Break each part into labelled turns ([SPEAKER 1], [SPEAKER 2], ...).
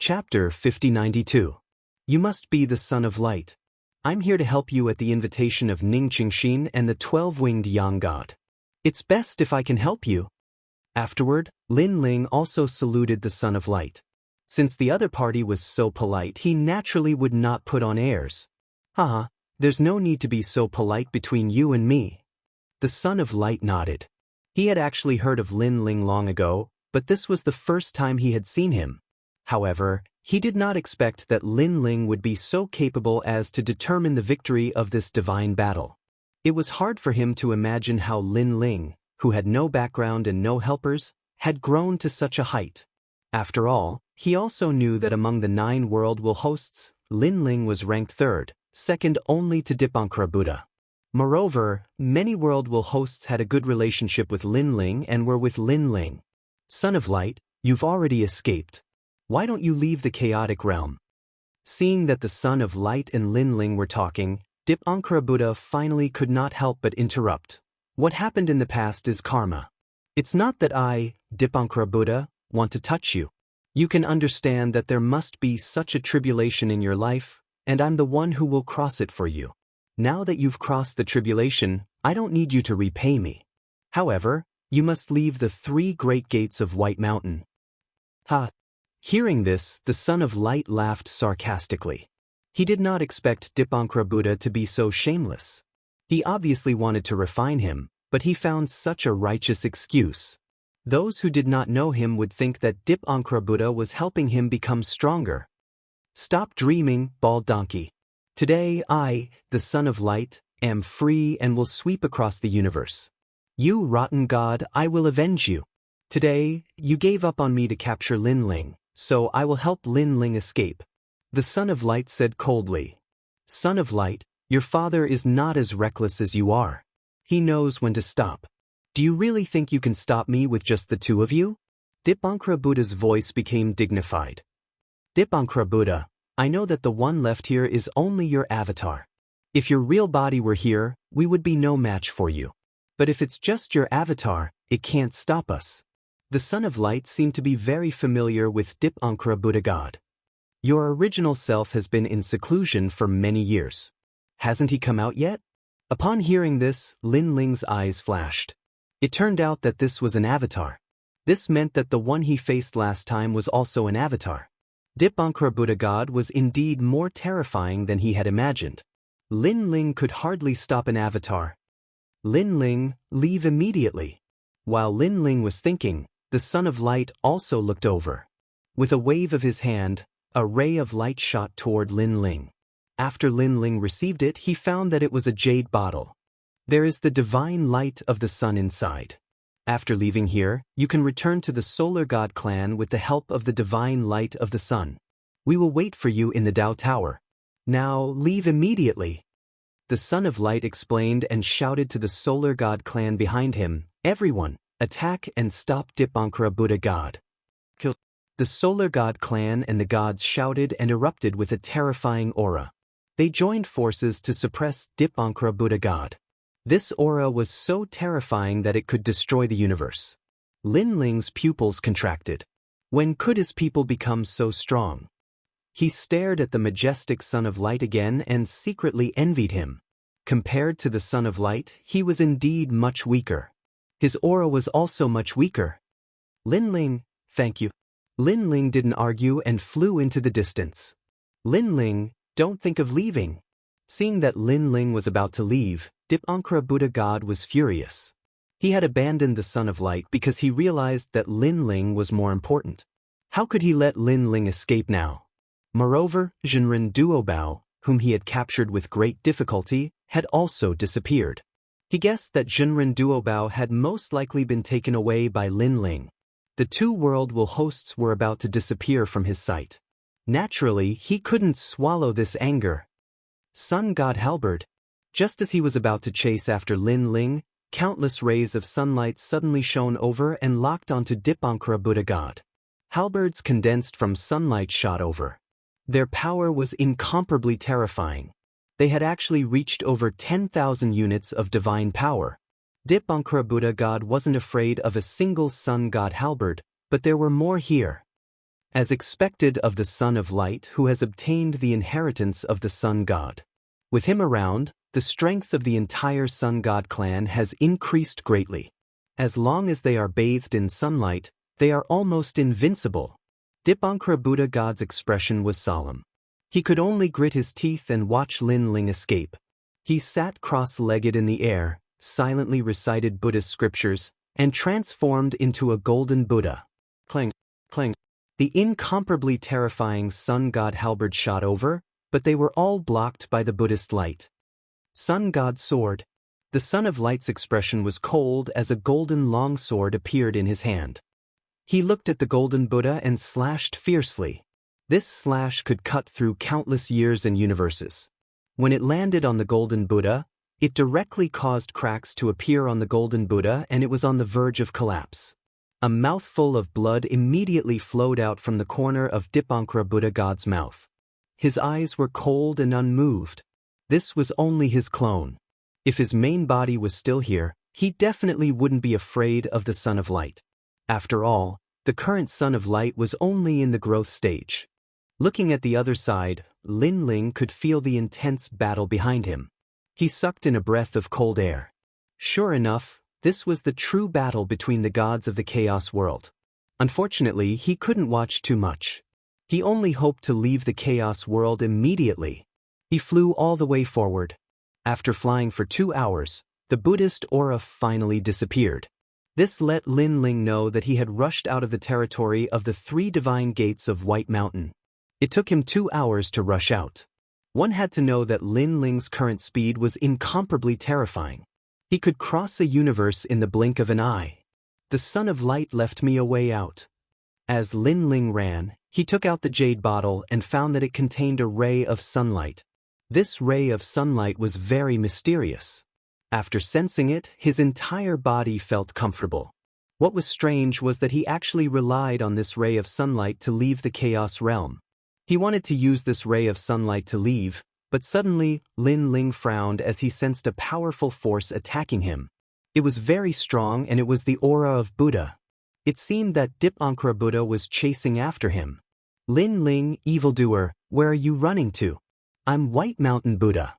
[SPEAKER 1] Chapter 5092. You must be the Son of Light. I'm here to help you at the invitation of Ning Qingshin and the 12-winged Yang God. It's best if I can help you. Afterward, Lin Ling also saluted the Son of Light. Since the other party was so polite, he naturally would not put on airs. There's no need to be so polite between you and me. The Son of Light nodded. He had actually heard of Lin Ling long ago, but this was the first time he had seen him. However, he did not expect that Lin Ling would be so capable as to determine the victory of this divine battle. It was hard for him to imagine how Lin Ling, who had no background and no helpers, had grown to such a height. After all, he also knew that among the 9 world will hosts, Lin Ling was ranked 3rd, second only to Dipankara Buddha. Moreover, many world will hosts had a good relationship with Lin Ling and were with Lin Ling. Son of Light, you've already escaped. Why don't you leave the chaotic realm? Seeing that the Son of Light and Lin Ling were talking, Dipankara Buddha finally could not help but interrupt. What happened in the past is karma. It's not that I, Dipankara Buddha, want to touch you. You can understand that there must be such a tribulation in your life, and I'm the one who will cross it for you. Now that you've crossed the tribulation, I don't need you to repay me. However, you must leave the 3 great gates of White Mountain. Hearing this, the Son of Light laughed sarcastically. He did not expect Dipankara Buddha to be so shameless. He obviously wanted to refine him, but he found such a righteous excuse. Those who did not know him would think that Dipankara Buddha was helping him become stronger. Stop dreaming, bald donkey. Today I, the Son of Light, am free and will sweep across the universe. You rotten god, I will avenge you. Today, you gave up on me to capture Lin Ling, so I will help Lin Ling escape. The Son of Light said coldly. Son of Light, your father is not as reckless as you are. He knows when to stop. Do you really think you can stop me with just the 2 of you? Dipankara Buddha's voice became dignified. Dipankara Buddha, I know that the one left here is only your avatar. If your real body were here, we would be no match for you. But if it's just your avatar, it can't stop us. The Son of Light seemed to be very familiar with Dipankara Buddha God. Your original self has been in seclusion for many years. Hasn't he come out yet? Upon hearing this, Lin Ling's eyes flashed. It turned out that this was an avatar. This meant that the one he faced last time was also an avatar. Dipankara Buddha God was indeed more terrifying than he had imagined. Lin Ling could hardly stop an avatar. Lin Ling, leave immediately. While Lin Ling was thinking, the Son of Light also looked over. With a wave of his hand, a ray of light shot toward Lin Ling. After Lin Ling received it, he found that it was a jade bottle. There is the divine light of the sun inside. After leaving here, you can return to the Solar God clan with the help of the divine light of the sun. We will wait for you in the Tao Tower. Now, leave immediately. The Son of Light explained and shouted to the Solar God clan behind him, everyone, attack and stop Dipankara Buddha God. Kill. The Solar God clan and the gods shouted and erupted with a terrifying aura. They joined forces to suppress Dipankara Buddha God. This aura was so terrifying that it could destroy the universe. Lin Ling's pupils contracted. When could his people become so strong? He stared at the majestic Son of Light again and secretly envied him. Compared to the Son of Light, he was indeed much weaker. His aura was also much weaker. Lin Ling, thank you. Lin Ling didn't argue and flew into the distance. Lin Ling, don't think of leaving. Seeing that Lin Ling was about to leave, Dipankara Buddha God was furious. He had abandoned the Son of Light because he realized that Lin Ling was more important. How could he let Lin Ling escape now? Moreover, Zhenren Duobao, whom he had captured with great difficulty, had also disappeared. He guessed that Zhenren Duobao had most likely been taken away by Lin Ling. The 2 world will hosts were about to disappear from his sight. Naturally, he couldn't swallow this anger. Sun God Halberd. Just as he was about to chase after Lin Ling, countless rays of sunlight suddenly shone over and locked onto Dipankara Buddha God. Halberds condensed from sunlight shot over. Their power was incomparably terrifying. They had actually reached over 10,000 units of divine power. Dipankara Buddha God wasn't afraid of a single sun god halberd, but there were more here. as expected of the Son of Light who has obtained the inheritance of the Sun God. With him around, the strength of the entire Sun God clan has increased greatly. As long as they are bathed in sunlight, they are almost invincible. Dipankara Buddha God's expression was solemn. He could only grit his teeth and watch Lin Ling escape. He sat cross-legged in the air, silently recited Buddhist scriptures, and transformed into a golden Buddha. Clang, clang. The incomparably terrifying Sun God halberd shot over, but they were all blocked by the Buddhist light. Sun God sword. The Son of Light's expression was cold as a golden longsword appeared in his hand. He looked at the golden Buddha and slashed fiercely. This slash could cut through countless years and universes. When it landed on the golden Buddha, it directly caused cracks to appear on the golden Buddha and it was on the verge of collapse. A mouthful of blood immediately flowed out from the corner of Dipankara Buddha God's mouth. His eyes were cold and unmoved. This was only his clone. If his main body was still here, he definitely wouldn't be afraid of the Son of Light. After all, the current Son of Light was only in the growth stage. Looking at the other side, Lin Ling could feel the intense battle behind him. He sucked in a breath of cold air. Sure enough, this was the true battle between the gods of the chaos world. Unfortunately, he couldn't watch too much. He only hoped to leave the chaos world immediately. He flew all the way forward. After flying for 2 hours, the Buddhist aura finally disappeared. This let Lin Ling know that he had rushed out of the territory of the 3 divine gates of White Mountain. It took him 2 hours to rush out. One had to know that Lin Ling's current speed was incomparably terrifying. He could cross a universe in the blink of an eye. The Son of Light left me a way out. As Lin Ling ran, he took out the jade bottle and found that it contained a ray of sunlight. This ray of sunlight was very mysterious. After sensing it, his entire body felt comfortable. What was strange was that he actually relied on this ray of sunlight to leave the chaos realm. He wanted to use this ray of sunlight to leave, but suddenly, Lin Ling frowned as he sensed a powerful force attacking him. It was very strong and it was the aura of Buddha. It seemed that Dipankara Buddha was chasing after him. Lin Ling, evildoer, where are you running to? I'm White Mountain Buddha.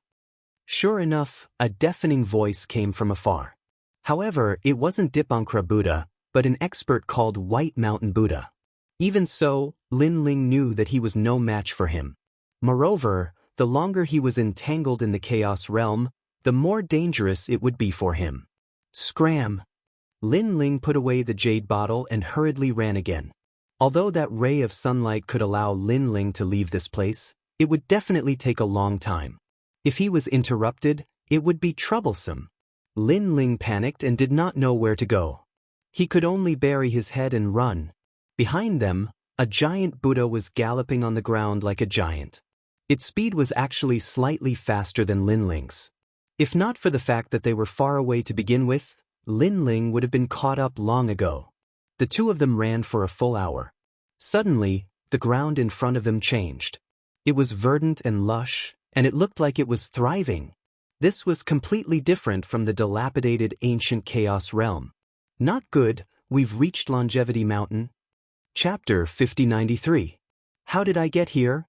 [SPEAKER 1] Sure enough, a deafening voice came from afar. However, it wasn't Dipankara Buddha, but an expert called White Mountain Buddha. Even so, Lin Ling knew that he was no match for him. Moreover, the longer he was entangled in the chaos realm, the more dangerous it would be for him. Scram! Lin Ling put away the jade bottle and hurriedly ran again. Although that ray of sunlight could allow Lin Ling to leave this place, it would definitely take a long time. If he was interrupted, it would be troublesome. Lin Ling panicked and did not know where to go. He could only bury his head and run. Behind them, a giant Buddha was galloping on the ground like a giant. Its speed was actually slightly faster than Lin Ling's. If not for the fact that they were far away to begin with, Lin Ling would have been caught up long ago. The two of them ran for a full hour. Suddenly, the ground in front of them changed. It was verdant and lush, and it looked like it was thriving. This was completely different from the dilapidated ancient chaos realm. Not good, we've reached Longevity Mountain. Chapter 5093. How did I get here?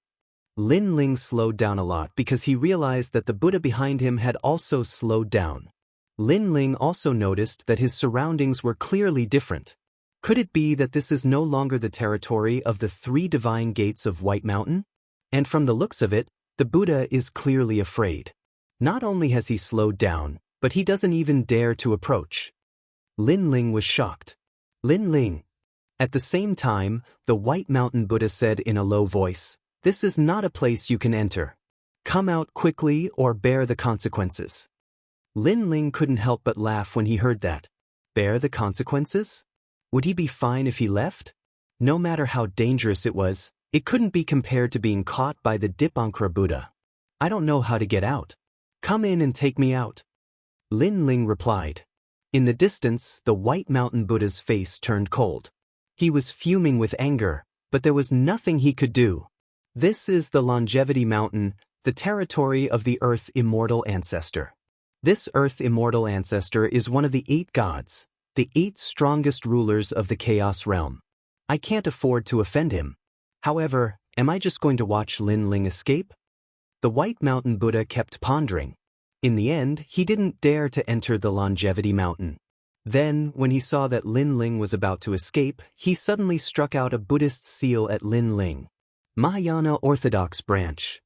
[SPEAKER 1] Lin Ling slowed down a lot because he realized that the Buddha behind him had also slowed down. Lin Ling also noticed that his surroundings were clearly different. Could it be that this is no longer the territory of the 3 divine gates of White Mountain? And from the looks of it, the Buddha is clearly afraid. Not only has he slowed down, but he doesn't even dare to approach. Lin Ling was shocked. Lin Ling. At the same time, the White Mountain Buddha said in a low voice, "This is not a place you can enter. Come out quickly or bear the consequences." Lin Ling couldn't help but laugh when he heard that. Bear the consequences? Would he be fine if he left? No matter how dangerous it was, it couldn't be compared to being caught by the Dipankara Buddha. I don't know how to get out. Come in and take me out. Lin Ling replied. In the distance, the White Mountain Buddha's face turned cold. He was fuming with anger, but there was nothing he could do. This is the Longevity Mountain, the territory of the Earth Immortal Ancestor. This Earth Immortal Ancestor is one of the 8 gods, the 8 strongest rulers of the Chaos Realm. I can't afford to offend him. However, am I just going to watch Lin Ling escape? The White Mountain Buddha kept pondering. In the end, he didn't dare to enter the Longevity Mountain. Then, when he saw that Lin Ling was about to escape, he suddenly struck out a Buddhist seal at Lin Ling. Mahayana Orthodox branch.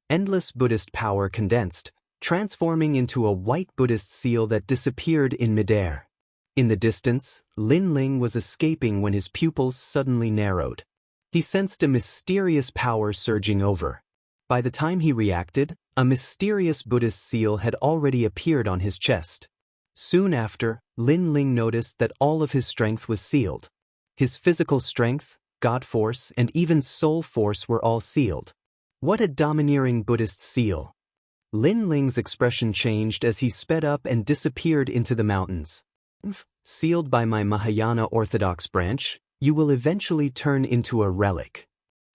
[SPEAKER 1] Endless Buddhist power condensed, transforming into a white Buddhist seal that disappeared in midair. In the distance, Lin Ling was escaping when his pupils suddenly narrowed. He sensed a mysterious power surging over. By the time he reacted, a mysterious Buddhist seal had already appeared on his chest. Soon after, Lin Ling noticed that all of his strength was sealed. His physical strength, God force, and even soul force were all sealed. What a domineering Buddhist seal! Lin Ling's expression changed as he sped up and disappeared into the mountains. Sealed by my Mahayana Orthodox branch, you will eventually turn into a relic.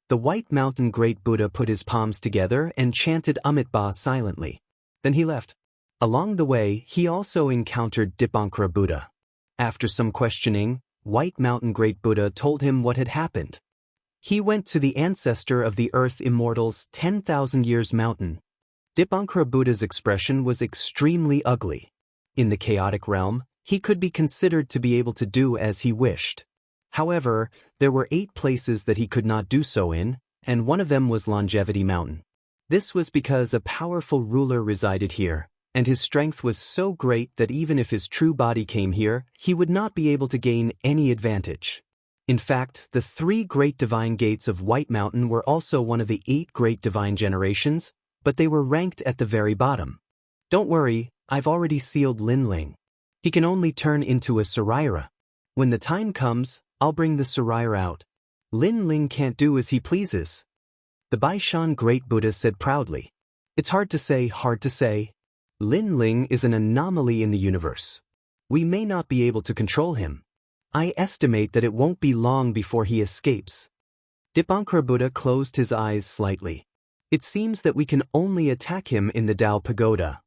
[SPEAKER 1] The White Mountain Great Buddha put his palms together and chanted Amitabha silently. Then he left. Along the way, he also encountered Dipankara Buddha. After some questioning, White Mountain Great Buddha told him what had happened. He went to the ancestor of the Earth Immortals' 10,000 Years Mountain. Dipankara Buddha's expression was extremely ugly. In the chaotic realm, he could be considered to be able to do as he wished. However, there were 8 places that he could not do so in, and one of them was Longevity Mountain. This was because a powerful ruler resided here, and his strength was so great that even if his true body came here, he would not be able to gain any advantage. In fact, the 3 great divine gates of White Mountain were also one of the 8 great divine generations, but they were ranked at the very bottom. Don't worry, I've already sealed Lin Ling. He can only turn into a Saraira. When the time comes, I'll bring the Saraira out. Lin Ling can't do as he pleases. The Baishan Great Buddha said proudly. It's hard to say. Lin Ling is an anomaly in the universe. We may not be able to control him. I estimate that it won't be long before he escapes. Dipankara Buddha closed his eyes slightly. It seems that we can only attack him in the Tao Pagoda.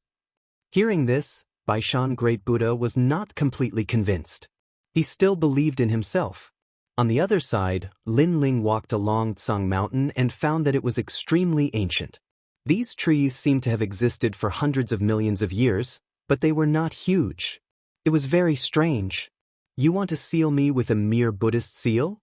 [SPEAKER 1] Hearing this, Baishan Great Buddha was not completely convinced. He still believed in himself. On the other side, Lin Ling walked along Tsang Mountain and found that it was extremely ancient. These trees seemed to have existed for hundreds of millions of years, but they were not huge. It was very strange. You want to seal me with a mere Buddhist seal?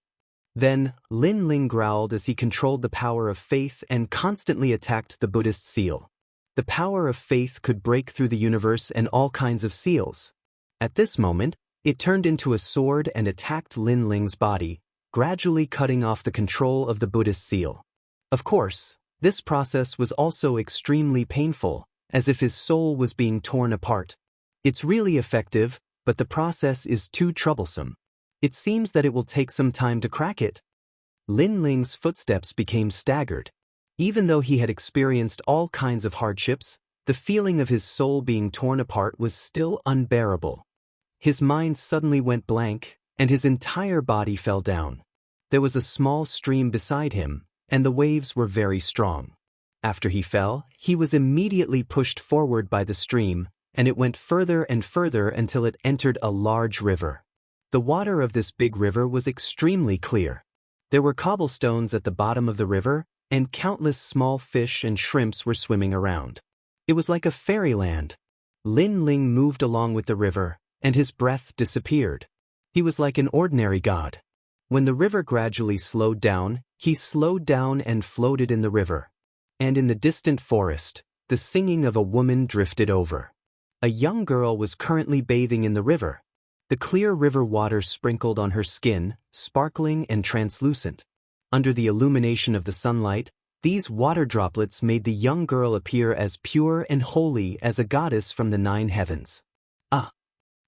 [SPEAKER 1] Then, Lin Ling growled as he controlled the power of faith and constantly attacked the Buddhist seal. The power of faith could break through the universe and all kinds of seals. At this moment, it turned into a sword and attacked Lin Ling's body, gradually cutting off the control of the Buddhist seal. Of course, this process was also extremely painful, as if his soul was being torn apart. It's really effective, but the process is too troublesome. It seems that it will take some time to crack it. Lin Ling's footsteps became staggered. Even though he had experienced all kinds of hardships, the feeling of his soul being torn apart was still unbearable. His mind suddenly went blank, and his entire body fell down. There was a small stream beside him, and the waves were very strong. After he fell, he was immediately pushed forward by the stream, and it went further and further until it entered a large river. The water of this big river was extremely clear. There were cobblestones at the bottom of the river, and countless small fish and shrimps were swimming around. It was like a fairyland. Lin Ling moved along with the river, and his breath disappeared. He was like an ordinary god. When the river gradually slowed down, he slowed down and floated in the river. And in the distant forest, the singing of a woman drifted over. A young girl was currently bathing in the river. The clear river water sprinkled on her skin, sparkling and translucent. Under the illumination of the sunlight, these water droplets made the young girl appear as pure and holy as a goddess from the 9 heavens. Ah!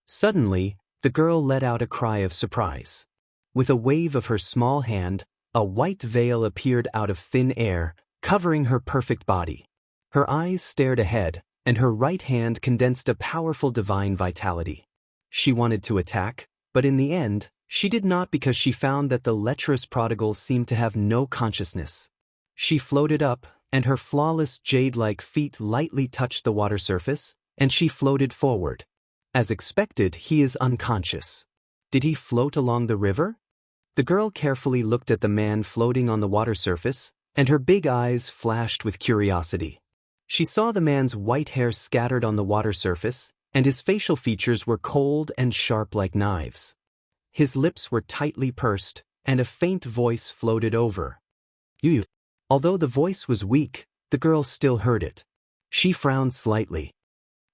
[SPEAKER 1] Suddenly, the girl let out a cry of surprise. With a wave of her small hand, a white veil appeared out of thin air, covering her perfect body. Her eyes stared ahead, and her right hand condensed a powerful divine vitality. She wanted to attack, but in the end, she did not because she found that the lecherous prodigal seemed to have no consciousness. She floated up, and her flawless jade-like feet lightly touched the water surface, and she floated forward. As expected, he is unconscious. Did he float along the river? The girl carefully looked at the man floating on the water surface, and her big eyes flashed with curiosity. She saw the man's white hair scattered on the water surface, and his facial features were cold and sharp like knives. His lips were tightly pursed, and a faint voice floated over. You. Although the voice was weak, the girl still heard it. She frowned slightly.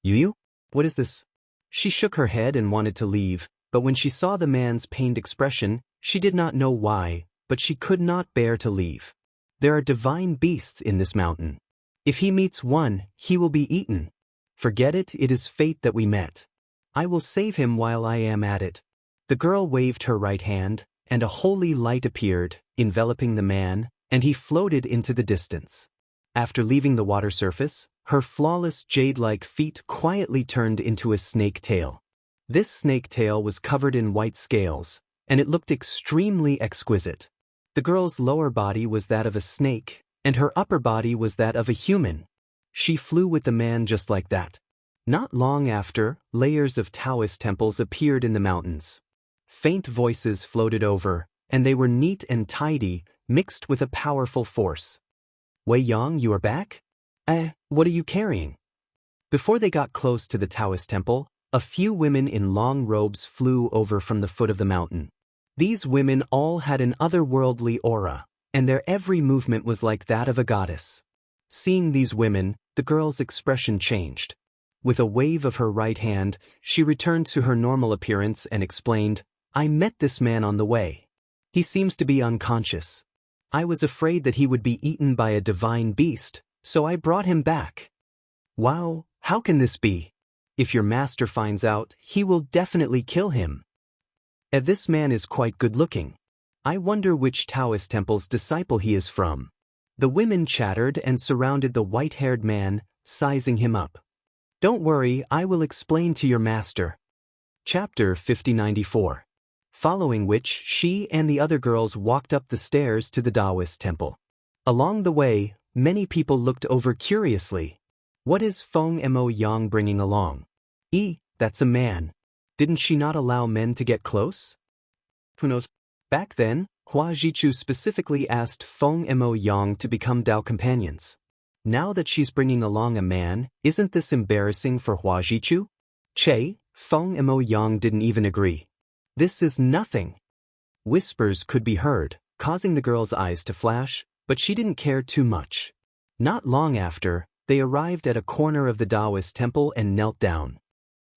[SPEAKER 1] You? What is this? She shook her head and wanted to leave, but when she saw the man's pained expression, she did not know why, but she could not bear to leave. There are divine beasts in this mountain. If he meets one, he will be eaten. Forget it, it is fate that we met. I will save him while I am at it. The girl waved her right hand, and a holy light appeared, enveloping the man, and he floated into the distance. After leaving the water surface, her flawless jade-like feet quietly turned into a snake tail. This snake tail was covered in white scales, and it looked extremely exquisite. The girl's lower body was that of a snake, and her upper body was that of a human. She flew with the man just like that. Not long after, layers of Taoist temples appeared in the mountains. Faint voices floated over, and they were neat and tidy, mixed with a powerful force. Wei Yang, you are back? What are you carrying? Before they got close to the Taoist temple, a few women in long robes flew over from the foot of the mountain. These women all had an otherworldly aura, and their every movement was like that of a goddess. Seeing these women, the girl's expression changed. With a wave of her right hand, she returned to her normal appearance and explained, I met this man on the way. He seems to be unconscious. I was afraid that he would be eaten by a divine beast, so I brought him back. Wow, how can this be? If your master finds out, he will definitely kill him. This man is quite good-looking. I wonder which Taoist temple's disciple he is from. The women chattered and surrounded the white-haired man, sizing him up. Don't worry, I will explain to your master. Chapter 5094. Following which, she and the other girls walked up the stairs to the Taoist temple. Along the way, many people looked over curiously. What is Feng Mo Yang bringing along? That's a man. Didn't she not allow men to get close? Who knows? Back then, Hua Jichu specifically asked Feng Mo Yang to become Dao companions. Now that she's bringing along a man, isn't this embarrassing for Hua Jichu? Feng Mo Yang didn't even agree. This is nothing. Whispers could be heard, causing the girl's eyes to flash, but she didn't care too much. Not long after, they arrived at a corner of the Taoist temple and knelt down.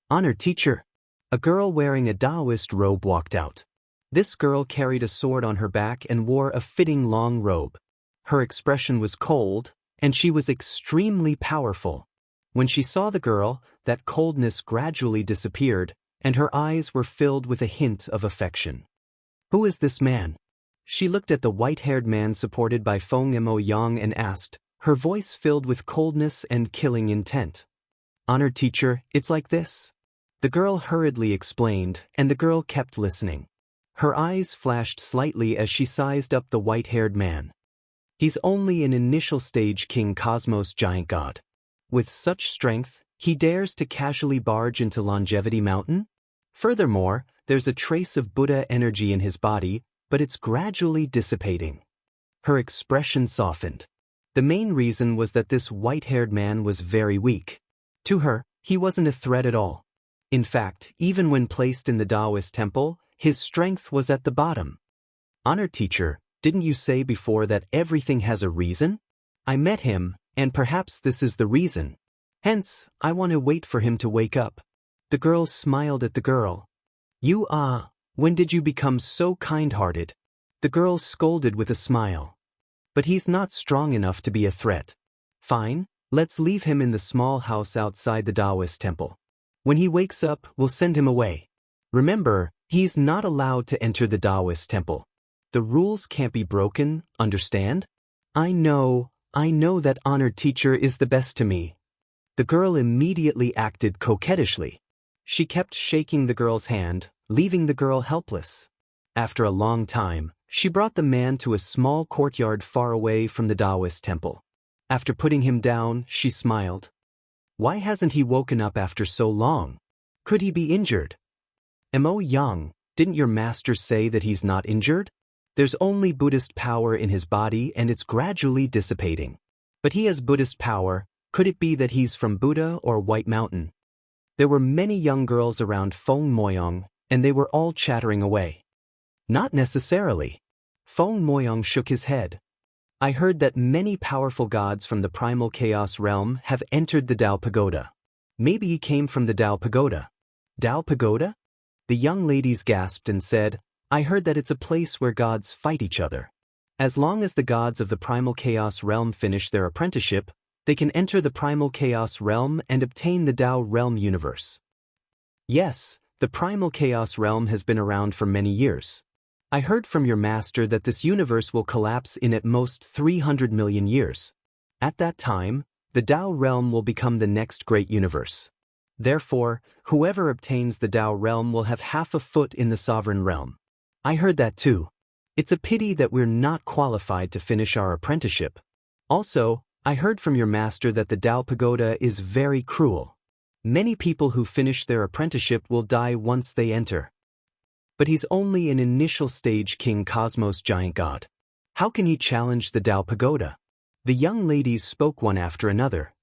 [SPEAKER 1] Honored teacher. A girl wearing a Taoist robe walked out. This girl carried a sword on her back and wore a fitting long robe. Her expression was cold, and she was extremely powerful. When she saw the girl, that coldness gradually disappeared, and her eyes were filled with a hint of affection. Who is this man? She looked at the white-haired man supported by Feng Mo Yang and asked, her voice filled with coldness and killing intent. Honored teacher, it's like this. The girl hurriedly explained, and the girl kept listening. Her eyes flashed slightly as she sized up the white-haired man. He's only an initial stage King Cosmos giant god. With such strength, he dares to casually barge into Longevity Mountain? Furthermore, there's a trace of Buddha energy in his body, but it's gradually dissipating. Her expression softened. The main reason was that this white-haired man was very weak. To her, he wasn't a threat at all. In fact, even when placed in the Taoist temple, his strength was at the bottom. Honored teacher, didn't you say before that everything has a reason? I met him, and perhaps this is the reason. Hence, I want to wait for him to wake up. The girl smiled at the girl. When did you become so kind-hearted? The girl scolded with a smile. But he's not strong enough to be a threat. Fine, let's leave him in the small house outside the Taoist temple. When he wakes up, we'll send him away. Remember, he's not allowed to enter the Taoist temple. The rules can't be broken, understand? I know that honored teacher is the best to me. The girl immediately acted coquettishly. She kept shaking the girl's hand, leaving the girl helpless. After a long time, she brought the man to a small courtyard far away from the Taoist temple. After putting him down, she smiled. Why hasn't he woken up after so long? Could he be injured? Mo Yang, Didn't your master say that he's not injured? There's only Buddhist power in his body and it's gradually dissipating. But he has Buddhist power. Could it be that he's from Buddha or White Mountain? There were many young girls around Feng Moyong, and they were all chattering away. Not necessarily. Feng Moyong shook his head. I heard that many powerful gods from the primal chaos realm have entered the Tao Pagoda. Maybe he came from the Tao Pagoda. Tao Pagoda? The young ladies gasped and said, I heard that it's a place where gods fight each other. As long as the gods of the primal chaos realm finish their apprenticeship, they can enter the primal chaos realm and obtain the Tao realm universe. Yes, the primal chaos realm has been around for many years. I heard from your master that this universe will collapse in at most 300 million years. At that time, the Tao realm will become the next great universe. Therefore, whoever obtains the Tao realm will have half a foot in the sovereign realm. I heard that too. It's a pity that we're not qualified to finish our apprenticeship. Also, I heard from your master that the Tao Pagoda is very cruel. Many people who finish their apprenticeship will die once they enter. But he's only an initial stage King Cosmos giant god. How can he challenge the Tao Pagoda? The young ladies spoke one after another.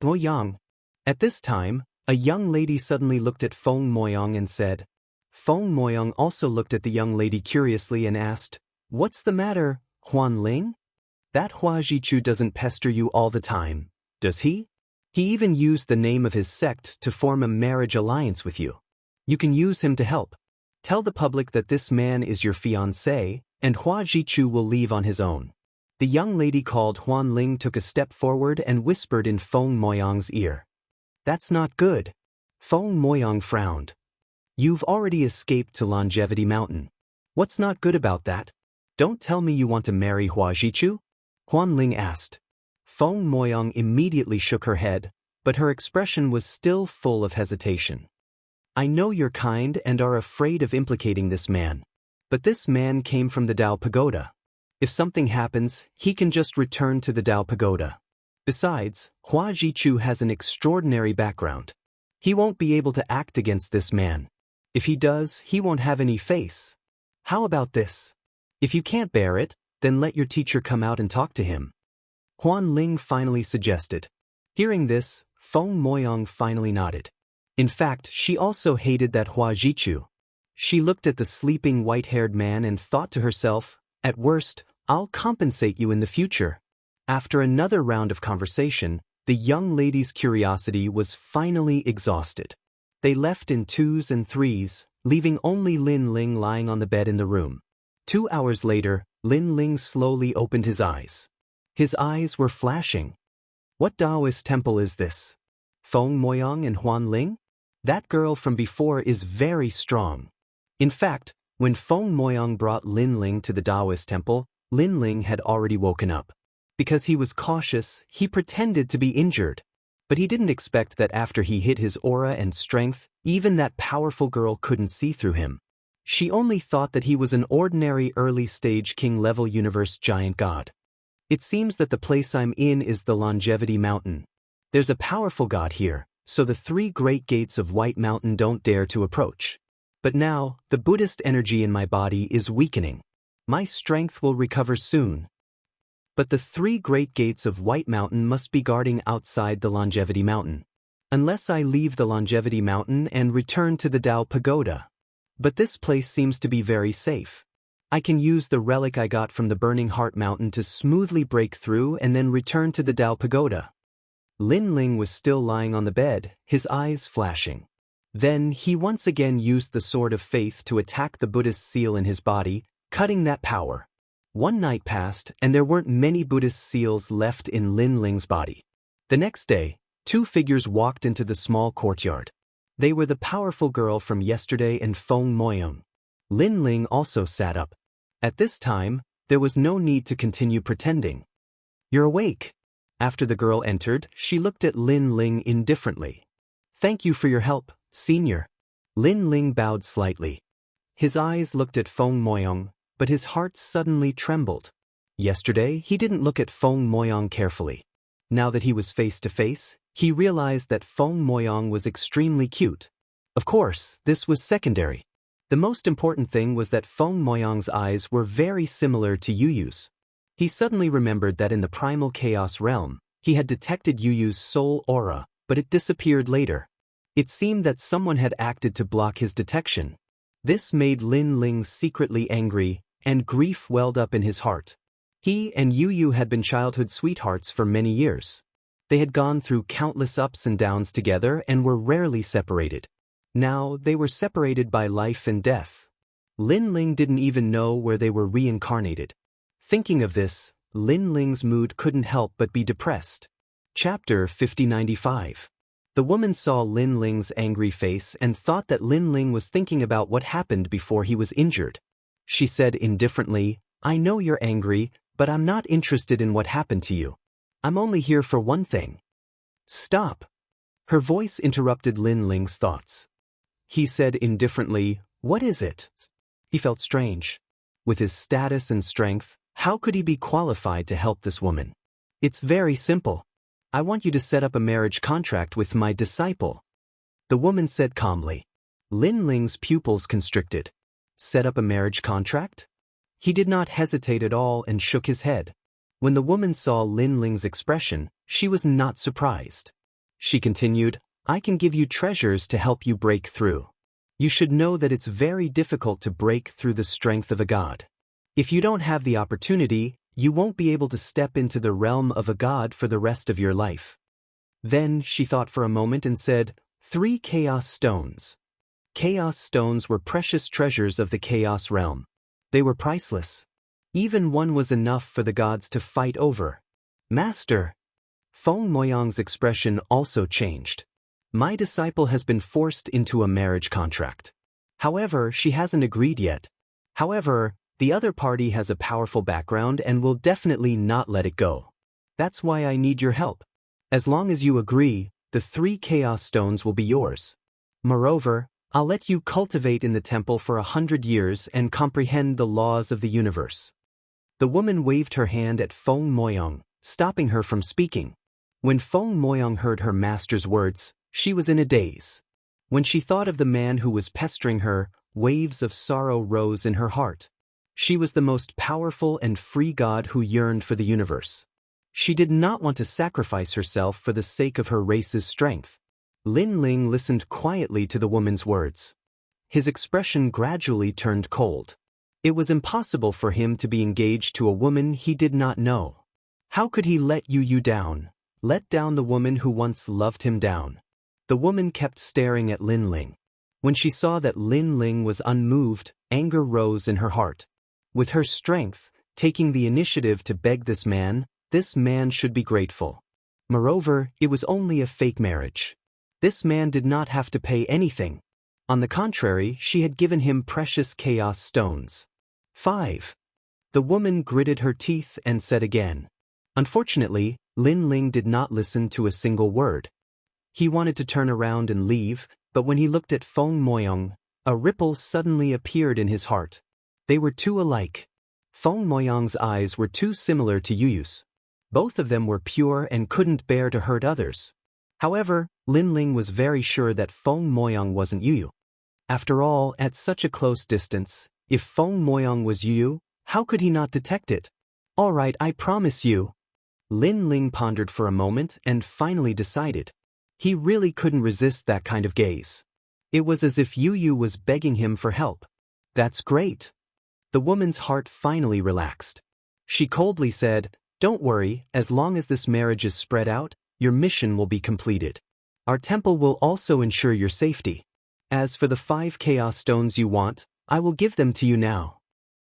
[SPEAKER 1] Moyong. At this time, a young lady suddenly looked at Feng Moyong and said. Feng Moyong also looked at the young lady curiously and asked, What's the matter, Huan Ling? That Hua Jichu doesn't pester you all the time, does he? He even used the name of his sect to form a marriage alliance with you. You can use him to help. Tell the public that this man is your fiancé, and Hua Jichu will leave on his own. The young lady called Huan Ling took a step forward and whispered in Feng Moyong's ear. That's not good. Feng Moyong frowned. You've already escaped to Longevity Mountain. What's not good about that? Don't tell me you want to marry Hua Jichu? Huan Ling asked. Feng Moyong immediately shook her head, but her expression was still full of hesitation. I know you're kind and are afraid of implicating this man. But this man came from the Tao Pagoda. If something happens, he can just return to the Tao Pagoda. Besides, Hua Jichu has an extraordinary background. He won't be able to act against this man. If he does, he won't have any face. How about this? If you can't bear it, then let your teacher come out and talk to him. Huan Ling finally suggested. Hearing this, Feng Moyong finally nodded. In fact, she also hated that Hua Jichu. She looked at the sleeping white-haired man and thought to herself, at worst, I'll compensate you in the future. After another round of conversation, the young lady's curiosity was finally exhausted. They left in 2s and 3s, leaving only Lin Ling lying on the bed in the room. 2 hours later, Lin Ling slowly opened his eyes. His eyes were flashing. What Taoist temple is this? Feng Moyong and Huan Ling? That girl from before is very strong. In fact, when Feng Moyong brought Lin Ling to the Taoist temple, Lin Ling had already woken up. Because he was cautious, he pretended to be injured. But he didn't expect that after he hid his aura and strength, even that powerful girl couldn't see through him. She only thought that he was an ordinary early-stage king-level universe giant god. It seems that the place I'm in is the Longevity Mountain. There's a powerful god here, so the 3 great gates of White Mountain don't dare to approach. But now, the Buddhist energy in my body is weakening. My strength will recover soon. But the 3 great gates of White Mountain must be guarding outside the Longevity Mountain. Unless I leave the Longevity Mountain and return to the Tao Pagoda. But this place seems to be very safe. I can use the relic I got from the Burning Heart Mountain to smoothly break through and then return to the Tao Pagoda. Lin Ling was still lying on the bed, his eyes flashing. Then he once again used the Sword of Faith to attack the Buddhist seal in his body, cutting that power. 1 night passed and there weren't many Buddhist seals left in Lin Ling's body. The next day, 2 figures walked into the small courtyard. They were the powerful girl from yesterday and Feng Moyong. Lin Ling also sat up. At this time, there was no need to continue pretending. You're awake. After the girl entered, she looked at Lin Ling indifferently. Thank you for your help, senior. Lin Ling bowed slightly. His eyes looked at Feng Moyong, but his heart suddenly trembled. Yesterday, he didn't look at Feng Moyong carefully. Now that he was face to face, he realized that Feng Moyong was extremely cute. Of course, this was secondary. The most important thing was that Feng Moyang's eyes were very similar to Yu Yu's. He suddenly remembered that in the primal chaos realm, he had detected Yu Yu's soul aura, but it disappeared later. It seemed that someone had acted to block his detection. This made Lin Ling secretly angry, and grief welled up in his heart. He and Yu Yu had been childhood sweethearts for many years. They had gone through countless ups and downs together and were rarely separated. Now they were separated by life and death. Lin Ling didn't even know where they were reincarnated. Thinking of this, Lin Ling's mood couldn't help but be depressed. Chapter 5095. The woman saw Lin Ling's angry face and thought that Lin Ling was thinking about what happened before he was injured. She said indifferently, "I know you're angry, but I'm not interested in what happened to you. I'm only here for one thing." "Stop." Her voice interrupted Lin Ling's thoughts. He said indifferently, "What is it?" He felt strange. With his status and strength, how could he be qualified to help this woman? "It's very simple. I want you to set up a marriage contract with my disciple," the woman said calmly. Lin Ling's pupils constricted. Set up a marriage contract? He did not hesitate at all and shook his head. When the woman saw Lin Ling's expression, she was not surprised. She continued, "I can give you treasures to help you break through. You should know that it's very difficult to break through the strength of a god. If you don't have the opportunity, you won't be able to step into the realm of a god for the rest of your life." Then she thought for a moment and said, 3 chaos stones. Chaos stones were precious treasures of the chaos realm. They were priceless. Even one was enough for the gods to fight over. "Master." Feng Moyang's expression also changed. "My disciple has been forced into a marriage contract. However, she hasn't agreed yet. However, the other party has a powerful background and will definitely not let it go. That's why I need your help. As long as you agree, the 3 chaos stones will be yours. Moreover, I'll let you cultivate in the temple for 100 years and comprehend the laws of the universe." The woman waved her hand at Feng Moyang, stopping her from speaking. When Feng Moyang heard her master's words, she was in a daze. When she thought of the man who was pestering her, waves of sorrow rose in her heart. She was the most powerful and free god who yearned for the universe. She did not want to sacrifice herself for the sake of her race's strength. Lin Ling listened quietly to the woman's words. His expression gradually turned cold. It was impossible for him to be engaged to a woman he did not know. How could he let Yu down? Let down the woman who once loved him down? The woman kept staring at Lin Ling. When she saw that Lin Ling was unmoved, anger rose in her heart. With her strength, taking the initiative to beg this man should be grateful. Moreover, it was only a fake marriage. This man did not have to pay anything. On the contrary, she had given him precious chaos stones. 5. The woman gritted her teeth and said again. Unfortunately, Lin Ling did not listen to a single word. He wanted to turn around and leave, but when he looked at Feng Moyang, a ripple suddenly appeared in his heart. They were too alike. Feng Moyang's eyes were too similar to Yu Yu's. Both of them were pure and couldn't bear to hurt others. However, Lin Ling was very sure that Feng Moyang wasn't Yu Yu. After all, at such a close distance, if Feng Moyang was Yu Yu, how could he not detect it? "All right, I promise you." Lin Ling pondered for a moment and finally decided. He really couldn't resist that kind of gaze. It was as if Yu Yu was begging him for help. "That's great." The woman's heart finally relaxed. She coldly said, "Don't worry, as long as this marriage is spread out, your mission will be completed. Our temple will also ensure your safety. As for the 5 chaos stones you want, I will give them to you now."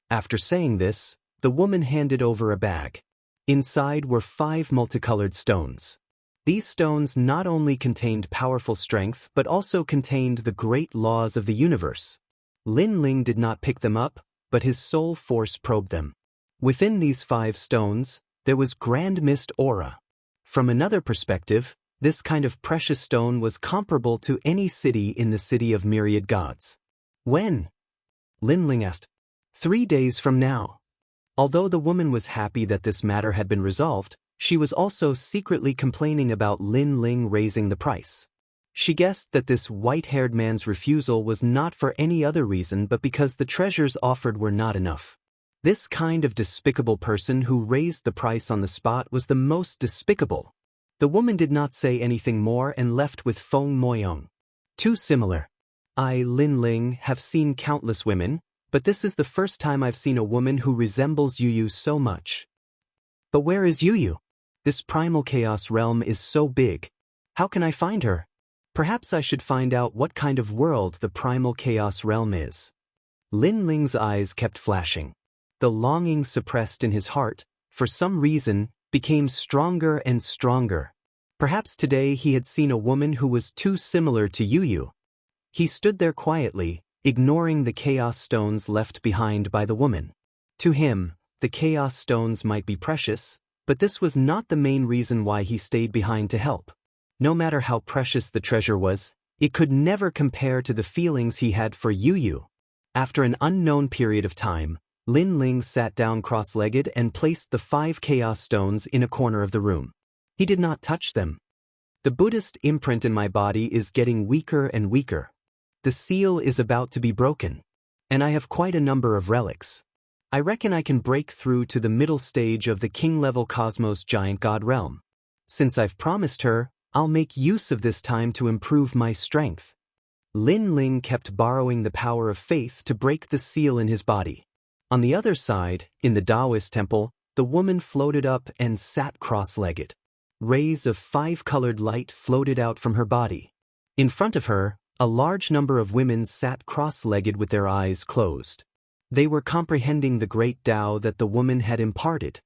[SPEAKER 1] After saying this, the woman handed over a bag. Inside were 5 multicolored stones. These stones not only contained powerful strength but also contained the great laws of the universe. Lin Ling did not pick them up, but his soul force probed them. Within these 5 stones, there was grand mist aura. From another perspective, this kind of precious stone was comparable to any city in the city of myriad gods. "When?" Lin Ling asked. 3 days from now." Although the woman was happy that this matter had been resolved, she was also secretly complaining about Lin Ling raising the price. She guessed that this white-haired man's refusal was not for any other reason but because the treasures offered were not enough. This kind of despicable person who raised the price on the spot was the most despicable. The woman did not say anything more and left with Feng Moyang. Too similar. I, Lin Ling, have seen countless women, but this is the first time I've seen a woman who resembles Yu Yu so much. But where is Yu Yu? This primal chaos realm is so big. How can I find her? Perhaps I should find out what kind of world the primal chaos realm is. Lin Ling's eyes kept flashing. The longing suppressed in his heart, for some reason, became stronger and stronger. Perhaps today he had seen a woman who was too similar to Yu Yu. He stood there quietly, ignoring the chaos stones left behind by the woman. To him, the chaos stones might be precious, but this was not the main reason why he stayed behind to help. No matter how precious the treasure was, it could never compare to the feelings he had for Yu Yu. After an unknown period of time, Lin Ling sat down cross-legged and placed the 5 chaos stones in a corner of the room. He did not touch them. The Buddhist imprint in my body is getting weaker and weaker. The seal is about to be broken. And I have quite a number of relics. I reckon I can break through to the middle stage of the king-level cosmos giant god realm. Since I've promised her, I'll make use of this time to improve my strength. Lin Ling kept borrowing the power of faith to break the seal in his body. On the other side, in the Taoist temple, the woman floated up and sat cross-legged. Rays of 5-colored light floated out from her body. In front of her, a large number of women sat cross-legged with their eyes closed. They were comprehending the great Tao that the woman had imparted.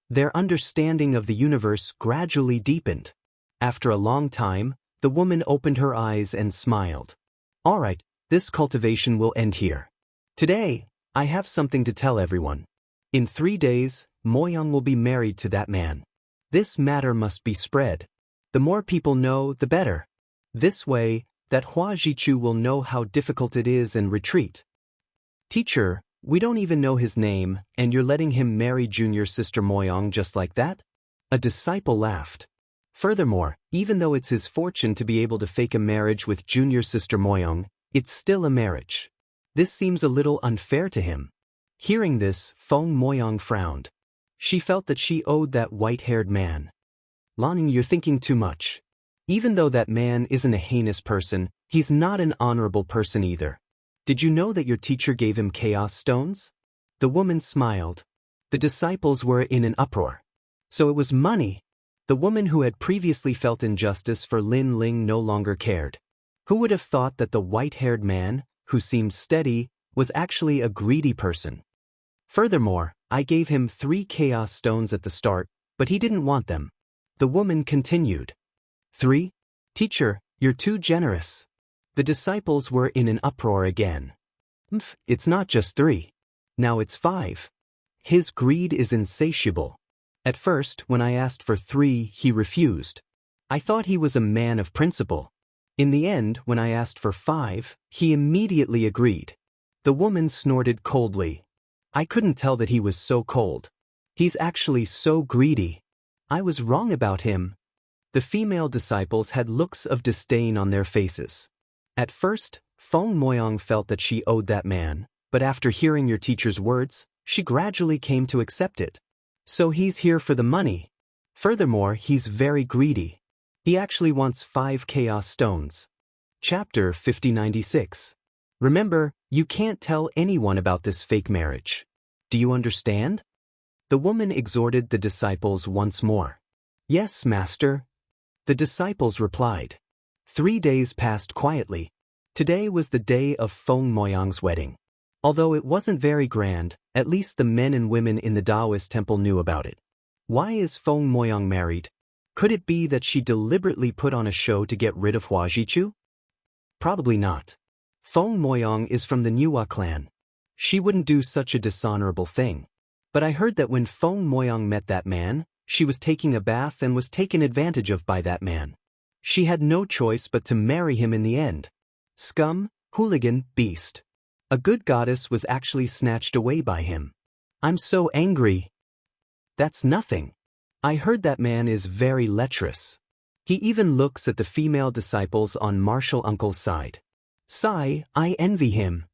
[SPEAKER 1] Their understanding of the universe gradually deepened. After a long time, the woman opened her eyes and smiled. All right, this cultivation will end here. Today, I have something to tell everyone. In 3 days, Moyang will be married to that man. This matter must be spread. The more people know, the better. This way, that Hua Jichu will know how difficult it is and retreat. Teacher, we don't even know his name, and you're letting him marry junior sister Moyang just like that? A disciple laughed. Furthermore, even though it's his fortune to be able to fake a marriage with junior sister Moyang, it's still a marriage. This seems a little unfair to him. Hearing this, Feng Moyang frowned. She felt that she owed that white-haired man. Lanning, you're thinking too much. Even though that man isn't a heinous person, he's not an honorable person either. Did you know that your teacher gave him chaos stones? The woman smiled. The disciples were in an uproar. So it was money. The woman who had previously felt injustice for Lin Ling no longer cared. Who would have thought that the white-haired man, who seemed steady, was actually a greedy person? Furthermore, I gave him 3 chaos stones at the start, but he didn't want them. The woman continued. 3? Teacher, you're too generous. The disciples were in an uproar again. It's not just 3. Now it's 5. His greed is insatiable. At first, when I asked for 3, he refused. I thought he was a man of principle. In the end, when I asked for 5, he immediately agreed. The woman snorted coldly. I couldn't tell that he was so cold. He's actually so greedy. I was wrong about him. The female disciples had looks of disdain on their faces. At first, Feng Moyang felt that she owed that man, but after hearing your teacher's words, she gradually came to accept it. So he's here for the money. Furthermore, he's very greedy. He actually wants 5 chaos stones. Chapter 5096. Remember, you can't tell anyone about this fake marriage. Do you understand? The woman exhorted the disciples once more. Yes, master. The disciples replied. 3 days passed quietly. Today was the day of Feng Moyang's wedding. Although it wasn't very grand, at least the men and women in the Taoist temple knew about it. Why is Feng Moyang married? Could it be that she deliberately put on a show to get rid of Hua Jichu? Probably not. Feng Moyang is from the Nuwa clan. She wouldn't do such a dishonorable thing. But I heard that when Feng Moyang met that man, she was taking a bath and was taken advantage of by that man. She had no choice but to marry him in the end. Scum, hooligan, beast. A good goddess was actually snatched away by him. I'm so angry. That's nothing. I heard that man is very lecherous. He even looks at the female disciples on Marshall Uncle's side. Sigh, I envy him.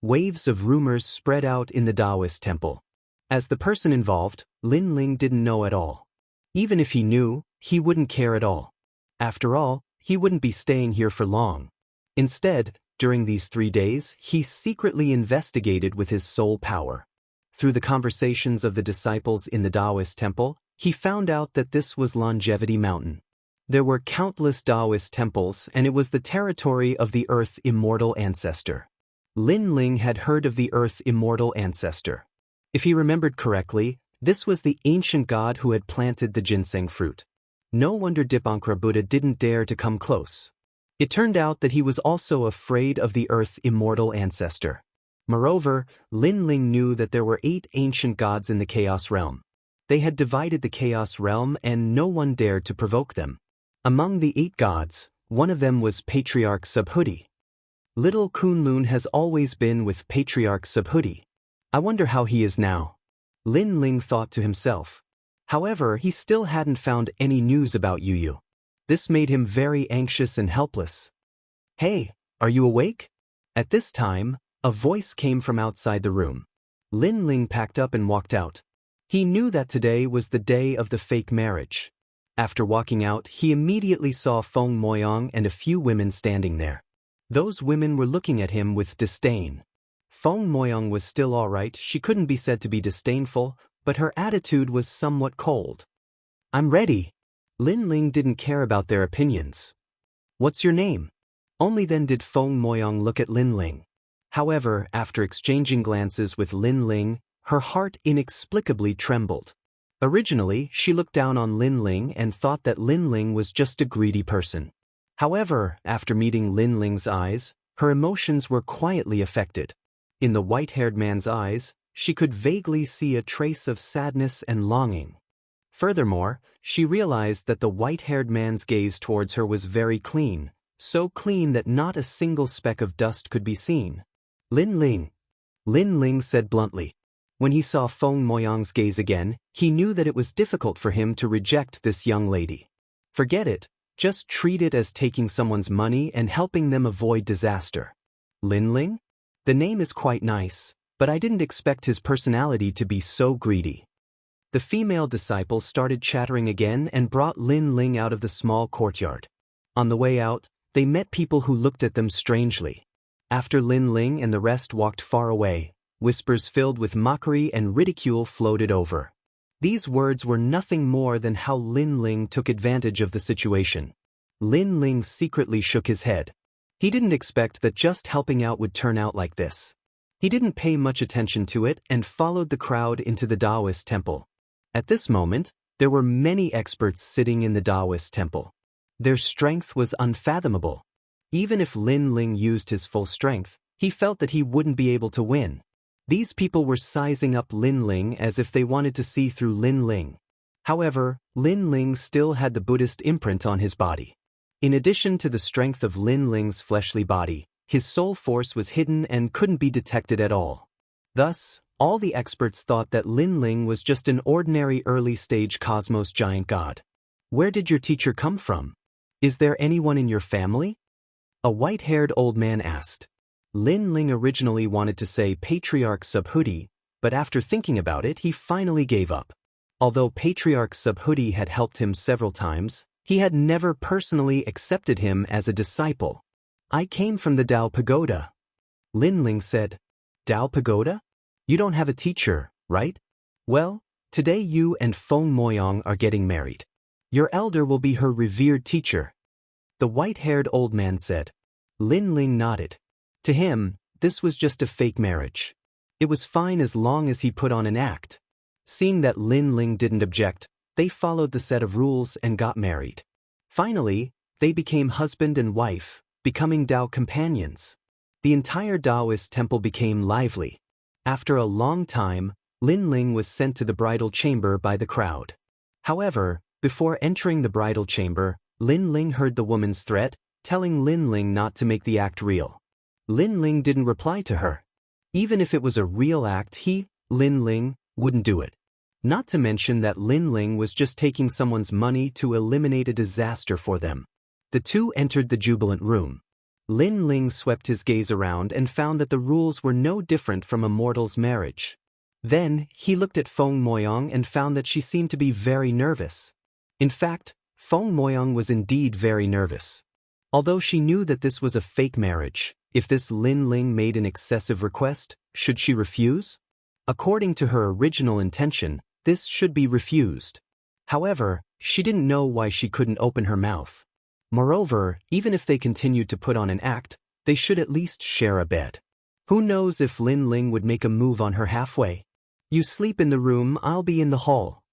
[SPEAKER 1] Waves of rumors spread out in the Taoist temple. As the person involved, Lin Ling didn't know at all. Even if he knew, he wouldn't care at all. After all, he wouldn't be staying here for long. Instead, during these 3 days, he secretly investigated with his soul power. Through the conversations of the disciples in the Taoist temple, he found out that this was Longevity Mountain. There were countless Taoist temples, and it was the territory of the Earth Immortal Ancestor. Lin Ling had heard of the Earth Immortal Ancestor. If he remembered correctly, this was the ancient god who had planted the ginseng fruit. No wonder Dipankara Buddha didn't dare to come close. It turned out that he was also afraid of the Earth Immortal Ancestor. Moreover, Lin Ling knew that there were 8 ancient gods in the Chaos Realm. They had divided the Chaos Realm and no one dared to provoke them. Among the 8 gods, one of them was Patriarch Subhuti. Little Kunlun has always been with Patriarch Subhuti. I wonder how he is now. Lin Ling thought to himself. However, he still hadn't found any news about Yu. This made him very anxious and helpless. Hey, are you awake? At this time, a voice came from outside the room. Lin Ling packed up and walked out. He knew that today was the day of the fake marriage. After walking out, he immediately saw Feng Moyang and a few women standing there. Those women were looking at him with disdain. Feng Moyang was still all right, she couldn't be said to be disdainful, but her attitude was somewhat cold. I'm ready. Lin Ling didn't care about their opinions. What's your name? Only then did Feng Moyang look at Lin Ling. However, after exchanging glances with Lin Ling, her heart inexplicably trembled. Originally, she looked down on Lin Ling and thought that Lin Ling was just a greedy person. However, after meeting Lin Ling's eyes, her emotions were quietly affected. In the white-haired man's eyes, she could vaguely see a trace of sadness and longing. Furthermore, she realized that the white-haired man's gaze towards her was very clean, so clean that not a single speck of dust could be seen. Lin Ling said bluntly. When he saw Feng Moyang's gaze again, he knew that it was difficult for him to reject this young lady. Forget it, just treat it as taking someone's money and helping them avoid disaster. Lin Ling? The name is quite nice, but I didn't expect his personality to be so greedy. The female disciple started chattering again and brought Lin Ling out of the small courtyard. On the way out, they met people who looked at them strangely. After Lin Ling and the rest walked far away, whispers filled with mockery and ridicule floated over. These words were nothing more than how Lin Ling took advantage of the situation. Lin Ling secretly shook his head. He didn't expect that just helping out would turn out like this. He didn't pay much attention to it and followed the crowd into the Taoist temple. At this moment, there were many experts sitting in the Taoist temple. Their strength was unfathomable. Even if Lin Ling used his full strength, he felt that he wouldn't be able to win. These people were sizing up Lin Ling as if they wanted to see through Lin Ling. However, Lin Ling still had the Buddhist imprint on his body. In addition to the strength of Lin Ling's fleshly body, his soul force was hidden and couldn't be detected at all. Thus, all the experts thought that Lin Ling was just an ordinary early-stage cosmos giant god. Where did your teacher come from? Is there anyone in your family? A white-haired old man asked. Lin Ling originally wanted to say Patriarch Subhuti, but after thinking about it, he finally gave up. Although Patriarch Subhuti had helped him several times, he had never personally accepted him as a disciple. I came from the Tao Pagoda. Lin Ling said. Tao Pagoda? You don't have a teacher, right? Well, today you and Feng Moyang are getting married. Your elder will be her revered teacher. The white-haired old man said. Lin Ling nodded. To him, this was just a fake marriage. It was fine as long as he put on an act. Seeing that Lin Ling didn't object, they followed the set of rules and got married. Finally, they became husband and wife, becoming Tao companions. The entire Taoist temple became lively. After a long time, Lin Ling was sent to the bridal chamber by the crowd. However, before entering the bridal chamber, Lin Ling heard the woman's threat, telling Lin Ling not to make the act real. Lin Ling didn't reply to her. Even if it was a real act, Lin Ling, wouldn't do it. Not to mention that Lin Ling was just taking someone's money to eliminate a disaster for them. The two entered the jubilant room. Lin Ling swept his gaze around and found that the rules were no different from a mortal's marriage. Then, he looked at Feng Moyang and found that she seemed to be very nervous. In fact, Feng Moyang was indeed very nervous. Although she knew that this was a fake marriage, if this Lin Ling made an excessive request, should she refuse? According to her original intention, this should be refused. However, she didn't know why she couldn't open her mouth. Moreover, even if they continued to put on an act, they should at least share a bed. Who knows if Lin Ling would make a move on her halfway? You sleep in the room, I'll be in the hall.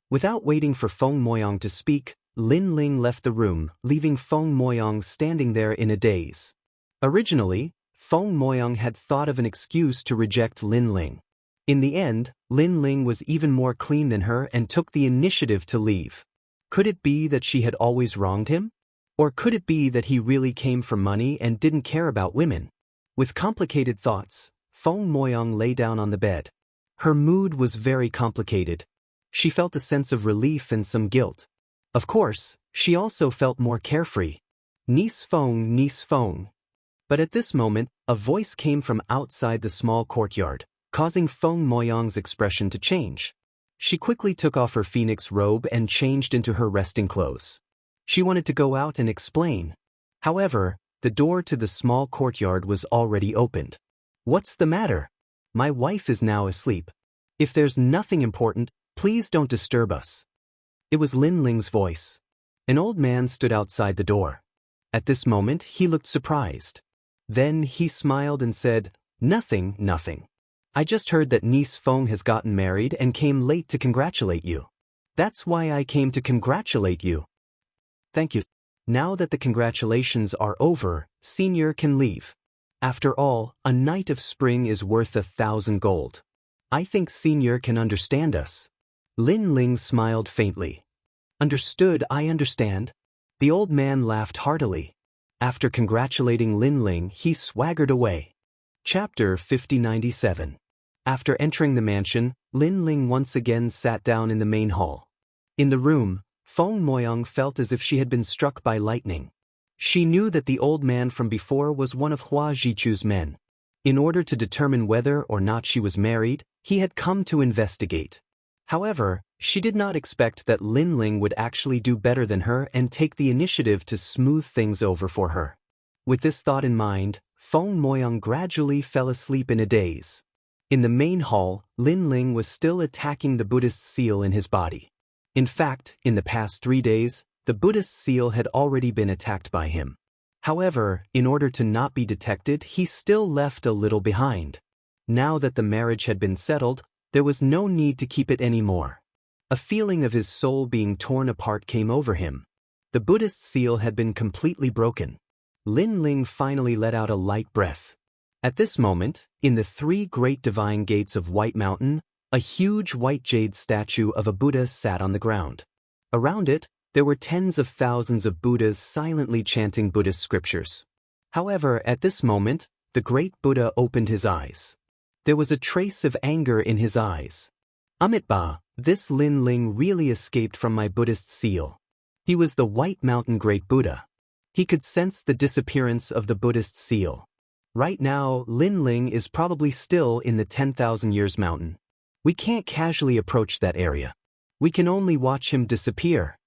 [SPEAKER 1] Without waiting for Feng Moyang to speak, Lin Ling left the room, leaving Feng Moyang standing there in a daze. Originally, Feng Moyang had thought of an excuse to reject Lin Ling. In the end, Lin Ling was even more clean than her and took the initiative to leave. Could it be that she had always wronged him? Or could it be that he really came for money and didn't care about women? With complicated thoughts, Feng Moyang lay down on the bed. Her mood was very complicated. She felt a sense of relief and some guilt. Of course, she also felt more carefree. Niece Feng, Niece Feng. But at this moment, a voice came from outside the small courtyard, causing Feng Moyang's expression to change. She quickly took off her phoenix robe and changed into her resting clothes. She wanted to go out and explain. However, the door to the small courtyard was already opened. What's the matter? My wife is now asleep. If there's nothing important, please don't disturb us. It was Lin Ling's voice. An old man stood outside the door. At this moment, he looked surprised. Then he smiled and said, "Nothing, nothing. I just heard that niece Feng has gotten married and came late to congratulate you. That's why I came to congratulate you." "Thank you. Now that the congratulations are over, Senior can leave. After all, a night of spring is worth 1,000 gold. I think Senior can understand us." Lin Ling smiled faintly. "Understood, I understand." The old man laughed heartily. After congratulating Lin Ling, he swaggered away. Chapter 5097. After entering the mansion, Lin Ling once again sat down in the main hall. In the room, Feng Moyang felt as if she had been struck by lightning. She knew that the old man from before was one of Hua Jichu's men. In order to determine whether or not she was married, he had come to investigate. However, she did not expect that Lin Ling would actually do better than her and take the initiative to smooth things over for her. With this thought in mind, Feng Moyang gradually fell asleep in a daze. In the main hall, Lin Ling was still attacking the Buddhist seal in his body. In fact, in the past 3 days, the Buddhist seal had already been attacked by him. However, in order to not be detected, he still left a little behind. Now that the marriage had been settled, there was no need to keep it anymore. A feeling of his soul being torn apart came over him. The Buddhist seal had been completely broken. Lin Ling finally let out a light breath. At this moment, in the 3 great divine gates of White Mountain, a huge white jade statue of a Buddha sat on the ground. Around it, there were tens of thousands of Buddhas silently chanting Buddhist scriptures. However, at this moment, the great Buddha opened his eyes. There was a trace of anger in his eyes. "Amitabha, this Lin Ling really escaped from my Buddhist seal." He was the White Mountain Great Buddha. He could sense the disappearance of the Buddhist seal. Right now, Lin Ling is probably still in the 10,000 Years Mountain. We can't casually approach that area. We can only watch him disappear.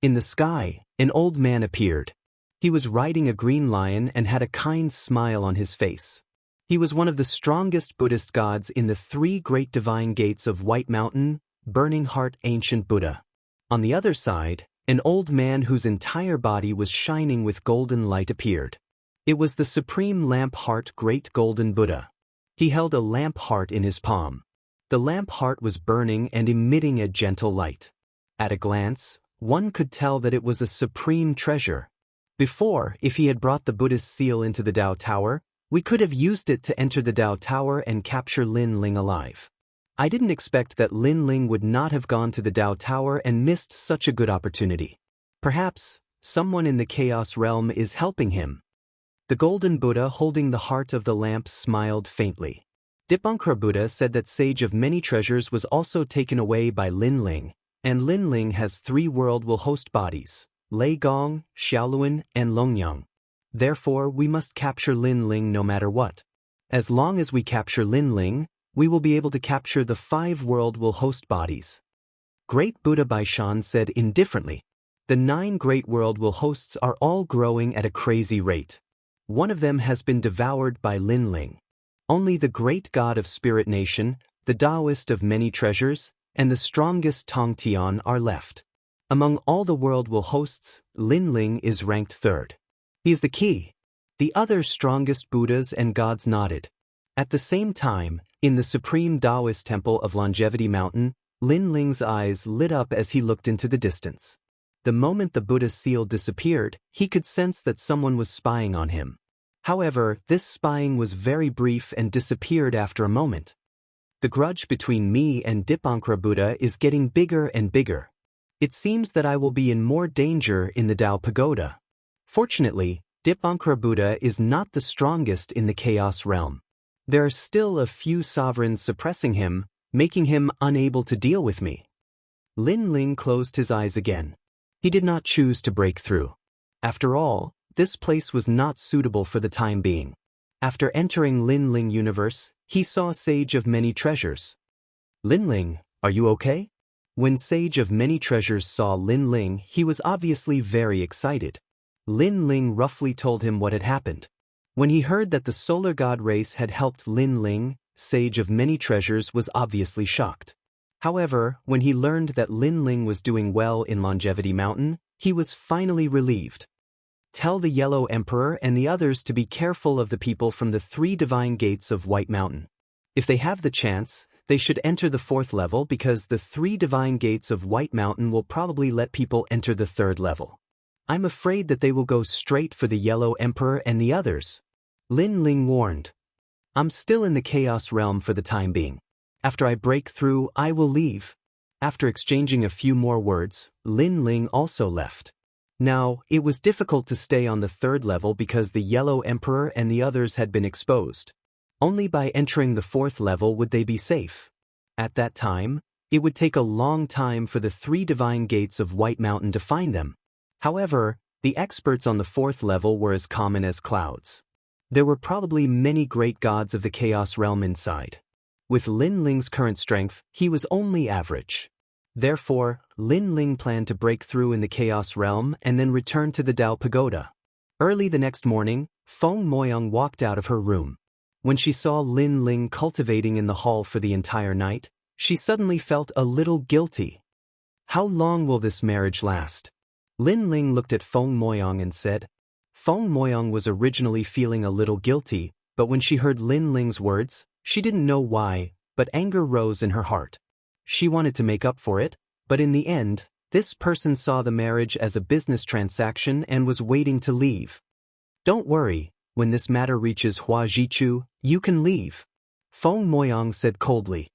[SPEAKER 1] In the sky, an old man appeared. He was riding a green lion and had a kind smile on his face. He was one of the strongest Buddhist gods in the 3 great divine gates of White Mountain, Burning Heart Ancient Buddha. On the other side, an old man whose entire body was shining with golden light appeared. It was the Supreme Lamp Heart Great Golden Buddha. He held a lamp heart in his palm. The lamp heart was burning and emitting a gentle light. At a glance, one could tell that it was a supreme treasure. Before, if he had brought the Buddhist seal into the Dao Tower, we could have used it to enter the Dao Tower and capture Lin Ling alive. I didn't expect that Lin Ling would not have gone to the Dao Tower and missed such a good opportunity. Perhaps, someone in the Chaos Realm is helping him. The Golden Buddha holding the heart of the lamp smiled faintly. Dipankara Buddha said that Sage of Many Treasures was also taken away by Lin Ling, and Lin Ling has 3 world will host bodies, Lei Gong, Xiaoluan, and Longyang. Therefore, we must capture Lin Ling no matter what. As long as we capture Lin Ling, we will be able to capture the 5 world will host bodies. Great Buddha Baishan said indifferently. The 9 great world will hosts are all growing at a crazy rate. One of them has been devoured by Lin Ling. Only the great god of Spirit Nation, the Taoist of Many Treasures, and the strongest Tong Tian are left. Among all the world will hosts, Lin Ling is ranked 3rd. He is the key. The other strongest Buddhas and gods nodded. At the same time, in the supreme Taoist temple of Longevity Mountain, Lin Ling's eyes lit up as he looked into the distance. The moment the Buddha's seal disappeared, he could sense that someone was spying on him. However, this spying was very brief and disappeared after a moment. The grudge between me and Dipankara Buddha is getting bigger and bigger. It seems that I will be in more danger in the Tao Pagoda. Fortunately, Dipankara Buddha is not the strongest in the chaos realm. There are still a few sovereigns suppressing him, making him unable to deal with me. Lin Ling closed his eyes again. He did not choose to break through. After all, this place was not suitable for the time being. After entering Lin Ling universe, he saw Sage of Many Treasures. Lin Ling, are you okay? When Sage of Many Treasures saw Lin Ling, he was obviously very excited. Lin Ling roughly told him what had happened. When he heard that the solar god race had helped Lin Ling, Sage of Many Treasures was obviously shocked. However, when he learned that Lin Ling was doing well in Longevity Mountain, he was finally relieved. Tell the Yellow Emperor and the others to be careful of the people from the 3 divine gates of White Mountain. If they have the chance, they should enter the 4th level because the 3 divine gates of White Mountain will probably let people enter the 3rd level. I'm afraid that they will go straight for the Yellow Emperor and the others. Lin Ling warned. I'm still in the chaos realm for the time being. After I break through, I will leave. After exchanging a few more words, Lin Ling also left. Now, it was difficult to stay on the 3rd level because the Yellow Emperor and the others had been exposed. Only by entering the 4th level would they be safe. At that time, it would take a long time for the 3 divine gates of White Mountain to find them. However, the experts on the 4th level were as common as clouds. There were probably many great gods of the chaos realm inside. With Lin Ling's current strength, he was only average. Therefore, Lin Ling planned to break through in the chaos realm and then return to the Tao Pagoda. Early the next morning, Feng Moyang walked out of her room. When she saw Lin Ling cultivating in the hall for the entire night, she suddenly felt a little guilty. How long will this marriage last? Lin Ling looked at Feng Moyang and said. Feng Moyang was originally feeling a little guilty, but when she heard Lin Ling's words, she didn't know why, but anger rose in her heart. She wanted to make up for it, but in the end, this person saw the marriage as a business transaction and was waiting to leave. Don't worry, when this matter reaches Hua Jichu, you can leave. Feng Moyang said coldly.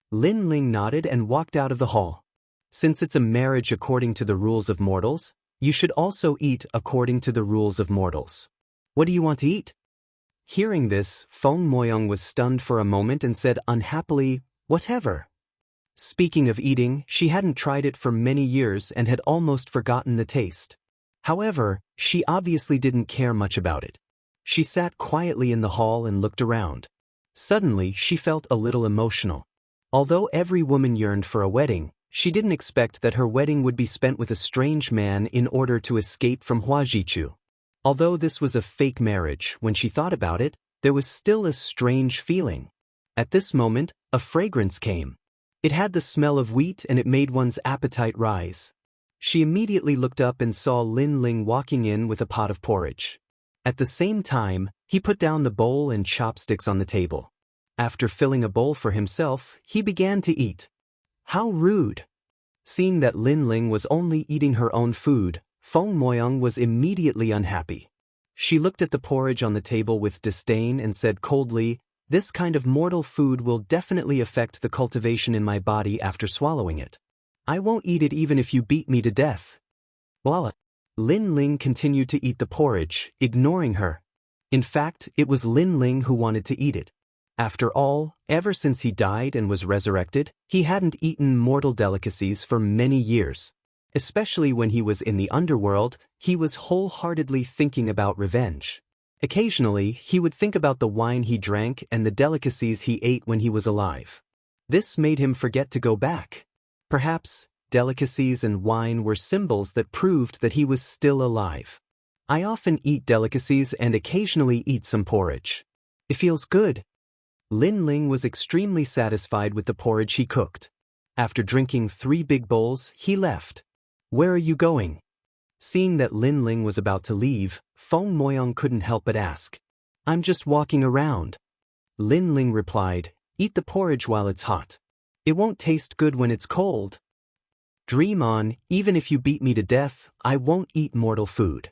[SPEAKER 1] Lin Ling nodded and walked out of the hall. Since it's a marriage according to the rules of mortals, you should also eat according to the rules of mortals. What do you want to eat? Hearing this, Feng Moyang was stunned for a moment and said unhappily, whatever. Speaking of eating, she hadn't tried it for many years and had almost forgotten the taste. However, she obviously didn't care much about it. She sat quietly in the hall and looked around. Suddenly, she felt a little emotional. Although every woman yearned for a wedding, she didn't expect that her wedding would be spent with a strange man in order to escape from Huajichu. Although this was a fake marriage, when she thought about it, there was still a strange feeling. At this moment, a fragrance came. It had the smell of wheat and it made one's appetite rise. She immediately looked up and saw Lin Ling walking in with a pot of porridge. At the same time, he put down the bowl and chopsticks on the table. After filling a bowl for himself, he began to eat. How rude! Seeing that Lin Ling was only eating her own food, Feng Moyang was immediately unhappy. She looked at the porridge on the table with disdain and said coldly, "This kind of mortal food will definitely affect the cultivation in my body after swallowing it. I won't eat it even if you beat me to death." Voila! Lin Ling continued to eat the porridge, ignoring her. In fact, it was Lin Ling who wanted to eat it. After all, ever since he died and was resurrected, he hadn't eaten mortal delicacies for many years. Especially when he was in the underworld, he was wholeheartedly thinking about revenge. Occasionally, he would think about the wine he drank and the delicacies he ate when he was alive. This made him forget to go back. Perhaps, delicacies and wine were symbols that proved that he was still alive. I often eat delicacies and occasionally eat some porridge. It feels good. Lin Ling was extremely satisfied with the porridge he cooked. After drinking 3 big bowls, he left. Where are you going? Seeing that Lin Ling was about to leave, Feng Moyang couldn't help but ask. I'm just walking around. Lin Ling replied, eat the porridge while it's hot. It won't taste good when it's cold. Dream on, even if you beat me to death, I won't eat mortal food.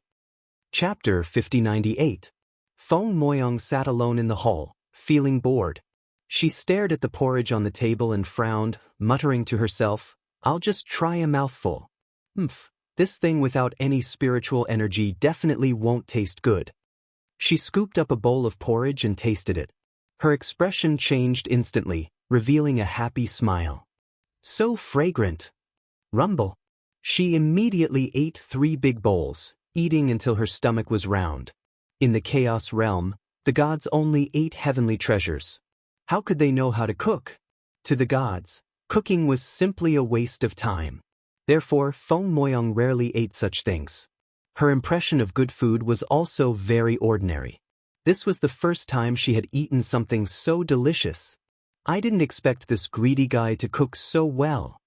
[SPEAKER 1] Chapter 5098. Feng Moyang sat alone in the hall, feeling bored. She stared at the porridge on the table and frowned, muttering to herself, I'll just try a mouthful. This thing without any spiritual energy definitely won't taste good. She scooped up a bowl of porridge and tasted it. Her expression changed instantly, revealing a happy smile. So fragrant. Rumble. She immediately ate 3 big bowls, eating until her stomach was round. In the Chaos Realm, the gods only ate heavenly treasures. How could they know how to cook? To the gods, cooking was simply a waste of time. Therefore, Feng Moyang rarely ate such things. Her impression of good food was also very ordinary. This was the first time she had eaten something so delicious. I didn't expect this greedy guy to cook so well.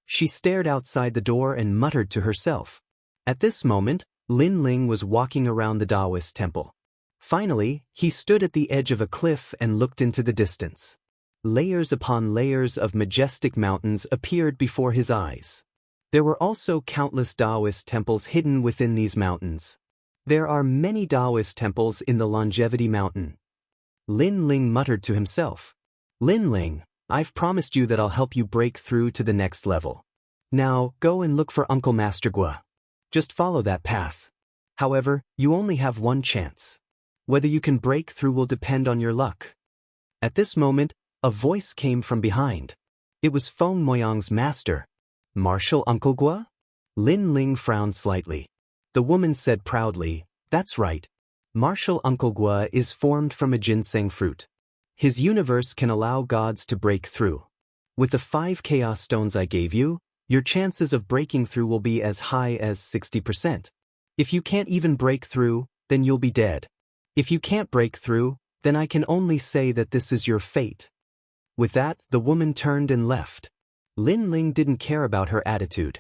[SPEAKER 1] She stared outside the door and muttered to herself. At this moment, Lin Ling was walking around the Taoist temple. Finally, he stood at the edge of a cliff and looked into the distance. Layers upon layers of majestic mountains appeared before his eyes. There were also countless Taoist temples hidden within these mountains. There are many Taoist temples in the Longevity Mountain. Lin Ling muttered to himself. Lin Ling, I've promised you that I'll help you break through to the next level. Now, go and look for Uncle Master Gua. Just follow that path. However, you only have one chance. Whether you can break through will depend on your luck. At this moment, a voice came from behind. It was Feng Moyang's master. Martial Uncle Gua? Lin Ling frowned slightly. The woman said proudly, that's right. Martial Uncle Gua is formed from a ginseng fruit. His universe can allow gods to break through. With the 5 chaos stones I gave you, your chances of breaking through will be as high as 60%. If you can't even break through, then you'll be dead. If you can't break through, then I can only say that this is your fate. With that, the woman turned and left. Lin Ling didn't care about her attitude.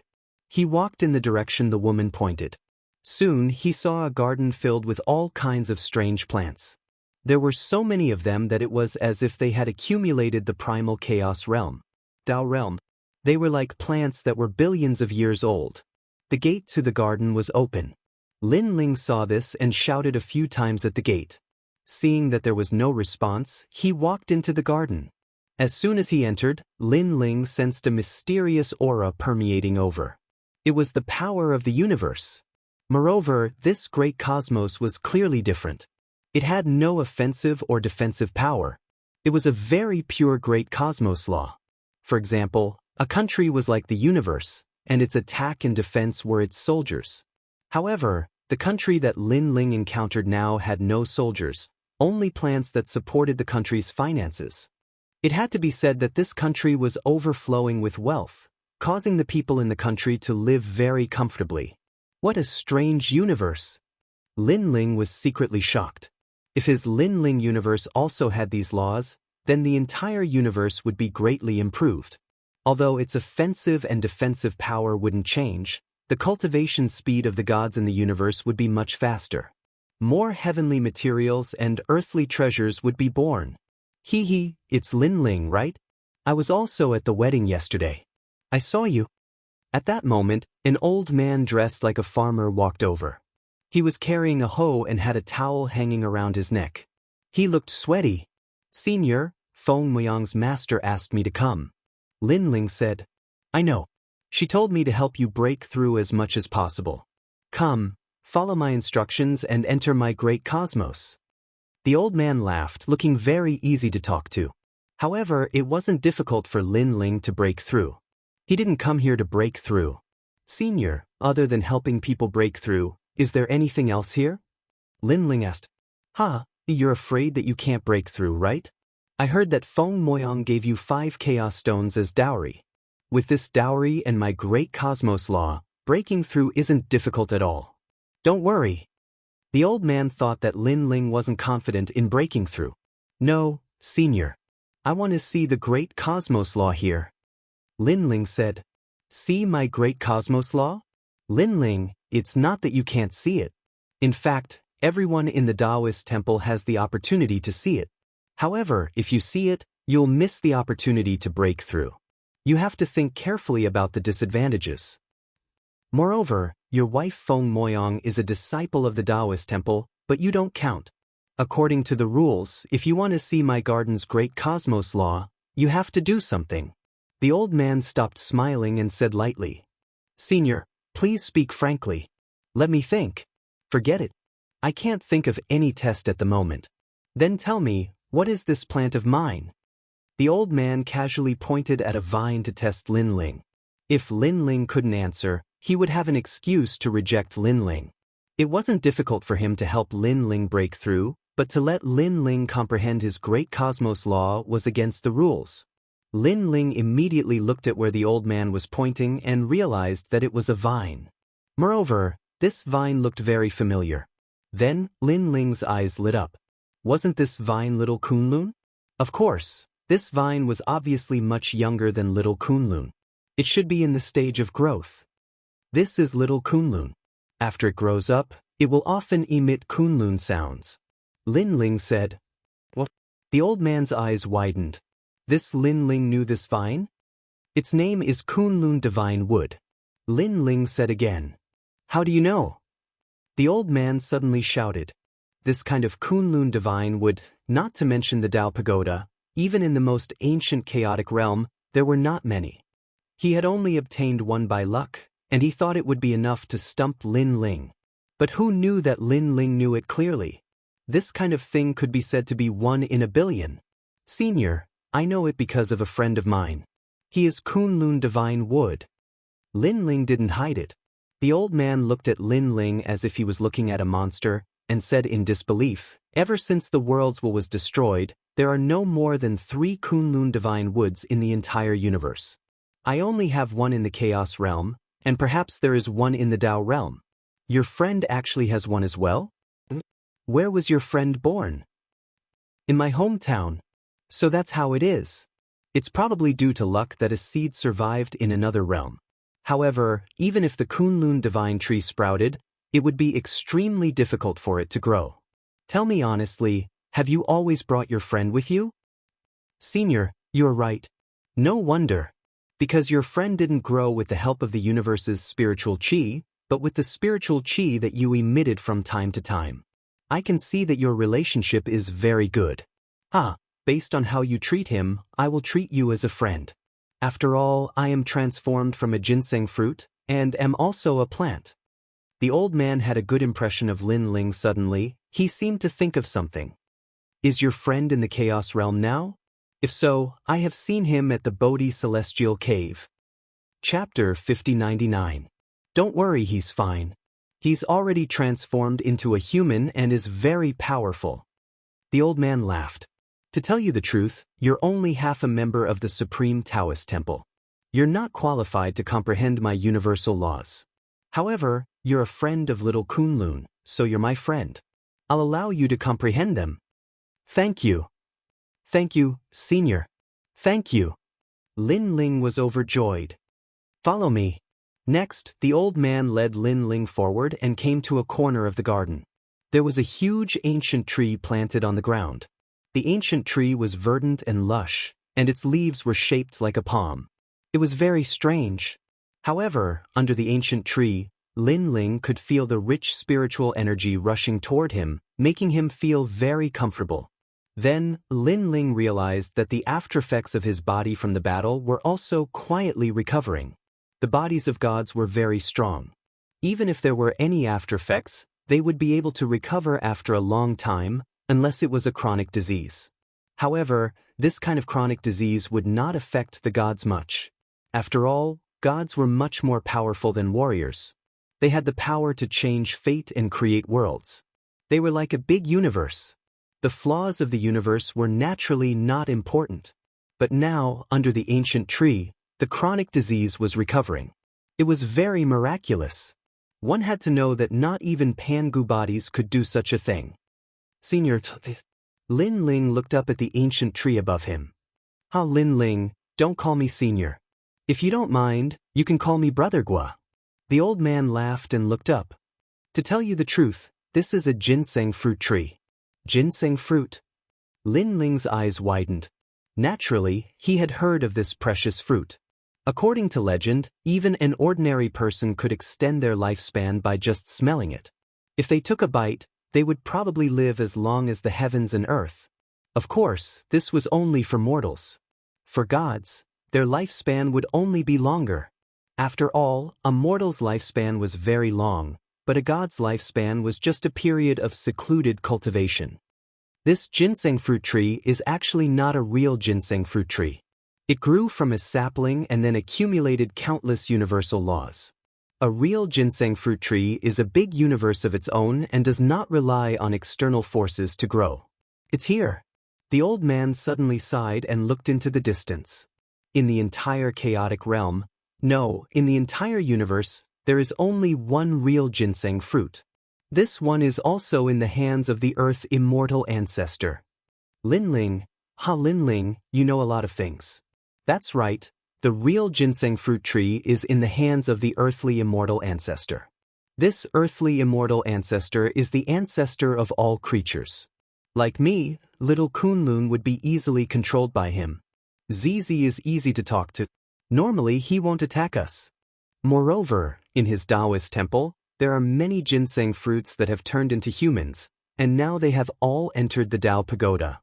[SPEAKER 1] He walked in the direction the woman pointed. Soon, he saw a garden filled with all kinds of strange plants. There were so many of them that it was as if they had accumulated the primal chaos realm. Tao realm. They were like plants that were billions of years old. The gate to the garden was open. Lin Ling saw this and shouted a few times at the gate. Seeing that there was no response, he walked into the garden. As soon as he entered, Lin Ling sensed a mysterious aura permeating over. It was the power of the universe. Moreover, this great cosmos was clearly different. It had no offensive or defensive power. It was a very pure great cosmos law. For example, a country was like the universe, and its attack and defense were its soldiers. However, the country that Lin Ling encountered now had no soldiers, only plants that supported the country's finances. It had to be said that this country was overflowing with wealth, causing the people in the country to live very comfortably. What a strange universe! Lin Ling was secretly shocked. If his Lin Ling universe also had these laws, then the entire universe would be greatly improved. Although its offensive and defensive power wouldn't change, the cultivation speed of the gods in the universe would be much faster. More heavenly materials and earthly treasures would be born. It's Lin Ling, right? I was also at the wedding yesterday. I saw you. At that moment, an old man dressed like a farmer walked over. He was carrying a hoe and had a towel hanging around his neck. He looked sweaty. Senior, Feng Moyang's master asked me to come. Lin Ling said, I know. She told me to help you break through as much as possible. Come, follow my instructions and enter my great cosmos. The old man laughed, looking very easy to talk to. However, it wasn't difficult for Lin Ling to break through. He didn't come here to break through. Senior, other than helping people break through, is there anything else here? Lin Ling asked. You're afraid that you can't break through, right? I heard that Feng Moyang gave you 5 chaos stones as dowry. With this dowry and my great cosmos law, breaking through isn't difficult at all. Don't worry. The old man thought that Lin Ling wasn't confident in breaking through. No, senior. I want to see the great cosmos law here. Lin Ling said. See my great cosmos law? Lin Ling, it's not that you can't see it. In fact, everyone in the Taoist temple has the opportunity to see it. However, if you see it, you'll miss the opportunity to break through. You have to think carefully about the disadvantages. Moreover, your wife Feng Moyang is a disciple of the Taoist temple, but you don't count. According to the rules, if you want to see my garden's great cosmos law, you have to do something. The old man stopped smiling and said lightly, Senior, please speak frankly. Let me think. Forget it. I can't think of any test at the moment. Then tell me, what is this plant of mine? The old man casually pointed at a vine to test Lin Ling. If Lin Ling couldn't answer, he would have an excuse to reject Lin Ling. It wasn't difficult for him to help Lin Ling break through, but to let Lin Ling comprehend his great cosmos law was against the rules. Lin Ling immediately looked at where the old man was pointing and realized that it was a vine. Moreover, this vine looked very familiar. Then, Lin Ling's eyes lit up. Wasn't this vine little Kunlun? Of course, this vine was obviously much younger than little Kunlun. It should be in the stage of growth. This is little Kunlun. After it grows up, it will often emit Kunlun sounds. Lin Ling said. What? The old man's eyes widened. This Lin Ling knew this vine? Its name is Kunlun Divine Wood. Lin Ling said again. How do you know? The old man suddenly shouted. This kind of Kunlun Divine Wood, not to mention the Tao Pagoda, even in the most ancient chaotic realm, there were not many. He had only obtained one by luck, and he thought it would be enough to stump Lin Ling. But who knew that Lin Ling knew it clearly? This kind of thing could be said to be 1 in a billion. Senior, I know it because of a friend of mine. He is Kunlun Divine Wood. Lin Ling didn't hide it. The old man looked at Lin Ling as if he was looking at a monster, and said in disbelief, Ever since the world's will was destroyed, there are no more than 3 Kunlun Divine Woods in the entire universe. I only have 1 in the Chaos realm, and perhaps there is 1 in the Tao realm. Your friend actually has 1 as well? Where was your friend born? In my hometown. So that's how it is. It's probably due to luck that a seed survived in another realm. However, even if the Kunlun divine tree sprouted, it would be extremely difficult for it to grow. Tell me honestly, have you always brought your friend with you? Senior, you're right. No wonder. Because your friend didn't grow with the help of the universe's spiritual chi, but with the spiritual chi that you emitted from time to time. I can see that your relationship is very good. Based on how you treat him, I will treat you as a friend. After all, I am transformed from a ginseng fruit, and am also a plant. The old man had a good impression of Lin Ling suddenly. He seemed to think of something. Is your friend in the Chaos realm now? If so, I have seen him at the Bodhi Celestial Cave. Chapter 5099. Don't worry, he's fine. He's already transformed into a human and is very powerful. The old man laughed. To tell you the truth, you're only half a member of the Supreme Taoist Temple. You're not qualified to comprehend my universal laws. However, you're a friend of little Kunlun, so you're my friend. I'll allow you to comprehend them. Thank you. Thank you, Senior. Thank you. Lin Ling was overjoyed. Follow me. Next, the old man led Lin Ling forward and came to a corner of the garden. There was a huge ancient tree planted on the ground. The ancient tree was verdant and lush, and its leaves were shaped like a palm. It was very strange. However, under the ancient tree, Lin Ling could feel the rich spiritual energy rushing toward him, making him feel very comfortable. Then, Lin Ling realized that the aftereffects of his body from the battle were also quietly recovering. The bodies of gods were very strong. Even if there were any aftereffects, they would be able to recover after a long time, unless it was a chronic disease. However, this kind of chronic disease would not affect the gods much. After all, gods were much more powerful than warriors. They had the power to change fate and create worlds. They were like a big universe. The flaws of the universe were naturally not important. But now, under the ancient tree, the chronic disease was recovering. It was very miraculous. One had to know that not even Pangu bodies could do such a thing. Senior Lin Ling looked up at the ancient tree above him. Lin Ling, don't call me senior. If you don't mind, you can call me Brother Gua. The old man laughed and looked up. To tell you the truth, this is a ginseng fruit tree. Ginseng fruit? Lin Ling's eyes widened. Naturally, he had heard of this precious fruit. According to legend, even an ordinary person could extend their lifespan by just smelling it. If they took a bite, they would probably live as long as the heavens and earth. Of course, this was only for mortals. For gods, their lifespan would only be longer. After all, a mortal's lifespan was very long, but a god's lifespan was just a period of secluded cultivation. This ginseng fruit tree is actually not a real ginseng fruit tree. It grew from a sapling and then accumulated countless universal laws. A real ginseng fruit tree is a big universe of its own and does not rely on external forces to grow. It's here. The old man suddenly sighed and looked into the distance. In the entire chaotic realm, no, in the entire universe, there is only one real ginseng fruit. This one is also in the hands of the Earth immortal ancestor. Lin Ling, Lin Ling, you know a lot of things. That's right, the real ginseng fruit tree is in the hands of the earthly immortal ancestor. This earthly immortal ancestor is the ancestor of all creatures. Like me, little Kunlun would be easily controlled by him. ZZ is easy to talk to. Normally he won't attack us. Moreover, in his Taoist temple, there are many ginseng fruits that have turned into humans, and now they have all entered the Tao Pagoda.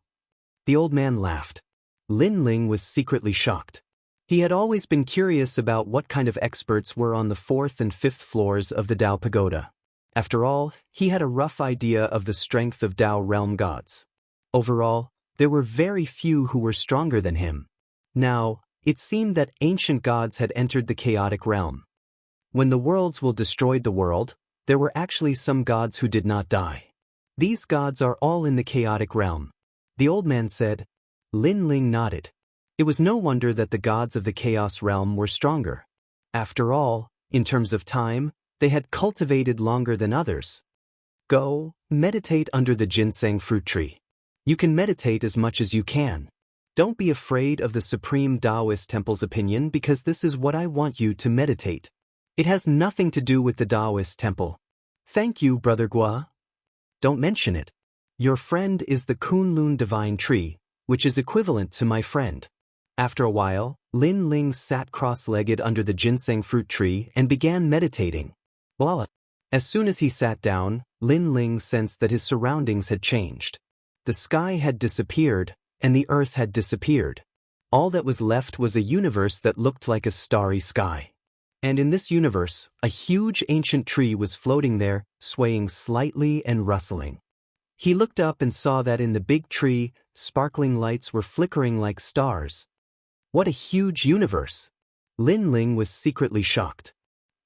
[SPEAKER 1] The old man laughed. Lin Ling was secretly shocked. He had always been curious about what kind of experts were on the 4th and 5th floors of the Tao Pagoda. After all, he had a rough idea of the strength of Tao realm gods. Overall, there were very few who were stronger than him. Now, it seemed that ancient gods had entered the chaotic realm. When the worlds will destroyed the world, there were actually some gods who did not die. These gods are all in the chaotic realm. The old man said. Lin Ling nodded. It was no wonder that the gods of the chaos realm were stronger. After all, in terms of time, they had cultivated longer than others. Go, meditate under the ginseng fruit tree. You can meditate as much as you can. Don't be afraid of the Supreme Taoist Temple's opinion because this is what I want you to meditate. It has nothing to do with the Taoist Temple. Thank you, Brother Gua. Don't mention it. Your friend is the Kunlun Divine Tree, which is equivalent to my friend. After a while, Lin Ling sat cross-legged under the ginseng fruit tree and began meditating. Voila! As soon as he sat down, Lin Ling sensed that his surroundings had changed. The sky had disappeared, and the earth had disappeared. All that was left was a universe that looked like a starry sky. And in this universe, a huge ancient tree was floating there, swaying slightly and rustling. He looked up and saw that in the big tree, sparkling lights were flickering like stars. What a huge universe! Lin Ling was secretly shocked.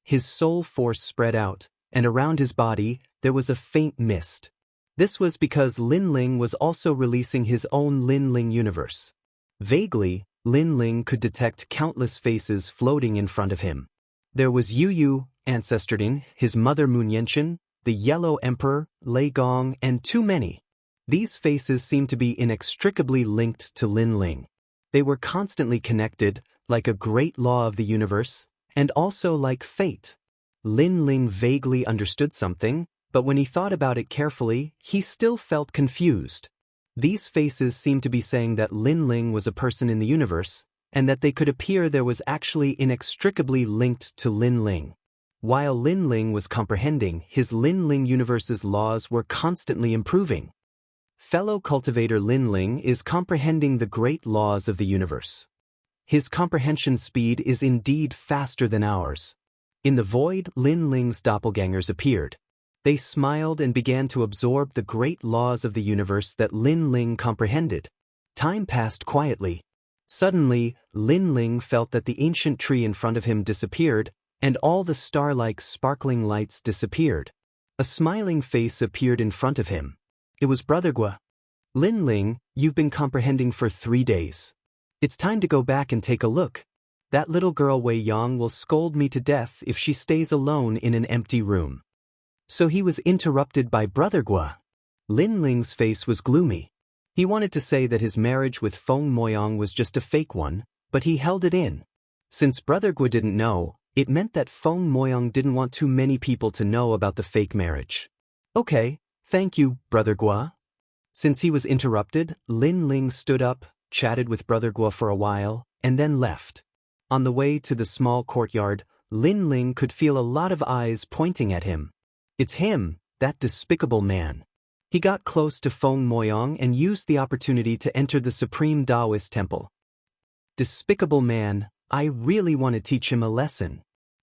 [SPEAKER 1] His soul force spread out, and around his body, there was a faint mist. This was because Lin Ling was also releasing his own Lin Ling universe. Vaguely, Lin Ling could detect countless faces floating in front of him. There was Yu Yu, Ancestor Ding, his mother Moon Yenchen, the Yellow Emperor, Lei Gong, and too many. These faces seemed to be inextricably linked to Lin Ling. They were constantly connected, like a great law of the universe, and also like fate. Lin Ling vaguely understood something, but when he thought about it carefully, he still felt confused. These faces seemed to be saying that Lin Ling was a person in the universe, and that they could appear there was actually inextricably linked to Lin Ling. While Lin Ling was comprehending, his Lin Ling universe's laws were constantly improving. Fellow cultivator Lin Ling is comprehending the great laws of the universe. His comprehension speed is indeed faster than ours. In the void, Lin Ling's doppelgangers appeared. They smiled and began to absorb the great laws of the universe that Lin Ling comprehended. Time passed quietly. Suddenly, Lin Ling felt that the ancient tree in front of him disappeared, and all the star-like sparkling lights disappeared. A smiling face appeared in front of him. It was Brother Gua. Lin Ling, you've been comprehending for 3 days. It's time to go back and take a look. That little girl Wei Yang will scold me to death if she stays alone in an empty room. So he was interrupted by Brother Gua. Lin Ling's face was gloomy. He wanted to say that his marriage with Feng Moyang was just a fake one, but he held it in. Since Brother Gua didn't know, it meant that Feng Moyang didn't want too many people to know about the fake marriage. Okay, thank you, Brother Gua. Since he was interrupted, Lin Ling stood up, chatted with Brother Gua for a while, and then left. On the way to the small courtyard, Lin Ling could feel a lot of eyes pointing at him. It's him, that despicable man. He got close to Feng Moyang and used the opportunity to enter the Supreme Taoist Temple. Despicable man, I really want to teach him a lesson.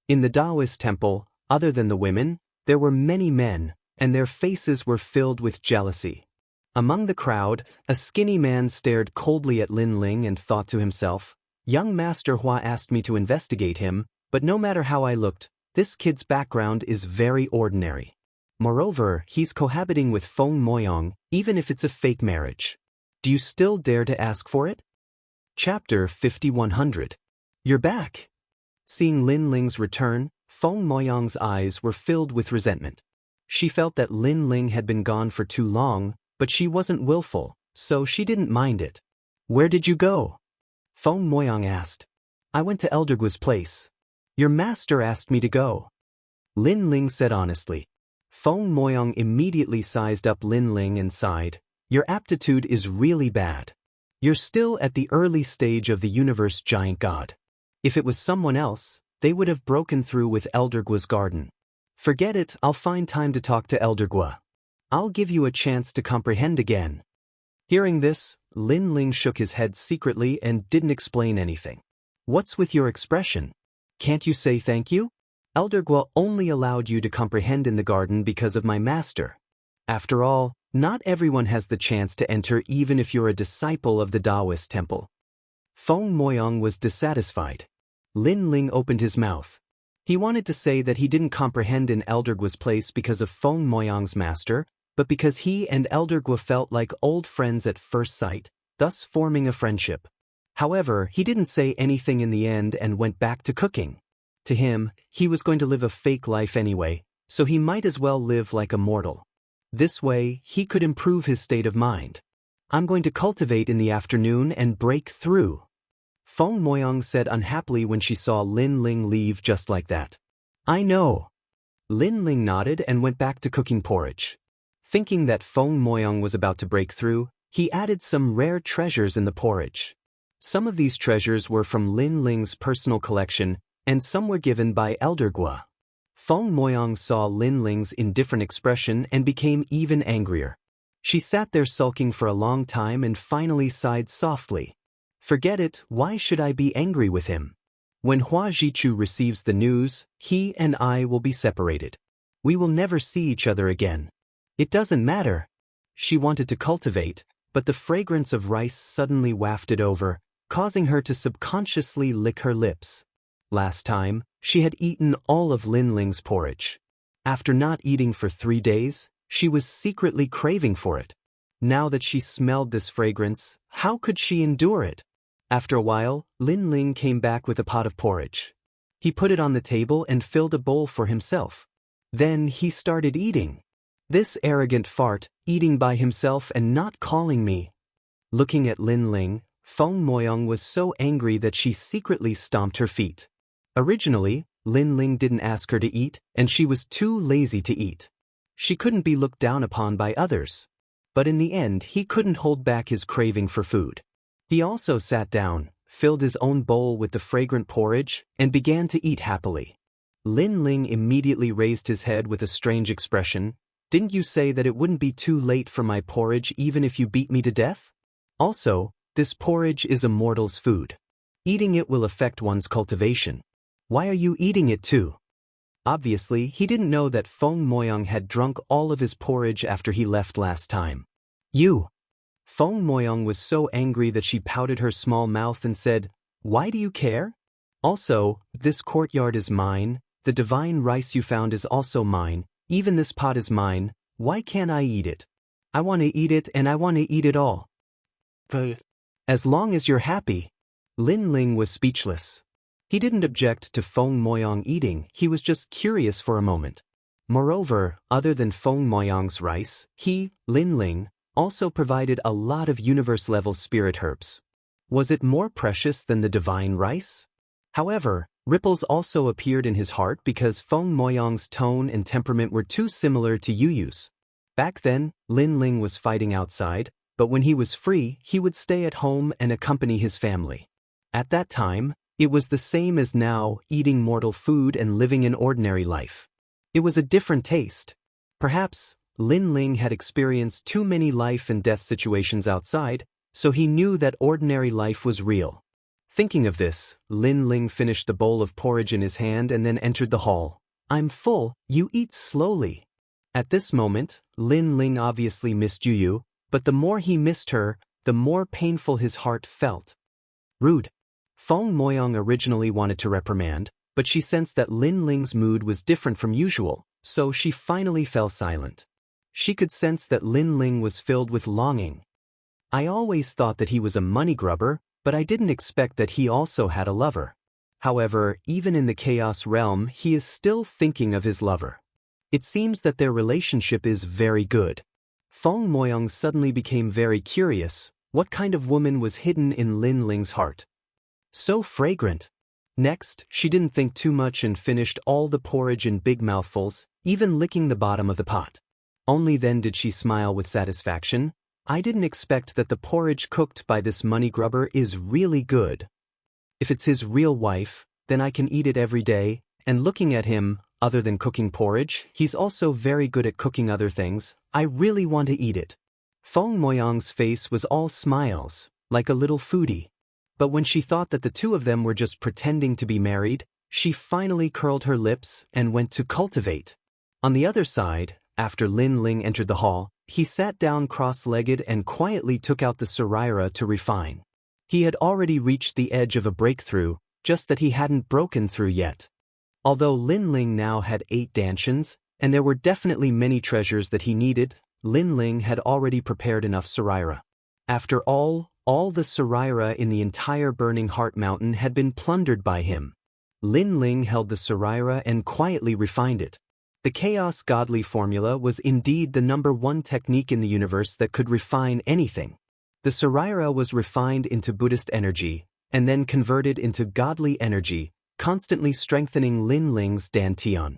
[SPEAKER 1] In the Taoist Temple, other than the women, there were many men, and their faces were filled with jealousy. Among the crowd, a skinny man stared coldly at Lin Ling and thought to himself, "Young Master Hua asked me to investigate him, but no matter how I looked, this kid's background is very ordinary. Moreover, he's cohabiting with Feng Moyang, even if it's a fake marriage. Do you still dare to ask for it?" Chapter 5100. You're back. Seeing Lin Ling's return, Feng Moyang's eyes were filled with resentment. She felt that Lin Ling had been gone for too long, but she wasn't willful, so she didn't mind it. Where did you go? Feng Moyang asked. I went to Elder Gua's place. Your master asked me to go. Lin Ling said honestly. Feng Moyang immediately sized up Lin Ling and sighed. Your aptitude is really bad. You're still at the early stage of the universe, giant god. If it was someone else, they would have broken through with Elder Gua's garden. Forget it, I'll find time to talk to Elder Gua. I'll give you a chance to comprehend again. Hearing this, Lin Ling shook his head secretly and didn't explain anything. What's with your expression? Can't you say thank you? Elder Gua only allowed you to comprehend in the garden because of my master. After all, not everyone has the chance to enter even if you're a disciple of the Taoist temple. Feng Moyang was dissatisfied. Lin Ling opened his mouth. He wanted to say that he didn't comprehend in Elder Gua's place because of Feng Moyang's master, but because he and Elder Gua felt like old friends at first sight, thus forming a friendship. However, he didn't say anything in the end and went back to cooking. To him, he was going to live a fake life anyway, so he might as well live like a mortal. This way, he could improve his state of mind. I'm going to cultivate in the afternoon and break through. Feng Moyang said unhappily when she saw Lin Ling leave just like that. I know. Lin Ling nodded and went back to cooking porridge. Thinking that Feng Moyang was about to break through, he added some rare treasures in the porridge. Some of these treasures were from Lin Ling's personal collection, and some were given by Elder Gua. Feng Moyang saw Lin Ling's indifferent expression and became even angrier. She sat there sulking for a long time and finally sighed softly. Forget it, why should I be angry with him? When Hua Jichu receives the news, he and I will be separated. We will never see each other again. It doesn't matter. She wanted to cultivate, but the fragrance of rice suddenly wafted over, causing her to subconsciously lick her lips. Last time, she had eaten all of Lin Ling's porridge. After not eating for 3 days, she was secretly craving for it. Now that she smelled this fragrance, how could she endure it? After a while, Lin Ling came back with a pot of porridge. He put it on the table and filled a bowl for himself. Then he started eating. This arrogant fart, eating by himself and not calling me. Looking at Lin Ling, Feng Moyang was so angry that she secretly stomped her feet. Originally, Lin Ling didn't ask her to eat, and she was too lazy to eat. She couldn't be looked down upon by others. But in the end, he couldn't hold back his craving for food. He also sat down, filled his own bowl with the fragrant porridge, and began to eat happily. Lin Ling immediately raised his head with a strange expression. Didn't you say that it wouldn't be too late for my porridge even if you beat me to death? Also, this porridge is a mortal's food. Eating it will affect one's cultivation. Why are you eating it too? Obviously, he didn't know that Feng Moyang had drunk all of his porridge after he left last time. You! Feng Moyang was so angry that she pouted her small mouth and said, "Why do you care? Also, this courtyard is mine, the divine rice you found is also mine, even this pot is mine, why can't I eat it? I want to eat it and I want to eat it all. As long as you're happy." Lin Ling was speechless. He didn't object to Feng Moyang eating, he was just curious for a moment. Moreover, other than Feng Moyang's rice, he, Lin Ling, also provided a lot of universe-level spirit herbs. Was it more precious than the divine rice? However, ripples also appeared in his heart because Feng Moyang's tone and temperament were too similar to Yu Yu's. Back then, Lin Ling was fighting outside, but when he was free, he would stay at home and accompany his family. At that time, it was the same as now, eating mortal food and living an ordinary life. It was a different taste. Perhaps, Lin Ling had experienced too many life and death situations outside, so he knew that ordinary life was real. Thinking of this, Lin Ling finished the bowl of porridge in his hand and then entered the hall. "I'm full, you eat slowly." At this moment, Lin Ling obviously missed Yu Yu, but the more he missed her, the more painful his heart felt. Rude. Feng Moyang originally wanted to reprimand, but she sensed that Lin Ling's mood was different from usual, so she finally fell silent. She could sense that Lin Ling was filled with longing. "I always thought that he was a money grubber, but I didn't expect that he also had a lover." However, even in the chaos realm, he is still thinking of his lover. It seems that their relationship is very good. Feng Moyang suddenly became very curious. What kind of woman was hidden in Lin Ling's heart? So fragrant. Next, she didn't think too much and finished all the porridge in big mouthfuls, even licking the bottom of the pot. Only then did she smile with satisfaction. "I didn't expect that the porridge cooked by this money grubber is really good. If it's his real wife, then I can eat it every day," and looking at him, other than cooking porridge, he's also very good at cooking other things. "I really want to eat it." Feng Moyang's face was all smiles, like a little foodie. But when she thought that the two of them were just pretending to be married, she finally curled her lips and went to cultivate. On the other side, after Lin Ling entered the hall, he sat down cross-legged and quietly took out the Saraira to refine. He had already reached the edge of a breakthrough, just that he hadn't broken through yet. Although Lin Ling now had 8 dantians, and there were definitely many treasures that he needed, Lin Ling had already prepared enough Saraira. After all the Saraira in the entire Burning Heart Mountain had been plundered by him. Lin Ling held the Saraira and quietly refined it. The Chaos Godly formula was indeed the #1 technique in the universe that could refine anything. The Saraira was refined into Buddhist energy, and then converted into godly energy, constantly strengthening Lin Ling's dantian.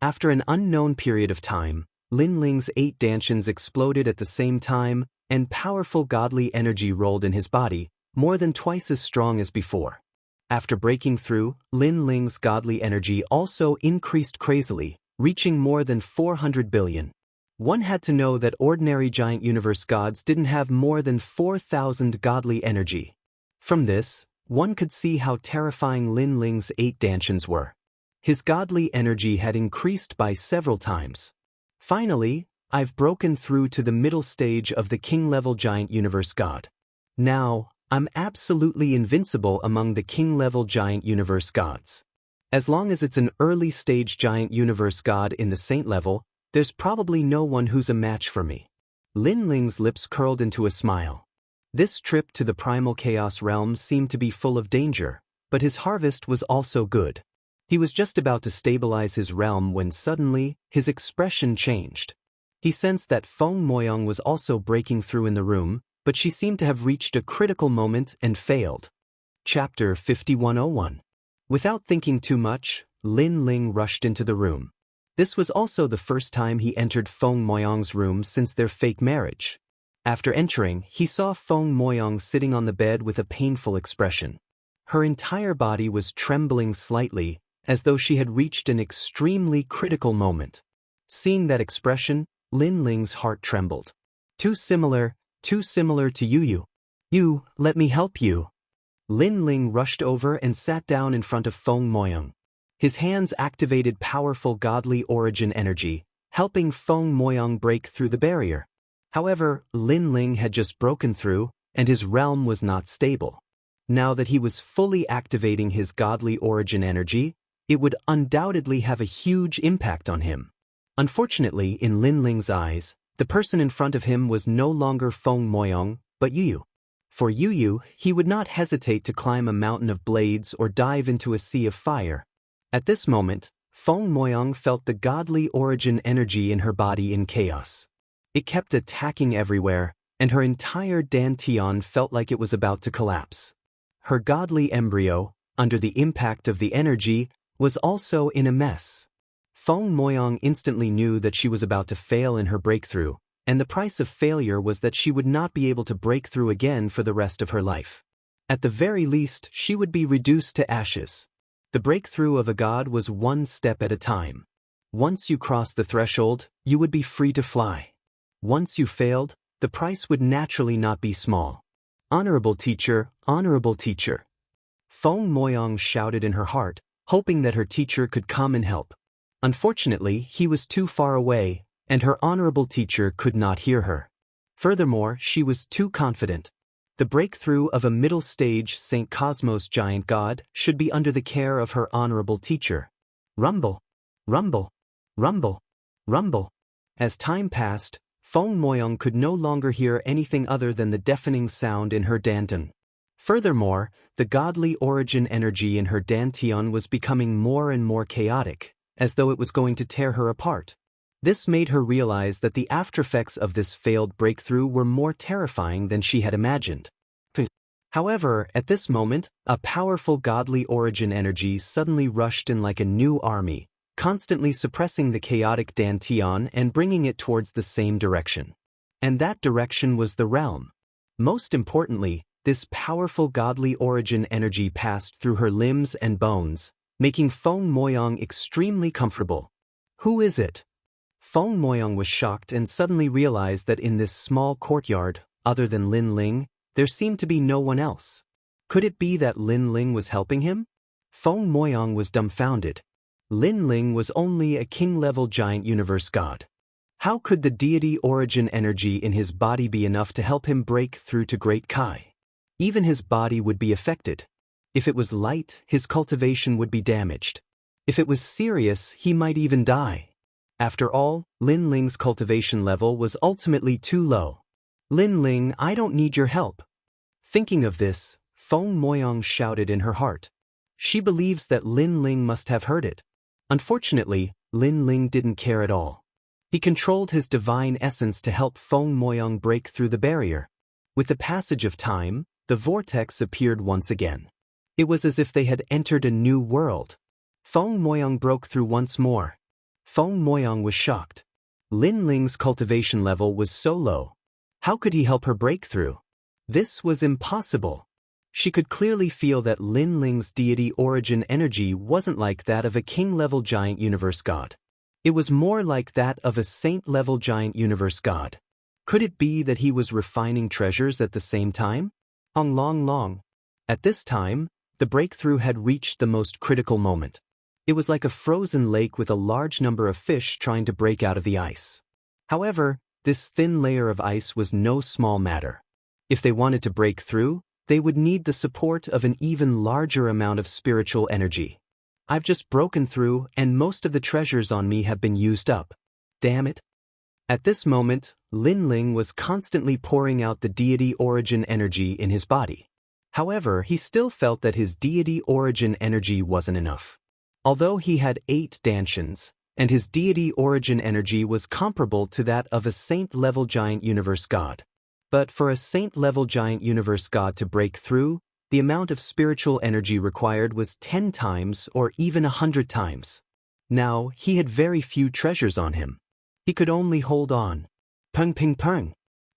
[SPEAKER 1] After an unknown period of time, Lin Ling's 8 dantians exploded at the same time, and powerful godly energy rolled in his body, more than twice as strong as before. After breaking through, Lin Ling's godly energy also increased crazily, reaching more than 400 billion. One had to know that ordinary giant universe gods didn't have more than 4,000 godly energy. From this, one could see how terrifying Lin Ling's 8 dantians were. His godly energy had increased by several times. Finally, I've broken through to the middle stage of the king-level giant universe god. Now, I'm absolutely invincible among the king-level giant universe gods. As long as it's an early-stage giant universe god in the saint level, there's probably no one who's a match for me. Lin Ling's lips curled into a smile. This trip to the primal chaos realm seemed to be full of danger, but his harvest was also good. He was just about to stabilize his realm when suddenly, his expression changed. He sensed that Feng Moyang was also breaking through in the room, but she seemed to have reached a critical moment and failed. Chapter 5101. Without thinking too much, Lin Ling rushed into the room. This was also the first time he entered Feng Moyang's room since their fake marriage. After entering, he saw Feng Moyang sitting on the bed with a painful expression. Her entire body was trembling slightly, as though she had reached an extremely critical moment. Seeing that expression, Lin Ling's heart trembled. Too similar to Yu Yu. "You, let me help you." Lin Ling rushed over and sat down in front of Feng Moyang. His hands activated powerful godly origin energy, helping Feng Moyang break through the barrier. However, Lin Ling had just broken through, and his realm was not stable. Now that he was fully activating his godly origin energy, it would undoubtedly have a huge impact on him. Unfortunately, in Lin Ling's eyes, the person in front of him was no longer Feng Moyang, but Yu. For Yu, he would not hesitate to climb a mountain of blades or dive into a sea of fire. At this moment, Feng Moyang felt the godly origin energy in her body in chaos. It kept attacking everywhere, and her entire dantian felt like it was about to collapse. Her godly embryo, under the impact of the energy, was also in a mess. Feng Moyang instantly knew that she was about to fail in her breakthrough, and the price of failure was that she would not be able to break through again for the rest of her life. At the very least, she would be reduced to ashes. The breakthrough of a god was one step at a time. Once you crossed the threshold, you would be free to fly. Once you failed, the price would naturally not be small. Honorable teacher, honorable teacher. Feng Moyang shouted in her heart, hoping that her teacher could come and help. Unfortunately, he was too far away, and her honorable teacher could not hear her. Furthermore, she was too confident. The breakthrough of a middle-stage St. Cosmos giant god should be under the care of her honorable teacher. Rumble, rumble, rumble, rumble. As time passed, Feng Moyang could no longer hear anything other than the deafening sound in her dantian. Furthermore, the godly origin energy in her dantian was becoming more and more chaotic, as though it was going to tear her apart. This made her realize that the aftereffects of this failed breakthrough were more terrifying than she had imagined. However, at this moment, a powerful godly origin energy suddenly rushed in like a new army, constantly suppressing the chaotic dantian and bringing it towards the same direction. And that direction was the realm. Most importantly, this powerful godly origin energy passed through her limbs and bones, making Feng Moyang extremely comfortable. Who is it? Feng Moyang was shocked and suddenly realized that in this small courtyard, other than Lin Ling, there seemed to be no one else. Could it be that Lin Ling was helping him? Feng Moyang was dumbfounded. Lin Ling was only a king-level giant universe god. How could the deity origin energy in his body be enough to help him break through to Great Kai? Even his body would be affected. If it was light, his cultivation would be damaged. If it was serious, he might even die. After all, Lin Ling's cultivation level was ultimately too low. Lin Ling, I don't need your help. Thinking of this, Feng Moyang shouted in her heart. She believes that Lin Ling must have heard it. Unfortunately, Lin Ling didn't care at all. He controlled his divine essence to help Feng Moyang break through the barrier. With the passage of time, the vortex appeared once again. It was as if they had entered a new world. Feng Moyang broke through once more. Feng Moyang was shocked. Lin Ling's cultivation level was so low. How could he help her break through? This was impossible. She could clearly feel that Lin Ling's deity origin energy wasn't like that of a king-level giant universe god. It was more like that of a saint-level giant universe god. Could it be that he was refining treasures at the same time? Long. At this time, the breakthrough had reached the most critical moment. It was like a frozen lake with a large number of fish trying to break out of the ice. However, this thin layer of ice was no small matter. If they wanted to break through, they would need the support of an even larger amount of spiritual energy. I've just broken through, and most of the treasures on me have been used up. Damn it. At this moment, Lin Ling was constantly pouring out the deity origin energy in his body. However, he still felt that his deity origin energy wasn't enough. Although he had 8 dantians, and his deity origin energy was comparable to that of a saint-level giant universe god. But for a saint-level giant universe god to break through, the amount of spiritual energy required was 10 times or even 100 times. Now, he had very few treasures on him. He could only hold on. Pung.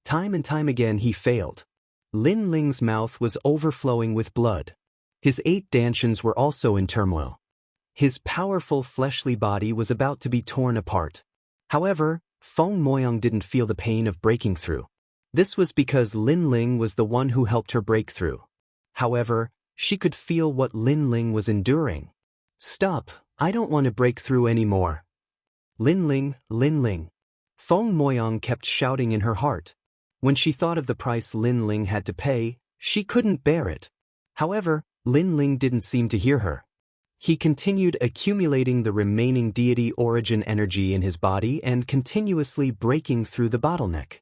[SPEAKER 1] Time and time again he failed. Lin Ling's mouth was overflowing with blood. His 8 dantians were also in turmoil. His powerful fleshly body was about to be torn apart. However, Feng Moyang didn't feel the pain of breaking through. This was because Lin Ling was the one who helped her break through. However, she could feel what Lin Ling was enduring. Stop, I don't want to break through anymore. Lin Ling. Feng Moyang kept shouting in her heart. When she thought of the price Lin Ling had to pay, she couldn't bear it. However, Lin Ling didn't seem to hear her. He continued accumulating the remaining deity origin energy in his body and continuously breaking through the bottleneck.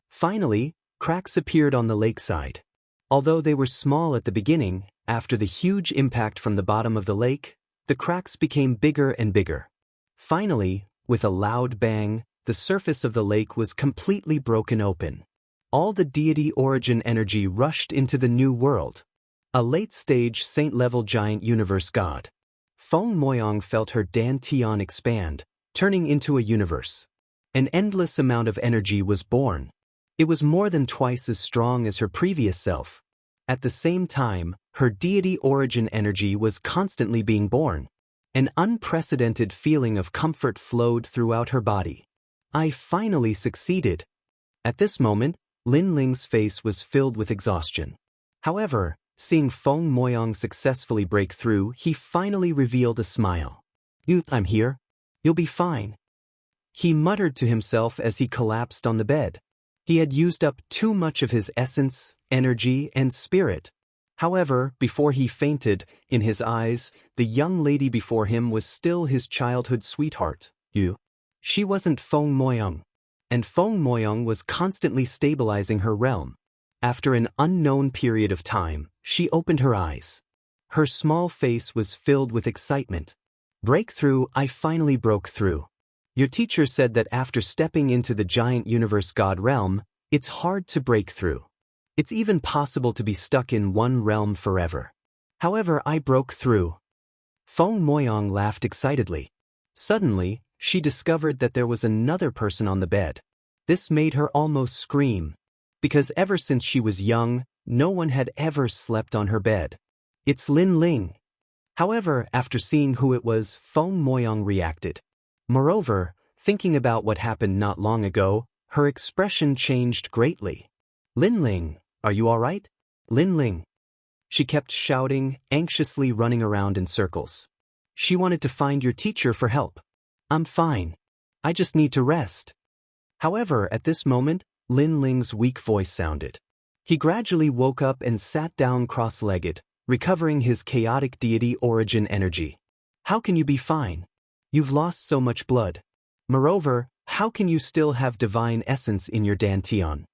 [SPEAKER 1] Finally, cracks appeared on the lakeside. Although they were small at the beginning, after the huge impact from the bottom of the lake, the cracks became bigger and bigger. Finally, with a loud bang, the surface of the lake was completely broken open. All the deity origin energy rushed into the new world. A late-stage saint-level giant universe god. Feng Moyang felt her dantian expand, turning into a universe. An endless amount of energy was born. It was more than twice as strong as her previous self. At the same time, her deity origin energy was constantly being born. An unprecedented feeling of comfort flowed throughout her body. I finally succeeded. At this moment, Lin Ling's face was filled with exhaustion. However, seeing Feng Moyang successfully break through, he finally revealed a smile. I'm here. You'll be fine. He muttered to himself as he collapsed on the bed. He had used up too much of his essence, energy, and spirit. However, before he fainted, in his eyes, the young lady before him was still his childhood sweetheart, Yu. She wasn't Feng Moyang. And Feng Moyang was constantly stabilizing her realm. After an unknown period of time, she opened her eyes. Her small face was filled with excitement. Breakthrough, I finally broke through. Your teacher said that after stepping into the giant universe god realm, it's hard to break through. It's even possible to be stuck in one realm forever. However, I broke through. Feng Moyang laughed excitedly. Suddenly, she discovered that there was another person on the bed. This made her almost scream. Because ever since she was young, no one had ever slept on her bed. It's Lin Ling. However, after seeing who it was, Feng Moyang reacted. Moreover, thinking about what happened not long ago, her expression changed greatly. Lin Ling, are you all right? Lin Ling. She kept shouting, anxiously running around in circles. She wanted to find your teacher for help. I'm fine. I just need to rest. However, at this moment, Lin Ling's weak voice sounded. He gradually woke up and sat down cross-legged, recovering his chaotic deity origin energy. How can you be fine? You've lost so much blood. Moreover, how can you still have divine essence in your dantian?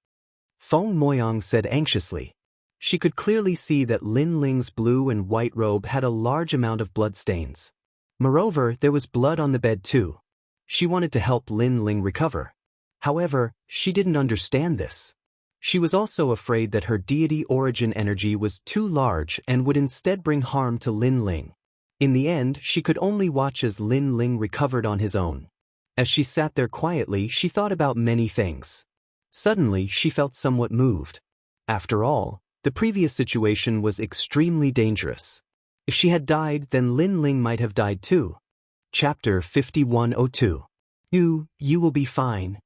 [SPEAKER 1] Feng Moyang said anxiously. She could clearly see that Lin Ling's blue and white robe had a large amount of blood stains. Moreover, there was blood on the bed too. She wanted to help Lin Ling recover. However, she didn't understand this. She was also afraid that her deity origin energy was too large and would instead bring harm to Lin Ling. In the end, she could only watch as Lin Ling recovered on his own. As she sat there quietly, she thought about many things. Suddenly, she felt somewhat moved. After all, the previous situation was extremely dangerous. If she had died, then Lin Ling might have died too. Chapter 5102. You will be fine.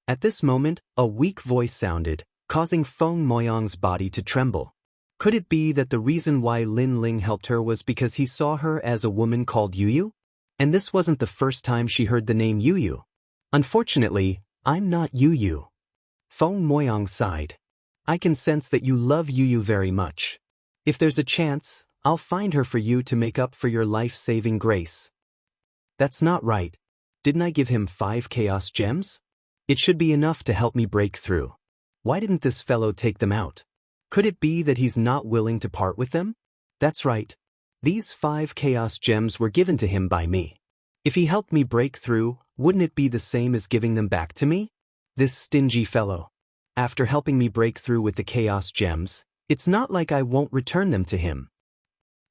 [SPEAKER 1] At this moment, a weak voice sounded, causing Feng Moyang's body to tremble. Could it be that the reason why Lin Ling helped her was because he saw her as a woman called Yu? And this wasn't the first time she heard the name Yu. Unfortunately, I'm not Yu. Feng Moyang sighed. I can sense that you love Yu very much. If there's a chance, I'll find her for you to make up for your life-saving grace. That's not right. Didn't I give him 5 chaos gems? It should be enough to help me break through. Why didn't this fellow take them out? Could it be that he's not willing to part with them? That's right. These 5 chaos gems were given to him by me. If he helped me break through, wouldn't it be the same as giving them back to me? This stingy fellow. After helping me break through with the chaos gems, it's not like I won't return them to him.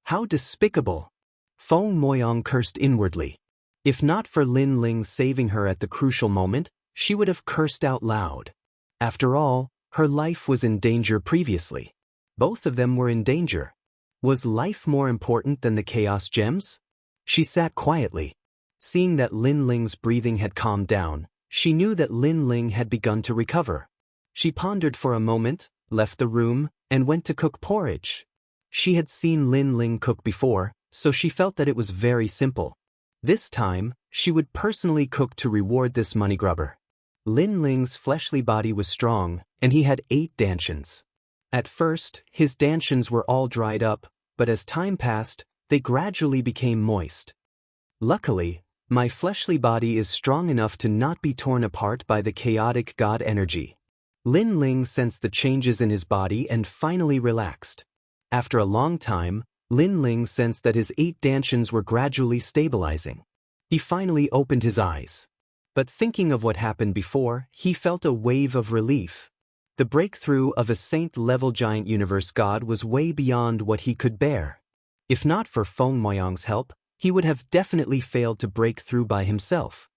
[SPEAKER 1] How despicable! Feng Moyang cursed inwardly. If not for Lin Ling saving her at the crucial moment, she would have cursed out loud. After all, her life was in danger previously. Both of them were in danger. Was life more important than the chaos gems? She sat quietly. Seeing that Lin Ling's breathing had calmed down, she knew that Lin Ling had begun to recover. She pondered for a moment, left the room, and went to cook porridge. She had seen Lin Ling cook before, so she felt that it was very simple. This time, she would personally cook to reward this money grubber. Lin Ling's fleshly body was strong, and he had 8 dantians. At first, his dantians were all dried up, but as time passed, they gradually became moist. Luckily, my fleshly body is strong enough to not be torn apart by the chaotic god energy. Lin Ling sensed the changes in his body and finally relaxed. After a long time, Lin Ling sensed that his 8 dantians were gradually stabilizing. He finally opened his eyes. But thinking of what happened before, he felt a wave of relief. The breakthrough of a saint-level giant universe god was way beyond what he could bear. If not for Feng Moyang's help, he would have definitely failed to break through by himself.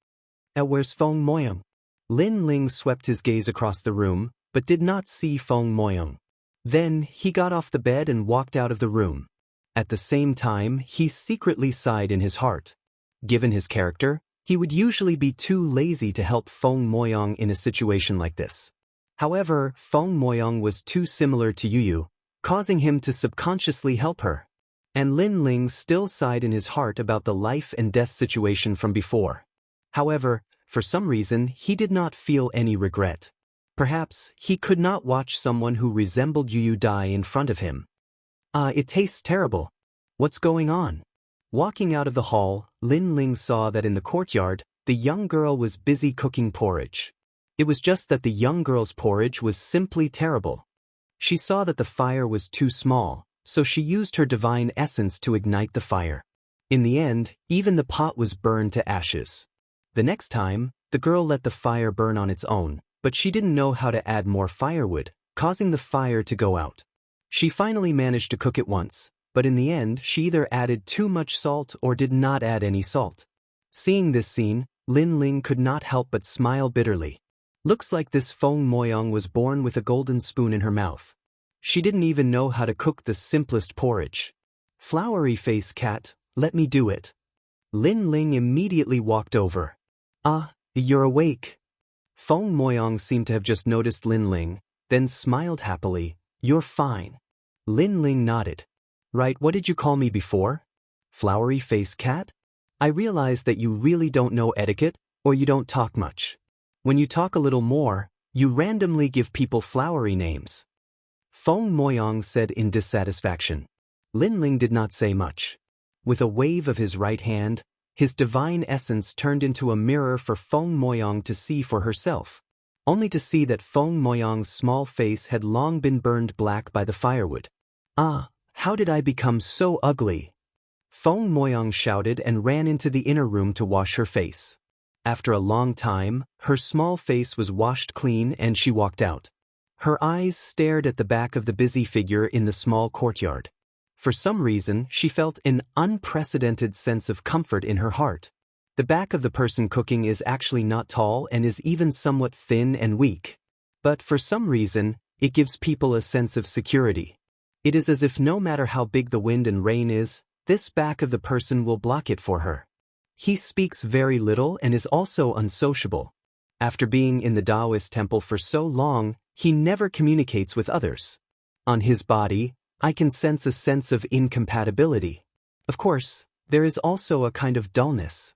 [SPEAKER 1] Where's Feng Moyang? Lin Ling swept his gaze across the room, but did not see Feng Moyang. Then, he got off the bed and walked out of the room. At the same time, he secretly sighed in his heart. Given his character, he would usually be too lazy to help Feng Moyang in a situation like this. However, Feng Moyang was too similar to Yu, causing him to subconsciously help her. And Lin Ling still sighed in his heart about the life and death situation from before. However, for some reason, he did not feel any regret. Perhaps, he could not watch someone who resembled Yu die in front of him. It tastes terrible. What's going on? Walking out of the hall, Lin Ling saw that in the courtyard, the young girl was busy cooking porridge. It was just that the young girl's porridge was simply terrible. She saw that the fire was too small, so she used her divine essence to ignite the fire. In the end, even the pot was burned to ashes. The next time, the girl let the fire burn on its own, but she didn't know how to add more firewood, causing the fire to go out. She finally managed to cook it once, but in the end she either added too much salt or did not add any salt. Seeing this scene, Lin Ling could not help but smile bitterly. Looks like this Feng Moyang was born with a golden spoon in her mouth. She didn't even know how to cook the simplest porridge. Flowery face cat, let me do it. Lin Ling immediately walked over. You're awake. Feng Moyang seemed to have just noticed Lin Ling, then smiled happily. You're fine. Lin Ling nodded. Right, what did you call me before? Flowery face cat? I realize that you really don't know etiquette, or you don't talk much. When you talk a little more, you randomly give people flowery names. Feng Moyang said in dissatisfaction. Lin Ling did not say much. With a wave of his right hand, his divine essence turned into a mirror for Feng Moyang to see for herself, only to see that Feng Moyang's small face had long been burned black by the firewood. How did I become so ugly? Feng Moyang shouted and ran into the inner room to wash her face. After a long time, her small face was washed clean and she walked out. Her eyes stared at the back of the busy figure in the small courtyard. For some reason, she felt an unprecedented sense of comfort in her heart. The back of the person cooking is actually not tall and is even somewhat thin and weak. But for some reason, it gives people a sense of security. It is as if no matter how big the wind and rain is, this back of the person will block it for her. He speaks very little and is also unsociable. After being in the Taoist temple for so long, he never communicates with others. On his body, I can sense a sense of incompatibility. Of course, there is also a kind of dullness.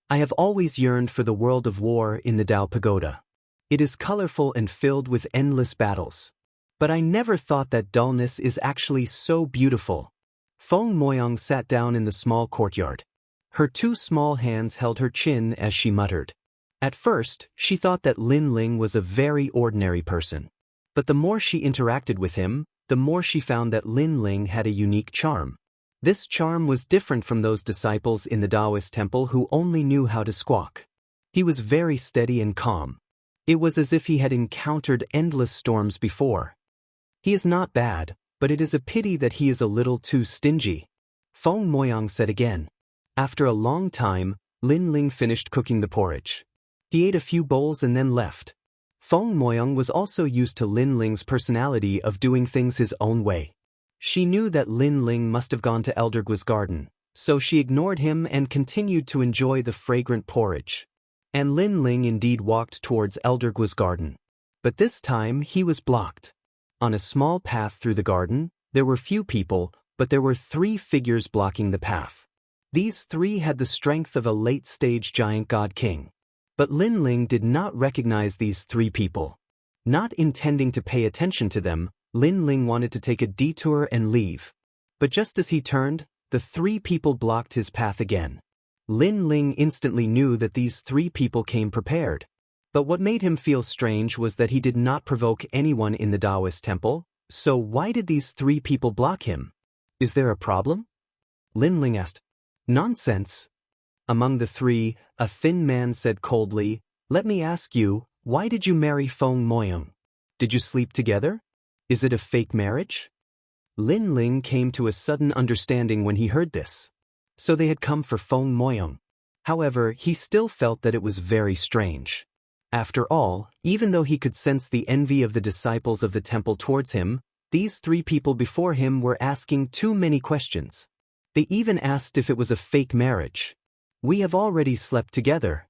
[SPEAKER 1] I have always yearned for the world of war in the Tao Pagoda. It is colorful and filled with endless battles. But I never thought that dullness is actually so beautiful. Feng Moyang sat down in the small courtyard. Her 2 small hands held her chin as she muttered. At first, she thought that Lin Ling was a very ordinary person. But the more she interacted with him, the more she found that Lin Ling had a unique charm. This charm was different from those disciples in the Taoist temple who only knew how to squawk. He was very steady and calm. It was as if he had encountered endless storms before. He is not bad, but it is a pity that he is a little too stingy. Feng Moyang said again. After a long time, Lin Ling finished cooking the porridge. He ate a few bowls and then left. Feng Moyang was also used to Lin Ling's personality of doing things his own way. She knew that Lin Ling must have gone to Elder Gui's garden, so she ignored him and continued to enjoy the fragrant porridge. And Lin Ling indeed walked towards Elder Gui's garden. But this time he was blocked. On a small path through the garden, there were few people, but there were 3 figures blocking the path. These 3 had the strength of a late-stage giant god king. But Lin Ling did not recognize these 3 people. Not intending to pay attention to them, Lin Ling wanted to take a detour and leave. But just as he turned, the 3 people blocked his path again. Lin Ling instantly knew that these 3 people came prepared. But what made him feel strange was that he did not provoke anyone in the Taoist temple, so why did these 3 people block him? Is there a problem? Lin Ling asked. Nonsense. Among the 3, a thin man said coldly, "Let me ask you, why did you marry Feng Moyang? Did you sleep together? Is it a fake marriage?" Lin Ling came to a sudden understanding when he heard this. So they had come for Feng Moyang. However, he still felt that it was very strange. After all, even though he could sense the envy of the disciples of the temple towards him, these 3 people before him were asking too many questions. They even asked if it was a fake marriage. "We have already slept together."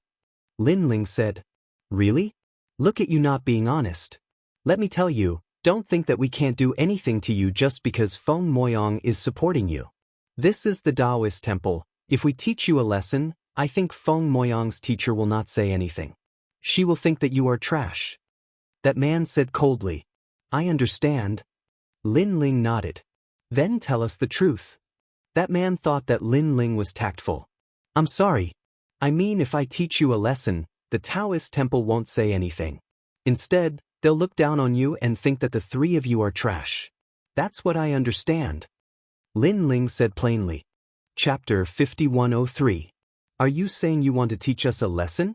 [SPEAKER 1] Lin Ling said. "Really? Look at you not being honest. Let me tell you, don't think that we can't do anything to you just because Feng Moyang is supporting you. This is the Taoist temple. If we teach you a lesson, I think Feng Moyang's teacher will not say anything. She will think that you are trash." That man said coldly. "I understand." Lin Ling nodded. "Then tell us the truth." That man thought that Lin Ling was tactful. "I'm sorry. I mean, if I teach you a lesson, the Taoist temple won't say anything. Instead, they'll look down on you and think that the 3 of you are trash. That's what I understand." Lin Ling said plainly. Chapter 5103. Are you saying you want to teach us a lesson?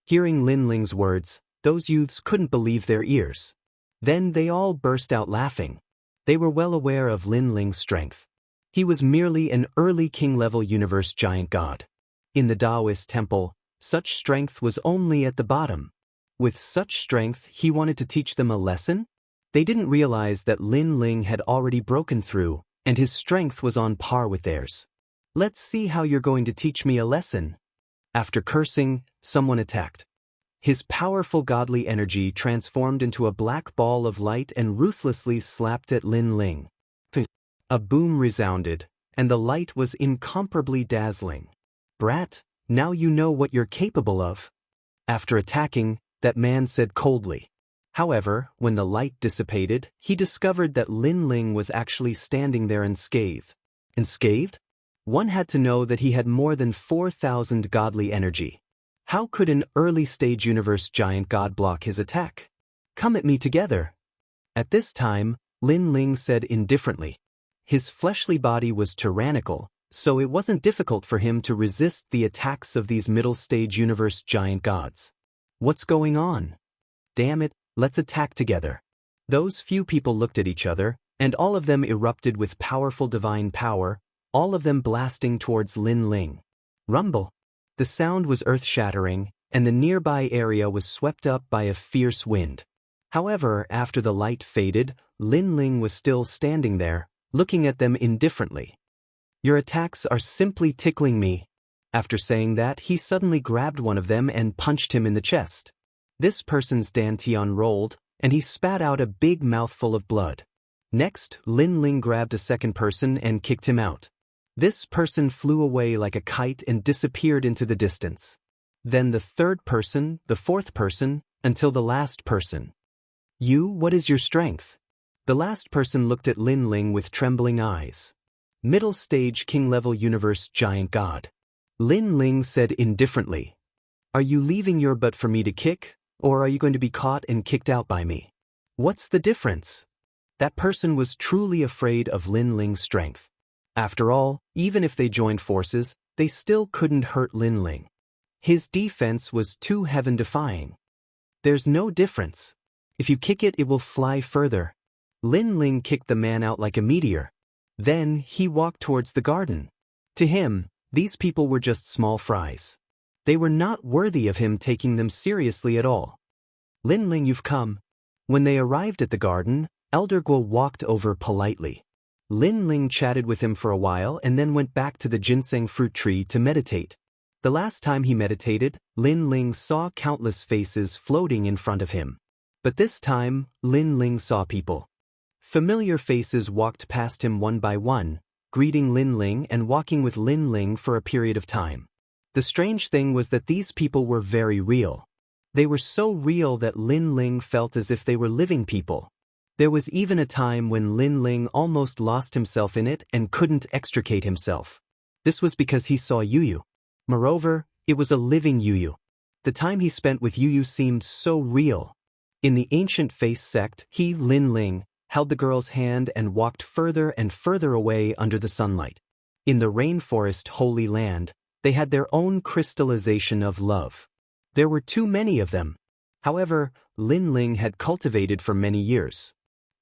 [SPEAKER 1] Hearing Lin Ling's words, those youths couldn't believe their ears. Then they all burst out laughing. They were well aware of Lin Ling's strength. He was merely an early king-level universe giant god. In the Taoist temple, such strength was only at the bottom. With such strength, he wanted to teach them a lesson? They didn't realize that Lin Ling had already broken through, and his strength was on par with theirs. "Let's see how you're going to teach me a lesson." After cursing, someone attacked. His powerful godly energy transformed into a black ball of light and ruthlessly slapped at Lin Ling. A boom resounded, and the light was incomparably dazzling. "Brat, now you know what you're capable of." After attacking, that man said coldly. However, when the light dissipated, he discovered that Lin Ling was actually standing there unscathed. Unscathed? One had to know that he had more than 4,000 godly energy. How could an early-stage universe giant god block his attack? "Come at me together." At this time, Lin Ling said indifferently. His fleshly body was tyrannical, so it wasn't difficult for him to resist the attacks of these middle-stage universe giant gods. "What's going on? Damn it, let's attack together." Those few people looked at each other, and all of them erupted with powerful divine power, all of them blasting towards Lin Ling. Rumble! The sound was earth-shattering, and the nearby area was swept up by a fierce wind. However, after the light faded, Lin Ling was still standing there, looking at them indifferently. "Your attacks are simply tickling me." After saying that, he suddenly grabbed one of them and punched him in the chest. This person's dantian rolled, and he spat out a big mouthful of blood. Next, Lin Ling grabbed a second person and kicked him out. This person flew away like a kite and disappeared into the distance. Then the third person, the fourth person, until the last person. "You, what is your strength?" The last person looked at Lin Ling with trembling eyes. "Middle stage king-level universe giant god." Lin Ling said indifferently. "Are you leaving your butt for me to kick, or are you going to be caught and kicked out by me? What's the difference?" That person was truly afraid of Lin Ling's strength. After all, even if they joined forces, they still couldn't hurt Lin Ling. His defense was too heaven-defying. "There's no difference. If you kick it, it will fly further." Lin Ling kicked the man out like a meteor. Then he walked towards the garden. To him, these people were just small fries. They were not worthy of him taking them seriously at all. "Lin Ling, you've come." When they arrived at the garden, Elder Guo walked over politely. Lin Ling chatted with him for a while and then went back to the ginseng fruit tree to meditate. The last time he meditated, Lin Ling saw countless faces floating in front of him. But this time, Lin Ling saw people. Familiar faces walked past him one by one, greeting Lin Ling and walking with Lin Ling for a period of time. The strange thing was that these people were very real. They were so real that Lin Ling felt as if they were living people. There was even a time when Lin Ling almost lost himself in it and couldn't extricate himself. This was because he saw Yuyu. Moreover, it was a living Yuyu. The time he spent with Yuyu seemed so real. In the ancient face sect, he, Lin Ling, held the girl's hand and walked further and further away under the sunlight. In the rainforest holy land, they had their own crystallization of love. There were too many of them. However, Lin Ling had cultivated for many years.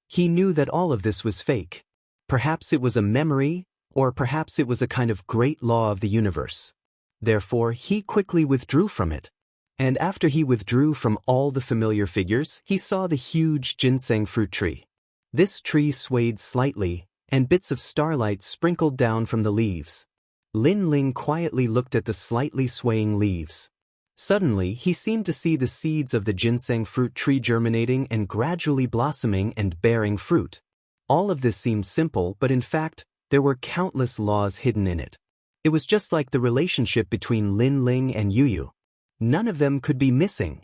[SPEAKER 1] He knew that all of this was fake. Perhaps it was a memory, or perhaps it was a kind of great law of the universe. Therefore, he quickly withdrew from it. And after he withdrew from all the familiar figures, he saw the huge ginseng fruit tree. This tree swayed slightly, and bits of starlight sprinkled down from the leaves. Lin Ling quietly looked at the slightly swaying leaves. Suddenly, he seemed to see the seeds of the ginseng fruit tree germinating and gradually blossoming and bearing fruit. All of this seemed simple, but in fact, there were countless laws hidden in it. It was just like the relationship between Lin Ling and Yuyu. None of them could be missing.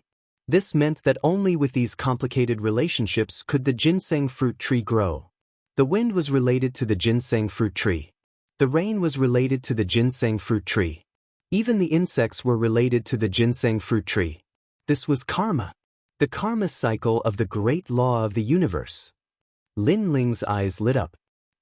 [SPEAKER 1] This meant that only with these complicated relationships could the ginseng fruit tree grow. The wind was related to the ginseng fruit tree. The rain was related to the ginseng fruit tree. Even the insects were related to the ginseng fruit tree. This was karma. The karma cycle of the great law of the universe. Lin Ling's eyes lit up.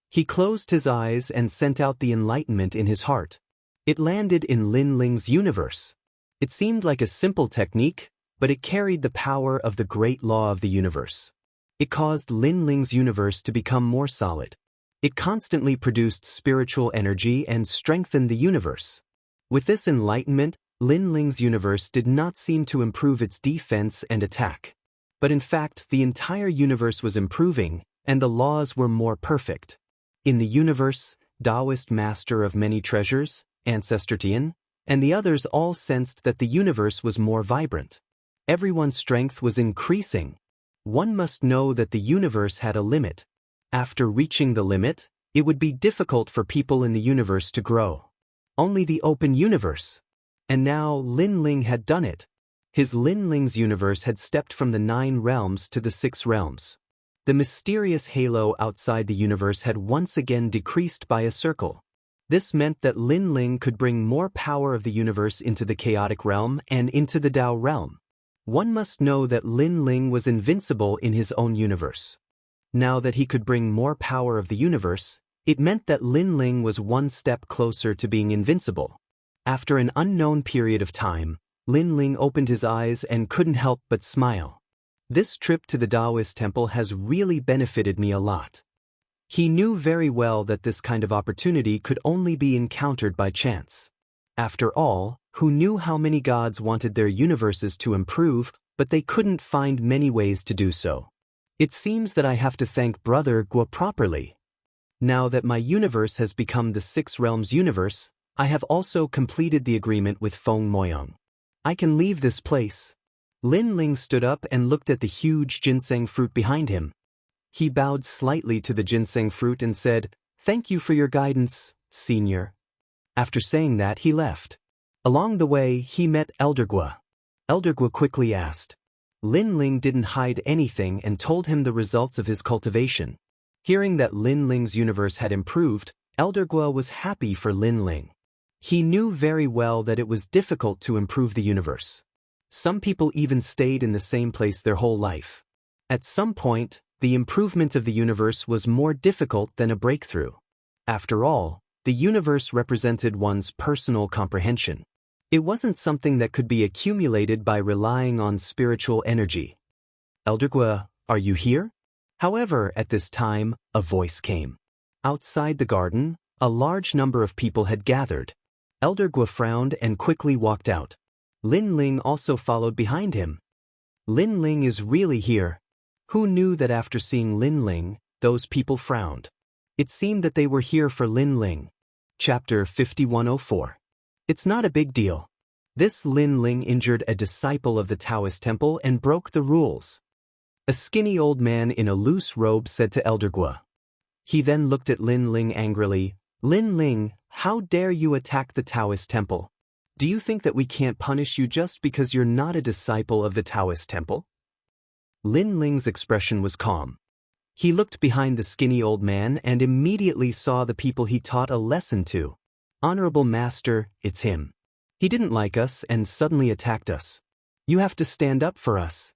[SPEAKER 1] He closed his eyes and sent out the enlightenment in his heart. It landed in Lin Ling's universe. It seemed like a simple technique, but it carried the power of the great law of the universe. It caused Lin Ling's universe to become more solid. It constantly produced spiritual energy and strengthened the universe. With this enlightenment, Lin Ling's universe did not seem to improve its defense and attack. But in fact, the entire universe was improving, and the laws were more perfect. In the universe, Taoist master of many treasures, Ancestor Tian, and the others all sensed that the universe was more vibrant. Everyone's strength was increasing. One must know that the universe had a limit. After reaching the limit, it would be difficult for people in the universe to grow. Only the open universe. And now Lin Ling had done it. His Lin Ling's universe had stepped from the 9 realms to the 6 realms. The mysterious halo outside the universe had once again decreased by a circle. This meant that Lin Ling could bring more power of the universe into the chaotic realm and into the Tao realm. One must know that Lin Ling was invincible in his own universe. Now that he could bring more power of the universe, it meant that Lin Ling was one step closer to being invincible. After an unknown period of time, Lin Ling opened his eyes and couldn't help but smile. This trip to the Taoist temple has really benefited me a lot. He knew very well that this kind of opportunity could only be encountered by chance. After all, who knew how many gods wanted their universes to improve, but they couldn't find many ways to do so. It seems that I have to thank Brother Guo properly. Now that my universe has become the 6 realms universe, I have also completed the agreement with Feng Moyang. I can leave this place. Lin Ling stood up and looked at the huge ginseng fruit behind him. He bowed slightly to the ginseng fruit and said, "Thank you for your guidance, Senior." After saying that, he left. Along the way, he met Elder Guo. Elder Guo quickly asked. Lin Ling didn't hide anything and told him the results of his cultivation. Hearing that Lin Ling's universe had improved, Elder Guo was happy for Lin Ling. He knew very well that it was difficult to improve the universe. Some people even stayed in the same place their whole life. At some point, the improvement of the universe was more difficult than a breakthrough. After all, the universe represented one's personal comprehension. It wasn't something that could be accumulated by relying on spiritual energy. Elder Guo, are you here? However, at this time, a voice came. Outside the garden, a large number of people had gathered. Elder Guo frowned and quickly walked out. Lin Ling also followed behind him. Lin Ling is really here. Who knew that after seeing Lin Ling, those people frowned? It seemed that they were here for Lin Ling. Chapter 5104. It's not a big deal. This Lin Ling injured a disciple of the Taoist temple and broke the rules. A skinny old man in a loose robe said to Elder Guo. He then looked at Lin Ling angrily, Lin Ling, how dare you attack the Taoist temple? Do you think that we can't punish you just because you're not a disciple of the Taoist temple? Lin Ling's expression was calm. He looked behind the skinny old man and immediately saw the people he taught a lesson to. Honorable Master, it's him. He didn't like us and suddenly attacked us. You have to stand up for us.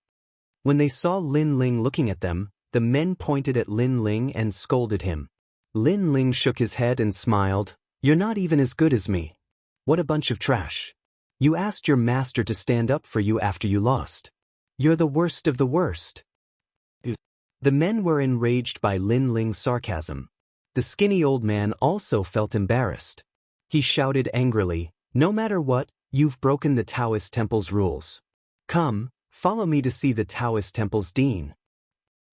[SPEAKER 1] When they saw Lin Ling looking at them, the men pointed at Lin Ling and scolded him. Lin Ling shook his head and smiled. You're not even as good as me. What a bunch of trash. You asked your master to stand up for you after you lost. You're the worst of the worst. The men were enraged by Lin Ling's sarcasm. The skinny old man also felt embarrassed. He shouted angrily, no matter what, you've broken the Taoist temple's rules. Come, follow me to see the Taoist temple's dean.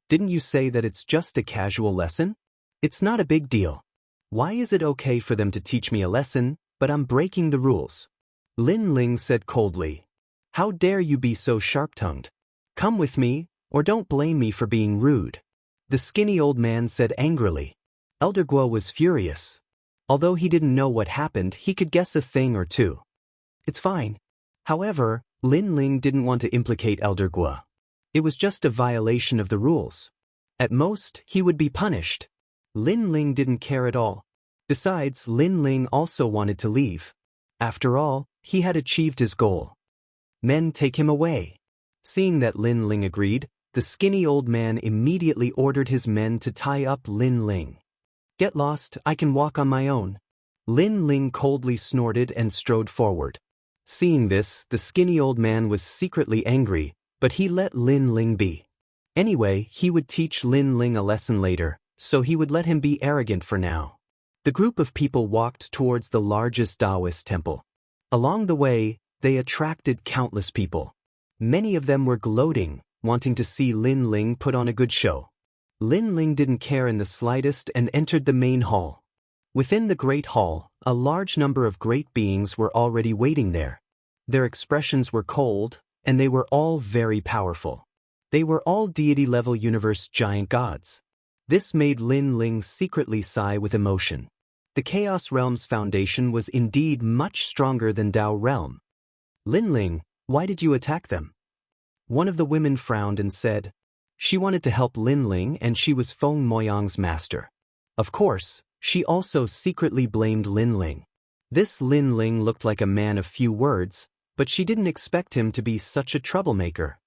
[SPEAKER 1] Didn't you say that it's just a casual lesson? It's not a big deal. Why is it okay for them to teach me a lesson, but I'm breaking the rules? Lin Ling said coldly. How dare you be so sharp-tongued? Come with me, or don't blame me for being rude. The skinny old man said angrily. Elder Guo was furious. Although he didn't know what happened, he could guess a thing or two. It's fine. However, Lin Ling didn't want to implicate Elder Guo. It was just a violation of the rules. At most, he would be punished. Lin Ling didn't care at all. Besides, Lin Ling also wanted to leave. After all, he had achieved his goal. Men, take him away. Seeing that Lin Ling agreed, the skinny old man immediately ordered his men to tie up Lin Ling. Get lost, I can walk on my own. Lin Ling coldly snorted and strode forward. Seeing this, the skinny old man was secretly angry, but he let Lin Ling be. Anyway, he would teach Lin Ling a lesson later, so he would let him be arrogant for now. The group of people walked towards the largest Taoist temple. Along the way, they attracted countless people. Many of them were gloating, wanting to see Lin Ling put on a good show. Lin Ling didn't care in the slightest and entered the main hall. Within the great hall, a large number of great beings were already waiting there. Their expressions were cold, and they were all very powerful. They were all deity-level universe giant gods. This made Lin Ling secretly sigh with emotion. The Chaos Realm's foundation was indeed much stronger than Tao Realm. Lin Ling, why did you attack them? One of the women frowned and said, she wanted to help Lin Ling and she was Feng Moyang's master. Of course, she also secretly blamed Lin Ling. This Lin Ling looked like a man of few words, but she didn't expect him to be such a troublemaker.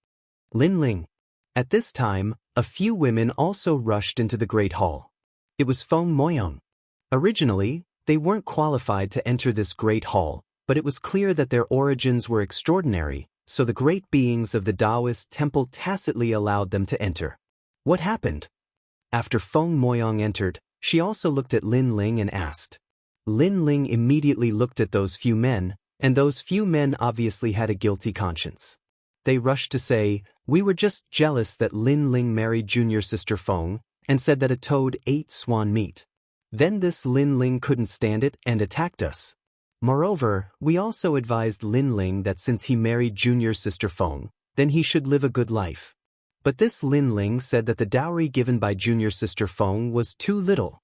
[SPEAKER 1] Lin Ling. At this time, a few women also rushed into the Great Hall. It was Feng Moyang. Originally, they weren't qualified to enter this Great Hall, but it was clear that their origins were extraordinary, so the great beings of the Taoist temple tacitly allowed them to enter. What happened? After Feng Moyang entered, she also looked at Lin Ling and asked. Lin Ling immediately looked at those few men, and those few men obviously had a guilty conscience. They rushed to say, we were just jealous that Lin Ling married junior sister Feng, and said that a toad ate swan meat. Then this Lin Ling couldn't stand it and attacked us. Moreover, we also advised Lin Ling that since he married junior sister Feng, then he should live a good life. But this Lin Ling said that the dowry given by junior sister Feng was too little.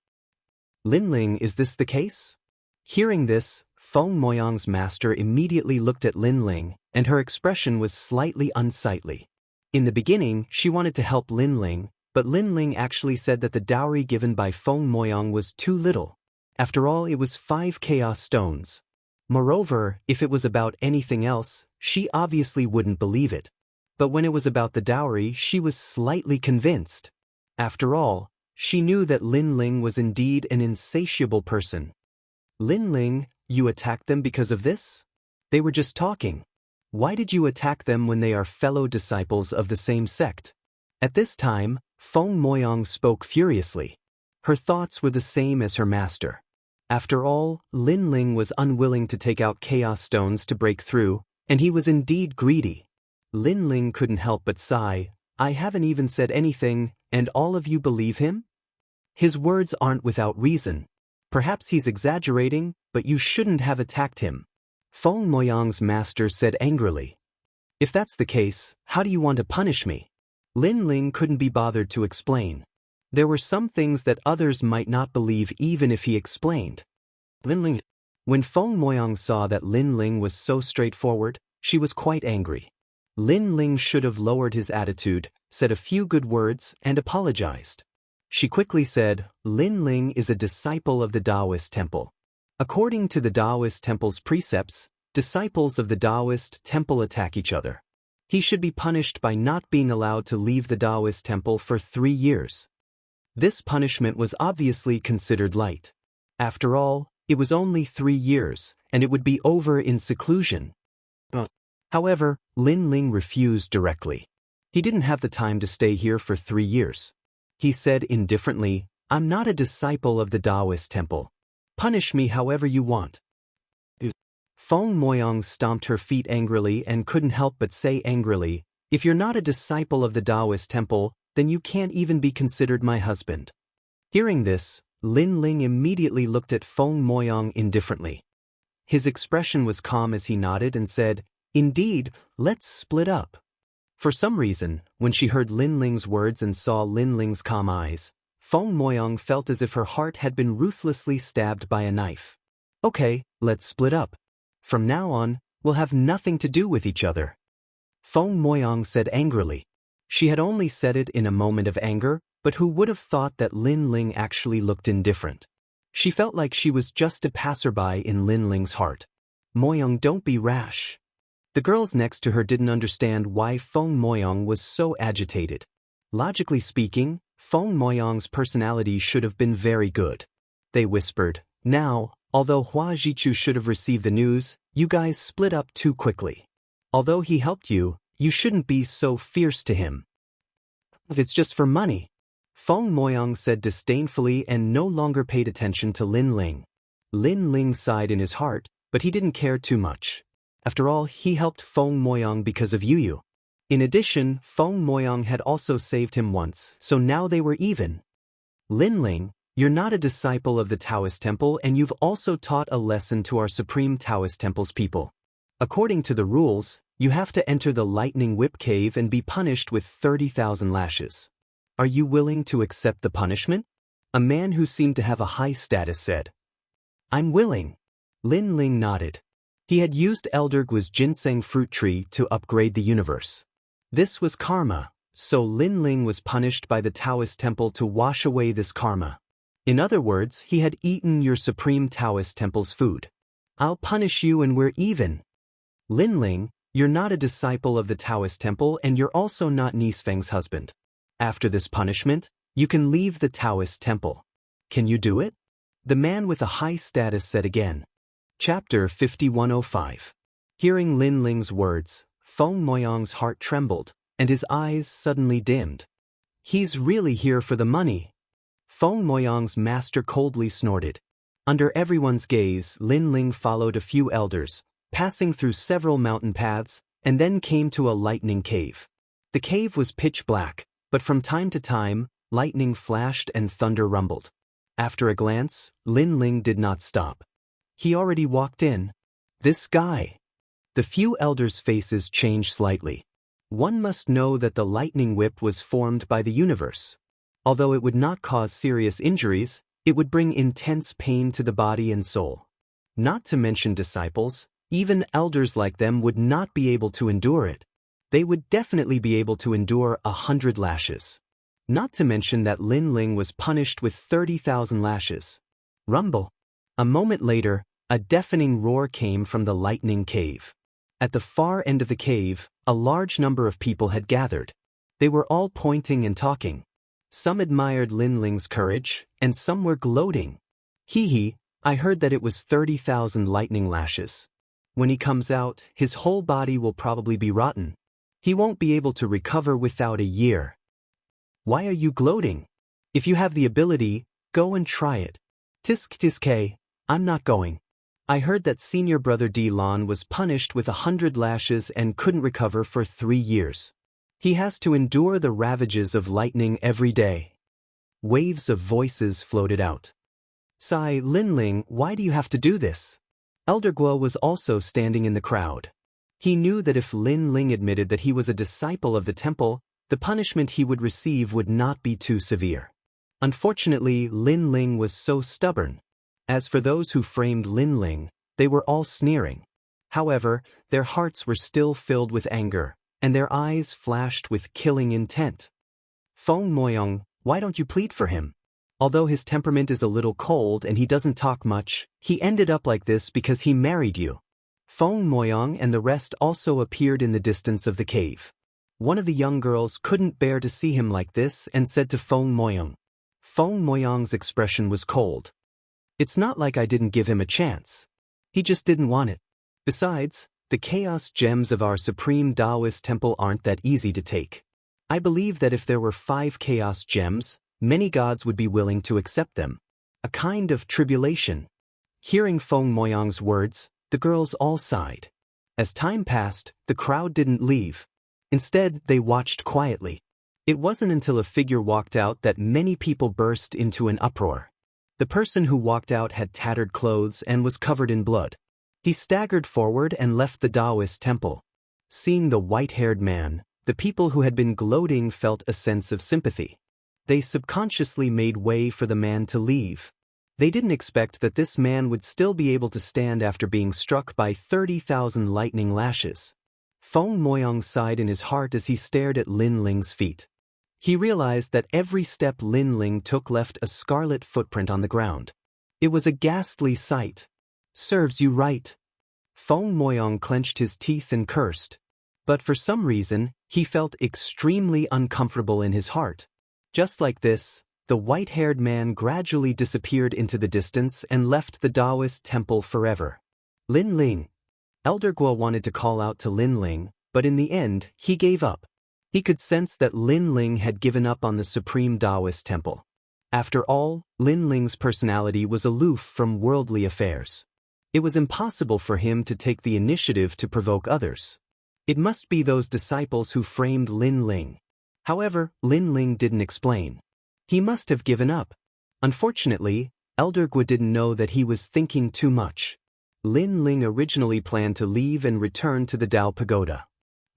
[SPEAKER 1] Lin Ling, is this the case? Hearing this, Feng Moyang's master immediately looked at Lin Ling, and her expression was slightly unsightly. In the beginning, she wanted to help Lin Ling, but Lin Ling actually said that the dowry given by Feng Moyang was too little. After all, it was 5 chaos stones. Moreover, if it was about anything else, she obviously wouldn't believe it. But when it was about the dowry, she was slightly convinced. After all, she knew that Lin Ling was indeed an insatiable person. Lin Ling, you attacked them because of this? They were just talking. Why did you attack them when they are fellow disciples of the same sect? At this time, Feng Moyang spoke furiously. Her thoughts were the same as her master. After all, Lin Ling was unwilling to take out chaos stones to break through, and he was indeed greedy. Lin Ling couldn't help but sigh. I haven't even said anything, and all of you believe him? His words aren't without reason. Perhaps he's exaggerating, but you shouldn't have attacked him. Feng Moyang's master said angrily. If that's the case, how do you want to punish me? Lin Ling couldn't be bothered to explain. There were some things that others might not believe even if he explained. Lin Ling. When Feng Moyang saw that Lin Ling was so straightforward, she was quite angry. Lin Ling should have lowered his attitude, said a few good words, and apologized. She quickly said, Lin Ling is a disciple of the Taoist temple. According to the Taoist temple's precepts, disciples of the Taoist temple attack each other. He should be punished by not being allowed to leave the Taoist temple for 3 years. This punishment was obviously considered light. After all, it was only 3 years, and it would be over in seclusion. However, Lin Ling refused directly. He didn't have the time to stay here for 3 years. He said indifferently, I'm not a disciple of the Taoist temple. Punish me however you want. Feng Moyang stomped her feet angrily and couldn't help but say angrily, if you're not a disciple of the Taoist temple, then you can't even be considered my husband. Hearing this, Lin Ling immediately looked at Feng Moyang indifferently. His expression was calm as he nodded and said, Indeed, let's split up. For some reason, when she heard Lin Ling's words and saw Lin Ling's calm eyes, Feng Moyang felt as if her heart had been ruthlessly stabbed by a knife. Okay, let's split up. From now on, we'll have nothing to do with each other. Feng Moyang said angrily. She had only said it in a moment of anger, but who would have thought that Lin Ling actually looked indifferent? She felt like she was just a passerby in Lin Ling's heart. Moyang, don't be rash. The girls next to her didn't understand why Feng Moyang was so agitated. Logically speaking, Feng Moyang's personality should have been very good. They whispered, Now, although Hua Jichu should have received the news, you guys split up too quickly. Although he helped you, you shouldn't be so fierce to him. It's just for money. Feng Moyang said disdainfully and no longer paid attention to Lin Ling. Lin Ling sighed in his heart, but he didn't care too much. After all, he helped Feng Moyang because of Yu. In addition, Feng Moyang had also saved him once, so now they were even. Lin Ling, you're not a disciple of the Taoist temple and you've also taught a lesson to our Supreme Taoist temple's people. According to the rules, you have to enter the Lightning Whip Cave and be punished with 30,000 lashes. Are you willing to accept the punishment? A man who seemed to have a high status said. I'm willing. Lin Ling nodded. He had used Elder Gui's ginseng fruit tree to upgrade the universe. This was karma, so Lin Ling was punished by the Taoist temple to wash away this karma. In other words, he had eaten your Supreme Taoist temple's food. I'll punish you and we're even. Lin Ling, you're not a disciple of the Taoist temple and you're also not Nisfeng's husband. After this punishment, you can leave the Taoist temple. Can you do it? The man with a high status said again. Chapter 5105. Hearing Lin Ling's words, Feng Moyang's heart trembled, and his eyes suddenly dimmed. He's really here for the money. Feng Moyang's master coldly snorted. Under everyone's gaze, Lin Ling followed a few elders, passing through several mountain paths, and then came to a lightning cave. The cave was pitch black, but from time to time, lightning flashed and thunder rumbled. After a glance, Lin Ling did not stop. He already walked in. This guy. The few elders' faces changed slightly. One must know that the lightning whip was formed by the universe. Although it would not cause serious injuries, it would bring intense pain to the body and soul. Not to mention disciples, even elders like them would not be able to endure it. They would definitely be able to endure 100 lashes. Not to mention that Lin Ling was punished with 30,000 lashes. Rumble. A moment later, a deafening roar came from the lightning cave. At the far end of the cave, a large number of people had gathered. They were all pointing and talking. Some admired Lin Ling's courage, and some were gloating. Hee, I heard that it was 30,000 lightning lashes. When he comes out, his whole body will probably be rotten. He won't be able to recover without a year. Why are you gloating? If you have the ability, go and try it. Tisk, I'm not going. I heard that senior brother Dilan was punished with 100 lashes and couldn't recover for 3 years. He has to endure the ravages of lightning every day. Waves of voices floated out. Sigh, Lin Ling, why do you have to do this? Elder Guo was also standing in the crowd. He knew that if Lin Ling admitted that he was a disciple of the temple, the punishment he would receive would not be too severe. Unfortunately, Lin Ling was so stubborn. As for those who framed Lin Ling, they were all sneering. However, their hearts were still filled with anger, and their eyes flashed with killing intent. Feng Moyong, why don't you plead for him? Although his temperament is a little cold and he doesn't talk much, he ended up like this because he married you. Feng Moyong and the rest also appeared in the distance of the cave. One of the young girls couldn't bear to see him like this and said to Feng Moyong. Feng Moyong's expression was cold. It's not like I didn't give him a chance. He just didn't want it. Besides, the chaos gems of our supreme Taoist temple aren't that easy to take. I believe that if there were 5 chaos gems, many gods would be willing to accept them. A kind of tribulation. Hearing Feng Moyong's words, the girls all sighed. As time passed, the crowd didn't leave. Instead, they watched quietly. It wasn't until a figure walked out that many people burst into an uproar. The person who walked out had tattered clothes and was covered in blood. He staggered forward and left the Taoist temple. Seeing the white-haired man, the people who had been gloating felt a sense of sympathy. They subconsciously made way for the man to leave. They didn't expect that this man would still be able to stand after being struck by 30,000 lightning lashes. Feng Moyong sighed in his heart as he stared at Lin Ling's feet. He realized that every step Lin Ling took left a scarlet footprint on the ground. It was a ghastly sight. Serves you right. Feng Moyong clenched his teeth and cursed. But for some reason, he felt extremely uncomfortable in his heart. Just like this, the white-haired man gradually disappeared into the distance and left the Taoist temple forever. Lin Ling. Elder Guo wanted to call out to Lin Ling, but in the end, he gave up. He could sense that Lin Ling had given up on the supreme Taoist temple. After all, Lin Ling's personality was aloof from worldly affairs. It was impossible for him to take the initiative to provoke others. It must be those disciples who framed Lin Ling. However, Lin Ling didn't explain. He must have given up. Unfortunately, Elder Guo didn't know that he was thinking too much. Lin Ling originally planned to leave and return to the Tao Pagoda.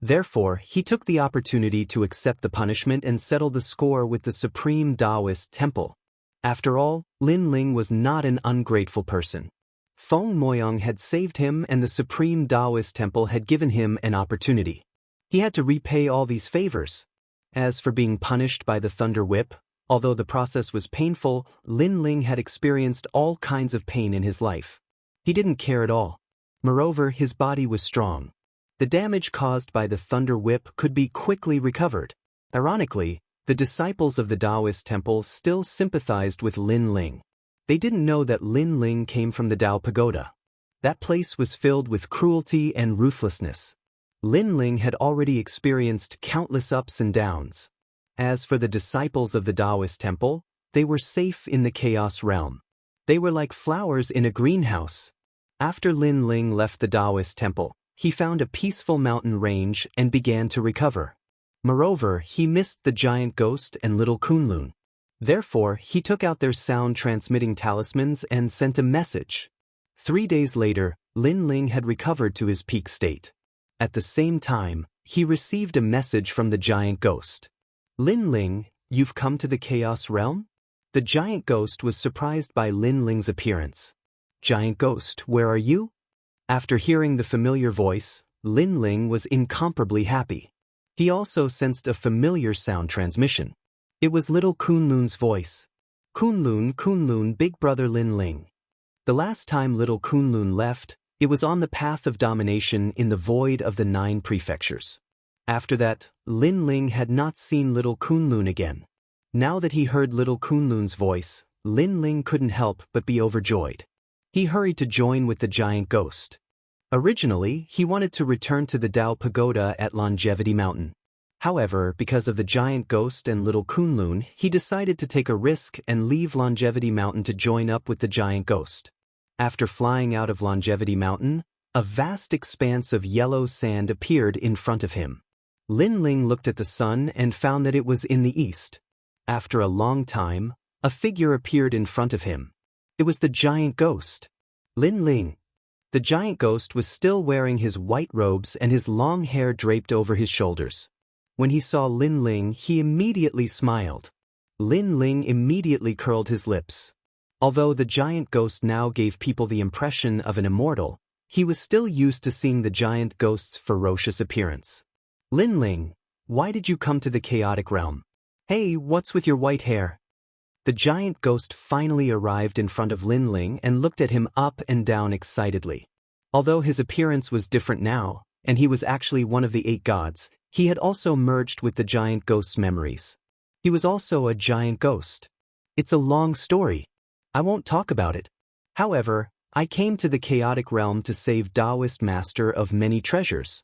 [SPEAKER 1] Therefore, he took the opportunity to accept the punishment and settle the score with the supreme Taoist temple. After all, Lin Ling was not an ungrateful person. Feng Moyong had saved him and the supreme Taoist temple had given him an opportunity. He had to repay all these favors. As for being punished by the Thunder Whip, although the process was painful, Lin Ling had experienced all kinds of pain in his life. He didn't care at all. Moreover, his body was strong. The damage caused by the Thunder Whip could be quickly recovered. Ironically, the disciples of the Taoist temple still sympathized with Lin Ling. They didn't know that Lin Ling came from the Tao Pagoda. That place was filled with cruelty and ruthlessness. Lin Ling had already experienced countless ups and downs. As for the disciples of the Taoist temple, they were safe in the chaos realm. They were like flowers in a greenhouse. After Lin Ling left the Taoist temple, he found a peaceful mountain range and began to recover. Moreover, he missed the giant ghost and little Kunlun. Therefore, he took out their sound-transmitting talismans and sent a message. 3 days later, Lin Ling had recovered to his peak state. At the same time, he received a message from the giant ghost. Lin Ling, you've come to the chaos realm? The giant ghost was surprised by Lin Ling's appearance. Giant ghost, where are you? After hearing the familiar voice, Lin Ling was incomparably happy. He also sensed a familiar sound transmission. It was little Kunlun's voice. Kunlun, big brother Lin Ling. The last time little Kunlun left, it was on the path of domination in the void of the 9 prefectures. After that, Lin Ling had not seen little Kunlun again. Now that he heard little Kunlun's voice, Lin Ling couldn't help but be overjoyed. He hurried to join with the giant ghost. Originally, he wanted to return to the Tao Pagoda at Longevity Mountain. However, because of the giant ghost and little Kunlun, he decided to take a risk and leave Longevity Mountain to join up with the giant ghost. After flying out of Longevity Mountain, a vast expanse of yellow sand appeared in front of him. Lin Ling looked at the sun and found that it was in the east. After a long time, a figure appeared in front of him. It was the giant ghost. Lin Ling. The giant ghost was still wearing his white robes and his long hair draped over his shoulders. When he saw Lin Ling, he immediately smiled. Lin Ling immediately curled his lips. Although the giant ghost now gave people the impression of an immortal, he was still used to seeing the giant ghost's ferocious appearance. Lin Ling, why did you come to the chaotic realm? Hey, what's with your white hair? The giant ghost finally arrived in front of Lin Ling and looked at him up and down excitedly. Although his appearance was different now, and he was actually one of the 8 gods, he had also merged with the giant ghost's memories. He was also a giant ghost. It's a long story. I won't talk about it. However, I came to the chaotic realm to save Taoist master of many treasures.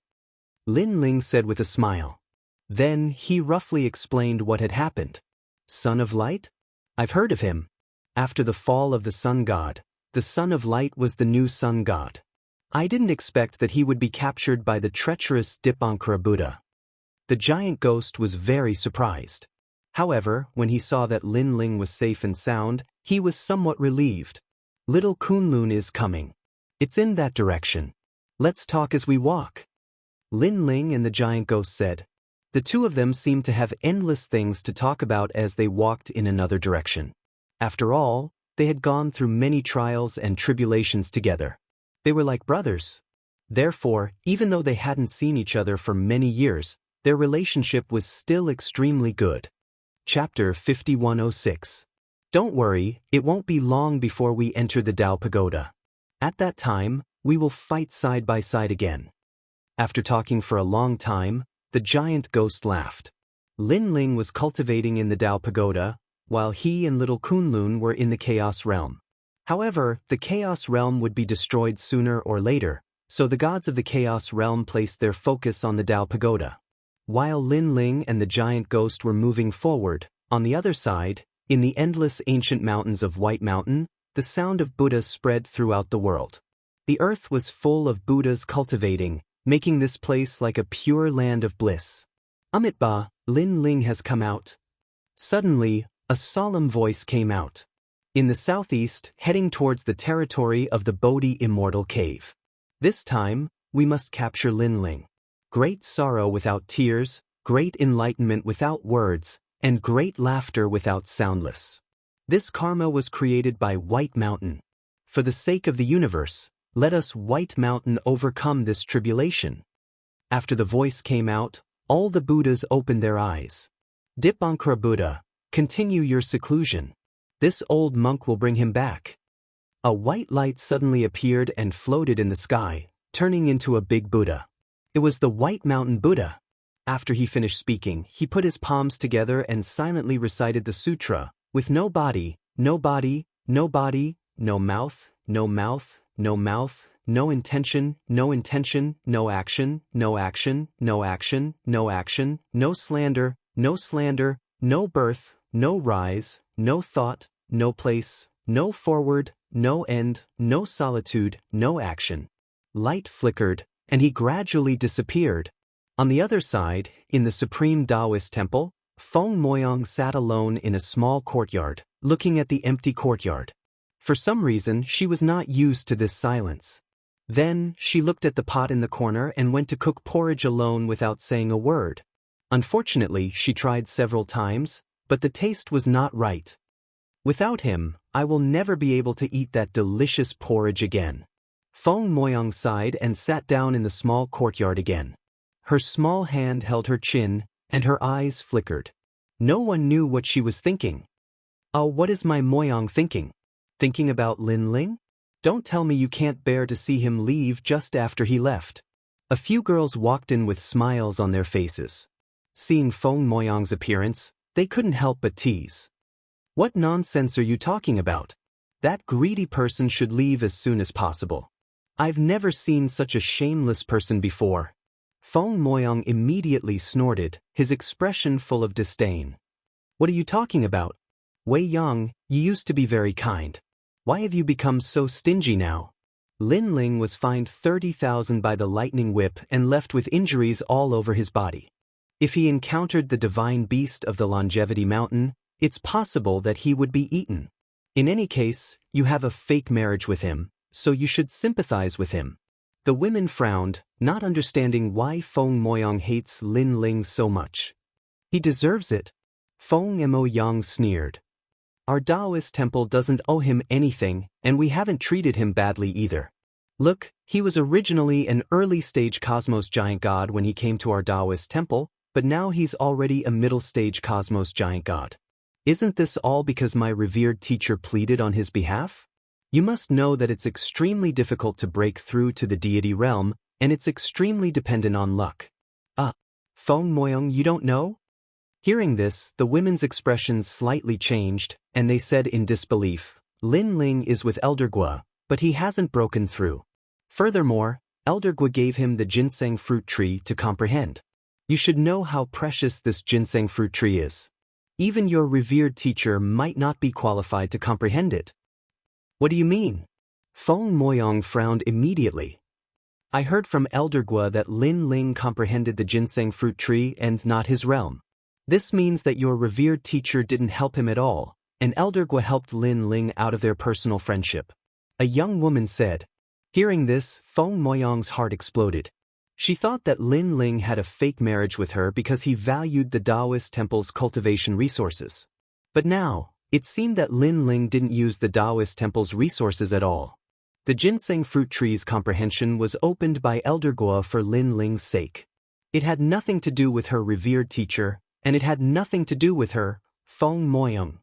[SPEAKER 1] Lin Ling said with a smile. Then he roughly explained what had happened. Son of Light? I've heard of him. After the fall of the sun god, the Son of Light was the new sun god. I didn't expect that he would be captured by the treacherous Dipankara Buddha. The giant ghost was very surprised. However, when he saw that Lin Ling was safe and sound, he was somewhat relieved. Little Kunlun is coming. It's in that direction. Let's talk as we walk. Lin Ling and the giant ghost said. The two of them seemed to have endless things to talk about as they walked in another direction. After all, they had gone through many trials and tribulations together. They were like brothers. Therefore, even though they hadn't seen each other for many years, their relationship was still extremely good. Chapter 5106. Don't worry, it won't be long before we enter the Tao Pagoda. At that time, we will fight side by side again. After talking for a long time, the giant ghost laughed. Lin Ling was cultivating in the Tao Pagoda, while he and little Kunlun were in the Chaos Realm. However, the Chaos Realm would be destroyed sooner or later, so the gods of the Chaos Realm placed their focus on the Tao Pagoda. While Lin Ling and the giant ghost were moving forward, on the other side, in the endless ancient mountains of White Mountain, the sound of Buddha spread throughout the world. The earth was full of Buddhas cultivating, making this place like a pure land of bliss. Amitba, Lin Ling has come out. Suddenly, a solemn voice came out. In the southeast, heading towards the territory of the Bodhi Immortal Cave. This time, we must capture Lin Ling. Great sorrow without tears, great enlightenment without words, and great laughter without soundless. This karma was created by White Mountain. For the sake of the universe, let us White Mountain overcome this tribulation. After the voice came out, all the Buddhas opened their eyes. Dipankara Buddha, continue your seclusion. This old monk will bring him back. A white light suddenly appeared and floated in the sky, turning into a big Buddha. It was the White Mountain Buddha. After he finished speaking, he put his palms together and silently recited the sutra, with no body, no body, no body, no mouth, no mouth, no mouth, no intention, no intention, no action, no action, no action, no action, no slander, no slander, no birth, no rise, no thought, no place, no forward, no end, no solitude, no action. Light flickered, and he gradually disappeared. On the other side, in the Supreme Taoist Temple, Feng Moyang sat alone in a small courtyard, looking at the empty courtyard. For some reason, she was not used to this silence. Then, she looked at the pot in the corner and went to cook porridge alone without saying a word. Unfortunately, she tried several times, but the taste was not right. Without him, I will never be able to eat that delicious porridge again. Feng Moyang sighed and sat down in the small courtyard again. Her small hand held her chin, and her eyes flickered. No one knew what she was thinking. Oh, what is my Moyang thinking? Thinking about Lin Ling? Don't tell me you can't bear to see him leave just after he left. A few girls walked in with smiles on their faces. Seeing Feng Moyang's appearance, they couldn't help but tease. What nonsense are you talking about? That greedy person should leave as soon as possible. I've never seen such a shameless person before. Feng Moyang immediately snorted, his expression full of disdain. What are you talking about? Wei Yang, you used to be very kind. Why have you become so stingy now? Lin Ling was fined 30,000 by the lightning whip and left with injuries all over his body. If he encountered the divine beast of the Longevity Mountain, it's possible that he would be eaten. In any case, you have a fake marriage with him, so you should sympathize with him. The women frowned, not understanding why Feng Moyang hates Lin Ling so much. He deserves it. Feng Mo Yang sneered. Our Taoist temple doesn't owe him anything, and we haven't treated him badly either. Look, he was originally an early-stage cosmos giant god when he came to our Taoist temple, but now he's already a middle-stage cosmos giant god. Isn't this all because my revered teacher pleaded on his behalf? You must know that it's extremely difficult to break through to the deity realm, and it's extremely dependent on luck. Feng Moyong, you don't know? Hearing this, the women's expressions slightly changed, and they said in disbelief, Lin Ling is with Elder Gua, but he hasn't broken through. Furthermore, Elder Gua gave him the ginseng fruit tree to comprehend. You should know how precious this ginseng fruit tree is. Even your revered teacher might not be qualified to comprehend it. What do you mean? Feng Moyong frowned immediately. I heard from Elder Gua that Lin Ling comprehended the ginseng fruit tree and not his realm. This means that your revered teacher didn't help him at all, and Elder Gua helped Lin Ling out of their personal friendship. A young woman said. Hearing this, Feng Moyong's heart exploded. She thought that Lin Ling had a fake marriage with her because he valued the Taoist temple's cultivation resources. But now, it seemed that Lin Ling didn't use the Taoist temple's resources at all. The ginseng fruit tree's comprehension was opened by Elder Gua for Lin Ling's sake. It had nothing to do with her revered teacher, and it had nothing to do with her, Feng Moyong.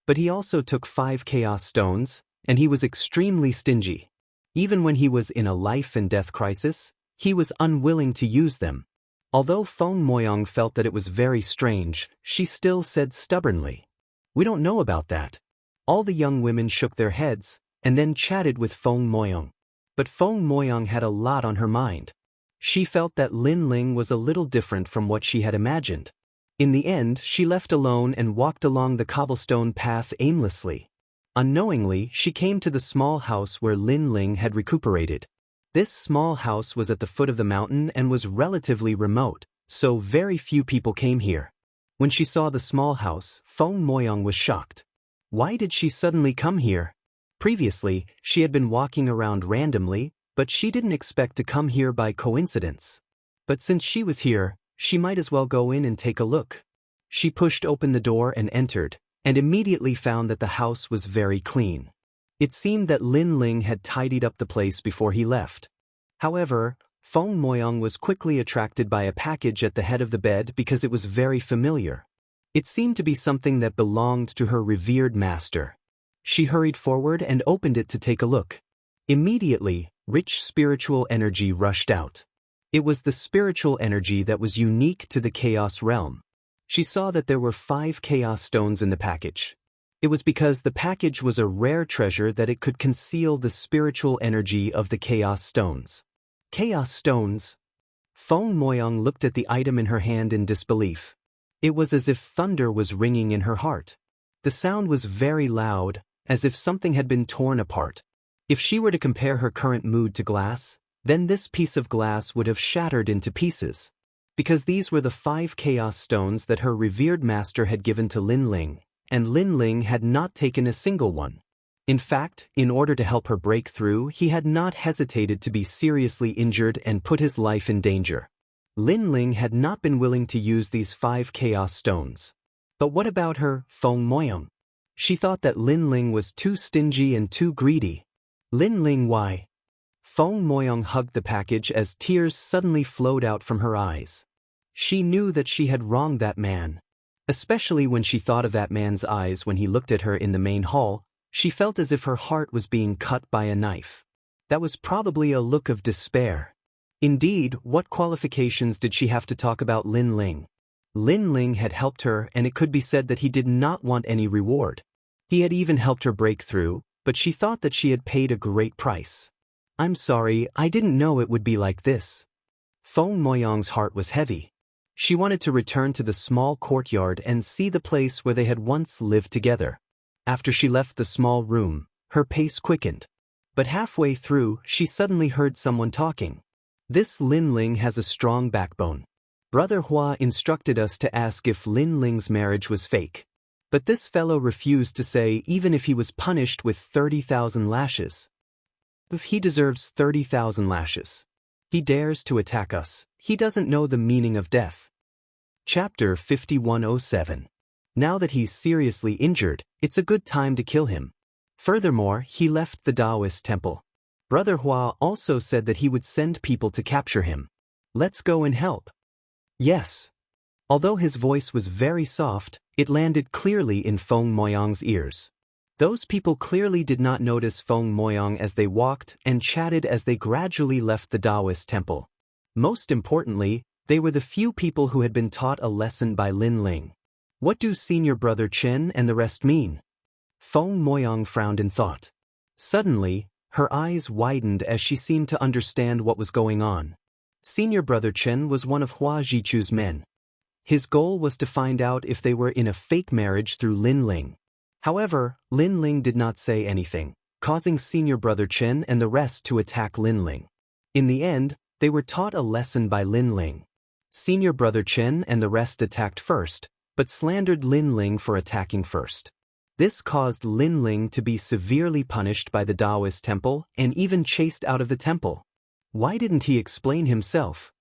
[SPEAKER 1] But he also took 5 chaos stones, and he was extremely stingy. Even when he was in a life-and-death crisis, he was unwilling to use them. Although Feng Moyong felt that it was very strange, she still said stubbornly, "We don't know about that." All the young women shook their heads, and then chatted with Feng Moyong. But Feng Moyong had a lot on her mind. She felt that Lin Ling was a little different from what she had imagined. In the end, she left alone and walked along the cobblestone path aimlessly. Unknowingly, she came to the small house where Lin Ling had recuperated. This small house was at the foot of the mountain and was relatively remote, so very few people came here. When she saw the small house, Feng Moyong was shocked. Why did she suddenly come here? Previously, she had been walking around randomly, but she didn't expect to come here by coincidence. But since she was here, she might as well go in and take a look. She pushed open the door and entered, and immediately found that the house was very clean. It seemed that Lin Ling had tidied up the place before he left. However, Feng Moyong was quickly attracted by a package at the head of the bed because it was very familiar. It seemed to be something that belonged to her revered master. She hurried forward and opened it to take a look. Immediately, rich spiritual energy rushed out. It was the spiritual energy that was unique to the Chaos realm. She saw that there were 5 Chaos stones in the package. It was because the package was a rare treasure that it could conceal the spiritual energy of the Chaos stones. Chaos stones? Feng Moyong looked at the item in her hand in disbelief. It was as if thunder was ringing in her heart. The sound was very loud, as if something had been torn apart. If she were to compare her current mood to glass, then this piece of glass would have shattered into pieces. Because these were the 5 chaos stones that her revered master had given to Lin Ling, and Lin Ling had not taken a single one. In fact, in order to help her break through, he had not hesitated to be seriously injured and put his life in danger. Lin Ling had not been willing to use these 5 chaos stones. But what about her, Feng Moyong? She thought that Lin Ling was too stingy and too greedy. Lin Ling, why? Feng Moyong hugged the package as tears suddenly flowed out from her eyes. She knew that she had wronged that man. Especially when she thought of that man's eyes when he looked at her in the main hall, she felt as if her heart was being cut by a knife. That was probably a look of despair. Indeed, what qualifications did she have to talk about Lin Ling? Lin Ling had helped her, and it could be said that he did not want any reward. He had even helped her break through, but she thought that she had paid a great price. "I'm sorry, I didn't know it would be like this." Feng Moyong's heart was heavy. She wanted to return to the small courtyard and see the place where they had once lived together. After she left the small room, her pace quickened. But halfway through, she suddenly heard someone talking. "This Lin Ling has a strong backbone. Brother Hua instructed us to ask if Lin Ling's marriage was fake. But this fellow refused to say even if he was punished with 30,000 lashes. If he deserves 30,000 lashes. He dares to attack us. He doesn't know the meaning of death." Chapter 5107. Now that he's seriously injured, it's a good time to kill him. Furthermore, he left the Taoist temple. Brother Hua also said that he would send people to capture him. Let's go and help. Yes. Although his voice was very soft, it landed clearly in Feng Moyang's ears. Those people clearly did not notice Feng Moyang as they walked and chatted as they gradually left the Taoist temple. Most importantly, they were the few people who had been taught a lesson by Lin Ling. What do Senior Brother Chen and the rest mean? Feng Moyang frowned in thought. Suddenly, her eyes widened as she seemed to understand what was going on. Senior Brother Chen was one of Hua Jichu's men. His goal was to find out if they were in a fake marriage through Lin Ling. However, Lin Ling did not say anything, causing Senior Brother Chen and the rest to attack Lin Ling. In the end, they were taught a lesson by Lin Ling. Senior Brother Chen and the rest attacked first, but slandered Lin Ling for attacking first. This caused Lin Ling to be severely punished by the Taoist temple and even chased out of the temple. Why didn't he explain himself?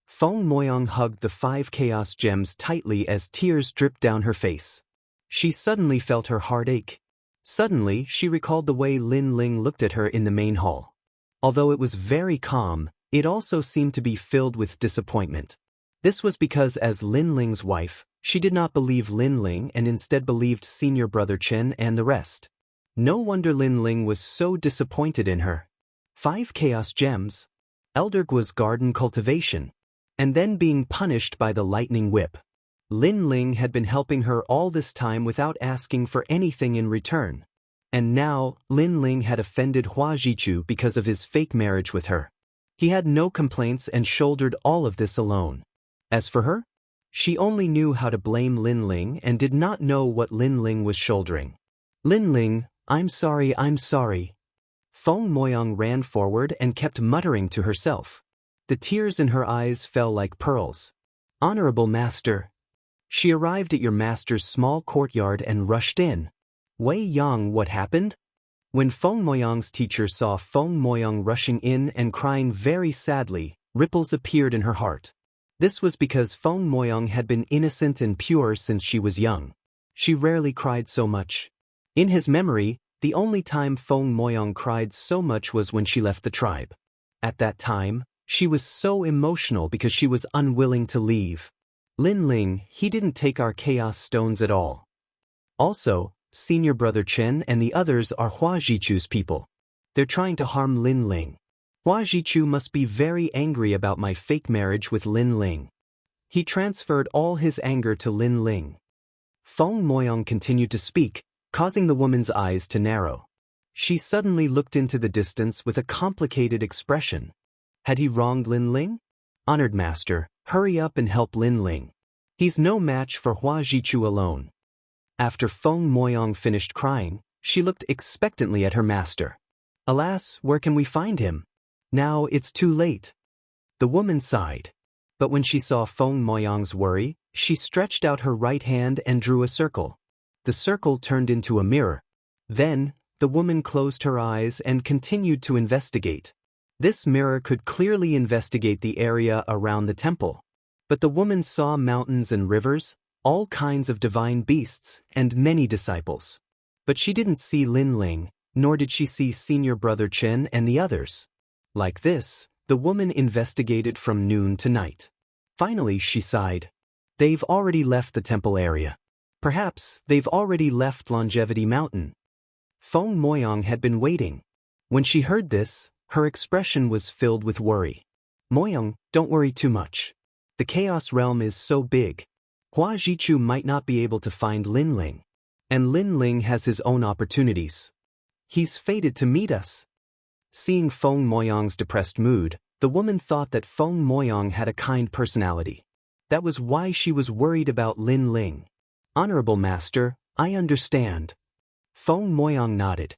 [SPEAKER 1] Feng Moyang hugged the 5 chaos gems tightly as tears dripped down her face. She suddenly felt her heart ache. Suddenly, she recalled the way Lin Ling looked at her in the main hall. Although it was very calm, it also seemed to be filled with disappointment. This was because as Lin Ling's wife, she did not believe Lin Ling and instead believed Senior Brother Chen and the rest. No wonder Lin Ling was so disappointed in her. 5 chaos gems. Elder was garden cultivation. And then being punished by the lightning whip. Lin Ling had been helping her all this time without asking for anything in return. And now, Lin Ling had offended Hua Jichu because of his fake marriage with her. He had no complaints and shouldered all of this alone. As for her, she only knew how to blame Lin Ling and did not know what Lin Ling was shouldering. Lin Ling, I'm sorry, I'm sorry. Feng Moyang ran forward and kept muttering to herself. The tears in her eyes fell like pearls. Honorable Master. She arrived at your master's small courtyard and rushed in. Wei Yang, what happened? When Feng Moyang's teacher saw Feng Moyang rushing in and crying very sadly, ripples appeared in her heart. This was because Feng Moyang had been innocent and pure since she was young. She rarely cried so much. In his memory, the only time Feng Moyang cried so much was when she left the tribe. At that time, she was so emotional because she was unwilling to leave. Lin Ling, he didn't take our chaos stones at all. Also, Senior Brother Chen and the others are Hua Jichu's people. They're trying to harm Lin Ling. Hua Jichu must be very angry about my fake marriage with Lin Ling. He transferred all his anger to Lin Ling. Feng Moyang continued to speak, causing the woman's eyes to narrow. She suddenly looked into the distance with a complicated expression. Had he wronged Lin Ling? Honored Master, hurry up and help Lin Ling. He's no match for Hua Jichu alone. After Feng Moyang finished crying, she looked expectantly at her master. Alas, where can we find him? Now it's too late. The woman sighed. But when she saw Feng Moyang's worry, she stretched out her right hand and drew a circle. The circle turned into a mirror. Then, the woman closed her eyes and continued to investigate. This mirror could clearly investigate the area around the temple. But the woman saw mountains and rivers, all kinds of divine beasts, and many disciples. But she didn't see Lin Ling, nor did she see Senior Brother Chen and the others. Like this, the woman investigated from noon to night. Finally, she sighed. They've already left the temple area. Perhaps they've already left Longevity Mountain. Feng Moyang had been waiting. When she heard this, her expression was filled with worry. Moyang, don't worry too much. The Chaos Realm is so big. Hua Jichu might not be able to find Lin Ling. And Lin Ling has his own opportunities. He's fated to meet us. Seeing Feng Moyang's depressed mood, the woman thought that Feng Moyang had a kind personality. That was why she was worried about Lin Ling. Honorable Master, I understand. Feng Moyang nodded.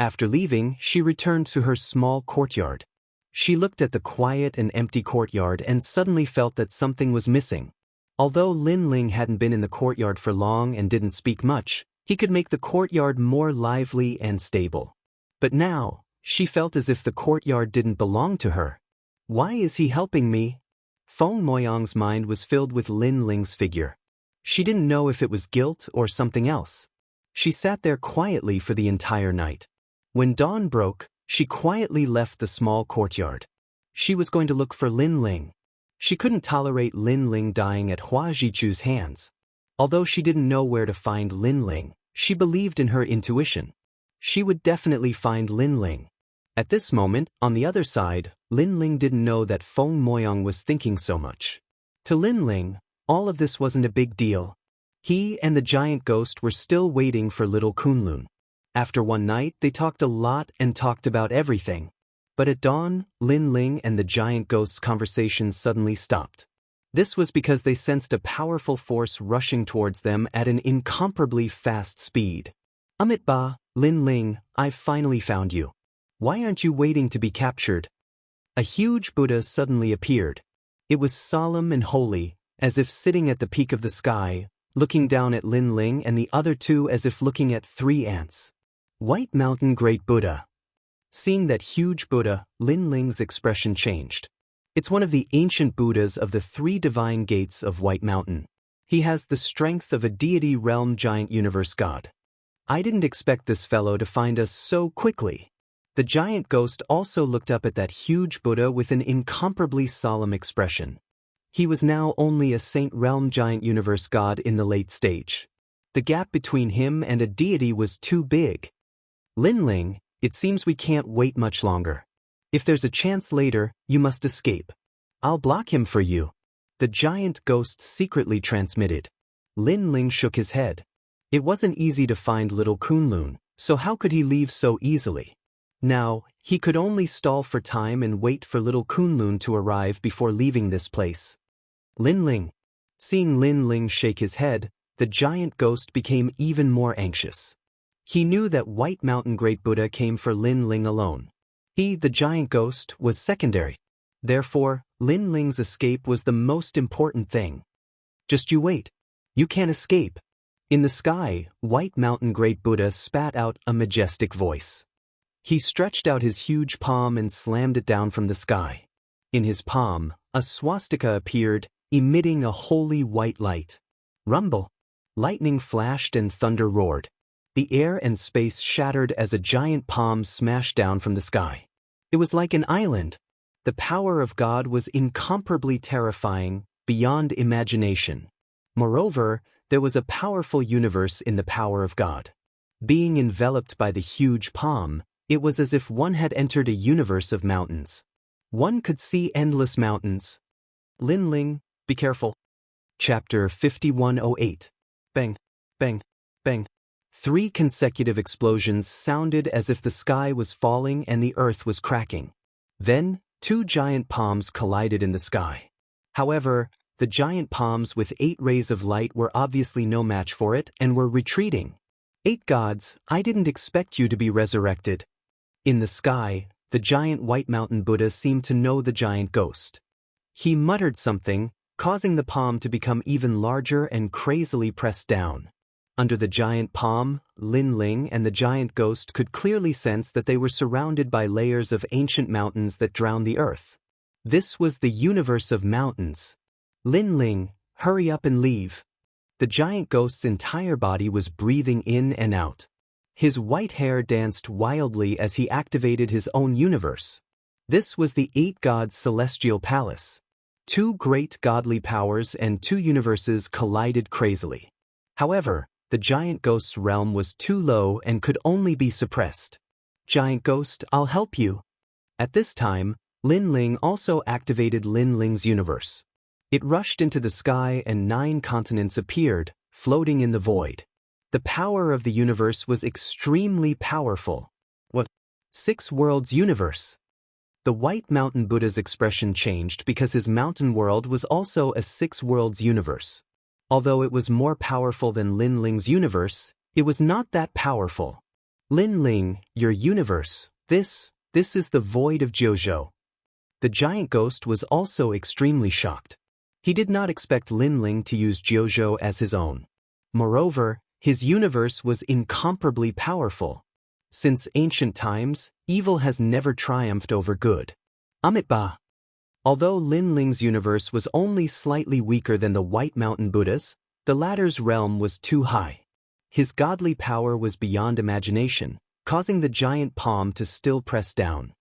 [SPEAKER 1] After leaving, she returned to her small courtyard. She looked at the quiet and empty courtyard and suddenly felt that something was missing. Although Lin Ling hadn't been in the courtyard for long and didn't speak much, he could make the courtyard more lively and stable. But now, she felt as if the courtyard didn't belong to her. Why is he helping me? Feng Moyang's mind was filled with Lin Ling's figure. She didn't know if it was guilt or something else. She sat there quietly for the entire night. When dawn broke, she quietly left the small courtyard. She was going to look for Lin Ling. She couldn't tolerate Lin Ling dying at Hua Jichu's hands. Although she didn't know where to find Lin Ling, she believed in her intuition. She would definitely find Lin Ling. At this moment, on the other side, Lin Ling didn't know that Feng Moyang was thinking so much. To Lin Ling, all of this wasn't a big deal. He and the giant ghost were still waiting for little Kunlun. After one night, they talked a lot and talked about everything. But at dawn, Lin Ling and the giant ghost's conversation suddenly stopped. This was because they sensed a powerful force rushing towards them at an incomparably fast speed. Amitabha, Lin Ling, I've finally found you. Why aren't you waiting to be captured? A huge Buddha suddenly appeared. It was solemn and holy, as if sitting at the peak of the sky, looking down at Lin Ling and the other two as if looking at three ants. White Mountain Great Buddha. Seeing that huge Buddha, Lin Ling's expression changed. It's one of the ancient Buddhas of the three divine gates of White Mountain. He has the strength of a deity realm giant universe god. I didn't expect this fellow to find us so quickly. The giant ghost also looked up at that huge Buddha with an incomparably solemn expression. He was now only a saint realm giant universe god in the late stage. The gap between him and a deity was too big. Lin Ling, it seems we can't wait much longer. If there's a chance later, you must escape. I'll block him for you. The giant ghost secretly transmitted. Lin Ling shook his head. It wasn't easy to find little Kunlun, so how could he leave so easily? Now, he could only stall for time and wait for little Kunlun to arrive before leaving this place. Lin Ling. Seeing Lin Ling shake his head, the giant ghost became even more anxious. He knew that White Mountain Great Buddha came for Lin Ling alone. He, the giant ghost, was secondary. Therefore, Lin Ling's escape was the most important thing. Just you wait. You can't escape. In the sky, White Mountain Great Buddha spat out a majestic voice. He stretched out his huge palm and slammed it down from the sky. In his palm, a swastika appeared, emitting a holy white light. Rumble. Lightning flashed and thunder roared. The air and space shattered as a giant palm smashed down from the sky. It was like an island. The power of God was incomparably terrifying, beyond imagination. Moreover, there was a powerful universe in the power of God. Being enveloped by the huge palm, it was as if one had entered a universe of mountains. One could see endless mountains. Lin Ling, be careful. Chapter 5108. Bang, bang, bang. 3 consecutive explosions sounded as if the sky was falling and the earth was cracking. Then, 2 giant palms collided in the sky. However, the giant palms with 8 rays of light were obviously no match for it and were retreating. 8 gods, I didn't expect you to be resurrected. In the sky, the giant White Mountain Buddha seemed to know the giant ghost. He muttered something, causing the palm to become even larger and crazily pressed down. Under the giant palm, Lin Ling and the giant ghost could clearly sense that they were surrounded by layers of ancient mountains that drowned the earth. This was the universe of mountains. Lin Ling, hurry up and leave. The giant ghost's entire body was breathing in and out. His white hair danced wildly as he activated his own universe. This was the 8 gods' celestial palace. 2 great godly powers and 2 universes collided crazily. However, the giant ghost's realm was too low and could only be suppressed. Giant ghost, I'll help you. At this time, Lin Ling also activated Lin Ling's universe. It rushed into the sky and 9 continents appeared, floating in the void. The power of the universe was extremely powerful. What? 6 worlds universe? The White Mountain Buddha's expression changed because his mountain world was also a 6 worlds universe. Although it was more powerful than Lin Ling's universe, it was not that powerful. Lin Ling, your universe, this is the void of Jiuzhou. The giant ghost was also extremely shocked. He did not expect Lin Ling to use Jiuzhou as his own. Moreover, his universe was incomparably powerful. Since ancient times, evil has never triumphed over good. Amitabha. Although Lin Ling's universe was only slightly weaker than the White Mountain Buddha's, The latter's realm was too high. His godly power was beyond imagination, causing the giant palm to still press down.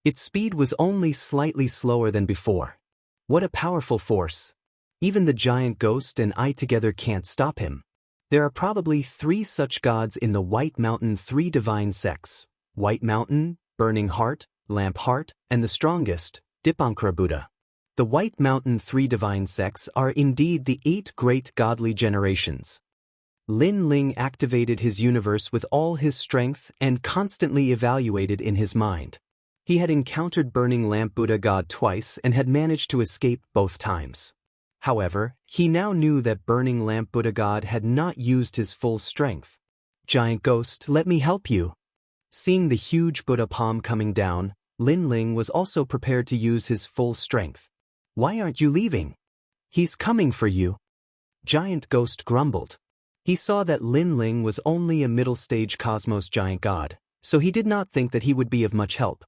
[SPEAKER 1] Its speed was only slightly slower than before. What a powerful force! Even the giant ghost and I together can't stop him. There are probably 3 such gods in the White Mountain, 3 divine sects: White Mountain, Burning Heart, Lamp Heart, and the strongest, Dipankara Buddha. The White Mountain 3 divine sects are indeed the 8 great godly generations. Lin Ling activated his universe with all his strength and constantly evaluated in his mind. He had encountered Burning Lamp Buddha God twice and had managed to escape both times. However, he now knew that Burning Lamp Buddha God had not used his full strength. Giant Ghost, let me help you. Seeing the huge Buddha palm coming down, Lin Ling was also prepared to use his full strength. Why aren't you leaving? He's coming for you. Giant Ghost grumbled. He saw that Lin Ling was only a middle-stage cosmos giant god, so he did not think that he would be of much help.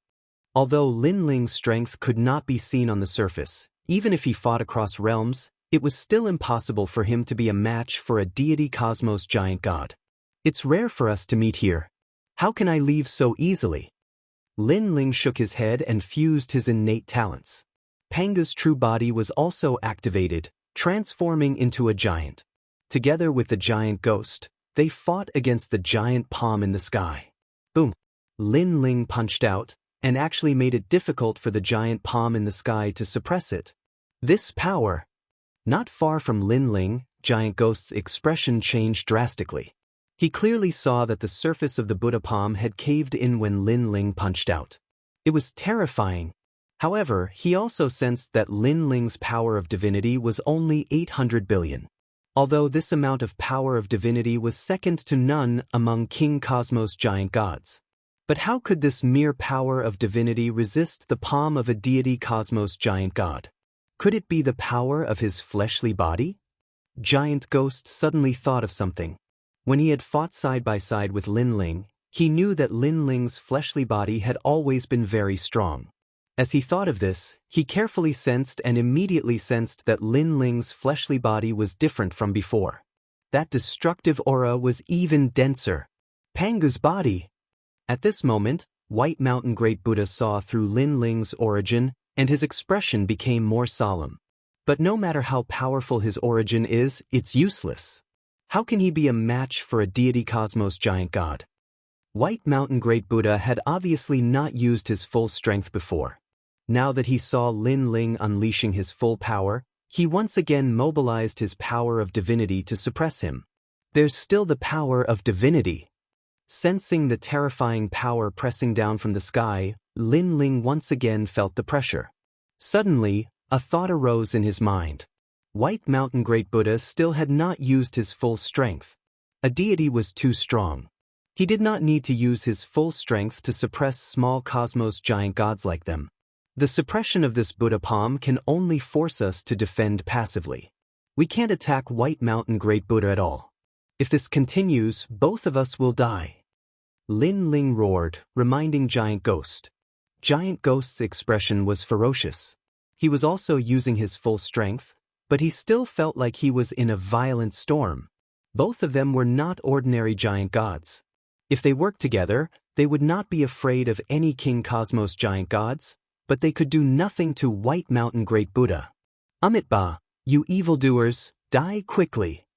[SPEAKER 1] Although Lin Ling's strength could not be seen on the surface, even if he fought across realms, it was still impossible for him to be a match for a deity cosmos giant god. It's rare for us to meet here. How can I leave so easily? Lin Ling shook his head and fused his innate talents. Panga's true body was also activated, transforming into a giant. Together with the giant ghost, they fought against the giant palm in the sky. Boom! Lin Ling punched out, and actually made it difficult for the giant palm in the sky to suppress it. This power! Not far from Lin Ling, Giant Ghost's expression changed drastically. He clearly saw that the surface of the Buddha palm had caved in when Lin Ling punched out. It was terrifying. However, he also sensed that Lin Ling's power of divinity was only 800 billion. Although this amount of power of divinity was second to none among King Cosmos giant gods. But how could this mere power of divinity resist the palm of a deity cosmos giant god? Could it be the power of his fleshly body? Giant Ghost suddenly thought of something. When he had fought side by side with Lin Ling, he knew that Lin Ling's fleshly body had always been very strong. As he thought of this, he carefully sensed and immediately sensed that Lin Ling's fleshly body was different from before. That destructive aura was even denser. Panga's body! At this moment, White Mountain Great Buddha saw through Lin Ling's origin, and his expression became more solemn. But no matter how powerful his origin is, it's useless. How can he be a match for a deity cosmos giant god? White Mountain Great Buddha had obviously not used his full strength before. Now that he saw Lin Ling unleashing his full power, he once again mobilized his power of divinity to suppress him. There's still the power of divinity. Sensing the terrifying power pressing down from the sky, Lin Ling once again felt the pressure. Suddenly, a thought arose in his mind. White Mountain Great Buddha still had not used his full strength. A deity was too strong. He did not need to use his full strength to suppress small cosmos giant gods like them. The suppression of this Buddha palm can only force us to defend passively. We can't attack White Mountain Great Buddha at all. If this continues, both of us will die. Lin Ling roared, reminding Giant Ghost. Giant Ghost's expression was ferocious. He was also using his full strength, but he still felt like he was in a violent storm. Both of them were not ordinary giant gods. If they worked together, they would not be afraid of any King Cosmos giant gods, but they could do nothing to White Mountain Great Buddha. Amitabha, you evildoers, die quickly.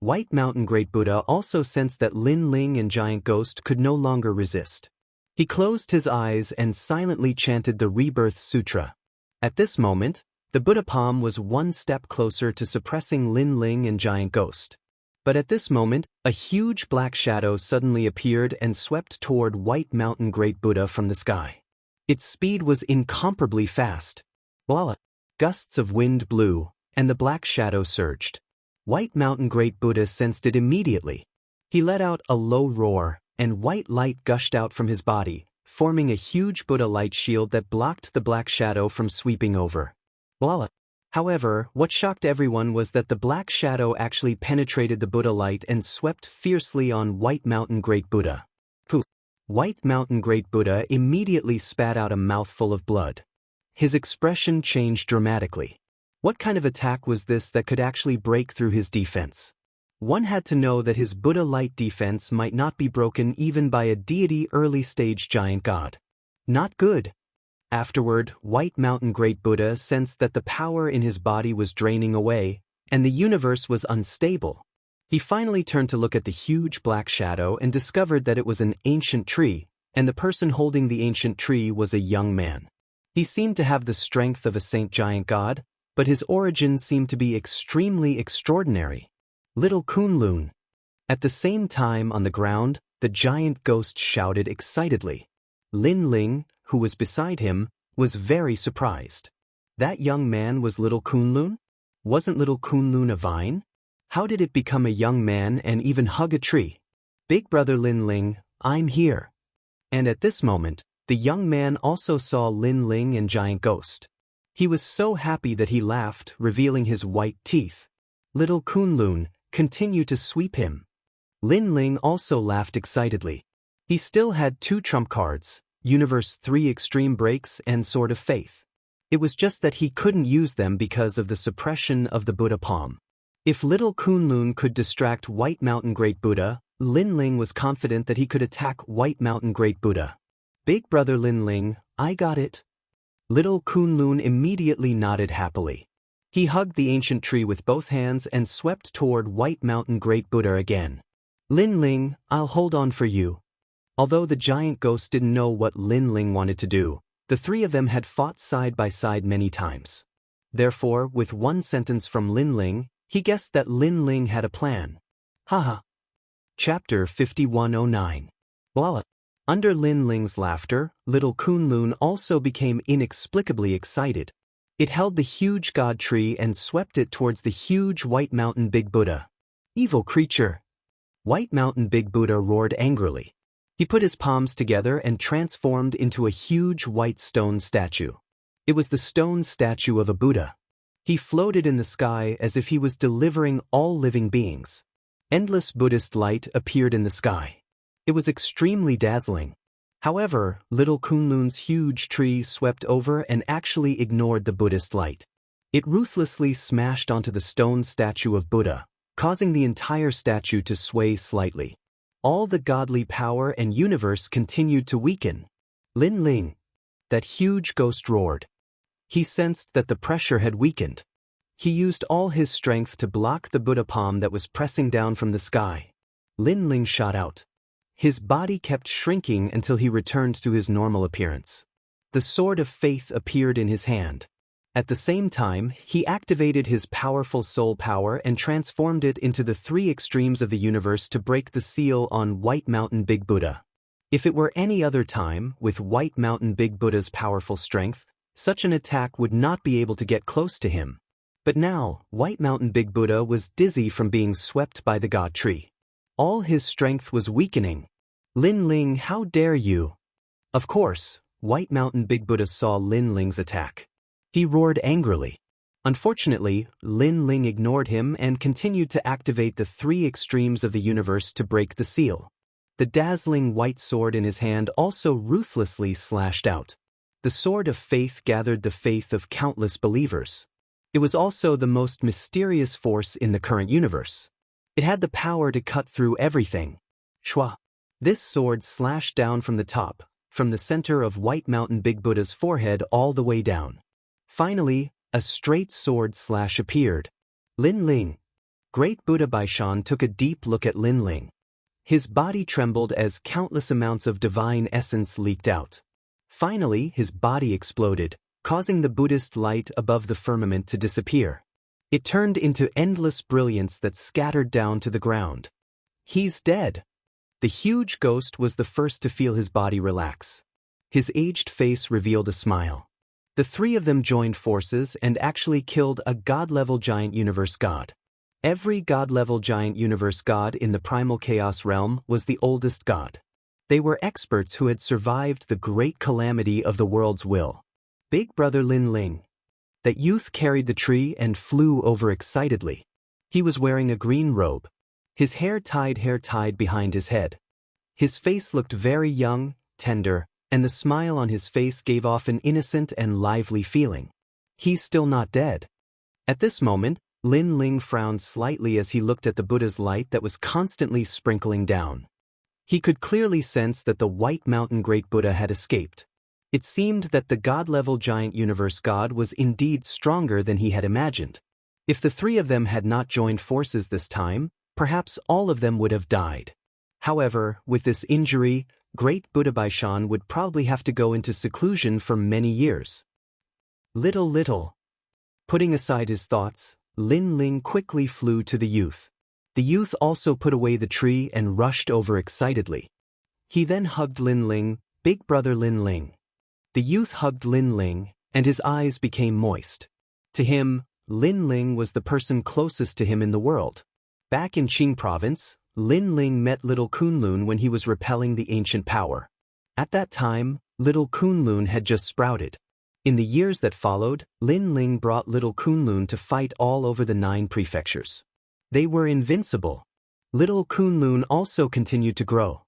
[SPEAKER 1] White Mountain Great Buddha also sensed that Lin Ling and Giant Ghost could no longer resist. He closed his eyes and silently chanted the Rebirth Sutra. At this moment, the Buddha palm was one step closer to suppressing Lin Ling and Giant Ghost. But at this moment, a huge black shadow suddenly appeared and swept toward White Mountain Great Buddha from the sky. Its speed was incomparably fast. Voila! Gusts of wind blew, and the black shadow surged. White Mountain Great Buddha sensed it immediately. He let out a low roar, and white light gushed out from his body, forming a huge Buddha light shield that blocked the black shadow from sweeping over. Voila! However, what shocked everyone was that the black shadow actually penetrated the Buddha light and swept fiercely on White Mountain Great Buddha. Pooh! White Mountain Great Buddha immediately spat out a mouthful of blood. His expression changed dramatically. What kind of attack was this that could actually break through his defense? One had to know that his Buddha light defense might not be broken even by a deity early-stage giant god. Not good. Afterward, White Mountain Great Buddha sensed that the power in his body was draining away, and the universe was unstable. He finally turned to look at the huge black shadow and discovered that it was an ancient tree, and the person holding the ancient tree was a young man. He seemed to have the strength of a saint giant god, but his origin seemed to be extremely extraordinary. Little Kunlun. At the same time on the ground, the giant ghost shouted excitedly. Lin Ling, who was beside him, was very surprised. That young man was Little Kunlun? Wasn't Little Kunlun a vine? How did it become a young man and even hug a tree? Big brother Lin Ling, I'm here. And at this moment, the young man also saw Lin Ling and Giant Ghost. He was so happy that he laughed, revealing his white teeth. Little Kunlun, continue to sweep him. Lin Ling also laughed excitedly. He still had 2 trump cards, Universe 3 Extreme Breaks and Sword of Faith. It was just that he couldn't use them because of the suppression of the Buddha palm. If Little Kunlun could distract White Mountain Great Buddha, Lin Ling was confident that he could attack White Mountain Great Buddha. Big brother Lin Ling, I got it. Little Kunlun immediately nodded happily. He hugged the ancient tree with both hands and swept toward White Mountain Great Buddha again. Lin Ling, I'll hold on for you. Although the giant ghost didn't know what Lin Ling wanted to do, the 3 of them had fought side by side many times. Therefore, with one sentence from Lin Ling, he guessed that Lin Ling had a plan. Haha. Chapter 5109. Voila. Under Lin Ling's laughter, Little Kunlun also became inexplicably excited. It held the huge god tree and swept it towards the huge White Mountain Big Buddha. Evil creature! White Mountain Big Buddha roared angrily. He put his palms together and transformed into a huge white stone statue. It was the stone statue of a Buddha. He floated in the sky as if he was delivering all living beings. Endless Buddhist light appeared in the sky. It was extremely dazzling. However, Little Kunlun's huge tree swept over and actually ignored the Buddhist light. It ruthlessly smashed onto the stone statue of Buddha, causing the entire statue to sway slightly. All the godly power and universe continued to weaken. Lin Ling. That huge ghost roared. He sensed that the pressure had weakened. He used all his strength to block the Buddha palm that was pressing down from the sky. Lin Ling shot out. His body kept shrinking until he returned to his normal appearance. The Sword of Faith appeared in his hand. At the same time, he activated his powerful soul power and transformed it into the 3 extremes of the universe to break the seal on White Mountain Big Buddha. If it were any other time, with White Mountain Big Buddha's powerful strength, such an attack would not be able to get close to him. But now, White Mountain Big Buddha was dizzy from being swept by the god tree. All his strength was weakening. Lin Ling, how dare you? Of course, White Mountain Big Buddha saw Lin Ling's attack. He roared angrily. Unfortunately, Lin Ling ignored him and continued to activate the 3 extremes of the universe to break the seal. The dazzling white sword in his hand also ruthlessly slashed out. The Sword of Faith gathered the faith of countless believers. It was also the most mysterious force in the current universe. It had the power to cut through everything. Shwa. This sword slashed down from the top, from the center of White Mountain Big Buddha's forehead all the way down. Finally, a straight sword slash appeared. Lin Ling. Great Buddha Baishan took a deep look at Lin Ling. His body trembled as countless amounts of divine essence leaked out. Finally, his body exploded, causing the Buddhist light above the firmament to disappear. It turned into endless brilliance that scattered down to the ground. He's dead. The huge ghost was the first to feel his body relax. His aged face revealed a smile. The 3 of them joined forces and actually killed a god-level giant universe god. Every god-level giant universe god in the primal chaos realm was the oldest god. They were experts who had survived the great calamity of the world's will. Big brother Lin Ling. That youth carried the tree and flew over excitedly. He was wearing a green robe. His hair tied behind his head. His face looked very young, tender, and the smile on his face gave off an innocent and lively feeling. He's still not dead. At this moment, Lin Ling frowned slightly as he looked at the Buddha's light that was constantly sprinkling down. He could clearly sense that the White Mountain Great Buddha had escaped. It seemed that the God-level giant universe god was indeed stronger than he had imagined. If the three of them had not joined forces this time, perhaps all of them would have died. However, with this injury, Great Buddha Baishan would probably have to go into seclusion for many years. Little. Putting aside his thoughts, Lin Ling quickly flew to the youth. The youth also put away the tree and rushed over excitedly. He then hugged Lin Ling, big brother Lin Ling. The youth hugged Lin Ling, and his eyes became moist. To him, Lin Ling was the person closest to him in the world. Back in Qing province, Lin Ling met little Kunlun when he was repelling the ancient power. At that time, little Kunlun had just sprouted. In the years that followed, Lin Ling brought little Kunlun to fight all over the 9 prefectures. They were invincible. Little Kunlun also continued to grow.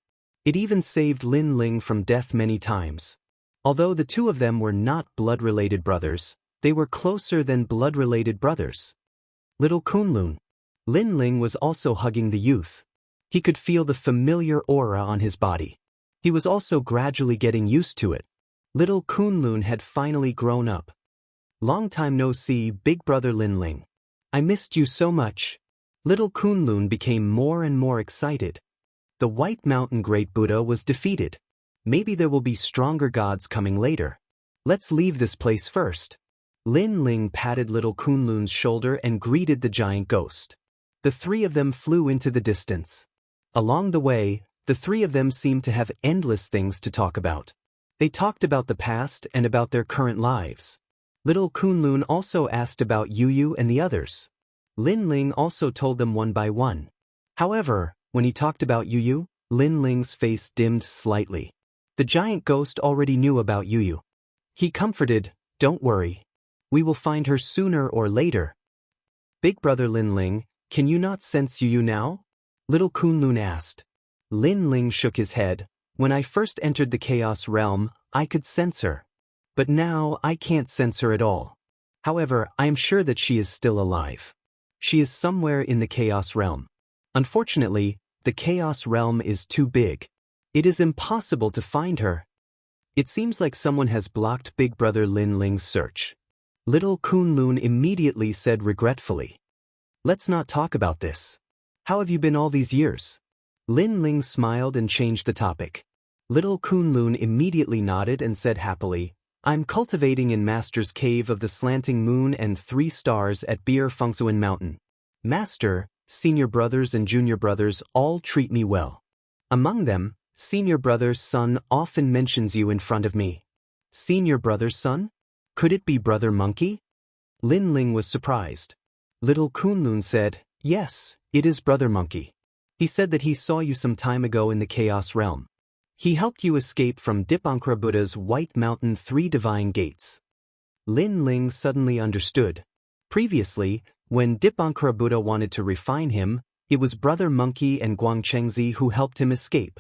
[SPEAKER 1] It even saved Lin Ling from death many times. Although the two of them were not blood-related brothers, they were closer than blood-related brothers. Little Kunlun. Lin Ling was also hugging the youth. He could feel the familiar aura on his body. He was also gradually getting used to it. Little Kunlun had finally grown up. Long time no see, big brother Lin Ling. I missed you so much. Little Kunlun became more and more excited. The White Mountain Great Buddha was defeated. Maybe there will be stronger gods coming later. Let's leave this place first. Lin Ling patted little Kunlun's shoulder and greeted the giant ghost. The three of them flew into the distance. Along the way, the three of them seemed to have endless things to talk about. They talked about the past and about their current lives. Little Kunlun also asked about Yu and the others. Lin Ling also told them one by one. However, when he talked about Yu, Lin Ling's face dimmed slightly. The giant ghost already knew about Yu. He comforted, "Don't worry. We will find her sooner or later." Big brother Lin Ling, can you not sense Yu now? Little Kunlun asked. Lin Ling shook his head. When I first entered the Chaos Realm, I could sense her. But now I can't sense her at all. However, I am sure that she is still alive. She is somewhere in the Chaos Realm. Unfortunately, the Chaos Realm is too big. It is impossible to find her. It seems like someone has blocked Big Brother Lin Ling's search. Little Kunlun immediately said regretfully. Let's not talk about this. How have you been all these years? Lin Ling smiled and changed the topic. Little Kunlun immediately nodded and said happily, I'm cultivating in Master's Cave of the Slanting Moon and 3 Stars at Bir Fengsuan Mountain. Master, senior brothers and junior brothers all treat me well. Among them, senior brother's son often mentions you in front of me. Senior brother's son? Could it be Brother Monkey? Lin Ling was surprised. Little Kunlun said, yes, it is Brother Monkey. He said that he saw you some time ago in the Chaos Realm. He helped you escape from Dipankara Buddha's White Mountain 3 Divine Gates. Lin Ling suddenly understood. Previously, when Dipankara Buddha wanted to refine him, it was Brother Monkey and Guangchengzi who helped him escape.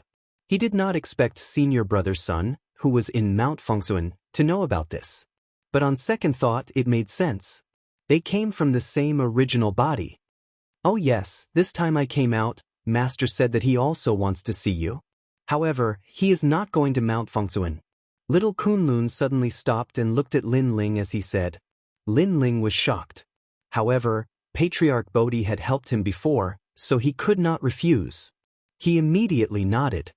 [SPEAKER 1] He did not expect senior brother's son, who was in Mount Fengsuan, to know about this. But on second thought it made sense. They came from the same original body. Oh yes, this time I came out, Master said that he also wants to see you. However, he is not going to Mount Fengsuan. Little Kunlun suddenly stopped and looked at Lin Ling as he said. Lin Ling was shocked. However, Patriarch Bodhi had helped him before, so he could not refuse. He immediately nodded.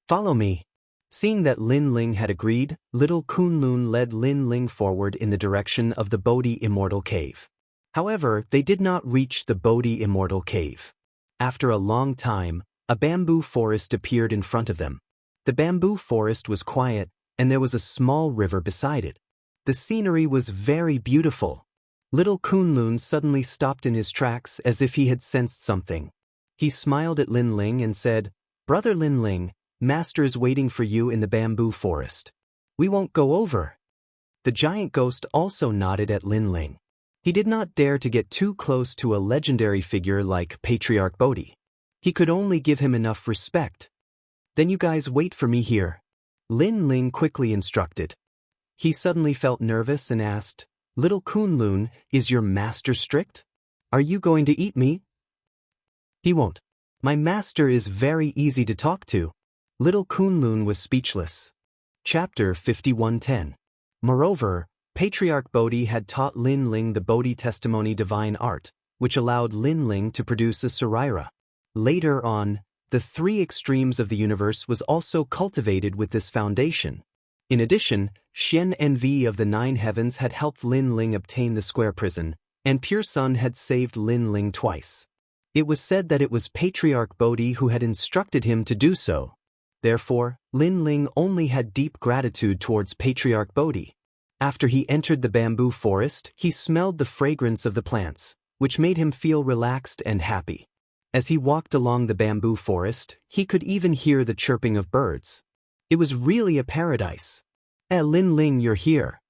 [SPEAKER 1] Follow me. Seeing that Lin Ling had agreed, Little Kunlun led Lin Ling forward in the direction of the Bodhi Immortal Cave. However, they did not reach the Bodhi Immortal Cave. After a long time, a bamboo forest appeared in front of them. The bamboo forest was quiet, and there was a small river beside it. The scenery was very beautiful. Little Kunlun suddenly stopped in his tracks as if he had sensed something. He smiled at Lin Ling and said, Brother Lin Ling, Master is waiting for you in the bamboo forest. We won't go over. The giant ghost also nodded at Lin Ling. He did not dare to get too close to a legendary figure like Patriarch Bodhi. He could only give him enough respect. Then you guys wait for me here. Lin Ling quickly instructed. He suddenly felt nervous and asked, Little Kunlun, is your master strict? Are you going to eat me? He won't. My master is very easy to talk to. Little Kunlun was speechless. Chapter 51:10. Moreover, Patriarch Bodhi had taught Lin Ling the Bodhi testimony divine art, which allowed Lin Ling to produce a Saraira. Later on, the three extremes of the universe was also cultivated with this foundation. In addition, Xian Envy of the Nine Heavens had helped Lin Ling obtain the square prison, and Pure Sun had saved Lin Ling twice. It was said that it was Patriarch Bodhi who had instructed him to do so. Therefore, Lin Ling only had deep gratitude towards Patriarch Bodhi. After he entered the bamboo forest, he smelled the fragrance of the plants, which made him feel relaxed and happy. As he walked along the bamboo forest, he could even hear the chirping of birds. It was really a paradise. Lin Ling, you're here.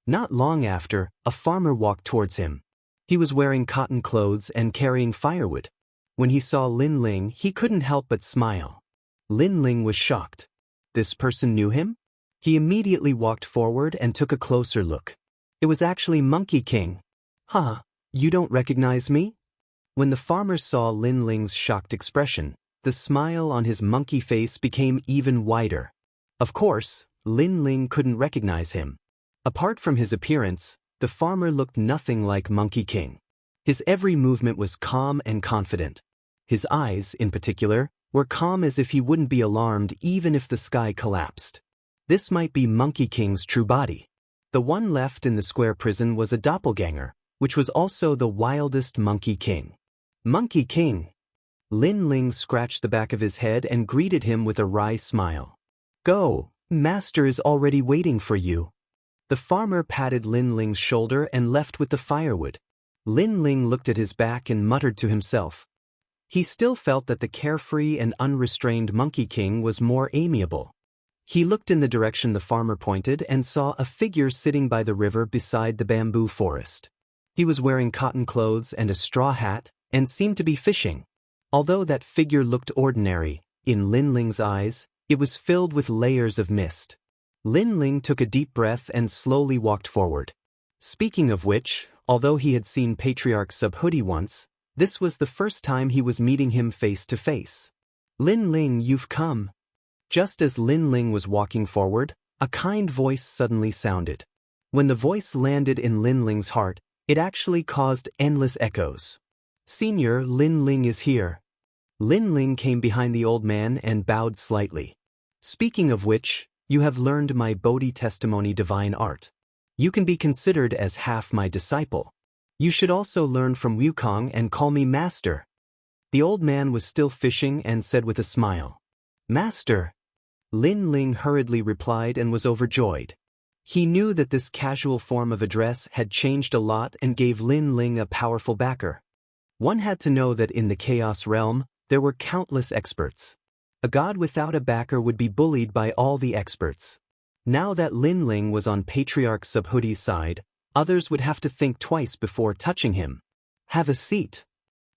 [SPEAKER 1] Not long after, a farmer walked towards him. He was wearing cotton clothes and carrying firewood. When he saw Lin Ling, he couldn't help but smile. Lin Ling was shocked. This person knew him? He immediately walked forward and took a closer look. It was actually Monkey King. Huh, you don't recognize me? When the farmer saw Lin Ling's shocked expression, the smile on his monkey face became even wider. Of course, Lin Ling couldn't recognize him. Apart from his appearance, the farmer looked nothing like Monkey King. His every movement was calm and confident. His eyes, in particular, were calm as if he wouldn't be alarmed even if the sky collapsed. This might be Monkey King's true body. The one left in the square prison was a doppelganger, which was also the wildest Monkey King. Monkey King! Lin Ling scratched the back of his head and greeted him with a wry smile. Go, master is already waiting for you. The farmer patted Lin Ling's shoulder and left with the firewood. Lin Ling looked at his back and muttered to himself. He still felt that the carefree and unrestrained Monkey King was more amiable. He looked in the direction the farmer pointed and saw a figure sitting by the river beside the bamboo forest. He was wearing cotton clothes and a straw hat, and seemed to be fishing. Although that figure looked ordinary, in Lin Ling's eyes, it was filled with layers of mist. Lin Ling took a deep breath and slowly walked forward. Speaking of which, although he had seen Patriarch Subhuti once, this was the first time he was meeting him face to face. Lin Ling, you've come. Just as Lin Ling was walking forward, a kind voice suddenly sounded. When the voice landed in Lin Ling's heart, it actually caused endless echoes. Senior, Lin Ling is here. Lin Ling came behind the old man and bowed slightly. Speaking of which, you have learned my Bodhi testimony divine art. You can be considered as half my disciple. You should also learn from Wukong and call me master. The old man was still fishing and said with a smile. Master. Lin Ling hurriedly replied and was overjoyed. He knew that this casual form of address had changed a lot and gave Lin Ling a powerful backer. One had to know that in the Chaos Realm, there were countless experts. A god without a backer would be bullied by all the experts. Now that Lin Ling was on Patriarch Subhuti's side, others would have to think twice before touching him. Have a seat.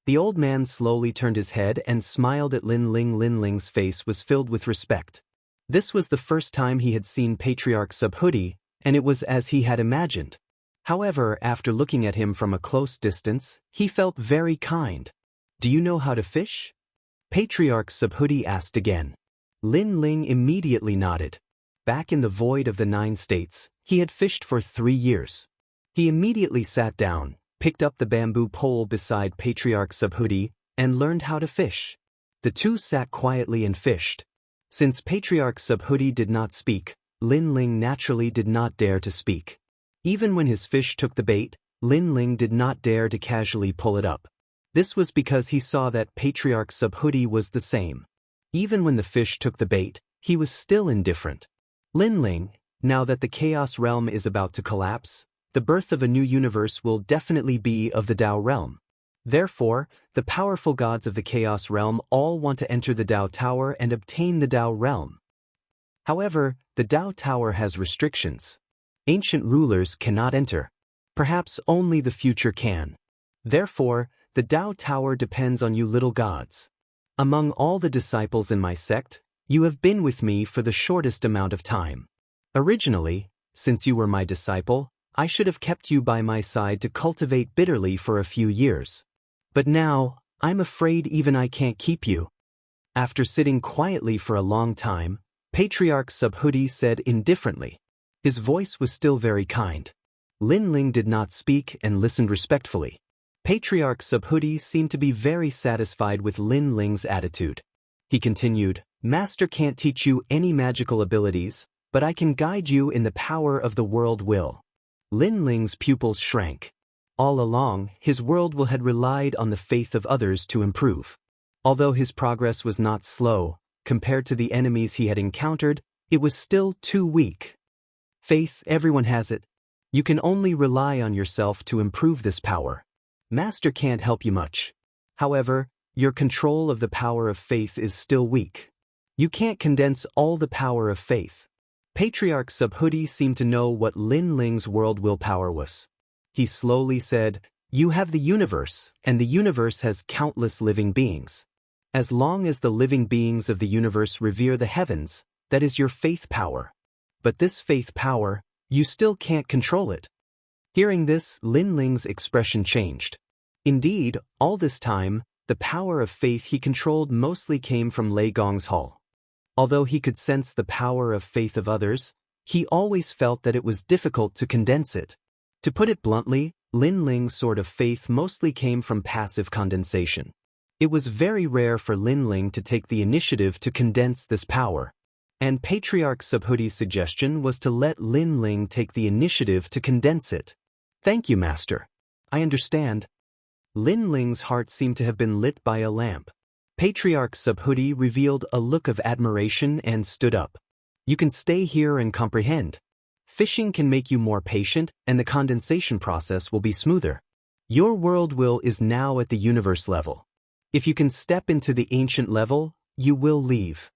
[SPEAKER 1] The old man slowly turned his head and smiled at Lin Ling. Lin Ling's face was filled with respect. This was the first time he had seen Patriarch Subhuti, and it was as he had imagined. However, after looking at him from a close distance, he felt very kind. Do you know how to fish? Patriarch Subhuti asked again. Lin Ling immediately nodded. Back in the void of the 9 states, he had fished for 3 years. He immediately sat down, picked up the bamboo pole beside Patriarch Subhuti, and learned how to fish. The two sat quietly and fished. Since Patriarch Subhuti did not speak, Lin Ling naturally did not dare to speak. Even when his fish took the bait, Lin Ling did not dare to casually pull it up. This was because he saw that Patriarch Subhuti was the same. Even when the fish took the bait, he was still indifferent. Lin Ling, now that the Chaos Realm is about to collapse, the birth of a new universe will definitely be of the Tao Realm. Therefore, the powerful gods of the Chaos Realm all want to enter the Tao Tower and obtain the Tao Realm. However, the Tao Tower has restrictions. Ancient rulers cannot enter. Perhaps only the future can. Therefore, the Tao Tower depends on you little gods. Among all the disciples in my sect, you have been with me for the shortest amount of time. Originally, since you were my disciple, I should have kept you by my side to cultivate bitterly for a few years. But now, I'm afraid even I can't keep you. After sitting quietly for a long time, Patriarch Subhuti said indifferently. His voice was still very kind. Lin Ling did not speak and listened respectfully. Patriarch Subhuti seemed to be very satisfied with Lin Ling's attitude. He continued, Master can't teach you any magical abilities, but I can guide you in the power of the world will. Lin Ling's pupils shrank. All along, his world will had relied on the faith of others to improve. Although his progress was not slow, compared to the enemies he had encountered, it was still too weak. Faith, everyone has it. You can only rely on yourself to improve this power. Master can't help you much. However, your control of the power of faith is still weak. You can't condense all the power of faith. Patriarch Subhuti seemed to know what Lin Ling's world willpower was. He slowly said, You have the universe, and the universe has countless living beings. As long as the living beings of the universe revere the heavens, that is your faith power. But this faith power, you still can't control it. Hearing this, Lin Ling's expression changed. Indeed, all this time, the power of faith he controlled mostly came from Lei Gong's hall. Although he could sense the power of faith of others, he always felt that it was difficult to condense it. To put it bluntly, Lin Ling's sort of faith mostly came from passive condensation. It was very rare for Lin Ling to take the initiative to condense this power. And Patriarch Subhuti's suggestion was to let Lin Ling take the initiative to condense it. Thank you, Master. I understand. Lin Ling's heart seemed to have been lit by a lamp. Patriarch Subhuti revealed a look of admiration and stood up. You can stay here and comprehend. Fishing can make you more patient, and the condensation process will be smoother. Your world will is now at the universe level. If you can step into the ancient level, you will leave.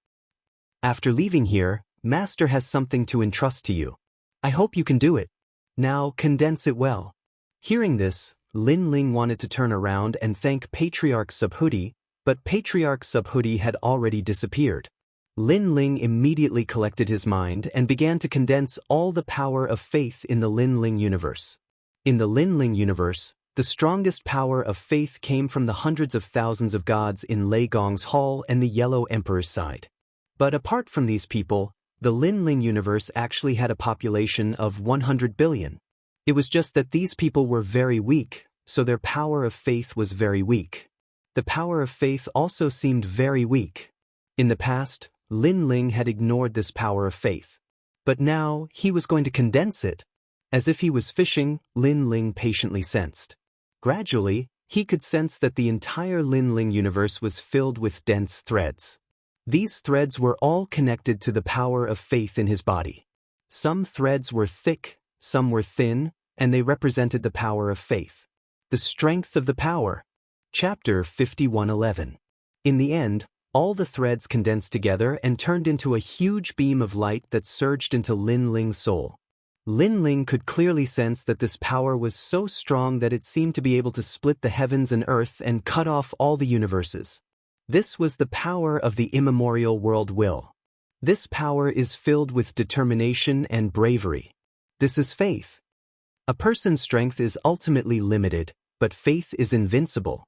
[SPEAKER 1] After leaving here, Master has something to entrust to you. I hope you can do it. Now condense it well. Hearing this, Lin Ling wanted to turn around and thank Patriarch Subhuti, but Patriarch Subhuti had already disappeared. Lin Ling immediately collected his mind and began to condense all the power of faith in the Lin Ling universe. In the Lin Ling universe, the strongest power of faith came from the hundreds of thousands of gods in Lei Gong's hall and the Yellow Emperor's side. But apart from these people, the Lin Ling universe actually had a population of 100 billion. It was just that these people were very weak, so their power of faith was very weak. The power of faith also seemed very weak. In the past, Lin Ling had ignored this power of faith. But now, he was going to condense it. As if he was fishing, Lin Ling patiently sensed. Gradually, he could sense that the entire Lin Ling universe was filled with dense threads. These threads were all connected to the power of faith in his body. Some threads were thick, some were thin, and they represented the power of faith. The strength of the power. Chapter 51:11. In the end, all the threads condensed together and turned into a huge beam of light that surged into Lin Ling's soul. Lin Ling could clearly sense that this power was so strong that it seemed to be able to split the heavens and earth and cut off all the universes. This was the power of the immemorial world will. This power is filled with determination and bravery. This is faith. A person's strength is ultimately limited, but faith is invincible.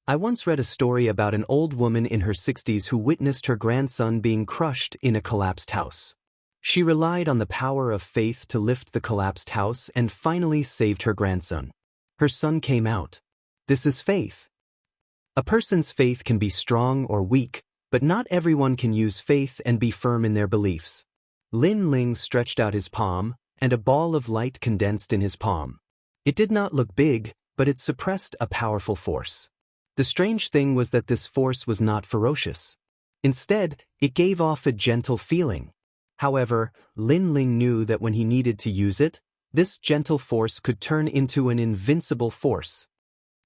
[SPEAKER 1] I once read a story about an old woman in her 60s who witnessed her grandson being crushed in a collapsed house. She relied on the power of faith to lift the collapsed house and finally saved her grandson. Her son came out. This is faith. A person's faith can be strong or weak, but not everyone can use faith and be firm in their beliefs. Lin Ling stretched out his palm, and a ball of light condensed in his palm. It did not look big, but it suppressed a powerful force. The strange thing was that this force was not ferocious. Instead, it gave off a gentle feeling. However, Lin Ling knew that when he needed to use it, this gentle force could turn into an invincible force.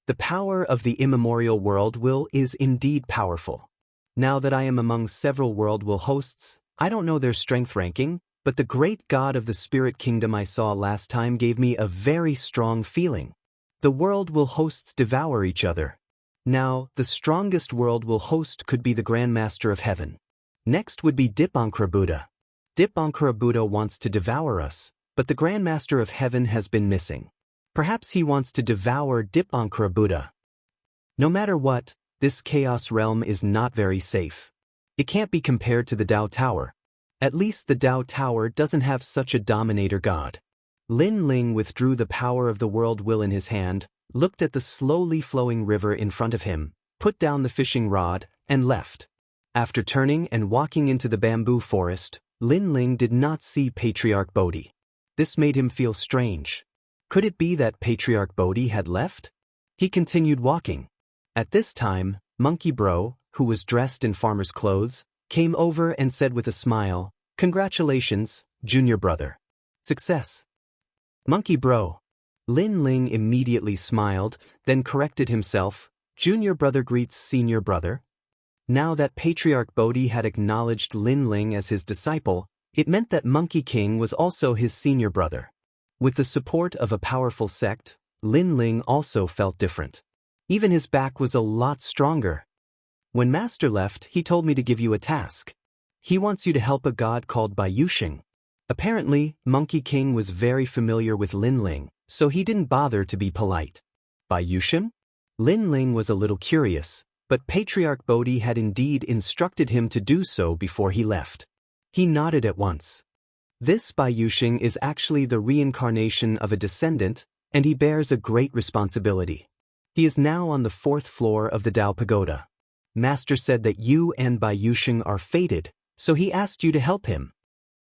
[SPEAKER 1] The power of the immemorial world will is indeed powerful. Now that I am among several world will hosts, I don't know their strength ranking, but the great god of the spirit kingdom I saw last time gave me a very strong feeling. The world will hosts devour each other. Now, the strongest world will host could be the Grand Master of Heaven. Next would be Dipankara Buddha. Dipankara Buddha wants to devour us, but the Grand Master of Heaven has been missing. Perhaps he wants to devour Dipankara Buddha. No matter what, this chaos realm is not very safe. It can't be compared to the Tao Tower. At least the Tao Tower doesn't have such a dominator god. Lin Ling withdrew the power of the world will in his hand, looked at the slowly flowing river in front of him, put down the fishing rod, and left. After turning and walking into the bamboo forest, Lin Ling did not see Patriarch Bodhi. This made him feel strange. Could it be that Patriarch Bodhi had left? He continued walking. At this time, Monkey Bro, who was dressed in farmer's clothes, came over and said with a smile, "Congratulations, junior brother. Success." Monkey Bro. Lin Ling immediately smiled, then corrected himself, "Junior brother greets senior brother." Now that Patriarch Bodhi had acknowledged Lin Ling as his disciple, it meant that Monkey King was also his senior brother. With the support of a powerful sect, Lin Ling also felt different. Even his back was a lot stronger. "When Master left, he told me to give you a task. He wants you to help a god called Bayushing." Apparently, Monkey King was very familiar with Lin Ling, so he didn't bother to be polite. Bayushing? Lin Ling was a little curious, but Patriarch Bodhi had indeed instructed him to do so before he left. He nodded at once. This Bayushing is actually the reincarnation of a descendant, and he bears a great responsibility. He is now on the 4th floor of the Tao Pagoda. Master said that you and Bayushing are fated, so he asked you to help him.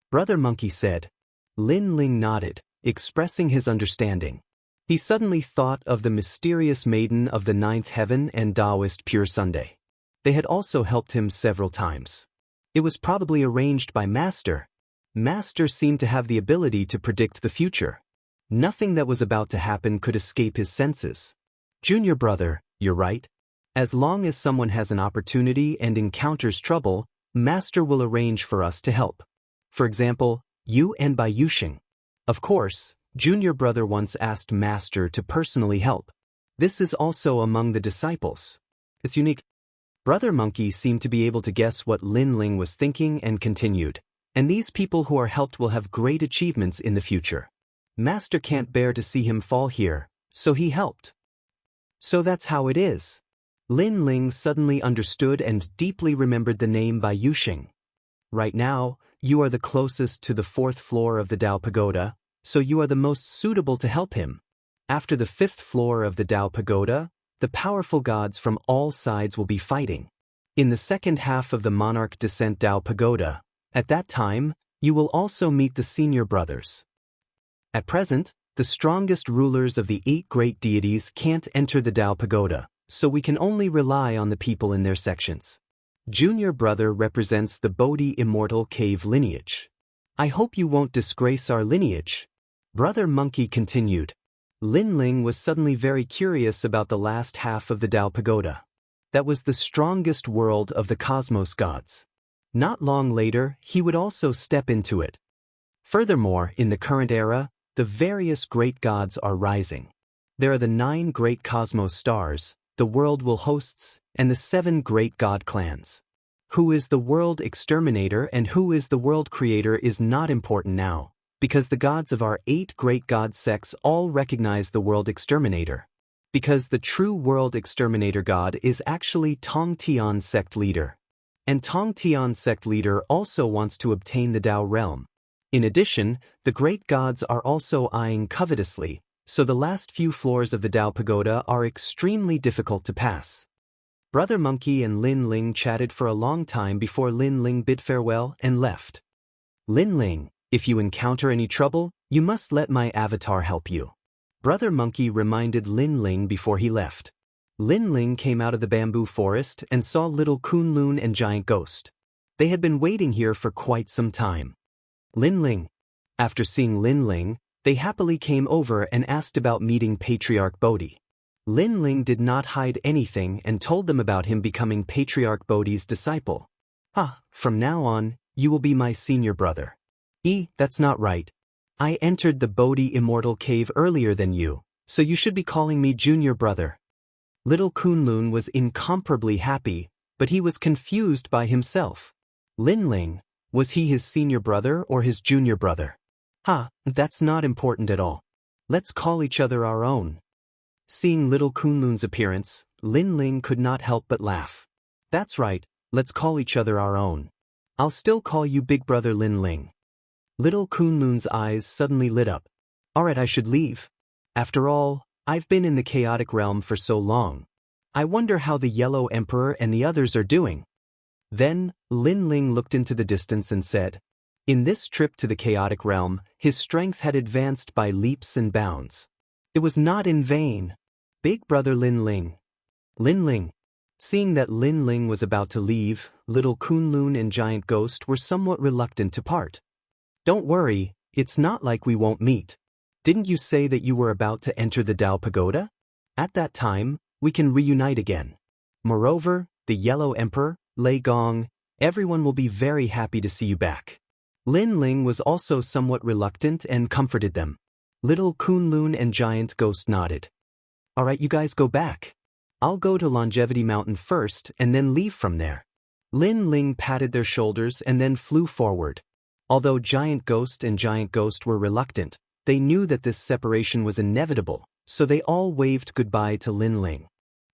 [SPEAKER 1] Brother Monkey said. Lin Ling nodded, expressing his understanding. He suddenly thought of the mysterious maiden of the 9th heaven and Taoist Pure Sunday. They had also helped him several times. It was probably arranged by Master. Master seemed to have the ability to predict the future. Nothing that was about to happen could escape his senses. Junior brother, you're right. As long as someone has an opportunity and encounters trouble, Master will arrange for us to help. For example, you and Bayushing. Of course, junior brother once asked Master to personally help. This is also among the disciples. It's unique. Brother Monkey seemed to be able to guess what Lin Ling was thinking and continued. And these people who are helped will have great achievements in the future. Master can't bear to see him fall here, so he helped. So that's how it is. Lin Ling suddenly understood and deeply remembered the name Bayushing. Right now, you are the closest to the 4th floor of the Tao Pagoda, so you are the most suitable to help him. After the 5th floor of the Tao Pagoda, the powerful gods from all sides will be fighting. In the second half of the Monarch Descent Tao Pagoda, at that time, you will also meet the senior brothers. At present, the strongest rulers of the 8 great deities can't enter the Tao Pagoda, so we can only rely on the people in their sections. Junior brother represents the Bodhi immortal cave lineage. I hope you won't disgrace our lineage. Brother Monkey continued. Lin Ling was suddenly very curious about the last half of the Tao Pagoda. That was the strongest world of the cosmos gods. Not long later, he would also step into it. Furthermore, in the current era, the various great gods are rising. There are the 9 great cosmos stars, the world will hosts, and the 7 great god clans. Who is the world exterminator and who is the world creator is not important now, because the gods of our 8 great god sects all recognize the world exterminator. Because the true world exterminator god is actually Tong Tian sect leader. And Tong Tian sect leader also wants to obtain the Tao realm. In addition, the great gods are also eyeing covetously, so the last few floors of the Tao Pagoda are extremely difficult to pass. Brother Monkey and Lin Ling chatted for a long time before Lin Ling bid farewell and left. Lin Ling, if you encounter any trouble, you must let my avatar help you. Brother Monkey reminded Lin Ling before he left. Lin Ling came out of the bamboo forest and saw little Kunlun and Giant Ghost. They had been waiting here for quite some time. Lin Ling. After seeing Lin Ling, they happily came over and asked about meeting Patriarch Bodhi. Lin Ling did not hide anything and told them about him becoming Patriarch Bodhi's disciple. From now on, you will be my senior brother. That's not right. I entered the Bodhi immortal cave earlier than you, so you should be calling me junior brother. Little Kunlun was incomparably happy, but he was confused by himself. Lin Ling, was he his senior brother or his junior brother? That's not important at all. Let's call each other our own. Seeing little Kunlun's appearance, Lin Ling could not help but laugh. That's right, let's call each other our own. I'll still call you Big Brother Lin Ling. Little Kunlun's eyes suddenly lit up. Alright, I should leave. After all, I've been in the chaotic realm for so long. I wonder how the Yellow Emperor and the others are doing. Then, Lin Ling looked into the distance and said, in this trip to the chaotic realm, his strength had advanced by leaps and bounds. It was not in vain. Big Brother Lin Ling. Lin Ling. Seeing that Lin Ling was about to leave, little Kunlun and Giant Ghost were somewhat reluctant to part. Don't worry, it's not like we won't meet. Didn't you say that you were about to enter the Dao Pagoda? At that time, we can reunite again. Moreover, the Yellow Emperor, Lei Gong, everyone will be very happy to see you back. Lin Ling was also somewhat reluctant and comforted them. Little Kunlun and Giant Ghost nodded. Alright, you guys go back. I'll go to Longevity Mountain first and then leave from there. Lin Ling patted their shoulders and then flew forward. Although Giant Ghost and Giant Ghost were reluctant, they knew that this separation was inevitable, so they all waved goodbye to Lin Ling.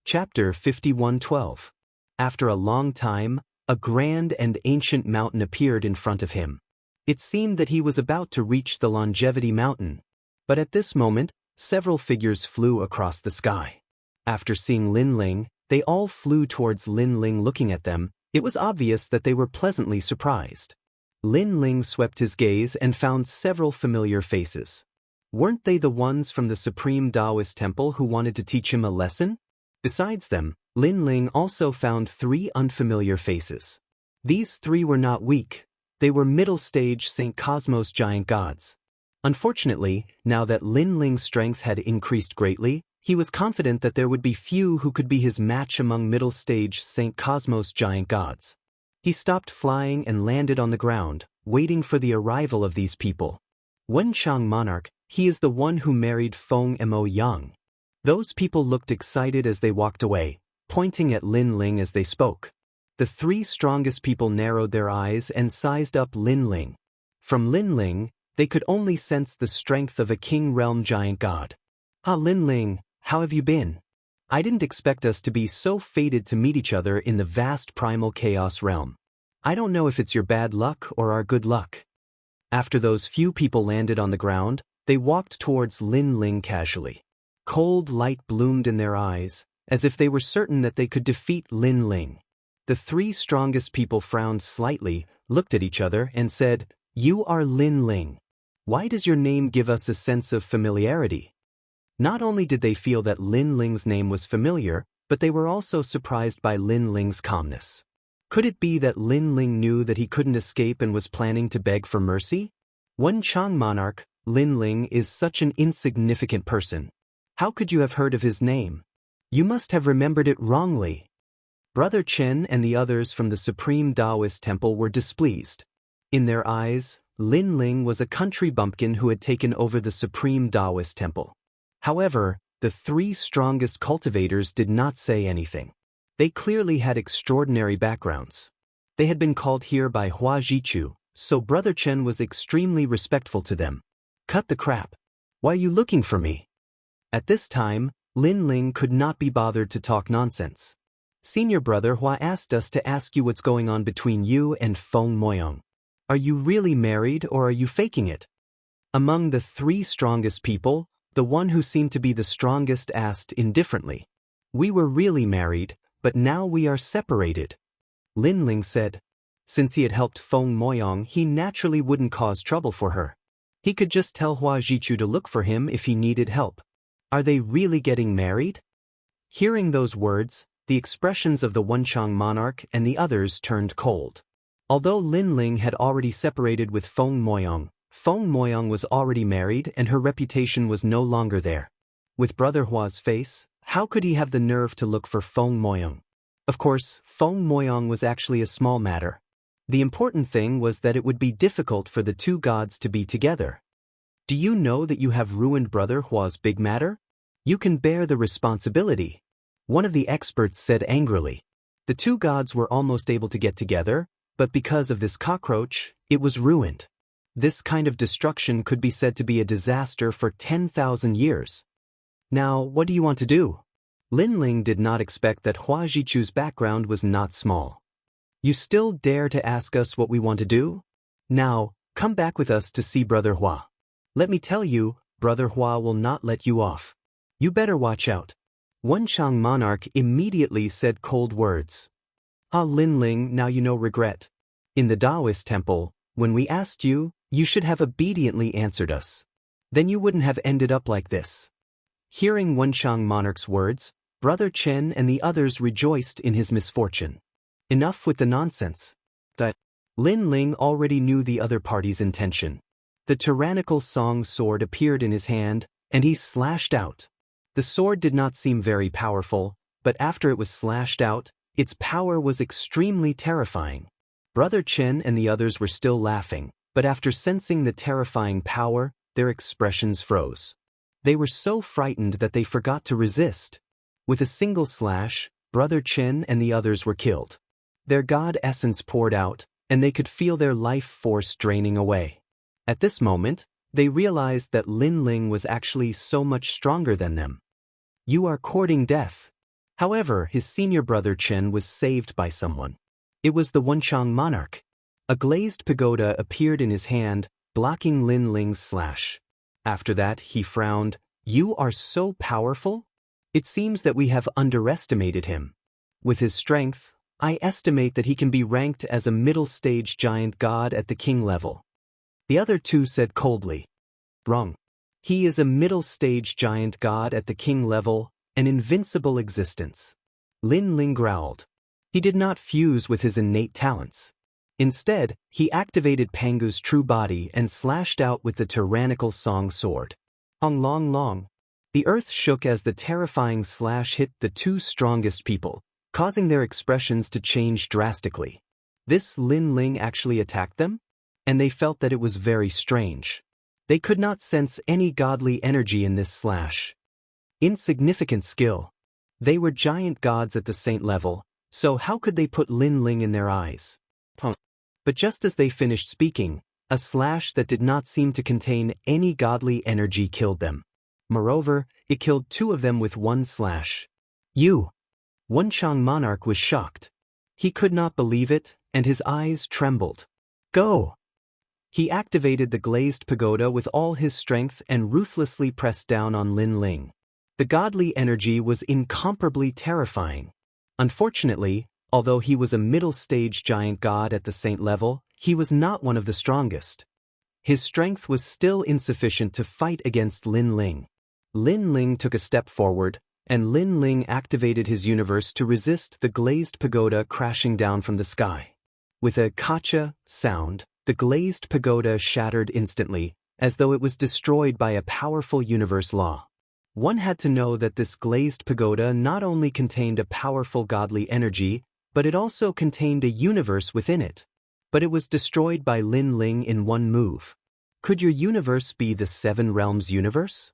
[SPEAKER 1] Chapter 51:12. After a long time, a grand and ancient mountain appeared in front of him. It seemed that he was about to reach the Longevity Mountain. But at this moment, several figures flew across the sky. After seeing Lin Ling, they all flew towards Lin Ling. Looking at them, it was obvious that they were pleasantly surprised. Lin Ling swept his gaze and found several familiar faces. Weren't they the ones from the Supreme Taoist Temple who wanted to teach him a lesson? Besides them, Lin Ling also found 3 unfamiliar faces. These 3 were not weak. They were middle-stage St. Cosmos giant gods. Unfortunately, now that Lin Ling's strength had increased greatly, he was confident that there would be few who could be his match among middle-stage St. Cosmos giant gods. He stopped flying and landed on the ground, waiting for the arrival of these people. Wenchang Monarch, he is the one who married Feng Mo Yang. Those people looked excited as they walked away, pointing at Lin Ling as they spoke. The 3 strongest people narrowed their eyes and sized up Lin Ling. From Lin Ling, they could only sense the strength of a King Realm giant god. Ah, Lin Ling, how have you been? I didn't expect us to be so fated to meet each other in the vast primal chaos realm. I don't know if it's your bad luck or our good luck. After those few people landed on the ground, they walked towards Lin Ling casually. Cold light bloomed in their eyes, as if they were certain that they could defeat Lin Ling. The 3 strongest people frowned slightly, looked at each other, and said, "You are Lin Ling. Why does your name give us a sense of familiarity?" Not only did they feel that Lin Ling's name was familiar, but they were also surprised by Lin Ling's calmness. Could it be that Lin Ling knew that he couldn't escape and was planning to beg for mercy? Wenchang Monarch, Lin Ling is such an insignificant person. How could you have heard of his name? You must have remembered it wrongly. Brother Chen and the others from the Supreme Taoist Temple were displeased. In their eyes, Lin Ling was a country bumpkin who had taken over the Supreme Taoist Temple. However, the 3 strongest cultivators did not say anything. They clearly had extraordinary backgrounds. They had been called here by Hua Jichu, so Brother Chen was extremely respectful to them. Cut the crap. Why are you looking for me? At this time, Lin Ling could not be bothered to talk nonsense. Senior Brother Hua asked us to ask you what's going on between you and Feng Moyang. Are you really married or are you faking it? Among the 3 strongest people, the one who seemed to be the strongest asked indifferently. We were really married, but now we are separated. Lin Ling said. Since he had helped Feng Moyang, he naturally wouldn't cause trouble for her. He could just tell Hua Jichu to look for him if he needed help. Are they really getting married? Hearing those words, the expressions of the Wenchang Monarch and the others turned cold. Although Lin Ling had already separated with Feng Moyang was already married and her reputation was no longer there. With Brother Hua's face, how could he have the nerve to look for Feng Moyang? Of course, Feng Moyang was actually a small matter. The important thing was that it would be difficult for the 2 gods to be together. Do you know that you have ruined Brother Hua's big matter? You can bear the responsibility. One of the experts said angrily. The 2 gods were almost able to get together, but because of this cockroach, it was ruined. This kind of destruction could be said to be a disaster for 10,000 years. Now, what do you want to do? Lin Ling did not expect that Hua Jichu's background was not small. You still dare to ask us what we want to do? Now, come back with us to see Brother Hua. Let me tell you, Brother Hua will not let you off. You better watch out. Wenchang Monarch immediately said cold words. Ah, Lin Ling, now you know regret. In the Taoist temple, when we asked you, you should have obediently answered us. Then you wouldn't have ended up like this. Hearing Wenchang Monarch's words, Brother Chen and the others rejoiced in his misfortune. Enough with the nonsense. That Lin Ling already knew the other party's intention. The tyrannical Song sword appeared in his hand, and he slashed out. The sword did not seem very powerful, but after it was slashed out, its power was extremely terrifying. Brother Chen and the others were still laughing, but after sensing the terrifying power, their expressions froze. They were so frightened that they forgot to resist. With a single slash, Brother Chen and the others were killed. Their god essence poured out, and they could feel their life force draining away. At this moment, they realized that Lin Ling was actually so much stronger than them. You are courting death. However, his senior brother Chen was saved by someone. It was the Wenchang Monarch. A glazed pagoda appeared in his hand, blocking Lin Ling's slash. After that, he frowned. You are so powerful? It seems that we have underestimated him. With his strength, I estimate that he can be ranked as a middle-stage giant god at the king level. The other two said coldly. Wrong. He is a middle-stage giant god at the king level, an invincible existence. Lin Ling growled. He did not fuse with his innate talents. Instead, he activated Pangu's true body and slashed out with the tyrannical Song sword. Hong long long. The earth shook as the terrifying slash hit the two strongest people, causing their expressions to change drastically. This Lin Ling actually attacked them? And they felt that it was very strange. They could not sense any godly energy in this slash. Insignificant skill. They were giant gods at the saint level, so how could they put Lin Ling in their eyes? But just as they finished speaking, a slash that did not seem to contain any godly energy killed them. Moreover, it killed two of them with one slash. You! Wenchang Monarch was shocked. He could not believe it, and his eyes trembled. Go! He activated the glazed pagoda with all his strength and ruthlessly pressed down on Lin Ling. The godly energy was incomparably terrifying. Unfortunately, although he was a middle-stage giant god at the saint level, he was not one of the strongest. His strength was still insufficient to fight against Lin Ling. Lin Ling took a step forward, and Lin Ling activated his universe to resist the glazed pagoda crashing down from the sky. With a kacha sound, the glazed pagoda shattered instantly, as though it was destroyed by a powerful universe law. One had to know that this glazed pagoda not only contained a powerful godly energy, but it also contained a universe within it. But it was destroyed by Lin Ling in one move. Could your universe be the Seven Realms universe?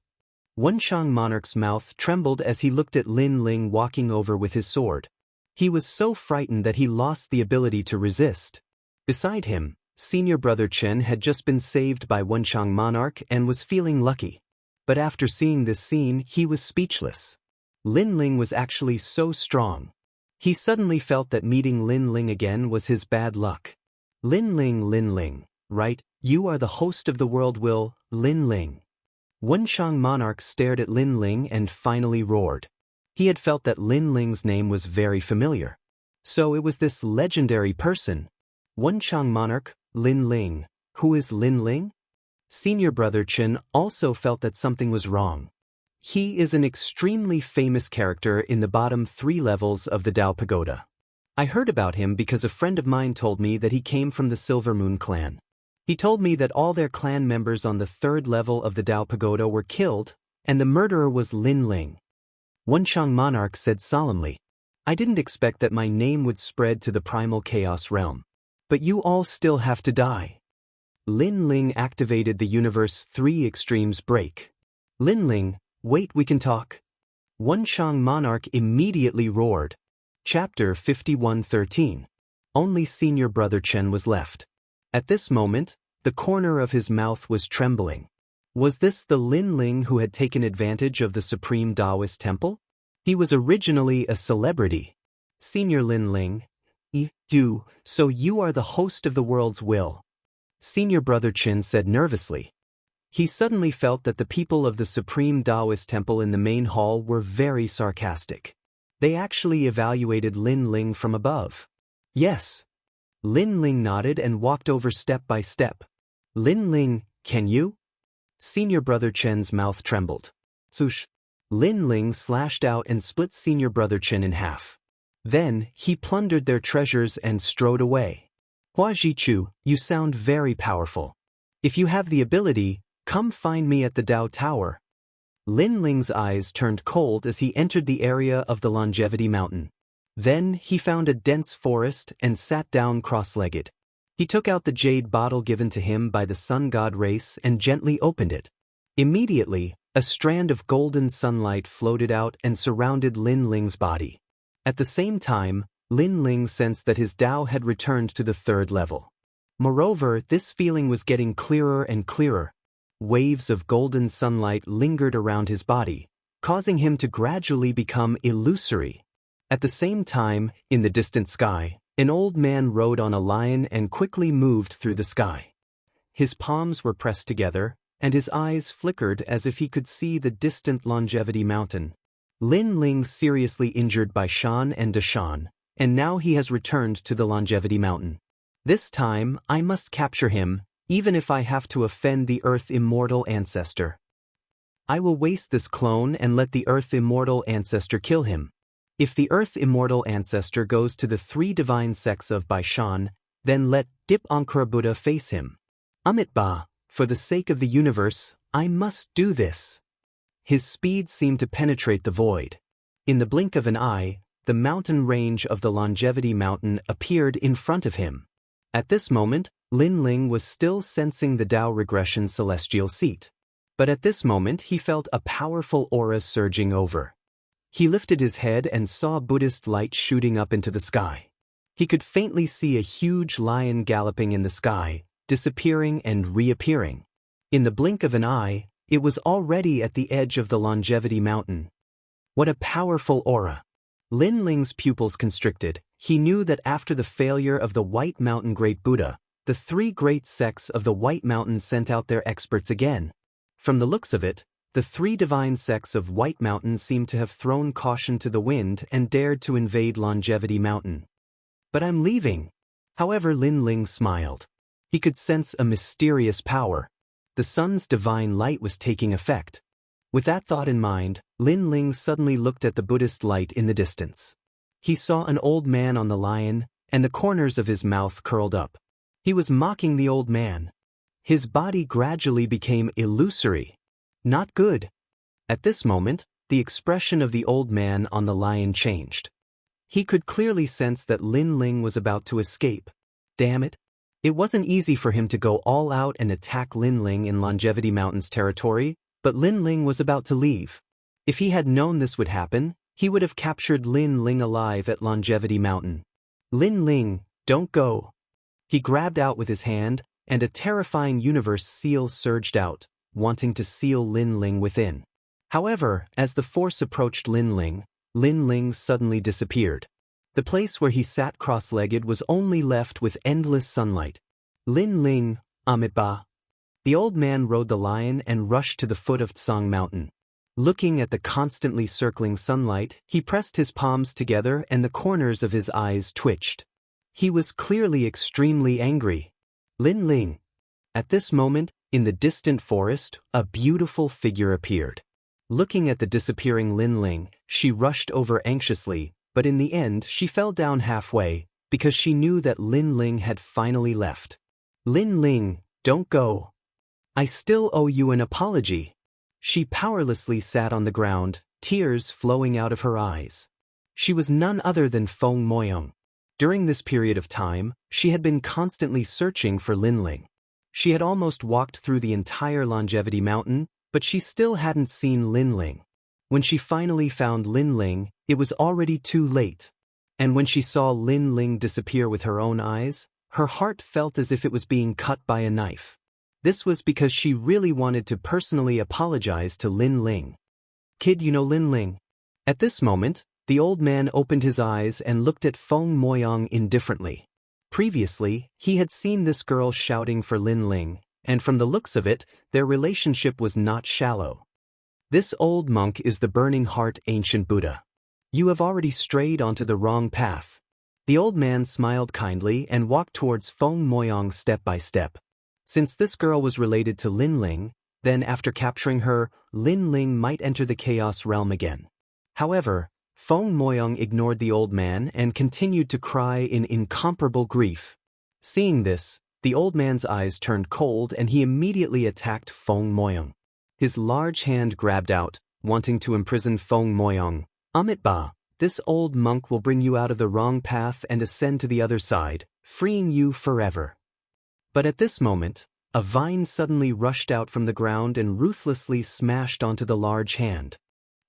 [SPEAKER 1] Wenchang Monarch's mouth trembled as he looked at Lin Ling walking over with his sword. He was so frightened that he lost the ability to resist. Beside him, senior brother Chen had just been saved by Wenchang Monarch and was feeling lucky. But after seeing this scene, he was speechless. Lin Ling was actually so strong. He suddenly felt that meeting Lin Ling again was his bad luck. Lin Ling, right? You are the host of the world will, Lin Ling. Wenchang Monarch stared at Lin Ling and finally roared. He had felt that Lin Ling's name was very familiar. So it was this legendary person. Wenchang Monarch, Lin Ling. Who is Lin Ling? Senior brother Chen also felt that something was wrong. He is an extremely famous character in the bottom 3 levels of the Dao Pagoda. I heard about him because a friend of mine told me that he came from the Silver Moon clan. He told me that all their clan members on the 3rd level of the Dao Pagoda were killed, and the murderer was Lin Ling. Wenchang Monarch said solemnly, I didn't expect that my name would spread to the primal chaos realm. But you all still have to die. Lin Ling activated the universe 3 extremes break. Lin Ling, wait, we can talk. Wenchang Monarch immediately roared. Chapter 51:13. Only senior brother Chen was left. At this moment, the corner of his mouth was trembling. Was this the Lin Ling who had taken advantage of the Supreme Taoist Temple? He was originally a celebrity. Senior Lin Ling. So you are the host of the world's will. Senior Brother Qin said nervously. He suddenly felt that the people of the Supreme Taoist Temple in the main hall were very sarcastic. They actually evaluated Lin Ling from above. Yes. Lin Ling nodded and walked over step by step. Lin Ling, can you? Senior Brother Chen's mouth trembled. Swoosh. Lin Ling slashed out and split Senior Brother Chen in half. Then, he plundered their treasures and strode away. Hua Jichu, you sound very powerful. If you have the ability, come find me at the Dao Tower. Lin Ling's eyes turned cold as he entered the area of the Longevity Mountain. Then, he found a dense forest and sat down cross-legged. He took out the jade bottle given to him by the sun god race and gently opened it. Immediately, a strand of golden sunlight floated out and surrounded Lin Ling's body. At the same time, Lin Ling sensed that his Dao had returned to the third level. Moreover, this feeling was getting clearer and clearer. Waves of golden sunlight lingered around his body, causing him to gradually become illusory. At the same time, in the distant sky, an old man rode on a lion and quickly moved through the sky. His palms were pressed together, and his eyes flickered as if he could see the distant Longevity Mountain. Lin Ling seriously injured by Shan and Deshan, and now he has returned to the Longevity Mountain. This time, I must capture him, even if I have to offend the Earth Immortal Ancestor. I will waste this clone and let the Earth Immortal Ancestor kill him. If the Earth Immortal Ancestor goes to the three divine sects of Baishan, then let Dip Ankara Buddha face him. Amitabha, for the sake of the universe, I must do this. His speed seemed to penetrate the void. In the blink of an eye, the mountain range of the Longevity Mountain appeared in front of him. At this moment, Lin Ling was still sensing the Tao regression celestial seat. But at this moment he felt a powerful aura surging over. He lifted his head and saw Buddhist light shooting up into the sky. He could faintly see a huge lion galloping in the sky, disappearing and reappearing. In the blink of an eye, it was already at the edge of the Longevity Mountain. What a powerful aura! Lin Ling's pupils constricted. He knew that after the failure of the White Mountain Great Buddha, the three great sects of the White Mountain sent out their experts again. From the looks of it, the three divine sects of White Mountain seemed to have thrown caution to the wind and dared to invade Longevity Mountain. But I'm leaving. However, Lin Ling smiled. He could sense a mysterious power. The sun's divine light was taking effect. With that thought in mind, Lin Ling suddenly looked at the Buddhist light in the distance. He saw an old man on the lion, and the corners of his mouth curled up. He was mocking the old man. His body gradually became illusory. Not good. At this moment, the expression of the old man on the lion changed. He could clearly sense that Lin Ling was about to escape. Damn it. It wasn't easy for him to go all out and attack Lin Ling in Longevity Mountain's territory, but Lin Ling was about to leave. If he had known this would happen, he would have captured Lin Ling alive at Longevity Mountain. Lin Ling, don't go. He grabbed out with his hand, and a terrifying universe seal surged out, wanting to seal Lin Ling within. However, as the force approached Lin Ling suddenly disappeared. The place where he sat cross-legged was only left with endless sunlight. Lin Ling, Amitabha. The old man rode the lion and rushed to the foot of Tsang Mountain. Looking at the constantly circling sunlight, he pressed his palms together and the corners of his eyes twitched. He was clearly extremely angry. Lin Ling. At this moment, in the distant forest, a beautiful figure appeared. Looking at the disappearing Lin Ling, she rushed over anxiously, but in the end she fell down halfway, because she knew that Lin Ling had finally left. Lin Ling, don't go. I still owe you an apology. She powerlessly sat on the ground, tears flowing out of her eyes. She was none other than Feng Moyong. During this period of time, she had been constantly searching for Lin Ling. She had almost walked through the entire Longevity Mountain, but she still hadn't seen Lin Ling. When she finally found Lin Ling, it was already too late. And when she saw Lin Ling disappear with her own eyes, her heart felt as if it was being cut by a knife. This was because she really wanted to personally apologize to Lin Ling. Kid, you know Lin Ling? At this moment, the old man opened his eyes and looked at Feng Moyang indifferently. Previously, he had seen this girl shouting for Lin Ling, and from the looks of it, their relationship was not shallow. This old monk is the Burning Heart Ancient Buddha. You have already strayed onto the wrong path. The old man smiled kindly and walked towards Feng Moyang step by step. Since this girl was related to Lin Ling, then after capturing her, Lin Ling might enter the Chaos Realm again. However, Feng Moyang ignored the old man and continued to cry in incomparable grief. Seeing this, the old man's eyes turned cold and he immediately attacked Feng Moyang. His large hand grabbed out, wanting to imprison Feng Moyang. Amitabha, this old monk will bring you out of the wrong path and ascend to the other side, freeing you forever. But at this moment, a vine suddenly rushed out from the ground and ruthlessly smashed onto the large hand.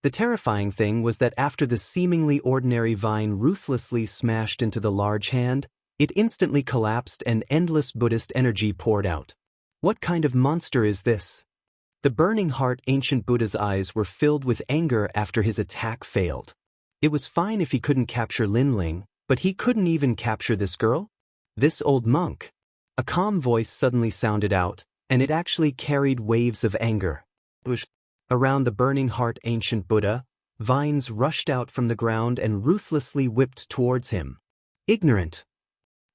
[SPEAKER 1] The terrifying thing was that after the seemingly ordinary vine ruthlessly smashed into the large hand, it instantly collapsed and endless Buddhist energy poured out. What kind of monster is this? The Burning Heart Ancient Buddha's eyes were filled with anger after his attack failed. It was fine if he couldn't capture Lin Ling, but he couldn't even capture this girl? This old monk. A calm voice suddenly sounded out, and it actually carried waves of anger. Around the Burning Heart Ancient Buddha, vines rushed out from the ground and ruthlessly whipped towards him. Ignorant.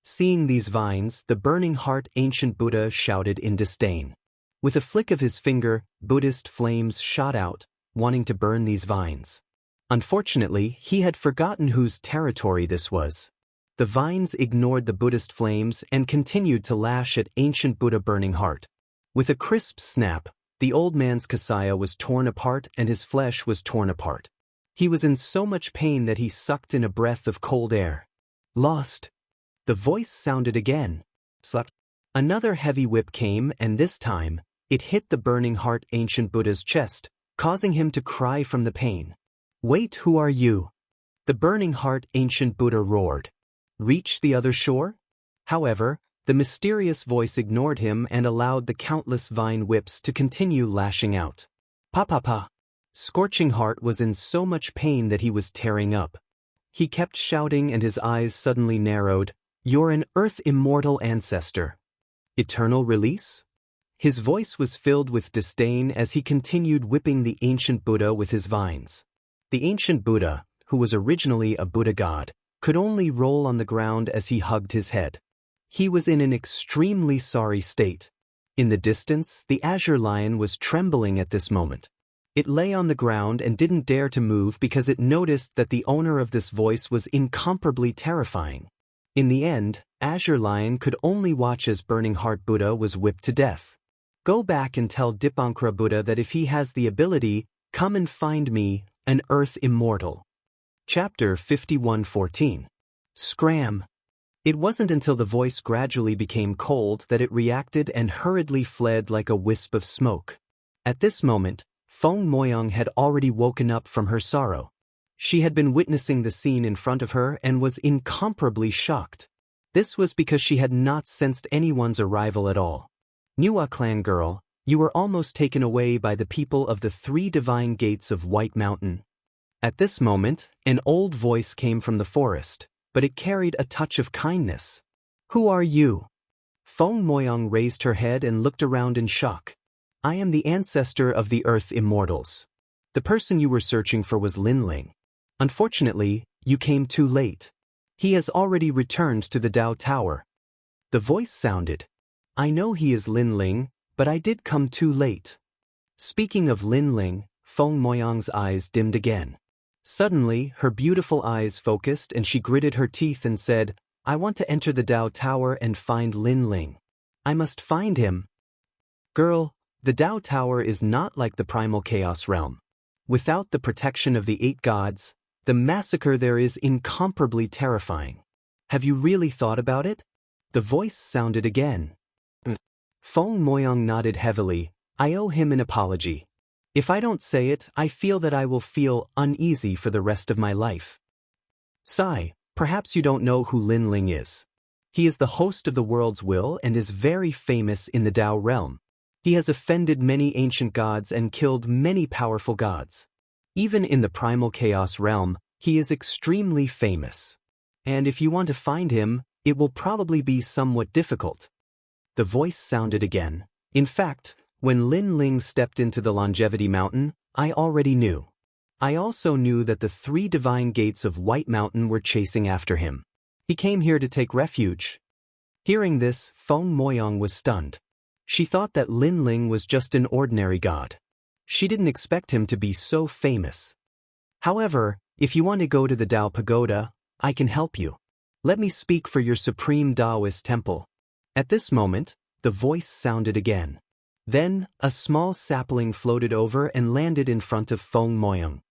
[SPEAKER 1] Seeing these vines, the Burning Heart Ancient Buddha shouted in disdain. With a flick of his finger, Buddhist flames shot out, wanting to burn these vines. Unfortunately, he had forgotten whose territory this was. The vines ignored the Buddhist flames and continued to lash at Ancient Buddha Burning Heart. With a crisp snap, the old man's kasaya was torn apart and his flesh was torn apart. He was in so much pain that he sucked in a breath of cold air. Lost. The voice sounded again. Slap. Another heavy whip came and this time, it hit the Burning Heart Ancient Buddha's chest, causing him to cry from the pain. Wait, who are you? The Burning Heart Ancient Buddha roared. Reach the other shore? However, the mysterious voice ignored him and allowed the countless vine whips to continue lashing out. Pa. Scorching Heart was in so much pain that he was tearing up. He kept shouting and his eyes suddenly narrowed. You're an earth immortal ancestor. Eternal release? His voice was filled with disdain as he continued whipping the ancient Buddha with his vines. The ancient Buddha, who was originally a Buddha god, could only roll on the ground as he hugged his head. He was in an extremely sorry state. In the distance, the azure lion was trembling at this moment. It lay on the ground and didn't dare to move because it noticed that the owner of this voice was incomparably terrifying. In the end, Azure Lion could only watch as Burning Heart Buddha was whipped to death. Go back and tell Dipankara Buddha that if he has the ability, come and find me, an earth immortal. Chapter 51:14. Scram. It wasn't until the voice gradually became cold that it reacted and hurriedly fled like a wisp of smoke. At this moment, Feng Moyang had already woken up from her sorrow. She had been witnessing the scene in front of her and was incomparably shocked. This was because she had not sensed anyone's arrival at all. Nuwa clan girl, you were almost taken away by the people of the 3 divine gates of White Mountain. At this moment, an old voice came from the forest, but it carried a touch of kindness. Who are you? Feng Moyang raised her head and looked around in shock. I am the ancestor of the Earth Immortals. The person you were searching for was Lin Ling. Unfortunately, you came too late. He has already returned to the Dao Tower. The voice sounded. I know he is Lin Ling, but I did come too late. Speaking of Lin Ling, Feng Moyang's eyes dimmed again. Suddenly, her beautiful eyes focused and she gritted her teeth and said, I want to enter the Dao Tower and find Lin Ling. I must find him. Girl, the Dao Tower is not like the primal chaos realm. Without the protection of the 8 gods, the massacre there is incomparably terrifying. Have you really thought about it? The voice sounded again. Feng Moyang nodded heavily. I owe him an apology. If I don't say it, I feel that I will feel uneasy for the rest of my life. Sigh, perhaps you don't know who Lin Ling is. He is the host of the world's will and is very famous in the Dao realm. He has offended many ancient gods and killed many powerful gods. Even in the primal chaos realm, he is extremely famous. And if you want to find him, it will probably be somewhat difficult. The voice sounded again. In fact, when Lin Ling stepped into the Longevity Mountain, I already knew. I also knew that the 3 divine gates of White Mountain were chasing after him. He came here to take refuge. Hearing this, Feng Moyang was stunned. She thought that Lin Ling was just an ordinary god. She didn't expect him to be so famous. However, if you want to go to the Dao Pagoda, I can help you. Let me speak for your supreme Taoist temple. At this moment, the voice sounded again. Then, a small sapling floated over and landed in front of Feng Moyang.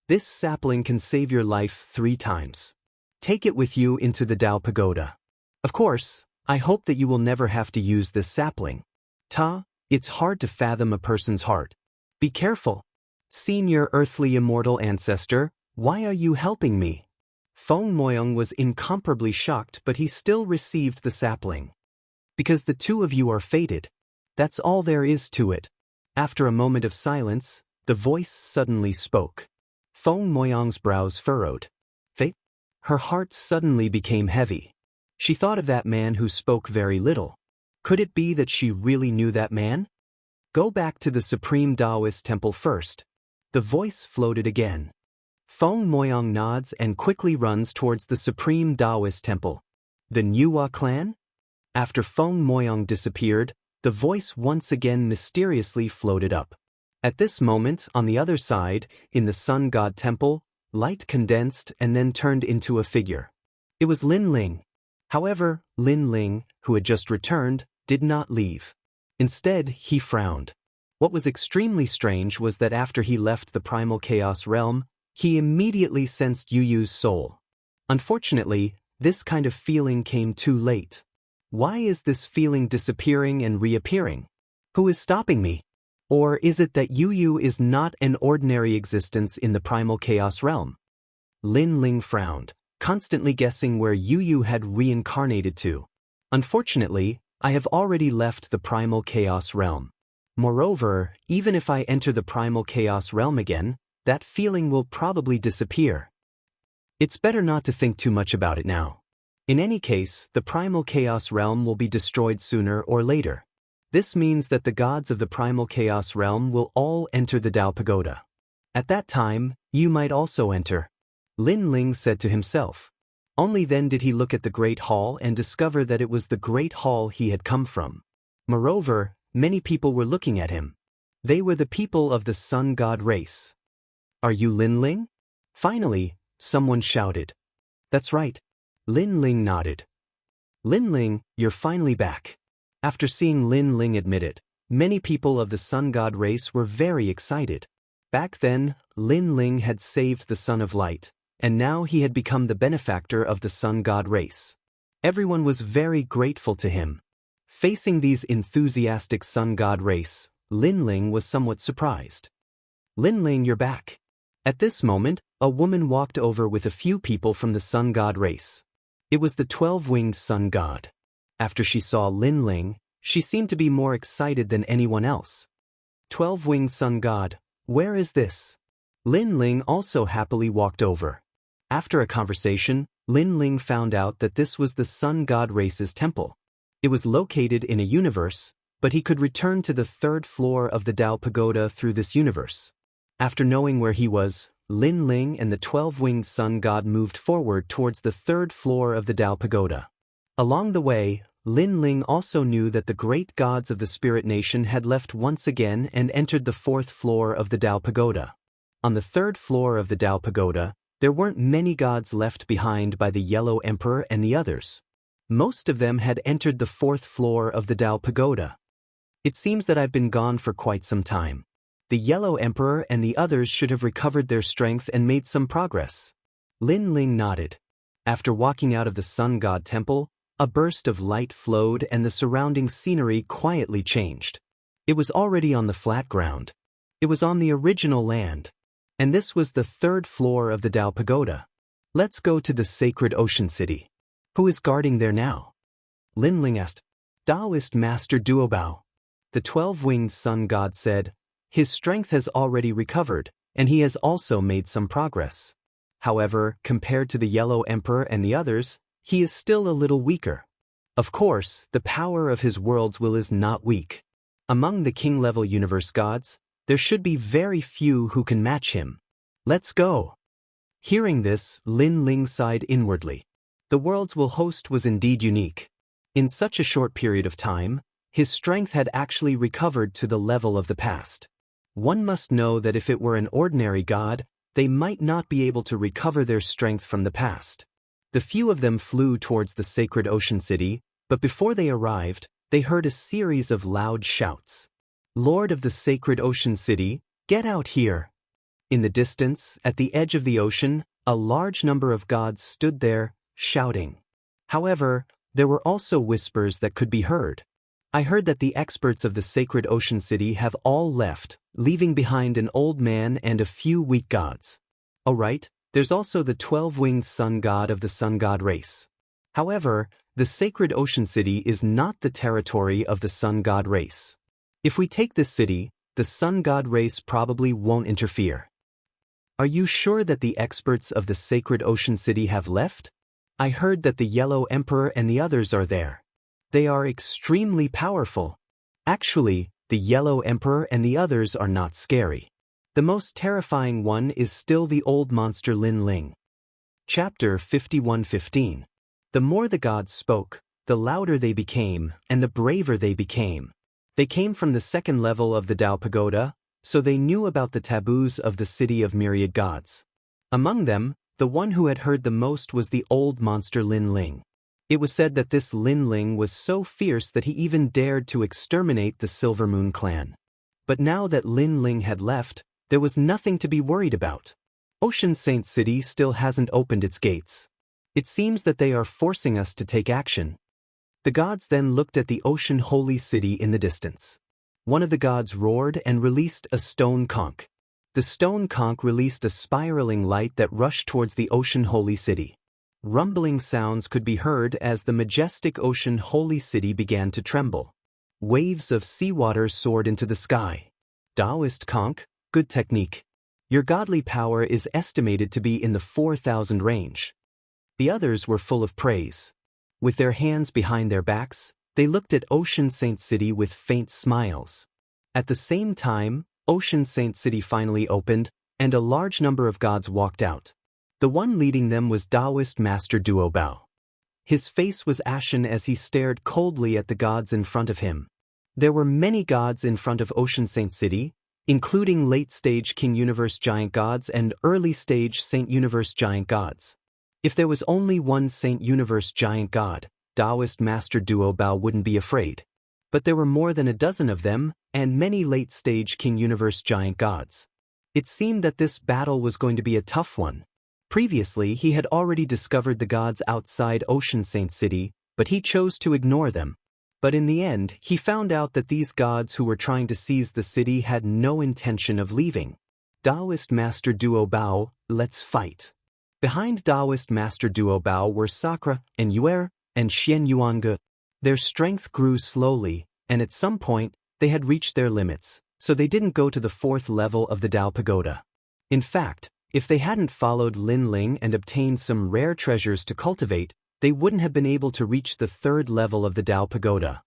[SPEAKER 1] This sapling can save your life 3 times. Take it with you into the Dao Pagoda. Of course, I hope that you will never have to use this sapling. It's hard to fathom a person's heart. Be careful. Senior earthly immortal ancestor, why are you helping me? Feng Moyang was incomparably shocked, but he still received the sapling. Because the 2 of you are fated. That's all there is to it. After a moment of silence, the voice suddenly spoke. Feng Moyang's brows furrowed. Fate? Her heart suddenly became heavy. She thought of that man who spoke very little. Could it be that she really knew that man? Go back to the Supreme Taoist Temple first. The voice floated again. Feng Moyang nods and quickly runs towards the Supreme Taoist Temple. The Nuwa clan? After Feng Moyang disappeared, the voice once again mysteriously floated up. At this moment, on the other side, in the Sun God Temple, light condensed and then turned into a figure. It was Lin Ling. However, Lin Ling, who had just returned, did not leave. Instead, he frowned. What was extremely strange was that after he left the primal chaos realm, he immediately sensed Yu Yu's soul. Unfortunately, this kind of feeling came too late. Why is this feeling disappearing and reappearing? Who is stopping me? Or is it that Yu Yu is not an ordinary existence in the primal chaos realm? Lin Ling frowned, constantly guessing where Yu Yu had reincarnated to. Unfortunately, I have already left the primal chaos realm. Moreover, even if I enter the primal chaos realm again, that feeling will probably disappear. It's better not to think too much about it now. In any case, the primal chaos realm will be destroyed sooner or later. This means that the gods of the primal chaos realm will all enter the Dao Pagoda. At that time, you might also enter. Lin Ling said to himself. Only then did he look at the Great Hall and discover that it was the Great Hall he had come from. Moreover, many people were looking at him. They were the people of the Sun God race. Are you Lin Ling? Finally, someone shouted. That's right. Lin Ling nodded. Lin Ling, you're finally back. After seeing Lin Ling admit it, many people of the Sun God race were very excited. Back then, Lin Ling had saved the Son of Light, and now he had become the benefactor of the Sun God race. Everyone was very grateful to him. Facing these enthusiastic Sun God race, Lin Ling was somewhat surprised. Lin Ling, you're back. At this moment, a woman walked over with a few people from the Sun God race. It was the 12-winged Sun God. After she saw Lin Ling, she seemed to be more excited than anyone else. 12-winged Sun God, where is this? Lin Ling also happily walked over. After a conversation, Lin Ling found out that this was the Sun God race's temple. It was located in a universe, but he could return to the 3rd floor of the Dao Pagoda through this universe. After knowing where he was, Lin Ling and the 12-winged Sun God moved forward towards the 3rd floor of the Dao Pagoda. Along the way, Lin Ling also knew that the great gods of the Spirit Nation had left once again and entered the 4th floor of the Dao Pagoda. On the 3rd floor of the Dao Pagoda, there weren't many gods left behind by the Yellow Emperor and the others. Most of them had entered the 4th floor of the Dao Pagoda. It seems that I've been gone for quite some time. The Yellow Emperor and the others should have recovered their strength and made some progress. Lin Ling nodded. After walking out of the Sun God Temple, a burst of light flowed and the surrounding scenery quietly changed. It was already on the flat ground. It was on the original land. And this was the 3rd floor of the Dao Pagoda. Let's go to the sacred ocean city. Who is guarding there now? Lin Ling asked. Taoist Master Duobao. the 12-winged sun god said, "His strength has already recovered, and he has also made some progress. However, compared to the Yellow Emperor and the others, he is still a little weaker. Of course, the power of his world's will is not weak. Among the king-level universe gods, there should be very few who can match him. Let's go." Hearing this, Lin Ling sighed inwardly. The world's will host was indeed unique. In such a short period of time, his strength had actually recovered to the level of the past. One must know that if it were an ordinary god, they might not be able to recover their strength from the past. The few of them flew towards the sacred ocean city, but before they arrived, they heard a series of loud shouts. "Lord of the sacred ocean city, get out here!" In the distance, at the edge of the ocean, a large number of gods stood there, shouting. However, there were also whispers that could be heard. "I heard that the experts of the sacred ocean city have all left, leaving behind an old man and a few weak gods. Oh right, there's also the 12-winged sun god of the sun god race. However, the sacred ocean city is not the territory of the sun god race. If we take this city, the sun god race probably won't interfere." "Are you sure that the experts of the sacred ocean city have left? I heard that the Yellow Emperor and the others are there. They are extremely powerful." "Actually, the Yellow Emperor and the others are not scary. The most terrifying one is still the old monster Lin Ling." Chapter 51:15. The more the gods spoke, the louder they became, and the braver they became. They came from the second level of the Tao Pagoda, so they knew about the taboos of the city of myriad gods. Among them, the one who had heard the most was the old monster Lin Ling. It was said that this Lin Ling was so fierce that he even dared to exterminate the Silver Moon clan. But now that Lin Ling had left, there was nothing to be worried about. Ocean Saint City still hasn't opened its gates. It seems that they are forcing us to take action. The gods then looked at the Ocean Holy City in the distance. One of the gods roared and released a stone conch. The stone conch released a spiraling light that rushed towards the Ocean Holy City. Rumbling sounds could be heard as the majestic Ocean Holy City began to tremble. Waves of seawater soared into the sky. "Taoist conch, good technique. Your godly power is estimated to be in the 4,000 range." The others were full of praise. With their hands behind their backs, they looked at Ocean Saint City with faint smiles. At the same time, Ocean Saint City finally opened, and a large number of gods walked out. The one leading them was Taoist Master Duo Bao. His face was ashen as he stared coldly at the gods in front of him. There were many gods in front of Ocean Saint City, including late-stage King Universe giant gods and early-stage Saint Universe giant gods. If there was only one Saint Universe giant god, Taoist Master Duo Bao wouldn't be afraid. But there were more than a dozen of them, and many late-stage King Universe giant gods. It seemed that this battle was going to be a tough one. Previously, he had already discovered the gods outside Ocean Saint City, but he chose to ignore them. But in the end, he found out that these gods who were trying to seize the city had no intention of leaving. Taoist Master Duo Bao, let's fight. Behind Taoist Master Duo Bao were Sakura, and Yuer, and Xian Yuange. Their strength grew slowly, and at some point, they had reached their limits, so they didn't go to the 4th level of the Tao Pagoda. In fact, if they hadn't followed Lin Ling and obtained some rare treasures to cultivate, they wouldn't have been able to reach the 3rd level of the Tao Pagoda.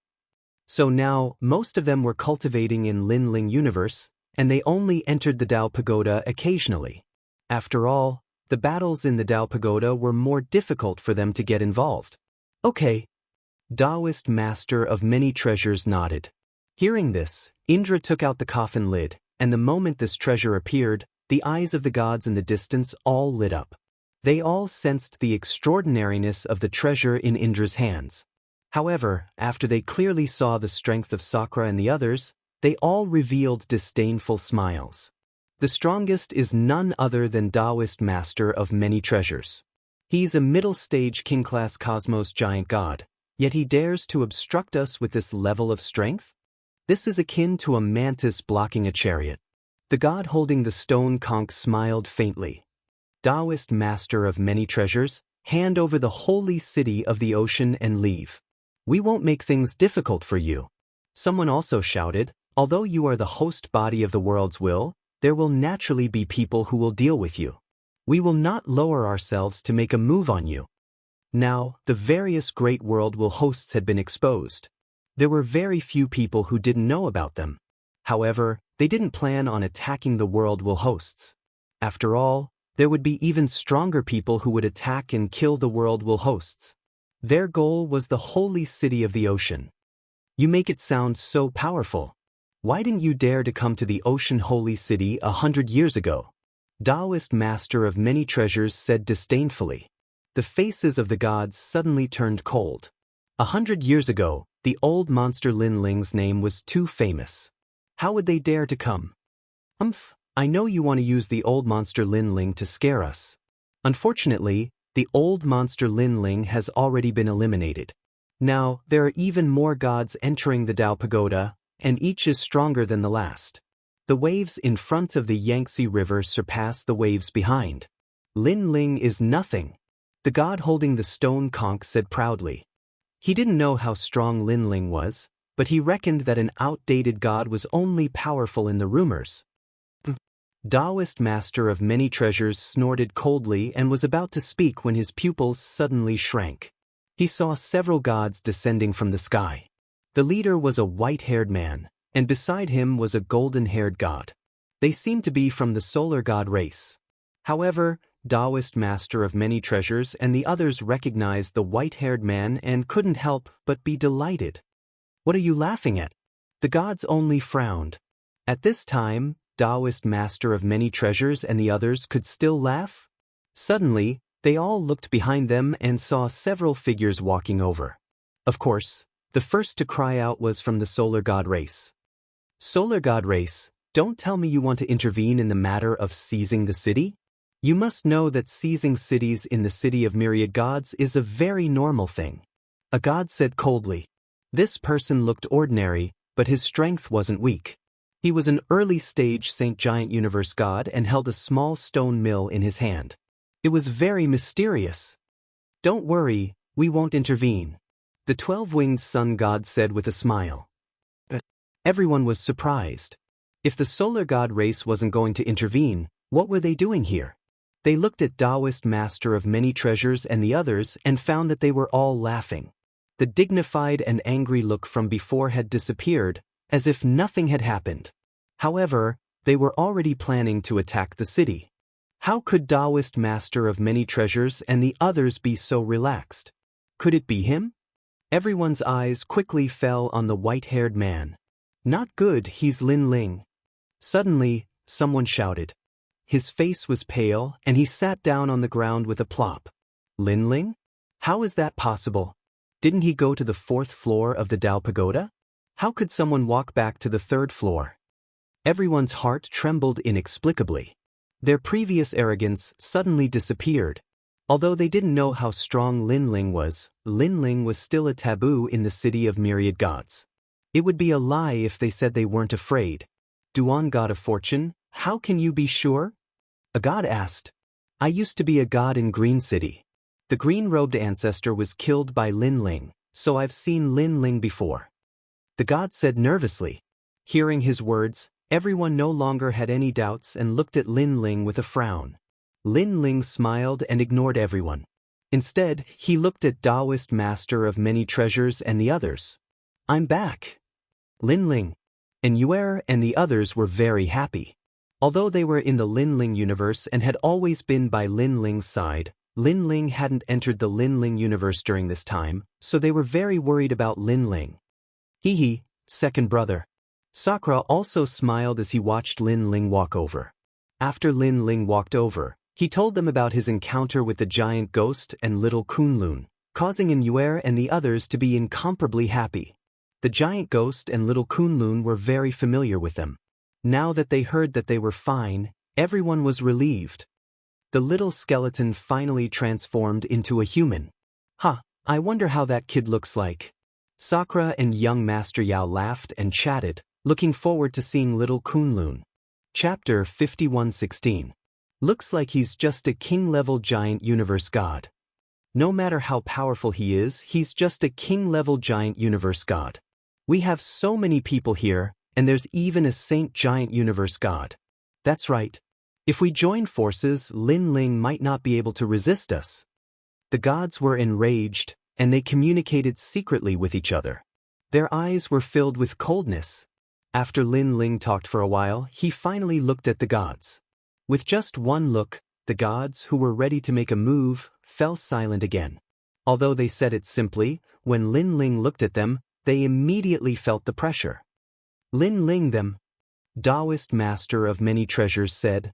[SPEAKER 1] So now, most of them were cultivating in Lin Ling universe, and they only entered the Tao Pagoda occasionally. After all, the battles in the Tao Pagoda were more difficult for them to get involved. Okay. Taoist Master of Many Treasures nodded. Hearing this, Indra took out the coffin lid, and the moment this treasure appeared, the eyes of the gods in the distance all lit up. They all sensed the extraordinariness of the treasure in Indra's hands. However, after they clearly saw the strength of Sakura and the others, they all revealed disdainful smiles. The strongest is none other than Taoist Master of Many Treasures. He's a middle-stage king-class cosmos giant god, yet he dares to obstruct us with this level of strength? This is akin to a mantis blocking a chariot. The god holding the stone conch smiled faintly. Taoist Master of Many Treasures, hand over the holy city of the ocean and leave. We won't make things difficult for you. Someone also shouted, although you are the host body of the world's will, there will naturally be people who will deal with you. We will not lower ourselves to make a move on you. Now, the various great world will hosts had been exposed. There were very few people who didn't know about them. However, they didn't plan on attacking the world will hosts. After all, there would be even stronger people who would attack and kill the world will hosts. Their goal was the holy city of the ocean. You make it sound so powerful. Why didn't you dare to come to the ocean holy city 100 years ago? Taoist master of many treasures said disdainfully. The faces of the gods suddenly turned cold. 100 years ago, the old monster Lin Ling's name was too famous. How would they dare to come? I know you want to use the old monster Lin Ling to scare us. Unfortunately, the old monster Lin Ling has already been eliminated. Now, there are even more gods entering the Tao Pagoda, and each is stronger than the last. The waves in front of the Yangtze River surpass the waves behind. Lin Ling is nothing. The god holding the stone conch said proudly. He didn't know how strong Lin Ling was, but he reckoned that an outdated god was only powerful in the rumors. Taoist master of many treasures snorted coldly and was about to speak when his pupils suddenly shrank. He saw several gods descending from the sky. The leader was a white-haired man, and beside him was a golden-haired god. They seemed to be from the solar god race. However, Taoist master of many treasures and the others recognized the white-haired man and couldn't help but be delighted. What are you laughing at? The gods only frowned. At this time, Taoist master of many treasures and the others could still laugh? Suddenly, they all looked behind them and saw several figures walking over. Of course, the first to cry out was from the solar god race. Solar god race, don't tell me you want to intervene in the matter of seizing the city? You must know that seizing cities in the city of myriad gods is a very normal thing. A god said coldly. This person looked ordinary, but his strength wasn't weak. He was an early-stage Saint Giant Universe god and held a small stone mill in his hand. It was very mysterious. Don't worry, we won't intervene. The 12-winged sun god said with a smile. Everyone was surprised. If the solar god race wasn't going to intervene, what were they doing here? They looked at Taoist master of many treasures and the others and found that they were all laughing. The dignified and angry look from before had disappeared, as if nothing had happened. However, they were already planning to attack the city. How could Taoist master of many treasures and the others be so relaxed? Could it be him? Everyone's eyes quickly fell on the white-haired man. Not good, he's Lin Ling. Suddenly, someone shouted. His face was pale and he sat down on the ground with a plop. Lin Ling? How is that possible? Didn't he go to the 4th floor of the Tao Pagoda? How could someone walk back to the 3rd floor? Everyone's heart trembled inexplicably. Their previous arrogance suddenly disappeared. Although they didn't know how strong Lin Ling was still a taboo in the city of myriad gods. It would be a lie if they said they weren't afraid. Duan, god of fortune, how can you be sure? A god asked. I used to be a god in Green City. The green-robed ancestor was killed by Lin Ling, so I've seen Lin Ling before. The god said nervously. Hearing his words, everyone no longer had any doubts and looked at Lin Ling with a frown. Lin Ling smiled and ignored everyone. Instead, he looked at Taoist master of many treasures and the others. I'm back. Lin Ling. And Yuer and the others were very happy. Although they were in the Lin Ling universe and had always been by Lin Ling's side, Lin Ling hadn't entered the Lin Ling universe during this time, so they were very worried about Lin Ling. Hee, second brother. Sakura also smiled as he watched Lin Ling walk over. After Lin Ling walked over, he told them about his encounter with the giant ghost and little Kunlun, causing Yuer and the others to be incomparably happy. The giant ghost and little Kunlun were very familiar with them. Now that they heard that they were fine, everyone was relieved. The little skeleton finally transformed into a human. I wonder how that kid looks like. Sakura and young Master Yao laughed and chatted, looking forward to seeing little Kunlun. Chapter 51:16. Looks like he's just a king-level giant universe god. No matter how powerful he is, he's just a king-level giant universe god. We have so many people here, and there's even a Saint Giant Universe God. That's right. If we join forces, Lin Ling might not be able to resist us. The gods were enraged, and they communicated secretly with each other. Their eyes were filled with coldness. After Lin Ling talked for a while, he finally looked at the gods. With just one look, the gods, who were ready to make a move, fell silent again. Although they said it simply, when Lin Ling looked at them, they immediately felt the pressure. Lin Ling them, Taoist master of many treasures, said.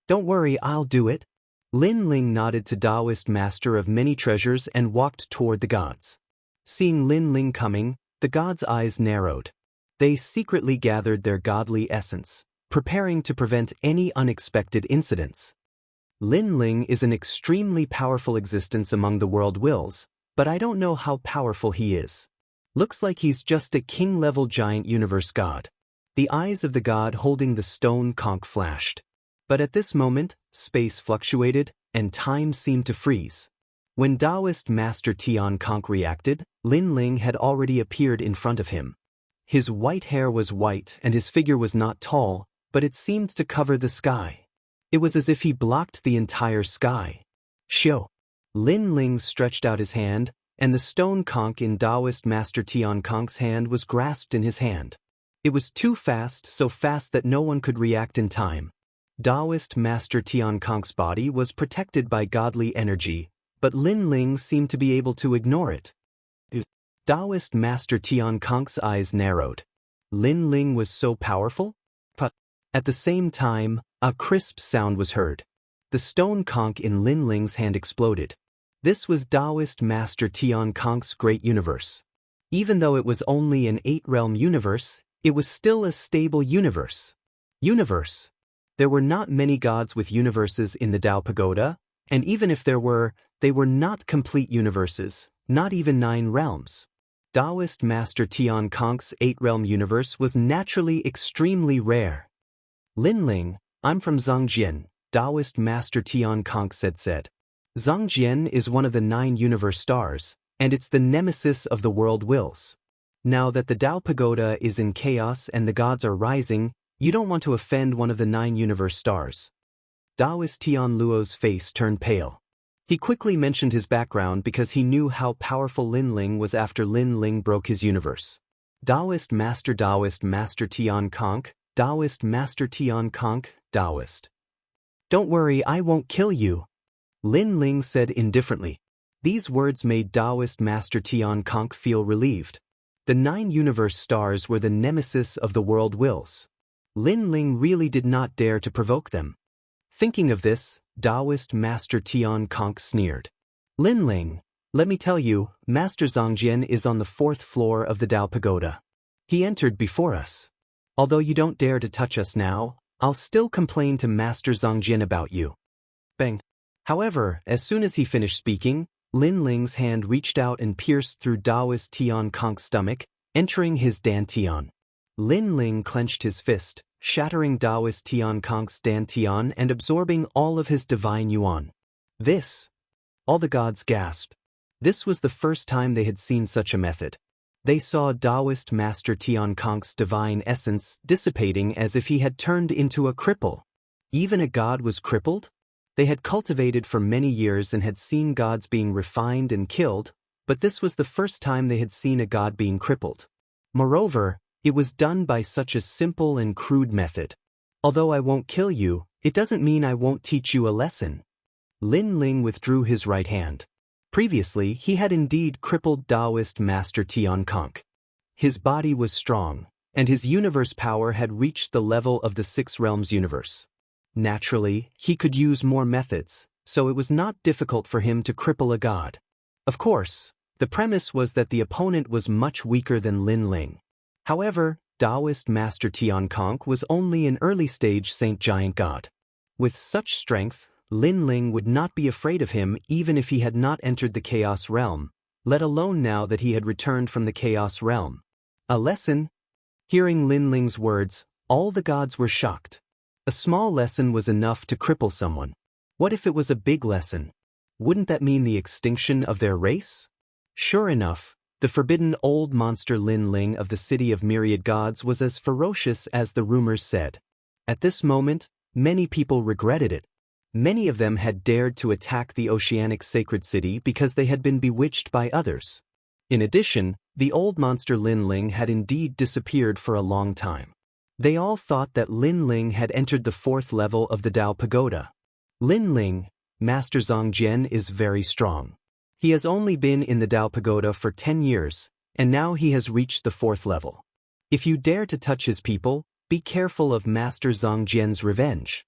[SPEAKER 1] Don't worry, I'll do it. Lin Ling nodded to Taoist master of many treasures and walked toward the gods. Seeing Lin Ling coming, the gods' eyes narrowed. They secretly gathered their godly essence, preparing to prevent any unexpected incidents. Lin Ling is an extremely powerful existence among the world wills, but I don't know how powerful he is. Looks like he's just a king-level giant universe god. The eyes of the god holding the stone conch flashed. But at this moment, space fluctuated, and time seemed to freeze. When Taoist Master Tian Conch reacted, Lin Ling had already appeared in front of him. His white hair was white and his figure was not tall, but it seemed to cover the sky. It was as if he blocked the entire sky. Shio. Lin Ling stretched out his hand, and the stone conch in Taoist Master Tian Conch's hand was grasped in his hand. It was too fast, so fast that no one could react in time. Taoist Master Tian Conch's body was protected by godly energy, but Lin Ling seemed to be able to ignore it. Taoist Master Tian Conch's eyes narrowed. Lin Ling was so powerful? But at the same time, a crisp sound was heard. The stone conch in Lin Ling's hand exploded. This was Taoist Master Tian Conch's great universe. Even though it was only an 8-realm universe, it was still a stable universe. There were not many gods with universes in the Tao Pagoda, and even if there were, they were not complete universes, not even 9 realms. Taoist Master Tian Conch's 8-realm universe was naturally extremely rare. Lin Ling, I'm from Zhangjian, Taoist Master Tian Conch said. Zhangjian is one of the 9 universe stars, and it's the nemesis of the world wills. Now that the Tao Pagoda is in chaos and the gods are rising, you don't want to offend one of the 9 universe stars. Taoist Tian Luo's face turned pale. He quickly mentioned his background because he knew how powerful Lin Ling was after Lin Ling broke his universe. Taoist Master Tian Conch, Taoist Master Tian Conch, Taoist. Don't worry, I won't kill you, Lin Ling said indifferently. These words made Taoist Master Tian Conch feel relieved. The 9 universe stars were the nemesis of the world wills. Lin Ling really did not dare to provoke them. Thinking of this, Taoist Master Tian Conch sneered. Lin Ling, let me tell you, Master Zhangjian is on the 4th floor of the Tao Pagoda. He entered before us. Although you don't dare to touch us now, I'll still complain to Master Zhangjian about you. Bang. However, as soon as he finished speaking, Lin Ling's hand reached out and pierced through Taoist Tian Conch's stomach, entering his dantian. Lin Ling clenched his fist, shattering Taoist Tian Conch's dantian and absorbing all of his divine yuan. This! All the gods gasped. This was the first time they had seen such a method. They saw Taoist Master Tian Conch's divine essence dissipating as if he had turned into a cripple. Even a god was crippled? They had cultivated for many years and had seen gods being refined and killed, but this was the first time they had seen a god being crippled. Moreover, it was done by such a simple and crude method. Although I won't kill you, it doesn't mean I won't teach you a lesson. Lin Ling withdrew his right hand. Previously, he had indeed crippled Taoist Master Tian Conch. His body was strong, and his universe power had reached the level of the 6 realms universe. Naturally, he could use more methods, so it was not difficult for him to cripple a god. Of course, the premise was that the opponent was much weaker than Lin Ling. However, Taoist Master Tian Conch was only an early-stage Saint Giant God. With such strength, Lin Ling would not be afraid of him even if he had not entered the Chaos Realm, let alone now that he had returned from the Chaos Realm. A lesson? Hearing Lin Ling's words, all the gods were shocked. A small lesson was enough to cripple someone. What if it was a big lesson? Wouldn't that mean the extinction of their race? Sure enough, The forbidden old monster Lin Ling of the City of Myriad Gods was as ferocious as the rumors said. At this moment, many people regretted it. Many of them had dared to attack the oceanic sacred city because they had been bewitched by others. In addition, the old monster Lin Ling had indeed disappeared for a long time. They all thought that Lin Ling had entered the 4th level of the Dao Pagoda. Lin Ling, Master Zongjian, is very strong. He has only been in the Dao Pagoda for 10 years, and now he has reached the 4th level. If you dare to touch his people, be careful of Master Zongjian's revenge.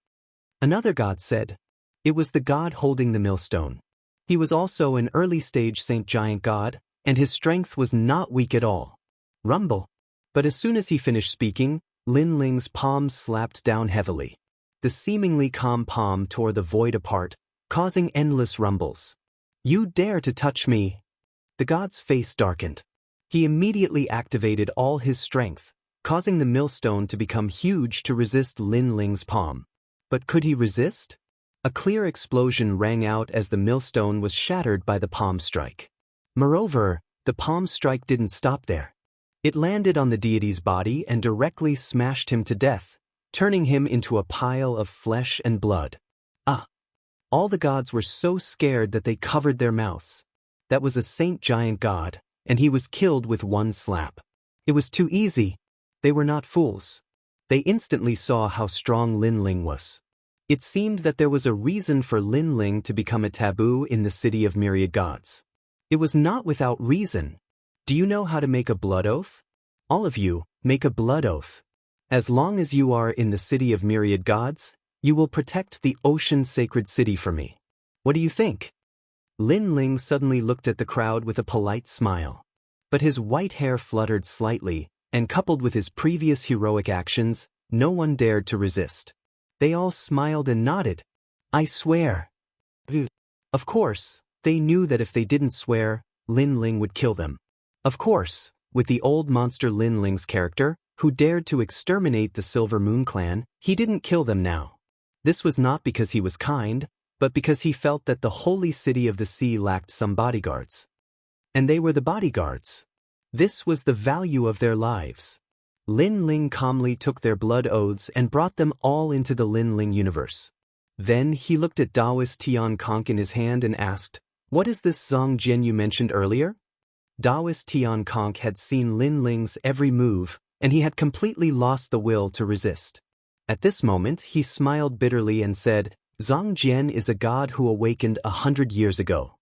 [SPEAKER 1] Another god said. It was the god holding the millstone. He was also an early-stage saint giant god, and his strength was not weak at all. Rumble. But as soon as he finished speaking, Lin Ling's palms slapped down heavily. The seemingly calm palm tore the void apart, causing endless rumbles. You dare to touch me? The god's face darkened. He immediately activated all his strength, causing the millstone to become huge to resist Lin Ling's palm. But could he resist? A clear explosion rang out as the millstone was shattered by the palm strike. Moreover, the palm strike didn't stop there. It landed on the deity's body and directly smashed him to death, turning him into a pile of flesh and blood. All the gods were so scared that they covered their mouths. That was a saint giant god, and he was killed with one slap. It was too easy. They were not fools. They instantly saw how strong Lin Ling was. It seemed that there was a reason for Lin Ling to become a taboo in the City of Myriad Gods. It was not without reason. Do you know how to make a blood oath? All of you, make a blood oath. As long as you are in the City of Myriad Gods, you will protect the ocean sacred city for me. What do you think? Lin Ling suddenly looked at the crowd with a polite smile. But his white hair fluttered slightly, and coupled with his previous heroic actions, no one dared to resist. They all smiled and nodded. I swear. Of course, they knew that if they didn't swear, Lin Ling would kill them. Of course, with the old monster Lin Ling's character, who dared to exterminate the Silver Moon clan, he didn't kill them now. This was not because he was kind, but because he felt that the holy city of the sea lacked some bodyguards. And they were the bodyguards. This was the value of their lives. Lin Ling calmly took their blood oaths and brought them all into the Lin Ling universe. Then he looked at Taoist Tian Conk in his hand and asked, "What is this Zong Jian you mentioned earlier?" Taoist Tian Conk had seen Lin Ling's every move, and he had completely lost the will to resist. At this moment, he smiled bitterly and said, Zong Jian is a god who awakened 100 years ago.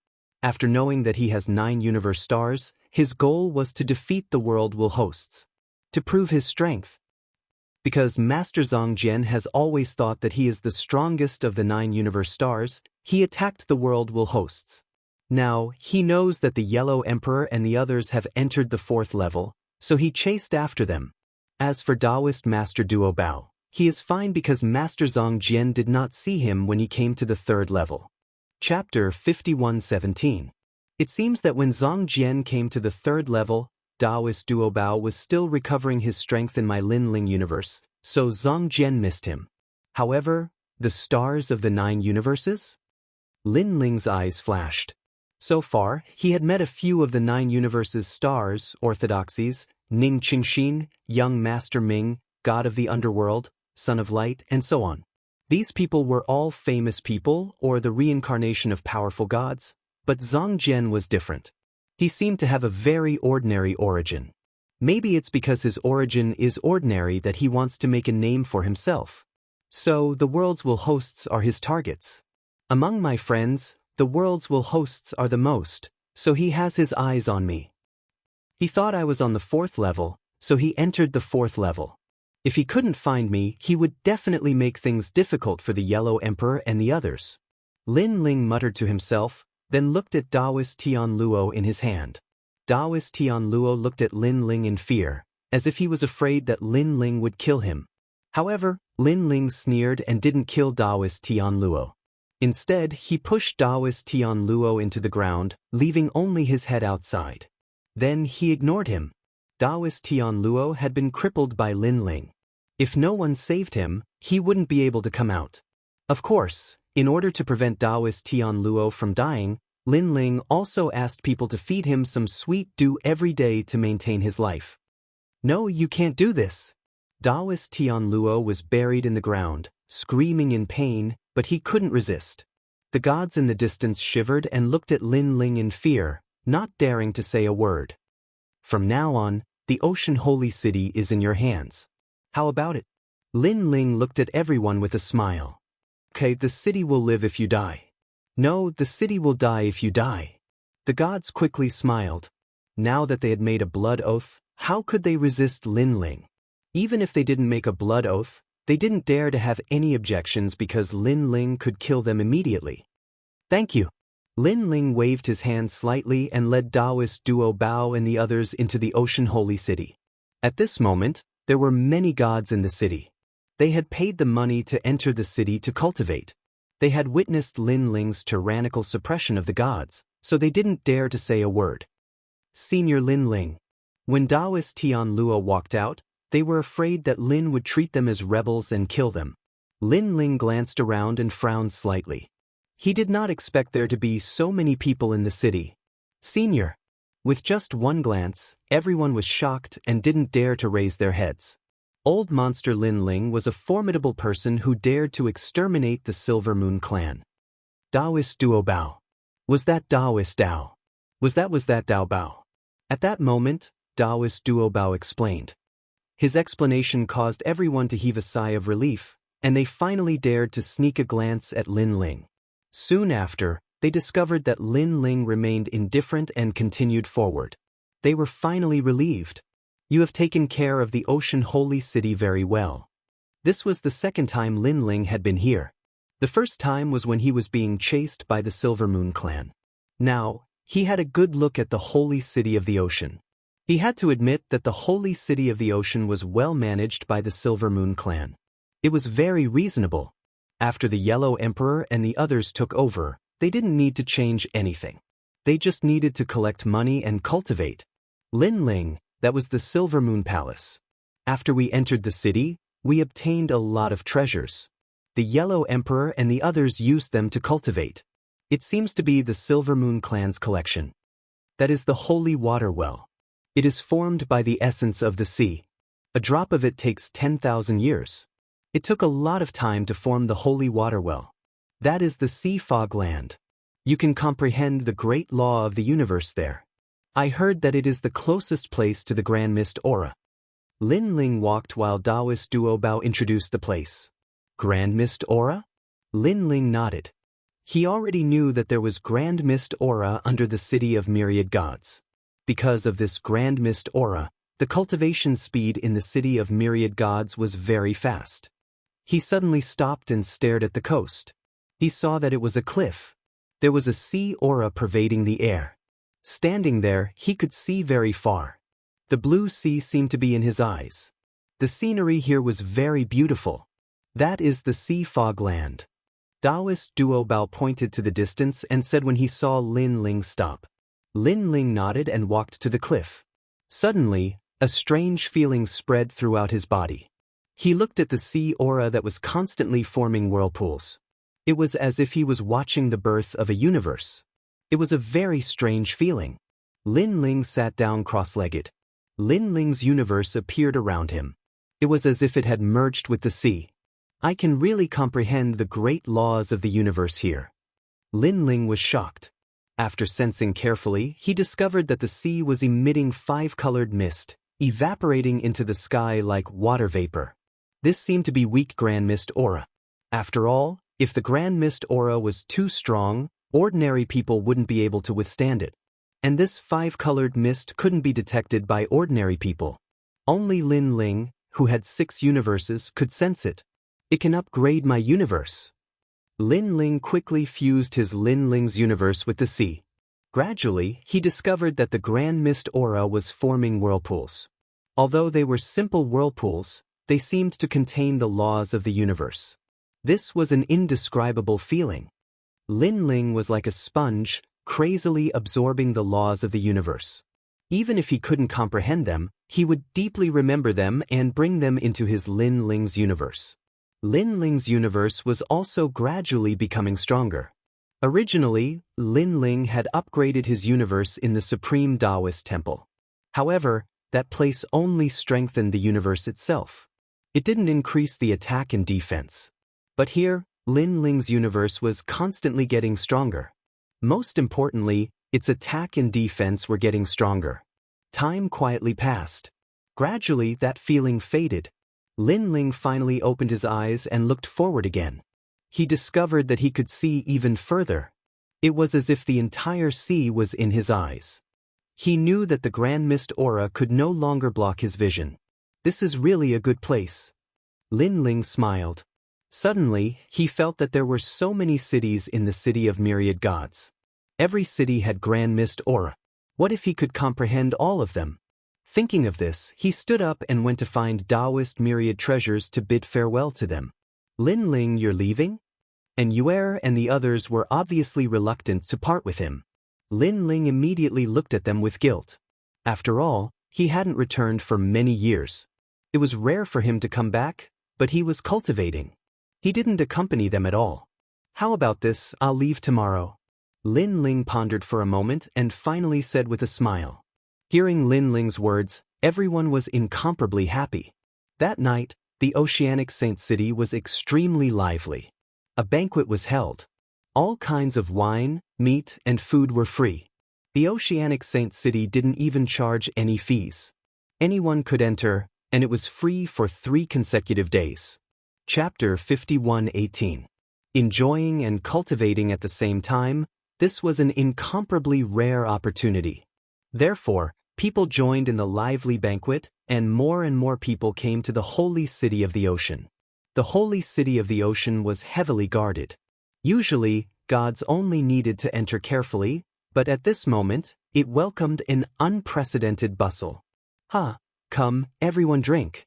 [SPEAKER 1] After knowing that he has 9 universe stars, his goal was to defeat the world will hosts. To prove his strength. Because Master Zong Jian has always thought that he is the strongest of the 9 universe stars, he attacked the world will hosts. Now, he knows that the Yellow Emperor and the others have entered the 4th level, so he chased after them. As for Taoist Master Duo Bao, he is fine because Master Zong Jian did not see him when he came to the 3rd level. Chapter 51:17. It seems that when Zong Jian came to the 3rd level, Taoist Duo Bao was still recovering his strength in my Lin Ling universe, so Zong Jian missed him. However, the stars of the 9 universes? Lin Ling's eyes flashed. So far, he had met a few of the 9 universes' stars, orthodoxies, Ning Qingxin, Young Master Ming, God of the Underworld, Son of Light, and so on. These people were all famous people or the reincarnation of powerful gods, but Zong Jian was different. He seemed to have a very ordinary origin. Maybe it's because his origin is ordinary that he wants to make a name for himself. So the world's will hosts are his targets. Among my friends, the world's will hosts are the most, so he has his eyes on me. He thought I was on the 4th level, so he entered the 4th level. If he couldn't find me, he would definitely make things difficult for the Yellow Emperor and the others. Lin Ling muttered to himself, then looked at Taoist Tian Luo in his hand. Taoist Tian Luo looked at Lin Ling in fear, as if he was afraid that Lin Ling would kill him. However, Lin Ling sneered and didn't kill Taoist Tian Luo. Instead, he pushed Taoist Tian Luo into the ground, leaving only his head outside. Then he ignored him. Taoist Tian Luo had been crippled by Lin Ling. If no one saved him, he wouldn't be able to come out. Of course, in order to prevent Taoist Tian Luo from dying, Lin Ling also asked people to feed him some sweet dew every day to maintain his life. No, you can't do this. Taoist Tian Luo was buried in the ground, screaming in pain, but he couldn't resist. The gods in the distance shivered and looked at Lin Ling in fear, not daring to say a word. From now on, the ocean holy city is in your hands. How about it? Lin Ling looked at everyone with a smile. Okay, the city will live if you die. No, the city will die if you die. The gods quickly smiled. Now that they had made a blood oath, how could they resist Lin Ling? Even if they didn't make a blood oath, they didn't dare to have any objections because Lin Ling could kill them immediately. Thank you. Lin Ling waved his hand slightly and led Taoist Duo Bao and the others into the ocean holy city. At this moment, there were many gods in the city. They had paid the money to enter the city to cultivate. They had witnessed Lin Ling's tyrannical suppression of the gods, so they didn't dare to say a word. Senior Lin Ling. When Taoist Tian Luo walked out, they were afraid that Lin would treat them as rebels and kill them. Lin Ling glanced around and frowned slightly. He did not expect there to be so many people in the city. Senior. With just one glance, everyone was shocked and didn't dare to raise their heads. Old monster Lin Ling was a formidable person who dared to exterminate the Silver Moon clan. Taoist Duo Bao. Was that Taoist Dao? Was that Dao Bao? At that moment, Taoist Duo Bao explained. His explanation caused everyone to heave a sigh of relief, and they finally dared to sneak a glance at Lin Ling. Soon after, they discovered that Lin Ling remained indifferent and continued forward. They were finally relieved. You have taken care of the ocean holy city very well. This was the second time Lin Ling had been here. The first time was when he was being chased by the Silver Moon clan. Now, he had a good look at the holy city of the ocean. He had to admit that the holy city of the ocean was well managed by the Silver Moon clan. It was very reasonable. After the Yellow Emperor and the others took over, they didn't need to change anything. They just needed to collect money and cultivate. Lin Ling, that was the Silver Moon Palace. After we entered the city, we obtained a lot of treasures. The Yellow Emperor and the others used them to cultivate. It seems to be the Silver Moon clan's collection. That is the holy water well. It is formed by the essence of the sea. A drop of it takes 10,000 years. It took a lot of time to form the holy water well. That is the sea fog land. You can comprehend the great law of the universe there. I heard that it is the closest place to the Grand Mist Aura. Lin Ling walked while Taoist Duo Bao introduced the place. Grand Mist Aura? Lin Ling nodded. He already knew that there was Grand Mist Aura under the city of myriad gods. Because of this Grand Mist Aura, the cultivation speed in the city of myriad gods was very fast. He suddenly stopped and stared at the coast. He saw that it was a cliff. There was a sea aura pervading the air. Standing there, he could see very far. The blue sea seemed to be in his eyes. The scenery here was very beautiful. That is the sea fog land. Taoist Duo Bao pointed to the distance and said when he saw Lin Ling stop. Lin Ling nodded and walked to the cliff. Suddenly, a strange feeling spread throughout his body. He looked at the sea aura that was constantly forming whirlpools. It was as if he was watching the birth of a universe. It was a very strange feeling. Lin Ling sat down cross-legged. Lin Ling's universe appeared around him. It was as if it had merged with the sea. I can really comprehend the great laws of the universe here. Lin Ling was shocked. After sensing carefully, he discovered that the sea was emitting 5-colored mist, evaporating into the sky like water vapor. This seemed to be weak Grand Mist Aura. After all, if the Grand Mist Aura was too strong, ordinary people wouldn't be able to withstand it. And this 5-colored mist couldn't be detected by ordinary people. Only Lin Ling, who had 6 universes, could sense it. It can upgrade my universe. Lin Ling quickly fused his Lin Ling's universe with the sea. Gradually, he discovered that the Grand Mist Aura was forming whirlpools. Although they were simple whirlpools, they seemed to contain the laws of the universe. This was an indescribable feeling. Lin Ling was like a sponge, crazily absorbing the laws of the universe. Even if he couldn't comprehend them, he would deeply remember them and bring them into his Lin Ling's universe. Lin Ling's universe was also gradually becoming stronger. Originally, Lin Ling had upgraded his universe in the Supreme Taoist Temple. However, that place only strengthened the universe itself. It didn't increase the attack and defense. But here, Lin Ling's universe was constantly getting stronger. Most importantly, its attack and defense were getting stronger. Time quietly passed. Gradually, that feeling faded. Lin Ling finally opened his eyes and looked forward again. He discovered that he could see even further. It was as if the entire sea was in his eyes. He knew that the Grand Mist aura could no longer block his vision. This is really a good place. Lin Ling smiled. Suddenly, he felt that there were so many cities in the city of myriad gods. Every city had Grand Mist aura. What if he could comprehend all of them? Thinking of this, he stood up and went to find Taoist myriad treasures to bid farewell to them. Lin Ling, you're leaving? And Yuer and the others were obviously reluctant to part with him. Lin Ling immediately looked at them with guilt. After all, he hadn't returned for many years. It was rare for him to come back, but he was cultivating. He didn't accompany them at all. How about this, I'll leave tomorrow. Lin Ling pondered for a moment and finally said with a smile. Hearing Lin Ling's words, everyone was incomparably happy. That night, the Oceanic Saint City was extremely lively. A banquet was held. All kinds of wine, meat, and food were free. The Oceanic Saint City didn't even charge any fees. Anyone could enter, and it was free for 3 consecutive days. Chapter 51:18. Enjoying and cultivating at the same time, this was an incomparably rare opportunity. Therefore, people joined in the lively banquet, and more people came to the holy city of the ocean. The holy city of the ocean was heavily guarded. Usually, gods only needed to enter carefully, but at this moment, it welcomed an unprecedented bustle. Come, everyone drink.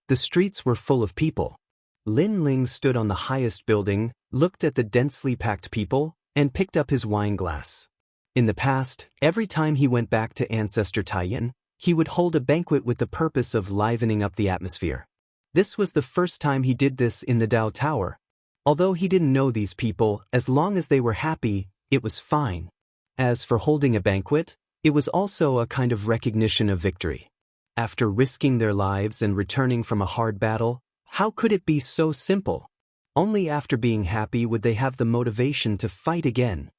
[SPEAKER 1] The streets were full of people. Lin Ling stood on the highest building, looked at the densely packed people, and picked up his wine glass. In the past, every time he went back to Ancestor Taiyin, he would hold a banquet with the purpose of livening up the atmosphere. This was the first time he did this in the Dao Tower. Although he didn't know these people, as long as they were happy, it was fine. As for holding a banquet, it was also a kind of recognition of victory. After risking their lives and returning from a hard battle, how could it be so simple? Only after being happy would they have the motivation to fight again.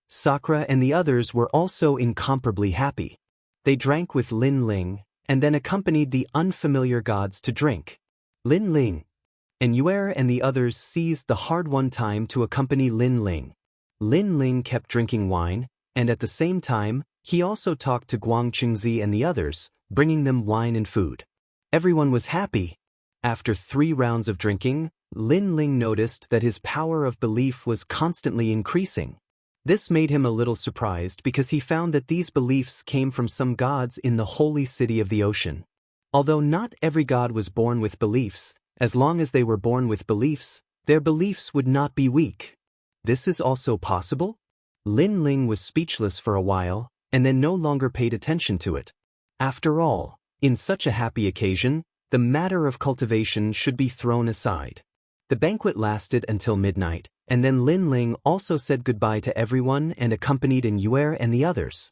[SPEAKER 1] Sakura and the others were also incomparably happy. They drank with Lin Ling, and then accompanied the unfamiliar gods to drink. Lin Ling and Yuer and the others seized the hard-won time to accompany Lin Ling. Lin Ling kept drinking wine, and at the same time, he also talked to Guang Qingzi and the others, bringing them wine and food. Everyone was happy. After 3 rounds of drinking, Lin Ling noticed that his power of belief was constantly increasing. This made him a little surprised because he found that these beliefs came from some gods in the holy city of the ocean. Although not every god was born with beliefs, as long as they were born with beliefs, their beliefs would not be weak. This is also possible? Lin Ling was speechless for a while, and then no longer paid attention to it. After all, in such a happy occasion, the matter of cultivation should be thrown aside. The banquet lasted until midnight, and then Lin Ling also said goodbye to everyone and accompanied Yuer and the others.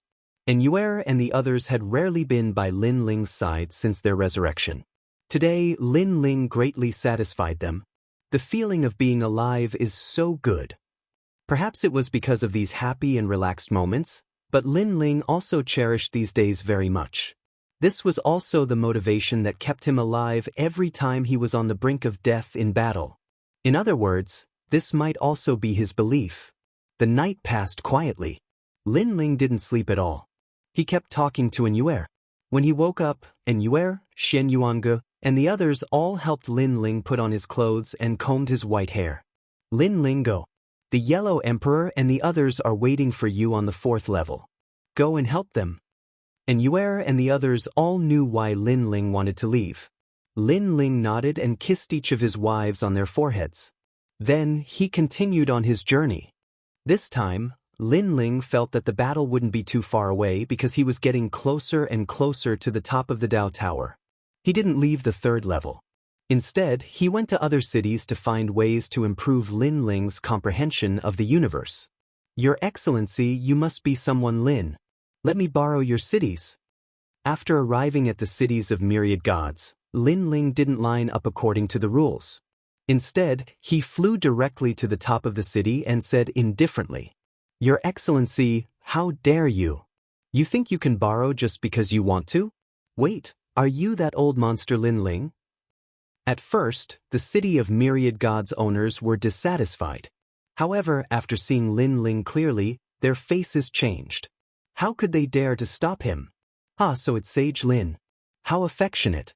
[SPEAKER 1] Yuer and the others had rarely been by Lin Ling's side since their resurrection. Today, Lin Ling greatly satisfied them. The feeling of being alive is so good. Perhaps it was because of these happy and relaxed moments, but Lin Ling also cherished these days very much. This was also the motivation that kept him alive every time he was on the brink of death in battle. In other words, this might also be his belief. The night passed quietly. Lin Ling didn't sleep at all. He kept talking to Yuer. When he woke up, Yuer, Shen Yuange, and the others all helped Lin Ling put on his clothes and combed his white hair. Lin Ling, go. The Yellow Emperor and the others are waiting for you on the 4th level. Go and help them. Yuer and the others all knew why Lin Ling wanted to leave. Lin Ling nodded and kissed each of his wives on their foreheads. Then he continued on his journey. This time, Lin Ling felt that the battle wouldn't be too far away because he was getting closer and closer to the top of the Dao Tower. He didn't leave the 3rd level. Instead, he went to other cities to find ways to improve Lin Ling's comprehension of the universe. Your Excellency, you must be someone Lin. Let me borrow your cities. After arriving at the cities of myriad gods, Lin Ling didn't line up according to the rules. Instead, he flew directly to the top of the city and said indifferently, "Your Excellency, how dare you? You think you can borrow just because you want to? Wait, are you that old monster Lin Ling?" At first, the city of myriad gods owners were dissatisfied. However, after seeing Lin Ling clearly, their faces changed. How could they dare to stop him? Ah, so it's Sage Lin. How affectionate.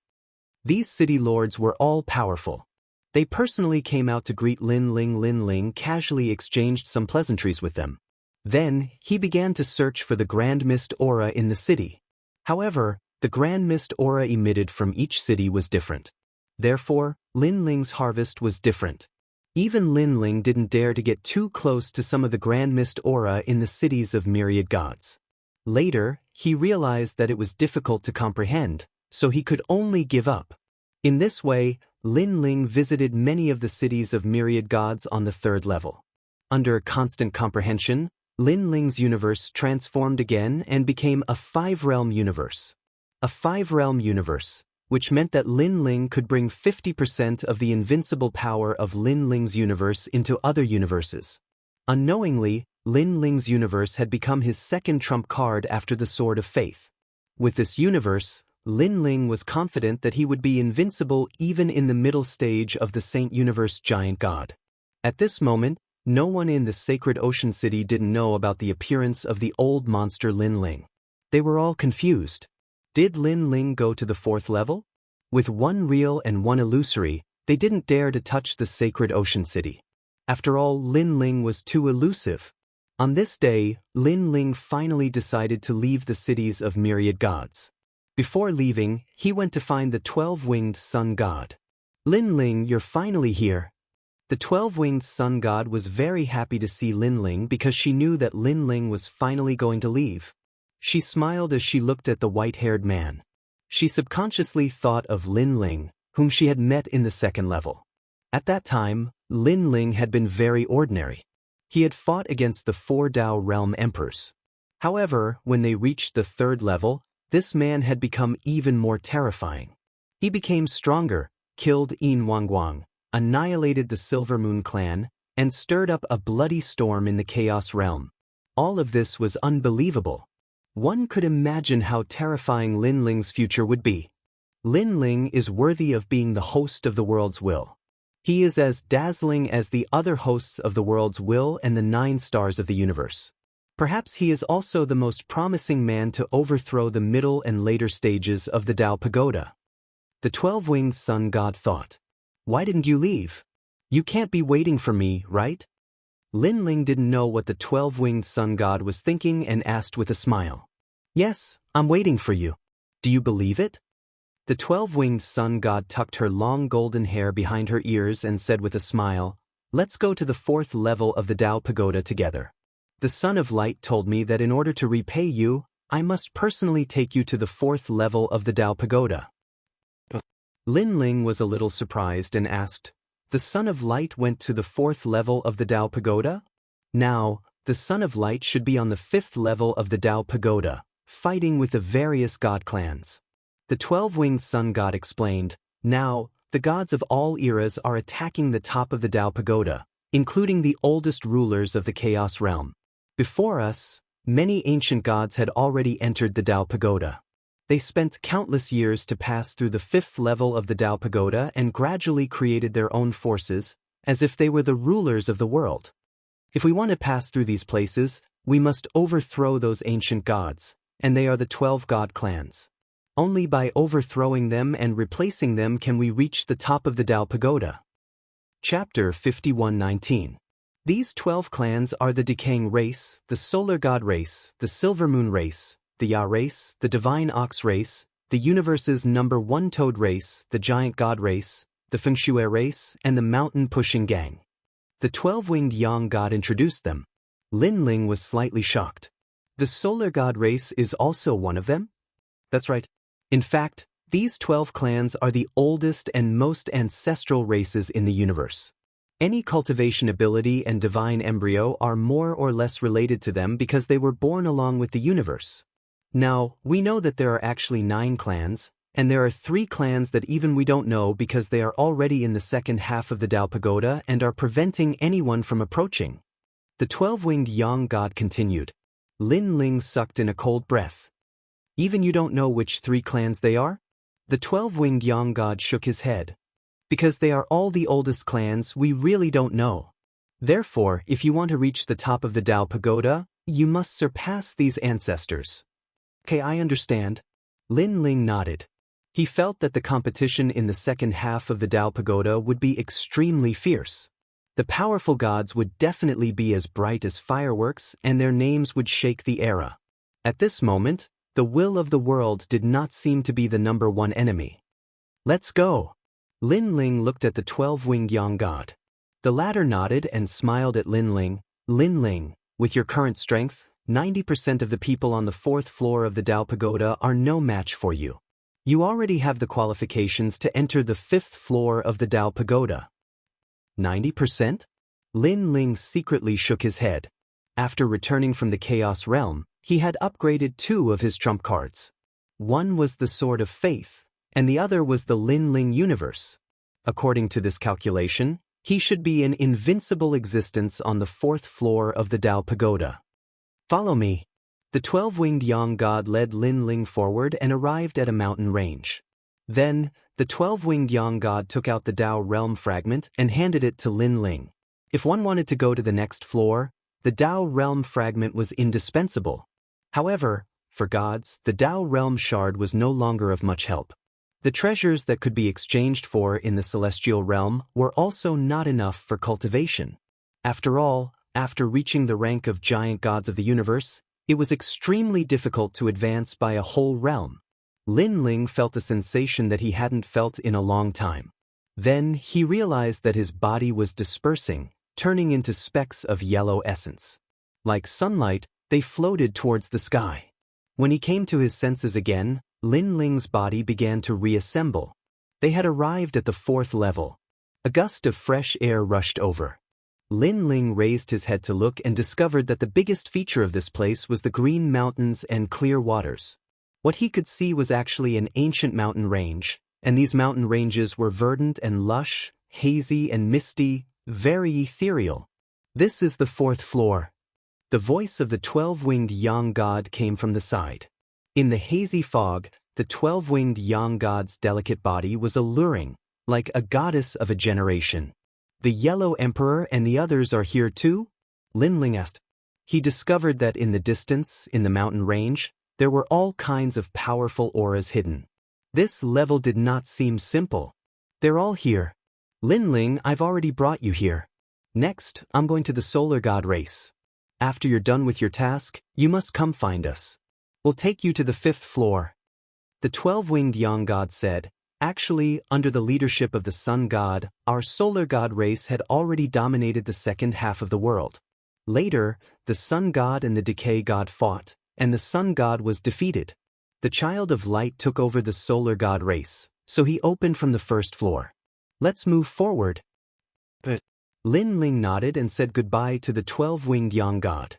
[SPEAKER 1] These city lords were all powerful. They personally came out to greet Lin Ling. Lin Ling casually exchanged some pleasantries with them. Then, he began to search for the grand mist aura in the city. However, the grand mist aura emitted from each city was different. Therefore, Lin Ling's harvest was different. Even Lin Ling didn't dare to get too close to some of the grand mist aura in the cities of myriad gods. Later, he realized that it was difficult to comprehend, so he could only give up. In this way, Lin Ling visited many of the cities of myriad gods on the third level. Under constant comprehension, Lin Ling's universe transformed again and became a 5-realm universe. A 5-realm universe, which meant that Lin Ling could bring 50% of the invincible power of Lin Ling's universe into other universes. Unknowingly, Lin Ling's universe had become his second trump card after the Sword of Faith. With this universe, Lin Ling was confident that he would be invincible even in the middle stage of the Saint Universe Giant God. At this moment, no one in the Sacred Ocean City didn't know about the appearance of the old monster Lin Ling. They were all confused. Did Lin Ling go to the 4th level? With one real and one illusory, they didn't dare to touch the Sacred Ocean City. After all, Lin Ling was too elusive. On this day, Lin Ling finally decided to leave the cities of myriad gods. Before leaving, he went to find the 12-winged sun god. "Lin Ling, you're finally here." The 12-winged sun god was very happy to see Lin Ling because she knew that Lin Ling was finally going to leave. She smiled as she looked at the white-haired man. She subconsciously thought of Lin Ling, whom she had met in the 2nd level. At that time, Lin Ling had been very ordinary. He had fought against the 4 Dao realm emperors. However, when they reached the 3rd level, this man had become even more terrifying. He became stronger, killed Yin Wangguang, annihilated the Silver Moon clan, and stirred up a bloody storm in the Chaos realm. All of this was unbelievable. One could imagine how terrifying Lin Ling's future would be. Lin Ling is worthy of being the host of the world's will. He is as dazzling as the other hosts of the world's will and the 9 stars of the universe. Perhaps he is also the most promising man to overthrow the middle and later stages of the Tao Pagoda. The 12-winged sun god thought, "Why didn't you leave? You can't be waiting for me, right?" Lin Ling didn't know what the 12-winged sun god was thinking and asked with a smile, "Yes, I'm waiting for you. Do you believe it?" The 12-winged sun god tucked her long golden hair behind her ears and said with a smile, "Let's go to the 4th level of the Tao Pagoda together. The Son of Light told me that in order to repay you, I must personally take you to the 4th level of the Tao Pagoda." Lin Ling was a little surprised and asked, "The Son of Light went to the 4th level of the Tao Pagoda? Now, the Son of Light should be on the 5th level of the Tao Pagoda, fighting with the various god clans." The 12-winged sun god explained, "Now, the gods of all eras are attacking the top of the Tao Pagoda, including the oldest rulers of the Chaos realm. Before us, many ancient gods had already entered the Tao Pagoda. They spent countless years to pass through the 5th level of the Tao Pagoda and gradually created their own forces, as if they were the rulers of the world. If we want to pass through these places, we must overthrow those ancient gods, and they are the 12 god clans. Only by overthrowing them and replacing them can we reach the top of the Tao Pagoda." Chapter 51:19. These 12 clans are the Decaying Race, the Solar God Race, the Silver Moon Race, the Ya Race, the Divine Ox Race, the Universe's number 1 Toad Race, the Giant God Race, the Feng Shui Race, and the Mountain Pushing Gang. The 12-winged Yang God introduced them. Lin Ling was slightly shocked. The Solar God Race is also one of them? That's right. In fact, These 12 clans are the oldest and most ancestral races in the universe. Any cultivation ability and divine embryo are more or less related to them because they were born along with the universe. Now, we know that there are actually 9 clans, and there are 3 clans that even we don't know because they are already in the second half of the Tao Pagoda and are preventing anyone from approaching. The 12-winged Yang God continued. Lin Ling sucked in a cold breath. Even you don't know which 3 clans they are? The 12-winged Yang God shook his head. Because they are all the oldest clans, we really don't know. Therefore, if you want to reach the top of the Tao Pagoda, you must surpass these ancestors. Okay, I understand. Lin Ling nodded. He felt that the competition in the second half of the Tao Pagoda would be extremely fierce. The powerful gods would definitely be as bright as fireworks, and their names would shake the era. At this moment, the will of the world did not seem to be the number one enemy. Let's go. Lin Ling looked at the 12-winged Yang God. The latter nodded and smiled at Lin Ling. Lin Ling, with your current strength, 90% of the people on the 4th floor of the Tao Pagoda are no match for you. You already have the qualifications to enter the 5th floor of the Tao Pagoda. 90%? Lin Ling secretly shook his head. After returning from the Chaos Realm, he had upgraded 2 of his trump cards. One was the Sword of Faith, and the other was the Lin Ling universe. According to this calculation, he should be in invincible existence on the 4th floor of the Tao Pagoda. Follow me. The 12-winged Yang God led Lin Ling forward and arrived at a mountain range. Then, the 12-winged Yang God took out the Tao Realm fragment and handed it to Lin Ling. If one wanted to go to the next floor, the Tao Realm fragment was indispensable. However, for gods, the Tao Realm shard was no longer of much help. The treasures that could be exchanged for in the celestial realm were also not enough for cultivation. After all, after reaching the rank of giant gods of the universe, it was extremely difficult to advance by a whole realm. Lin Ling felt a sensation that he hadn't felt in a long time. Then he realized that his body was dispersing, turning into specks of yellow essence. Like sunlight, they floated towards the sky. When he came to his senses again, Lin Ling's body began to reassemble. They had arrived at the 4th level. A gust of fresh air rushed over. Lin Ling raised his head to look and discovered that the biggest feature of this place was the green mountains and clear waters. What he could see was actually an ancient mountain range, and these mountain ranges were verdant and lush, hazy and misty, very ethereal. This is the 4th floor. The voice of the 12-winged Yang God came from the side. In the hazy fog, the 12-winged Yang God's delicate body was alluring, like a goddess of a generation. The Yellow Emperor and the others are here too? Lin Ling asked. He discovered that in the distance, in the mountain range, there were all kinds of powerful auras hidden. This level did not seem simple. They're all here. Lin Ling, I've already brought you here. Next, I'm going to the Solar God race. After you're done with your task, you must come find us. We'll take you to the 5th floor. The 12-winged Yang God said, actually, under the leadership of the Sun God, our Solar God race had already dominated the second half of the world. Later, the Sun God and the Decay God fought, and the Sun God was defeated. The Child of Light took over the Solar God race, so he opened from the 1st floor. Let's move forward. But Lin Ling nodded and said goodbye to the 12-winged Yang God.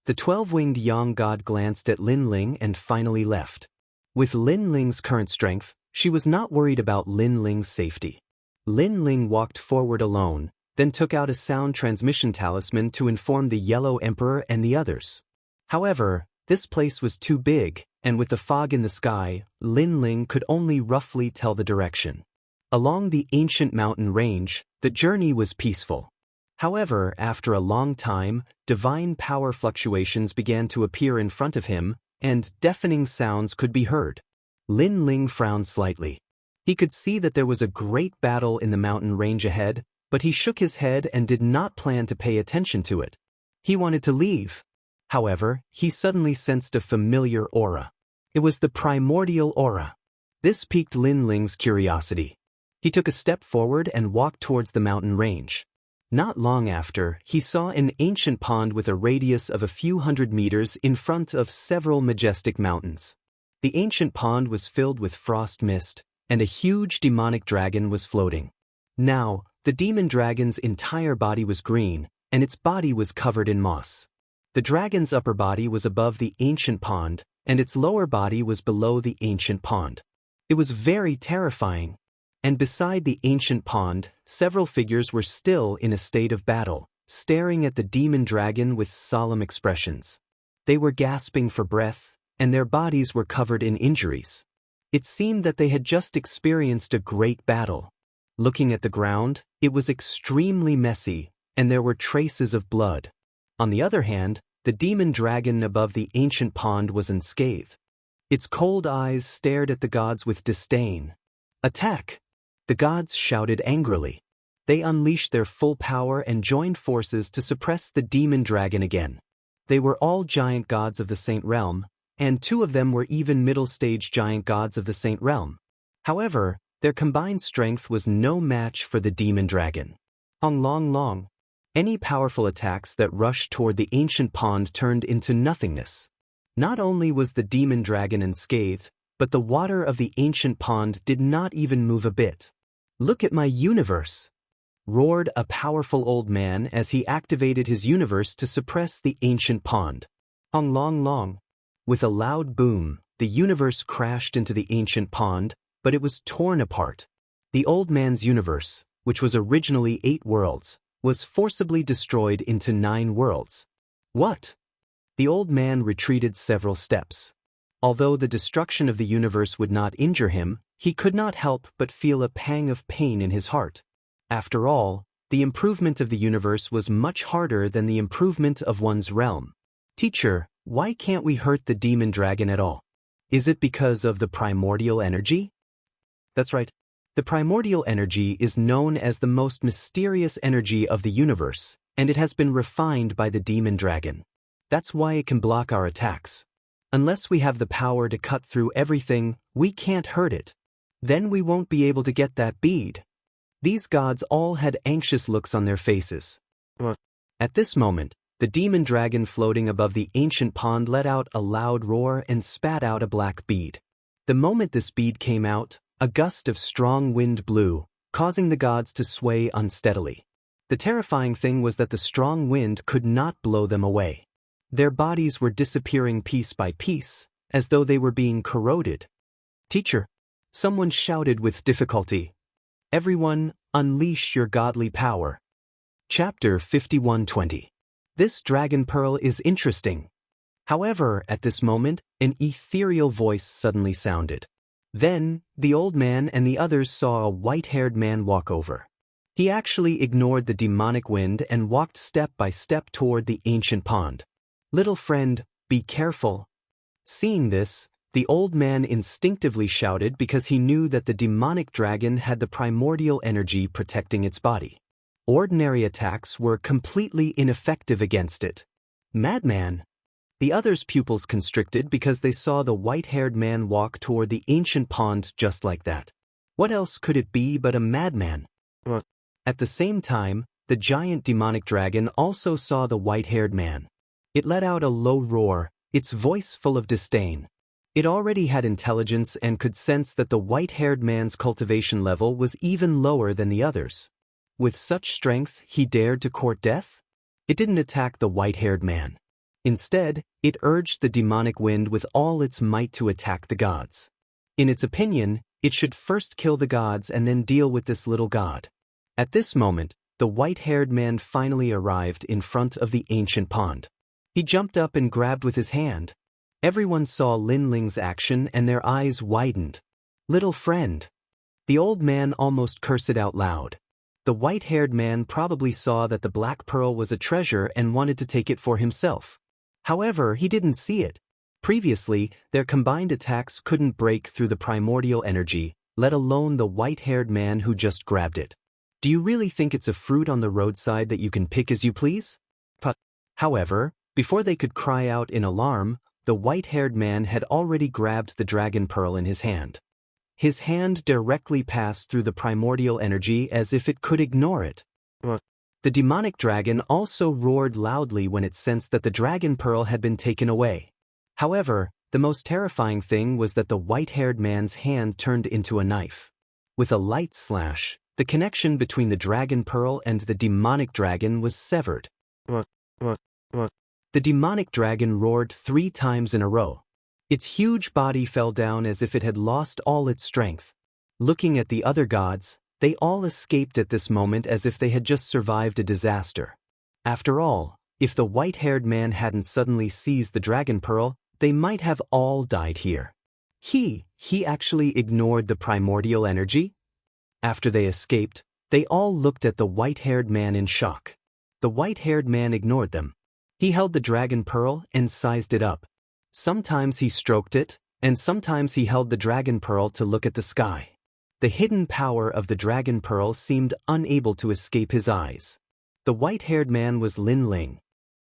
[SPEAKER 1] The 12-winged Yang God glanced at Lin Ling and finally left. With Lin Ling's current strength, she was not worried about Lin Ling's safety. Lin Ling walked forward alone, then took out a sound transmission talisman to inform the Yellow Emperor and the others. However, this place was too big, and with the fog in the sky, Lin Ling could only roughly tell the direction. Along the ancient mountain range, the journey was peaceful. However, after a long time, divine power fluctuations began to appear in front of him, and deafening sounds could be heard. Lin Ling frowned slightly. He could see that there was a great battle in the mountain range ahead, but he shook his head and did not plan to pay attention to it. He wanted to leave. However, he suddenly sensed a familiar aura. It was the primordial aura. This piqued Lin Ling's curiosity. He took a step forward and walked towards the mountain range. Not long after, he saw an ancient pond with a radius of a few hundred meters in front of several majestic mountains. The ancient pond was filled with frost mist, and a huge demonic dragon was floating. Now, the demon dragon's entire body was green, and its body was covered in moss. The dragon's upper body was above the ancient pond, and its lower body was below the ancient pond. It was very terrifying. And beside the ancient pond, several figures were still in a state of battle, staring at the demon dragon with solemn expressions. They were gasping for breath, and their bodies were covered in injuries. It seemed that they had just experienced a great battle. Looking at the ground, it was extremely messy, and there were traces of blood. On the other hand, the demon dragon above the ancient pond was unscathed. Its cold eyes stared at the gods with disdain. "Attack!" The gods shouted angrily. They unleashed their full power and joined forces to suppress the demon dragon again. They were all giant gods of the Saint Realm, and 2 of them were even middle-stage giant gods of the Saint Realm. However, their combined strength was no match for the demon dragon. Long. Any powerful attacks that rushed toward the ancient pond turned into nothingness. Not only was the demon dragon unscathed, but the water of the ancient pond did not even move a bit. "Look at my universe!" roared a powerful old man as he activated his universe to suppress the ancient pond. Long. With a loud boom, the universe crashed into the ancient pond, but it was torn apart. The old man's universe, which was originally 8 worlds, was forcibly destroyed into 9 worlds. What? The old man retreated several steps. Although the destruction of the universe would not injure him, he could not help but feel a pang of pain in his heart. After all, the improvement of the universe was much harder than the improvement of one's realm. "Teacher, why can't we hurt the demon dragon at all? Is it because of the primordial energy?" That's right. The primordial energy is known as the most mysterious energy of the universe, and it has been refined by the demon dragon. That's why it can block our attacks. Unless we have the power to cut through everything, we can't hurt it. Then we won't be able to get that bead. These gods all had anxious looks on their faces. At this moment, the demon dragon floating above the ancient pond let out a loud roar and spat out a black bead. The moment this bead came out, a gust of strong wind blew, causing the gods to sway unsteadily. The terrifying thing was that the strong wind could not blow them away. Their bodies were disappearing piece by piece, as though they were being corroded. "Teacher," someone shouted with difficulty. "Everyone, unleash your godly power." Chapter 51:20. This dragon pearl is interesting. However, at this moment, an ethereal voice suddenly sounded. Then, the old man and the others saw a white-haired man walk over. He actually ignored the demonic wind and walked step by step toward the ancient pond. "Little friend, be careful." Seeing this, the old man instinctively shouted because he knew that the demonic dragon had the primordial energy protecting its body. Ordinary attacks were completely ineffective against it. "Madman!" The others' pupils constricted because they saw the white-haired man walk toward the ancient pond just like that. What else could it be but a madman? At the same time, the giant demonic dragon also saw the white-haired man. It let out a low roar, its voice full of disdain. It already had intelligence and could sense that the white-haired man's cultivation level was even lower than the others. With such strength, he dared to court death? It didn't attack the white-haired man. Instead, it urged the demonic wind with all its might to attack the gods. In its opinion, it should first kill the gods and then deal with this little god. At this moment, the white-haired man finally arrived in front of the ancient pond. He jumped up and grabbed with his hand. Everyone saw Lin Ling's action and their eyes widened. "Little friend." The old man almost cursed out loud. The white-haired man probably saw that the black pearl was a treasure and wanted to take it for himself. However, he didn't see it. Previously, their combined attacks couldn't break through the primordial energy, let alone the white-haired man who just grabbed it. Do you really think it's a fruit on the roadside that you can pick as you please? However, before they could cry out in alarm, the white-haired man had already grabbed the dragon pearl in his hand. His hand directly passed through the primordial energy as if it could ignore it. The demonic dragon also roared loudly when it sensed that the dragon pearl had been taken away. However, The most terrifying thing was that the white-haired man's hand turned into a knife. With a light slash, the connection between the dragon pearl and the demonic dragon was severed. The demonic dragon roared 3 times in a row. Its huge body fell down as if it had lost all its strength. Looking at the other gods, they all escaped at this moment as if they had just survived a disaster. After all, if the white-haired man hadn't suddenly seized the dragon pearl, they might have all died here. He actually ignored the primordial energy? After they escaped, they all looked at the white-haired man in shock. The white-haired man ignored them. He held the dragon pearl and sized it up. Sometimes he stroked it, and sometimes he held the dragon pearl to look at the sky. The hidden power of the dragon pearl seemed unable to escape his eyes. The white-haired man was Lin Ling.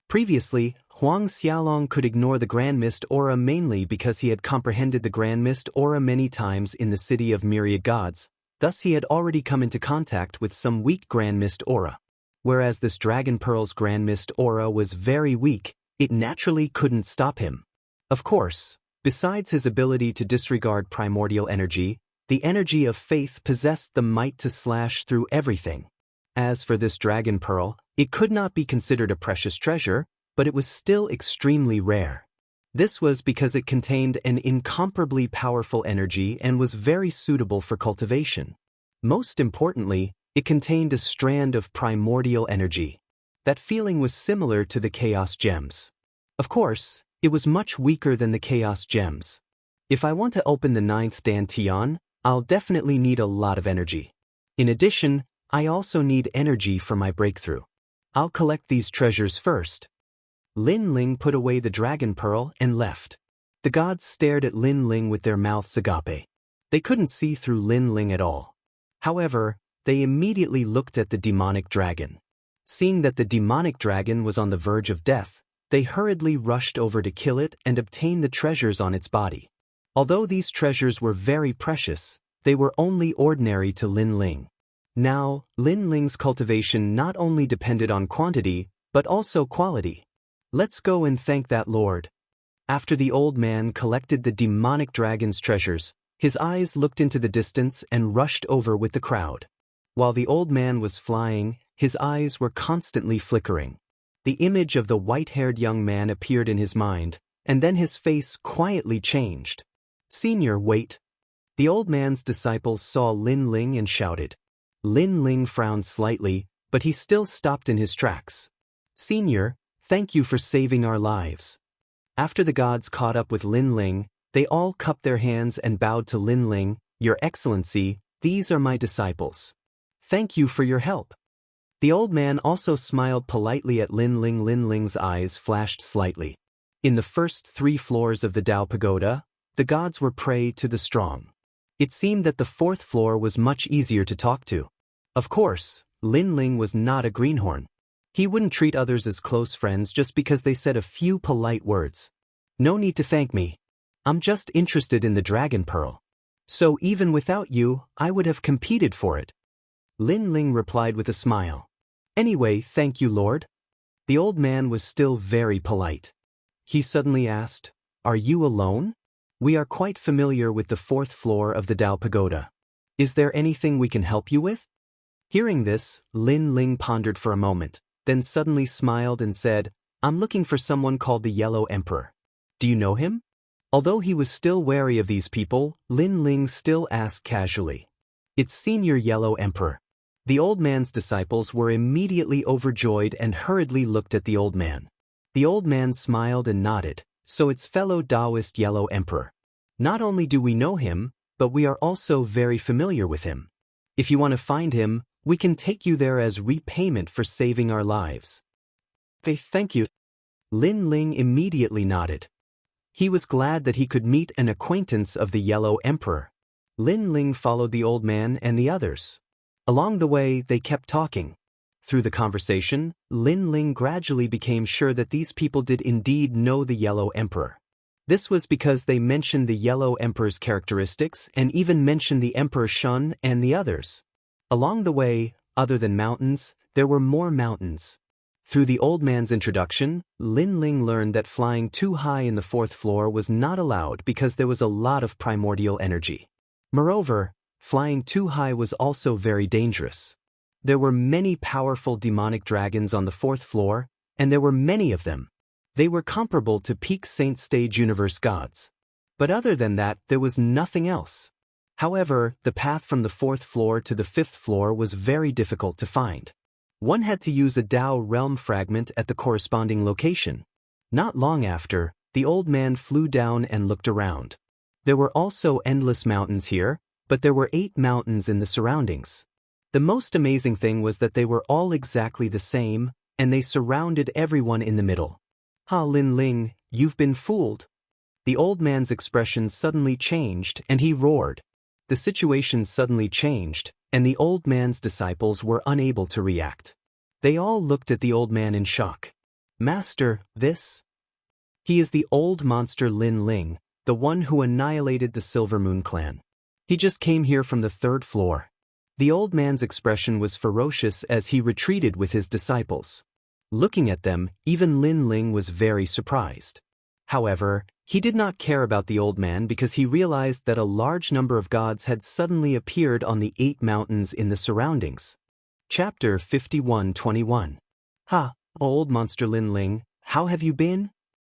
[SPEAKER 1] Previously, Huang Xiaolong could ignore the Grand Mist aura mainly because he had comprehended the Grand Mist aura many times in the City of Myriad Gods, thus he had already come into contact with some weak Grand Mist aura. Whereas this Dragon Pearl's Grand Mist aura was very weak, it naturally couldn't stop him. Of course, besides his ability to disregard primordial energy, the energy of faith possessed the might to slash through everything. As for this Dragon Pearl, it could not be considered a precious treasure, but it was still extremely rare. This was because it contained an incomparably powerful energy and was very suitable for cultivation. Most importantly, it contained a strand of primordial energy. That feeling was similar to the Chaos Gems. Of course, it was much weaker than the Chaos Gems. If I want to open the 9th Dantian, I'll definitely need a lot of energy. In addition, I also need energy for my breakthrough. I'll collect these treasures first. Lin Ling put away the dragon pearl and left. The gods stared at Lin Ling with their mouths agape. They couldn't see through Lin Ling at all. However, they immediately looked at the demonic dragon. Seeing that the demonic dragon was on the verge of death, they hurriedly rushed over to kill it and obtain the treasures on its body. Although these treasures were very precious, they were only ordinary to Lin Ling. Now, Lin Ling's cultivation not only depended on quantity, but also quality. Let's go and thank that lord. After the old man collected the demonic dragon's treasures, his eyes looked into the distance and rushed over with the crowd. While the old man was flying, his eyes were constantly flickering. The image of the white-haired young man appeared in his mind, and then his face quietly changed. "Senior, wait." The old man's disciples saw Lin Ling and shouted. Lin Ling frowned slightly, but he still stopped in his tracks. "Senior, thank you for saving our lives." After the gods caught up with Lin Ling, they all cupped their hands and bowed to Lin Ling. "Your Excellency, these are my disciples. Thank you for your help." The old man also smiled politely at Lin Ling. Lin Ling's eyes flashed slightly. In the first 3 floors of the Tao Pagoda, the gods were prey to the strong. It seemed that the 4th floor was much easier to talk to. Of course, Lin Ling was not a greenhorn. He wouldn't treat others as close friends just because they said a few polite words. "No need to thank me. I'm just interested in the dragon pearl. So even without you, I would have competed for it." Lin Ling replied with a smile. "Anyway, thank you, Lord." The old man was still very polite. He suddenly asked, "Are you alone? We are quite familiar with the 4th floor of the Tao Pagoda. Is there anything we can help you with?" Hearing this, Lin Ling pondered for a moment, then suddenly smiled and said, "I'm looking for someone called the Yellow Emperor. Do you know him?" Although he was still wary of these people, Lin Ling still asked casually, "It's Senior Yellow Emperor." The old man's disciples were immediately overjoyed and hurriedly looked at the old man. The old man smiled and nodded, "So it's fellow Taoist Yellow Emperor. Not only do we know him, but we are also very familiar with him. If you want to find him, we can take you there as repayment for saving our lives." Thank you." Lin Ling immediately nodded. He was glad that he could meet an acquaintance of the Yellow Emperor. Lin Ling followed the old man and the others. Along the way, they kept talking. Through the conversation, Lin Ling gradually became sure that these people did indeed know the Yellow Emperor. This was because they mentioned the Yellow Emperor's characteristics and even mentioned the Emperor Shun and the others. Along the way, other than mountains, there were more mountains. Through the old man's introduction, Lin Ling learned that flying too high in the fourth floor was not allowed because there was a lot of primordial energy. Moreover, flying too high was also very dangerous. There were many powerful demonic dragons on the fourth floor, and there were many of them. They were comparable to peak Saint Stage universe gods. But other than that, there was nothing else. However, the path from the fourth floor to the fifth floor was very difficult to find. One had to use a Tao realm fragment at the corresponding location. Not long after, the old man flew down and looked around. There were also endless mountains here, but there were 8 mountains in the surroundings. The most amazing thing was that they were all exactly the same, and they surrounded everyone in the middle. Ha Lin Ling, you've been fooled. The old man's expression suddenly changed, and he roared. The situation suddenly changed, and the old man's disciples were unable to react. They all looked at the old man in shock. Master, this? He is the old monster Lin Ling, the one who annihilated the Silver Moon clan. He just came here from the 3rd floor. The old man's expression was ferocious as he retreated with his disciples. Looking at them, even Lin Ling was very surprised. However, he did not care about the old man because he realized that a large number of gods had suddenly appeared on the 8 mountains in the surroundings. Chapter 51:21. Ha, old monster Lin Ling, how have you been?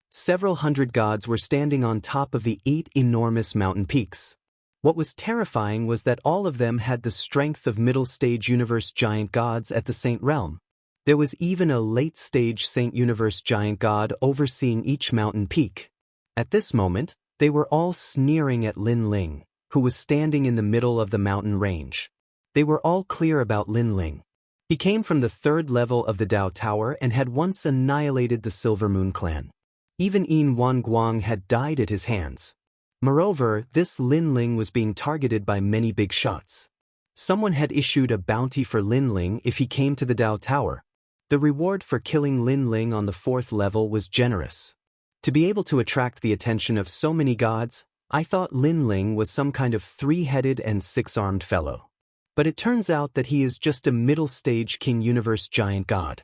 [SPEAKER 1] Several hundred gods were standing on top of the 8 enormous mountain peaks. What was terrifying was that all of them had the strength of middle-stage universe giant gods at the Saint Realm. There was even a late-stage Saint Universe giant god overseeing each mountain peak. At this moment, they were all sneering at Lin Ling, who was standing in the middle of the mountain range. They were all clear about Lin Ling. He came from the 3rd level of the Tao Tower and had once annihilated the Silver Moon clan. Even Yin Wanguang had died at his hands. Moreover, this Lin Ling was being targeted by many big shots. Someone had issued a bounty for Lin Ling if he came to the Tao Tower. The reward for killing Lin Ling on the 4th level was generous. To be able to attract the attention of so many gods, I thought Lin Ling was some kind of 3-headed and 6-armed fellow. But it turns out that he is just a middle-stage King Universe giant god.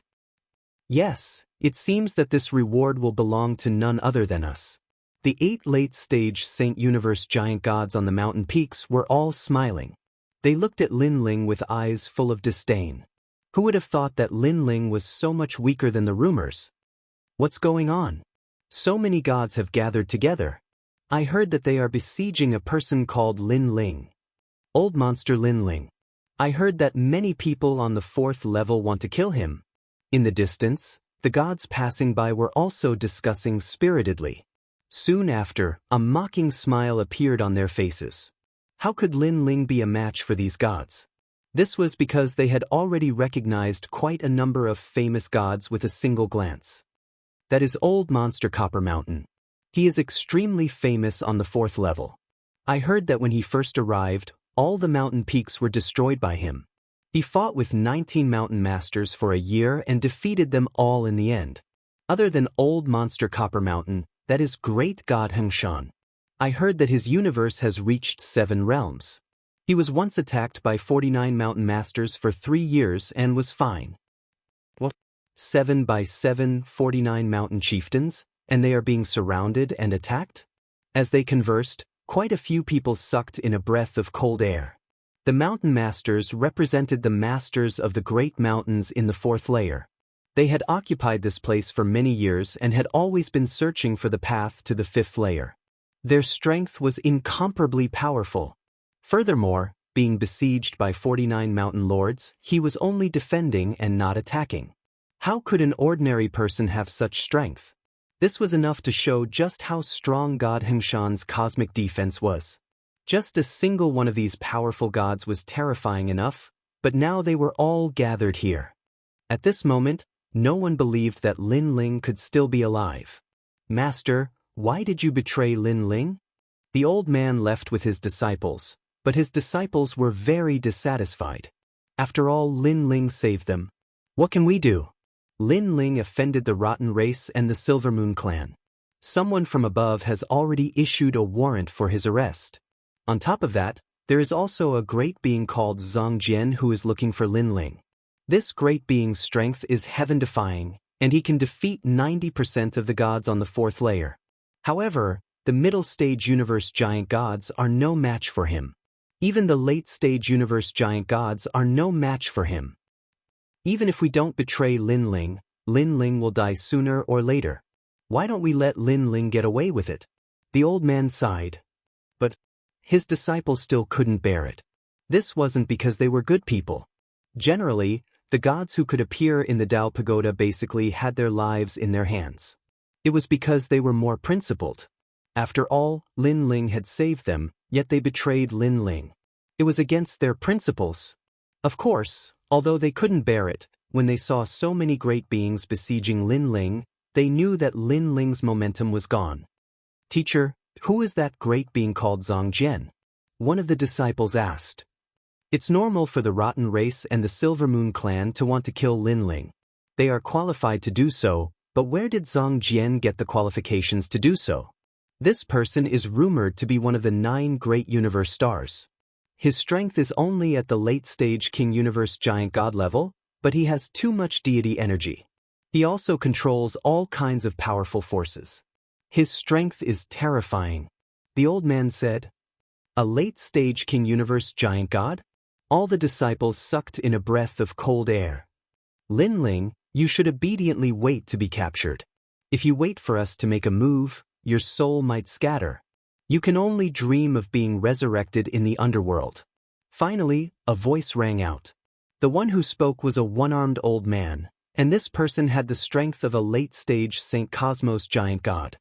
[SPEAKER 1] Yes, it seems that this reward will belong to none other than us. The 8 late-stage Saint Universe giant gods on the mountain peaks were all smiling. They looked at Lin Ling with eyes full of disdain. Who would have thought that Lin Ling was so much weaker than the rumors? What's going on? So many gods have gathered together. I heard that they are besieging a person called Lin Ling. Old monster Lin Ling. I heard that many people on the 4th level want to kill him. In the distance, the gods passing by were also discussing spiritedly. Soon after, a mocking smile appeared on their faces. How could Lin Ling be a match for these gods? This was because they had already recognized quite a number of famous gods with a single glance. That is old monster Copper Mountain. He is extremely famous on the 4th level. I heard that when he first arrived, all the mountain peaks were destroyed by him. He fought with 19 mountain masters for a year and defeated them all in the end. Other than old monster Copper Mountain, that is great god Hengshan. I heard that his universe has reached 7 realms. He was once attacked by 49 mountain masters for 3 years and was fine. What? 7 by 7, 49 mountain chieftains, and they are being surrounded and attacked? As they conversed, quite a few people sucked in a breath of cold air. The mountain masters represented the masters of the great mountains in the 4th layer. They had occupied this place for many years and had always been searching for the path to the 5th layer. Their strength was incomparably powerful. Furthermore, being besieged by 49 mountain lords, he was only defending and not attacking. How could an ordinary person have such strength? This was enough to show just how strong God Hengshan's cosmic defense was. Just a single one of these powerful gods was terrifying enough, but now they were all gathered here. At this moment, no one believed that Lin Ling could still be alive. Master, why did you betray Lin Ling? The old man left with his disciples, but his disciples were very dissatisfied. After all, Lin Ling saved them. What can we do? Lin Ling offended the Rotten Race and the Silver Moon clan. Someone from above has already issued a warrant for his arrest. On top of that, there is also a great being called Zhang Jian who is looking for Lin Ling. This great being's strength is heaven-defying, and he can defeat 90% of the gods on the fourth layer. However, the middle-stage universe giant gods are no match for him. Even the late-stage universe giant gods are no match for him. Even if we don't betray Lin Ling will die sooner or later. Why don't we let Lin Ling get away with it? The old man sighed. But his disciples still couldn't bear it. This wasn't because they were good people. Generally, the gods who could appear in the Tao Pagoda basically had their lives in their hands. It was because they were more principled. After all, Lin Ling had saved them, yet they betrayed Lin Ling. It was against their principles. Of course, although they couldn't bear it, when they saw so many great beings besieging Lin Ling, they knew that Lin Ling's momentum was gone. "Teacher, who is that great being called Zhang Jian?" one of the disciples asked. It's normal for the Rotten Race and the Silver Moon clan to want to kill Lin Ling. They are qualified to do so, but where did Zhang Jian get the qualifications to do so? This person is rumored to be one of the 9 great universe stars. His strength is only at the late-stage King Universe Giant God level, but he has too much deity energy. He also controls all kinds of powerful forces. His strength is terrifying. The old man said, "A late-stage King Universe Giant God?" All the disciples sucked in a breath of cold air. "Lin Ling, you should obediently wait to be captured. If you wait for us to make a move, your soul might scatter. You can only dream of being resurrected in the underworld." Finally, a voice rang out. The one who spoke was a one-armed old man, and this person had the strength of a late-stage St. Cosmos giant god.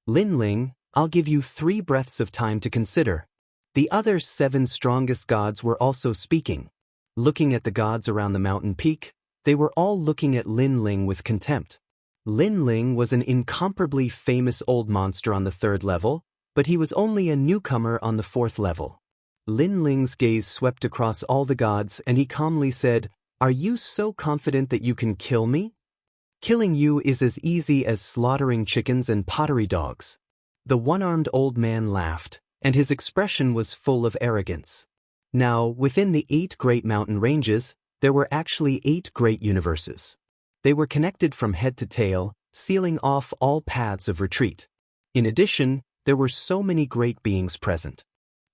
[SPEAKER 1] "Lin Ling, I'll give you 3 breaths of time to consider." The other 7 strongest gods were also speaking. Looking at the gods around the mountain peak, they were all looking at Lin Ling with contempt. Lin Ling was an incomparably famous old monster on the 3rd level, but he was only a newcomer on the 4th level. Lin Ling's gaze swept across all the gods and he calmly said, "Are you so confident that you can kill me? Killing you is as easy as slaughtering chickens and pottery dogs." The one-armed old man laughed, and his expression was full of arrogance. Now, within the 8 great mountain ranges, there were actually 8 great universes. They were connected from head to tail, sealing off all paths of retreat. In addition, there were so many great beings present.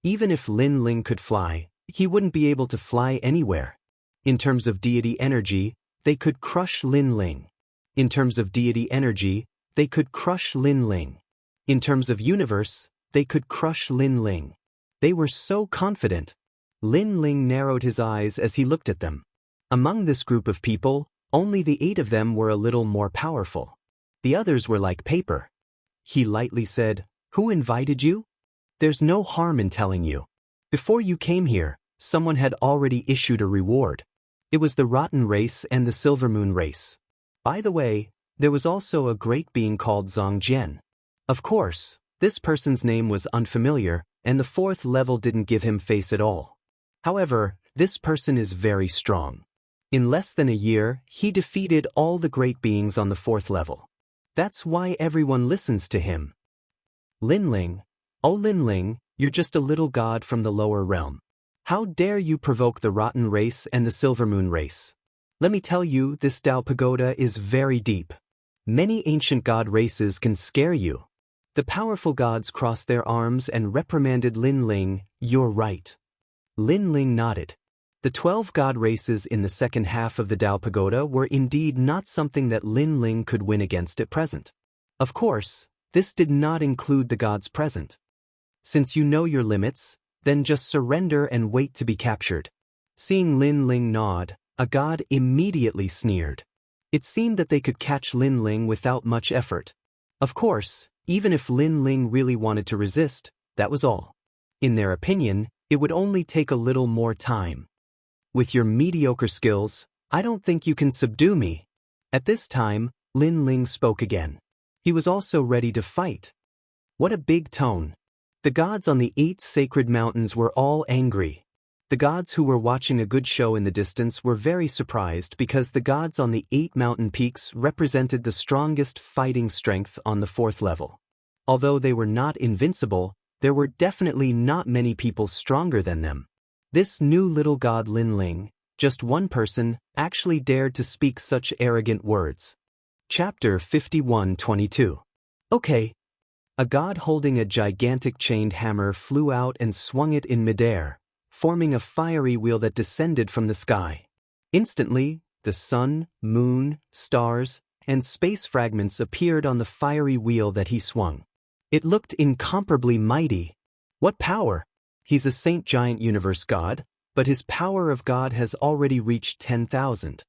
[SPEAKER 1] Even if Lin Ling could fly, he wouldn't be able to fly anywhere. In terms of deity energy, they could crush Lin Ling. In terms of deity energy, they could crush Lin Ling. In terms of universe, they could crush Lin Ling. They were so confident. Lin Ling narrowed his eyes as he looked at them. Among this group of people, only the 8 of them were a little more powerful. The others were like paper. He lightly said, "Who invited you? There's no harm in telling you. Before you came here, someone had already issued a reward. It was the Rotten Race and the Silver Moon Race. By the way, there was also a great being called Zhang Jian. Of course, this person's name was unfamiliar, and the 4th level didn't give him face at all. However, this person is very strong. In less than a year, he defeated all the great beings on the 4th level. That's why everyone listens to him." "Lin Ling, oh Lin Ling, you're just a little god from the lower realm. How dare you provoke the Rotten Race and the Silver Moon Race? Let me tell you, this Tao Pagoda is very deep. Many ancient god races can scare you." The powerful gods crossed their arms and reprimanded Lin Ling, "You're right." Lin Ling nodded. The 12 god races in the second half of the Tao Pagoda were indeed not something that Lin Ling could win against at present. Of course, this did not include the gods present. Since you know your limits, then just surrender and wait to be captured. Seeing Lin Ling nod, a god immediately sneered. It seemed that they could catch Lin Ling without much effort. Of course, even if Lin Ling really wanted to resist, that was all. In their opinion, it would only take a little more time. "With your mediocre skills, I don't think you can subdue me." At this time, Lin Ling spoke again. He was also ready to fight. What a big tone. The gods on the 8 sacred mountains were all angry. The gods who were watching a good show in the distance were very surprised because the gods on the 8 mountain peaks represented the strongest fighting strength on the 4th level. Although they were not invincible, there were definitely not many people stronger than them. This new little god Lin Ling, Just one person actually dared to speak such arrogant words. Chapter 51:22. Okay. A god holding a gigantic chained hammer flew out and swung it in midair, forming a fiery wheel that descended from the sky. Instantly, the sun, moon, stars, and space fragments appeared on the fiery wheel that he swung. It looked incomparably mighty. What power! He's a saint giant universe god, but his power of God has already reached 10,000.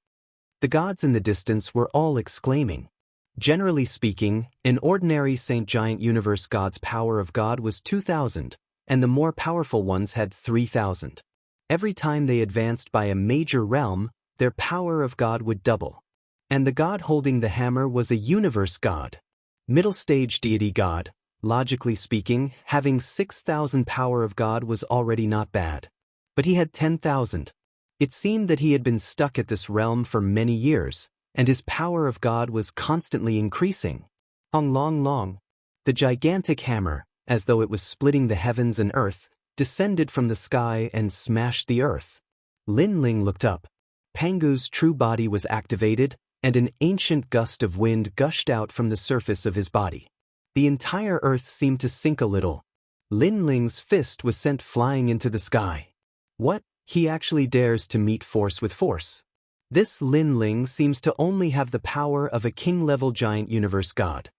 [SPEAKER 1] The gods in the distance were all exclaiming. Generally speaking, an ordinary saint giant universe god's power of God was 2,000, and the more powerful ones had 3,000. Every time they advanced by a major realm, their power of God would double. And the god holding the hammer was a universe god. Middle stage deity god, logically speaking, having 6,000 power of God was already not bad. But he had 10,000. It seemed that he had been stuck at this realm for many years, and his power of God was constantly increasing. Long. The gigantic hammer, as though it was splitting the heavens and earth, descended from the sky and smashed the earth. Lin Ling looked up. Pangu's true body was activated, and an ancient gust of wind gushed out from the surface of his body. The entire earth seemed to sink a little. Lin Ling's fist was sent flying into the sky. What? He actually dares to meet force with force. This Lin Ling seems to only have the power of a king-level giant universe god.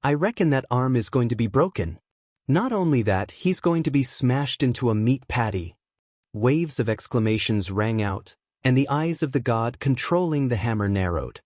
[SPEAKER 1] I reckon that arm is going to be broken. Not only that, he's going to be smashed into a meat patty. Waves of exclamations rang out, and the eyes of the god controlling the hammer narrowed.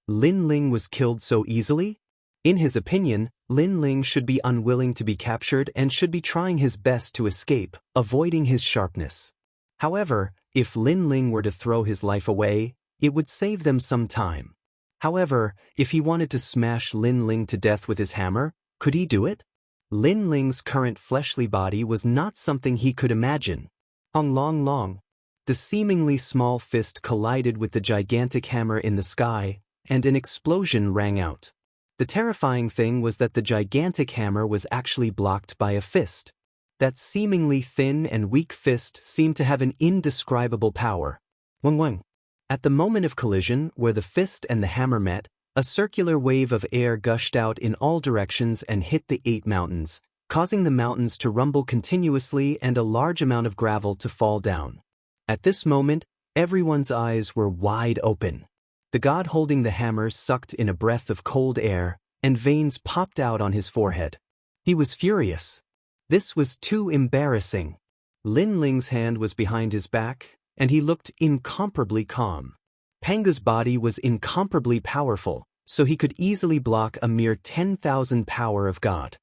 [SPEAKER 1] Lin Ling was killed so easily? In his opinion, Lin Ling should be unwilling to be captured and should be trying his best to escape, avoiding his sharpness. However, if Lin Ling were to throw his life away, it would save them some time. However, if he wanted to smash Lin Ling to death with his hammer, could he do it? Lin Ling's current fleshly body was not something he could imagine. Long. The seemingly small fist collided with the gigantic hammer in the sky, and an explosion rang out. The terrifying thing was that the gigantic hammer was actually blocked by a fist. That seemingly thin and weak fist seemed to have an indescribable power. Wang. At the moment of collision, where the fist and the hammer met, a circular wave of air gushed out in all directions and hit the 8 mountains, causing the mountains to rumble continuously and a large amount of gravel to fall down. At this moment, everyone's eyes were wide open. The god holding the hammer sucked in a breath of cold air, and veins popped out on his forehead. He was furious. This was too embarrassing. Lin Ling's hand was behind his back, and he looked incomparably calm. Pangu's body was incomparably powerful, so he could easily block a mere 10,000 power of God.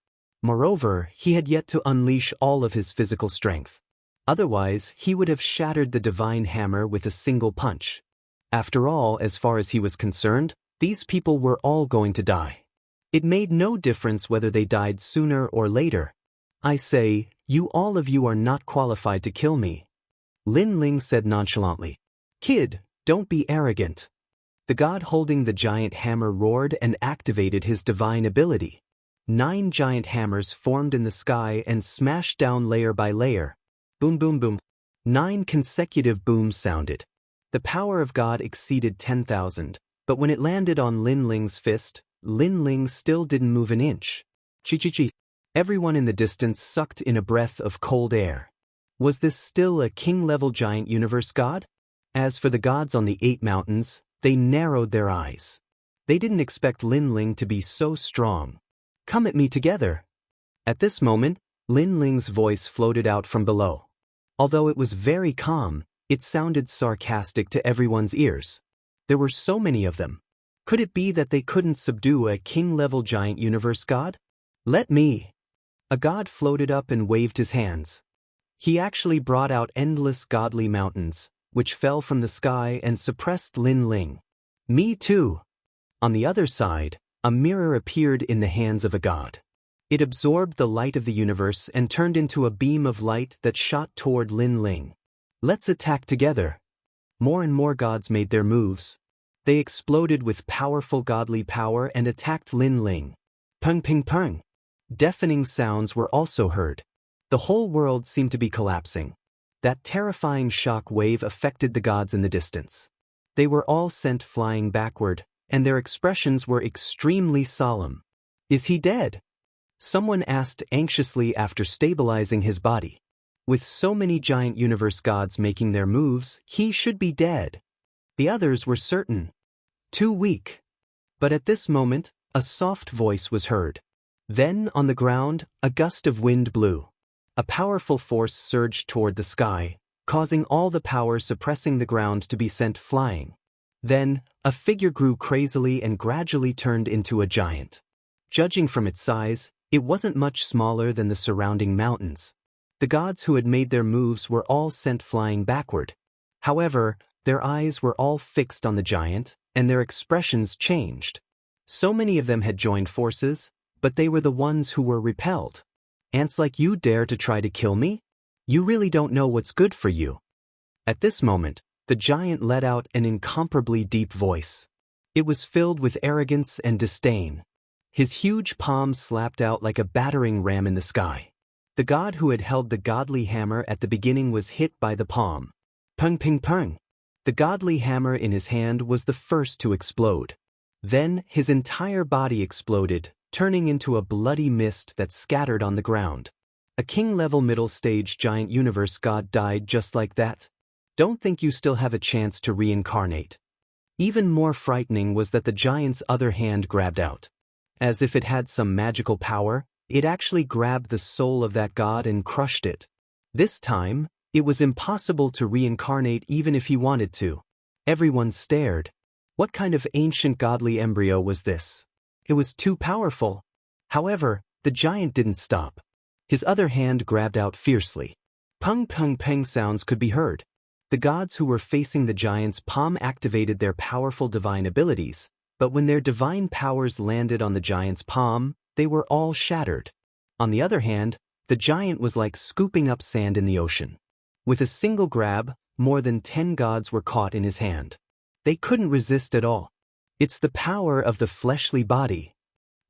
[SPEAKER 1] Moreover, he had yet to unleash all of his physical strength. Otherwise, he would have shattered the divine hammer with a single punch. After all, as far as he was concerned, these people were all going to die. It made no difference whether they died sooner or later. I say, all of you are not qualified to kill me. Lin Ling said nonchalantly. Kid, don't be arrogant. The god holding the giant hammer roared and activated his divine ability. 9 giant hammers formed in the sky and smashed down layer by layer. Boom. 9 consecutive booms sounded. The power of God exceeded 10,000, but when it landed on Lin Ling's fist, Lin Ling still didn't move an inch. Chi. Everyone in the distance sucked in a breath of cold air. Was this still a king-level giant universe god? As for the gods on the 8 mountains, they narrowed their eyes. They didn't expect Lin Ling to be so strong. Come at me together. At this moment, Lin Ling's voice floated out from below. Although it was very calm, it sounded sarcastic to everyone's ears. There were so many of them. Could it be that they couldn't subdue a king-level giant universe god? Let me. A god floated up and waved his hands. He actually brought out endless godly mountains, which fell from the sky and suppressed Lin Ling. Me too. On the other side, a mirror appeared in the hands of a god. It absorbed the light of the universe and turned into a beam of light that shot toward Lin Ling. Let's attack together. More and more gods made their moves. They exploded with powerful godly power and attacked Lin Ling. Pung. Deafening sounds were also heard. The whole world seemed to be collapsing. That terrifying shock wave affected the gods in the distance. They were all sent flying backward, and their expressions were extremely solemn. "Is he dead?" someone asked anxiously after stabilizing his body. "With so many giant universe gods making their moves, he should be dead." The others were certain. "Too weak." But at this moment, a soft voice was heard. Then, on the ground, a gust of wind blew. A powerful force surged toward the sky, causing all the power suppressing the ground to be sent flying. Then, a figure grew crazily and gradually turned into a giant. Judging from its size, it wasn't much smaller than the surrounding mountains. The gods who had made their moves were all sent flying backward. However, their eyes were all fixed on the giant, and their expressions changed. So many of them had joined forces, but they were the ones who were repelled. "Ants like you dare to try to kill me? You really don't know what's good for you." At this moment, the giant let out an incomparably deep voice. It was filled with arrogance and disdain. His huge palm slapped out like a battering ram in the sky. The god who had held the godly hammer at the beginning was hit by the palm. Pung ping pung. The godly hammer in his hand was the first to explode. Then his entire body exploded, turning into a bloody mist that scattered on the ground. A king-level middle-stage giant universe god died just like that. Don't think you still have a chance to reincarnate. Even more frightening was that the giant's other hand grabbed out. As if it had some magical power, it actually grabbed the soul of that god and crushed it. This time, it was impossible to reincarnate even if he wanted to. Everyone stared. What kind of ancient godly embryo was this? It was too powerful. However, the giant didn't stop. His other hand grabbed out fiercely. Pung pung peng sounds could be heard. The gods who were facing the giant's palm activated their powerful divine abilities, but when their divine powers landed on the giant's palm, they were all shattered. On the other hand, the giant was like scooping up sand in the ocean. With a single grab, more than 10 gods were caught in his hand. They couldn't resist at all. "It's the power of the fleshly body."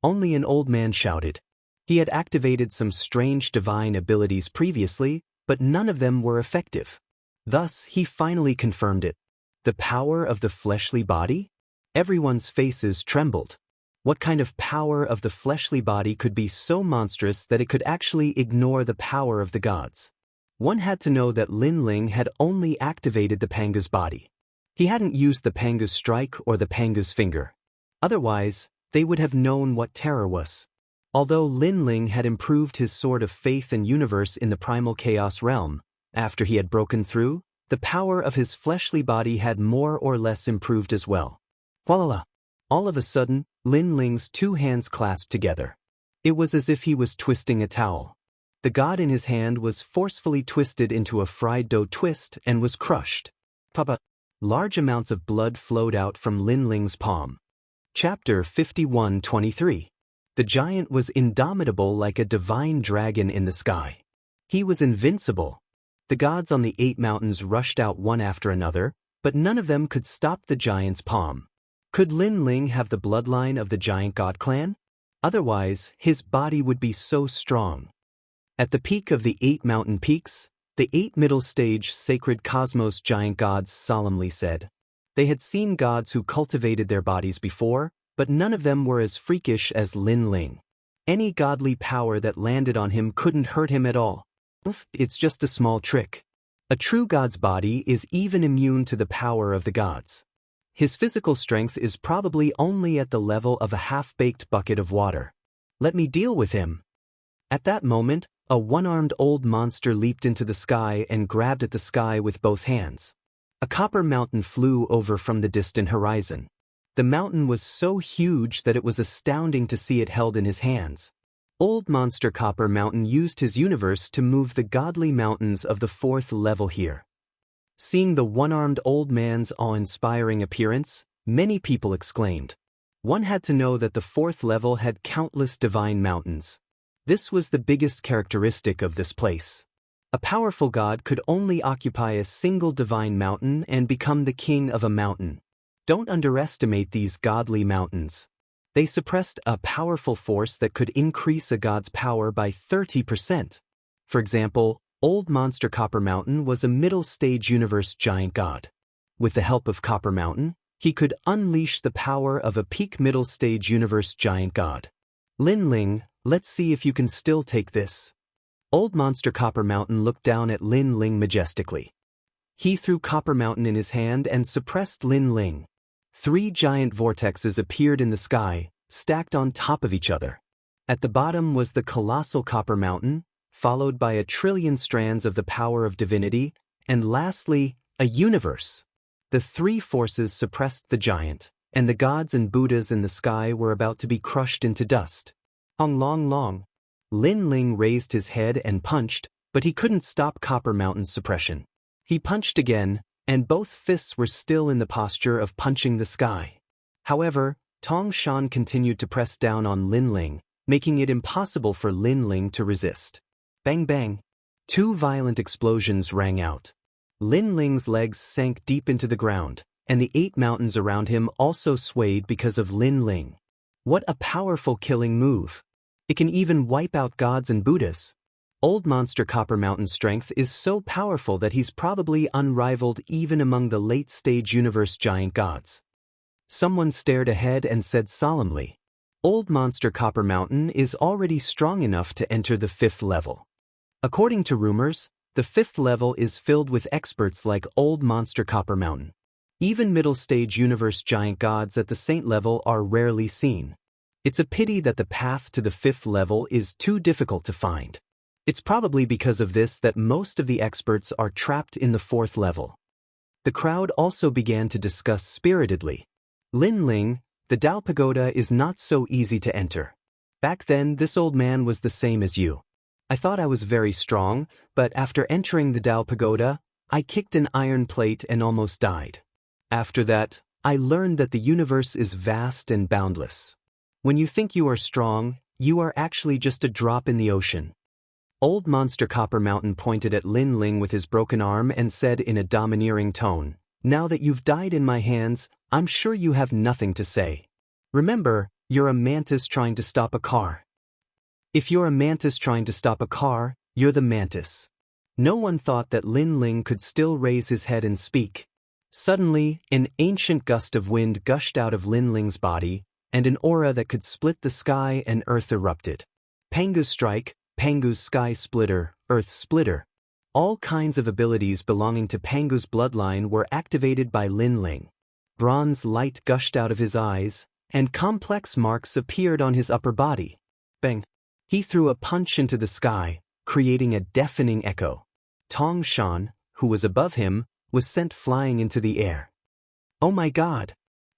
[SPEAKER 1] Only an old man shouted. He had activated some strange divine abilities previously, but none of them were effective. Thus, he finally confirmed it. The power of the fleshly body? Everyone's faces trembled. What kind of power of the fleshly body could be so monstrous that it could actually ignore the power of the gods? One had to know that Lin Ling had only activated the Panga's body. He hadn't used the Panga's strike or the Panga's finger. Otherwise, they would have known what terror was. Although Lin Ling had improved his sword of faith and universe in the primal chaos realm, after he had broken through, the power of his fleshly body had more or less improved as well. Voila! All of a sudden, Lin Ling's two hands clasped together. It was as if he was twisting a towel. The god in his hand was forcefully twisted into a fried dough twist and was crushed. Papa! Large amounts of blood flowed out from Lin Ling's palm. Chapter 51:23. The giant was indomitable like a divine dragon in the sky. He was invincible. The gods on the 8 mountains rushed out one after another, but none of them could stop the giant's palm. Could Lin Ling have the bloodline of the giant god clan? Otherwise, his body would be so strong. At the peak of the 8 mountain peaks, the 8 middle-stage sacred cosmos giant gods solemnly said. They had seen gods who cultivated their bodies before, but none of them were as freakish as Lin Ling. Any godly power that landed on him couldn't hurt him at all. It's just a small trick. A true god's body is even immune to the power of the gods. His physical strength is probably only at the level of a half-baked bucket of water. Let me deal with him. At that moment, a one-armed old monster leaped into the sky and grabbed at the sky with both hands. A copper mountain flew over from the distant horizon. The mountain was so huge that it was astounding to see it held in his hands. Old Monster Copper Mountain used his universe to move the godly mountains of the 4th level here. Seeing the one-armed old man's awe-inspiring appearance, many people exclaimed. One had to know that the 4th level had countless divine mountains. This was the biggest characteristic of this place. A powerful god could only occupy a single divine mountain and become the king of a mountain. Don't underestimate these godly mountains. They suppressed a powerful force that could increase a god's power by 30%. For example, Old Monster Copper Mountain was a middle-stage universe giant god. With the help of Copper Mountain, he could unleash the power of a peak middle-stage universe giant god. Lin Ling, let's see if you can still take this. Old Monster Copper Mountain looked down at Lin Ling majestically. He threw Copper Mountain in his hand and suppressed Lin Ling. 3 giant vortexes appeared in the sky, stacked on top of each other. At the bottom was the colossal Copper Mountain, followed by 1 trillion strands of the power of divinity, and lastly, a universe. The 3 forces suppressed the giant, and the gods and Buddhas in the sky were about to be crushed into dust. Long. Lin Ling raised his head and punched, but he couldn't stop Copper Mountain's suppression. He punched again, and both fists were still in the posture of punching the sky. However, Tong Shan continued to press down on Lin Ling, making it impossible for Lin Ling to resist. Bang bang! 2 violent explosions rang out. Lin Ling's legs sank deep into the ground, and the 8 mountains around him also swayed because of Lin Ling. What a powerful killing move! It can even wipe out gods and Buddhas. Old Monster Copper Mountain's strength is so powerful that he's probably unrivaled even among the late-stage universe giant gods. Someone stared ahead and said solemnly, Old Monster Copper Mountain is already strong enough to enter the 5th level. According to rumors, the 5th level is filled with experts like Old Monster Copper Mountain. Even middle-stage universe giant gods at the saint level are rarely seen. It's a pity that the path to the 5th level is too difficult to find. It's probably because of this that most of the experts are trapped in the 4th level. The crowd also began to discuss spiritedly. Lin Ling, the Tao Pagoda is not so easy to enter. Back then, this old man was the same as you. I thought I was very strong, but after entering the Tao Pagoda, I kicked an iron plate and almost died. After that, I learned that the universe is vast and boundless. When you think you are strong, you are actually just a drop in the ocean. Old Monster Copper Mountain pointed at Lin Ling with his broken arm and said in a domineering tone, Now that you've died in my hands, I'm sure you have nothing to say. Remember, you're a mantis trying to stop a car. If you're a mantis trying to stop a car, you're the mantis. No one thought that Lin Ling could still raise his head and speak. Suddenly, an ancient gust of wind gushed out of Lin Ling's body, and an aura that could split the sky and earth erupted. Pangu's strike, Pangu's sky splitter, earth splitter. All kinds of abilities belonging to Pangu's bloodline were activated by Lin Ling. Bronze light gushed out of his eyes, and complex marks appeared on his upper body. Bang! He threw a punch into the sky, creating a deafening echo. Tong Shan, who was above him, was sent flying into the air. Oh my God!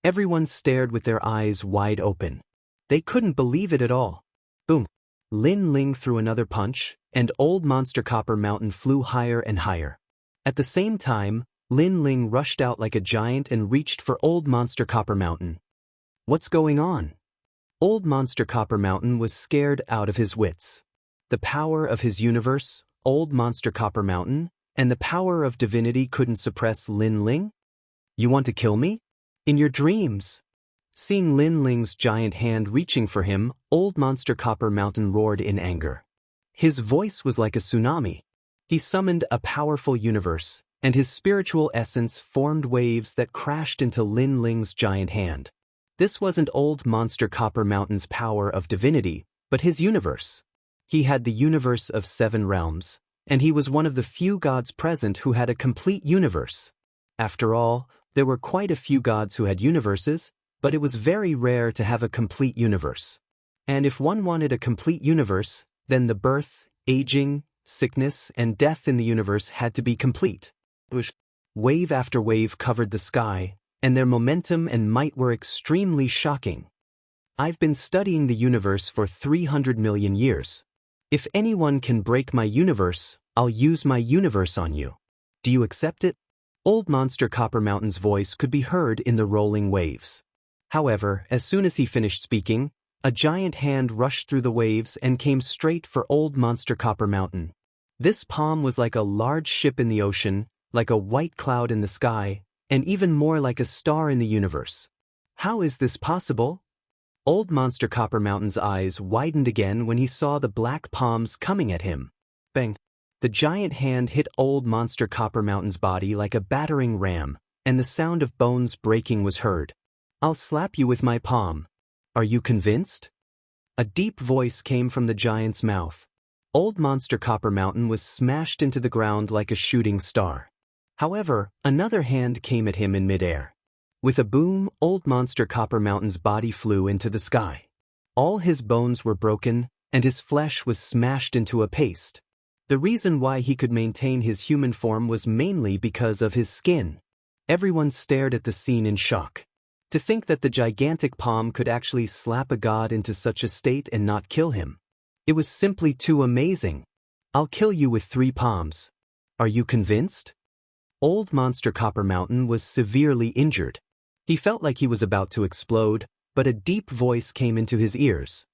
[SPEAKER 1] Everyone stared with their eyes wide open. They couldn't believe it at all. Boom! Lin Ling threw another punch, and Old Monster Copper Mountain flew higher and higher. At the same time, Lin Ling rushed out like a giant and reached for Old Monster Copper Mountain. What's going on? Old Monster Copper Mountain was scared out of his wits. The power of his universe, Old Monster Copper Mountain, and the power of divinity couldn't suppress Lin Ling? You want to kill me? In your dreams? Seeing Lin Ling's giant hand reaching for him, Old Monster Copper Mountain roared in anger. His voice was like a tsunami. He summoned a powerful universe, and his spiritual essence formed waves that crashed into Lin Ling's giant hand. This wasn't Old Monster Copper Mountain's power of divinity, but his universe. He had the universe of 7 realms, and he was one of the few gods present who had a complete universe. After all, there were quite a few gods who had universes, but it was very rare to have a complete universe. And if one wanted a complete universe, then the birth, aging, sickness, and death in the universe had to be complete. Wave after wave covered the sky, and their momentum and might were extremely shocking. I've been studying the universe for 300 million years. If anyone can break my universe, I'll use my universe on you. Do you accept it? Old Monster Copper Mountain's voice could be heard in the rolling waves. However, as soon as he finished speaking, a giant hand rushed through the waves and came straight for Old Monster Copper Mountain. This palm was like a large ship in the ocean, like a white cloud in the sky, and even more like a star in the universe. How is this possible? Old Monster Copper Mountain's eyes widened again when he saw the black palms coming at him. Bang! The giant hand hit old monster Copper Mountain's body like a battering ram, and the sound of bones breaking was heard. "I'll slap you with my palm. Are you convinced?" A deep voice came from the giant's mouth. Old monster Copper Mountain was smashed into the ground like a shooting star. However, another hand came at him in midair. With a boom, old monster Copper Mountain's body flew into the sky. All his bones were broken, and his flesh was smashed into a paste. The reason why he could maintain his human form was mainly because of his skin. Everyone stared at the scene in shock. To think that the gigantic palm could actually slap a god into such a state and not kill him. It was simply too amazing. "I'll kill you with 3 palms. Are you convinced?" Old monster Copper Mountain was severely injured. He felt like he was about to explode, but a deep voice came into his ears.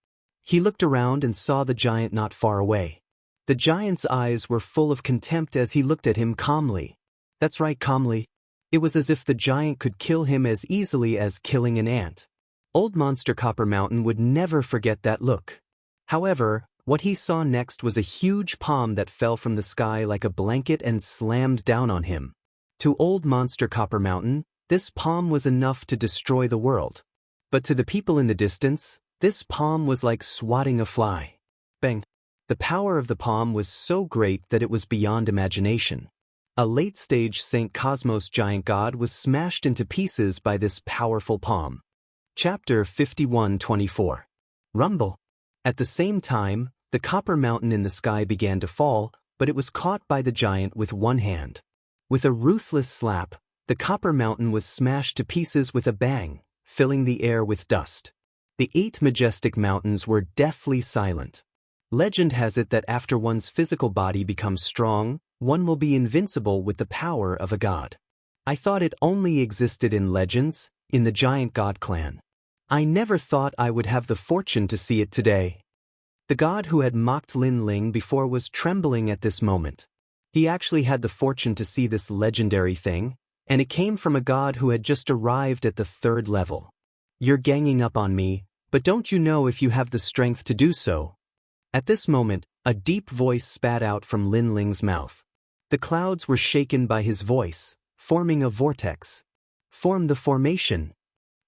[SPEAKER 1] He looked around and saw the giant not far away. The giant's eyes were full of contempt as he looked at him calmly. That's right, calmly. It was as if the giant could kill him as easily as killing an ant. Old monster Copper Mountain would never forget that look. However, what he saw next was a huge palm that fell from the sky like a blanket and slammed down on him. To old monster Copper Mountain, this palm was enough to destroy the world. But to the people in the distance, this palm was like swatting a fly. Bang! The power of the palm was so great that it was beyond imagination. A late-stage St. Cosmos giant god was smashed into pieces by this powerful palm. Chapter 51:24. Rumble. At the same time, the Copper Mountain in the sky began to fall, but it was caught by the giant with one hand. With a ruthless slap, the Copper Mountain was smashed to pieces with a bang, filling the air with dust. The 8 majestic mountains were deathly silent. Legend has it that after one's physical body becomes strong, one will be invincible with the power of a god. I thought it only existed in legends, in the giant god clan. I never thought I would have the fortune to see it today. The god who had mocked Lin Ling before was trembling at this moment. He actually had the fortune to see this legendary thing, and it came from a god who had just arrived at the 3rd level. "You're ganging up on me, but don't you know if you have the strength to do so?" At this moment, a deep voice spat out from Lin Ling's mouth. The clouds were shaken by his voice, forming a vortex. Form the formation.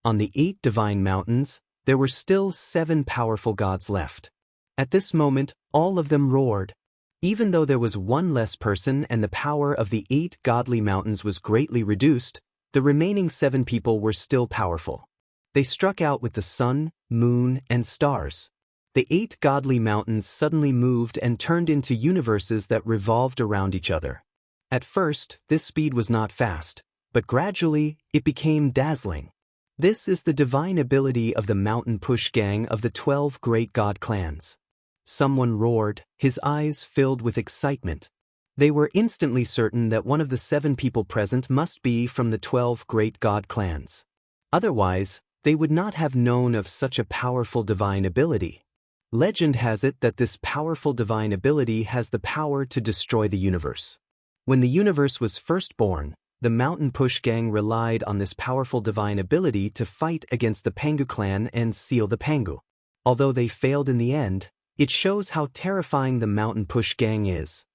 [SPEAKER 1] On the 8 divine mountains, there were still 7 powerful gods left. At this moment, all of them roared. Even though there was one less person and the power of the 8 godly mountains was greatly reduced, the remaining 7 people were still powerful. They struck out with the sun, moon, and stars. The 8 godly mountains suddenly moved and turned into universes that revolved around each other. At first, this speed was not fast, but gradually, it became dazzling. This is the divine ability of the Mountain Push Gang of the 12 great god clans. Someone roared, his eyes filled with excitement. They were instantly certain that one of the 7 people present must be from the 12 great god clans. Otherwise, they would not have known of such a powerful divine ability. Legend has it that this powerful divine ability has the power to destroy the universe. When the universe was first born, the Mountain Push Gang relied on this powerful divine ability to fight against the Pangu clan and seal the Pangu. Although they failed in the end, it shows how terrifying the Mountain Push Gang is.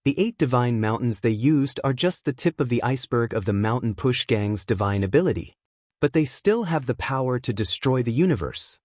[SPEAKER 1] The 8 divine mountains they used are just the tip of the iceberg of the Mountain Push Gang's divine ability. But they still have the power to destroy the universe.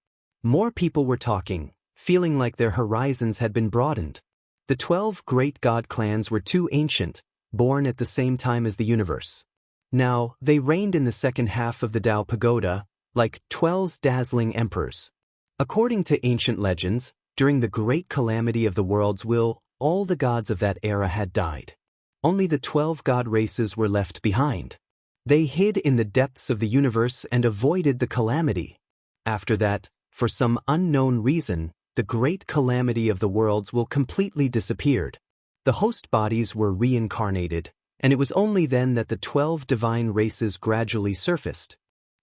[SPEAKER 1] More people were talking, feeling like their horizons had been broadened. The 12 great god clans were too ancient, born at the same time as the universe. Now, they reigned in the second half of the Tao Pagoda, like 12 dazzling emperors. According to ancient legends, during the great calamity of the world's will, all the gods of that era had died. Only the 12 god races were left behind. They hid in the depths of the universe and avoided the calamity. After that, for some unknown reason, the great calamity of the worlds will completely disappeared. The host bodies were reincarnated, and it was only then that the 12 divine races gradually surfaced.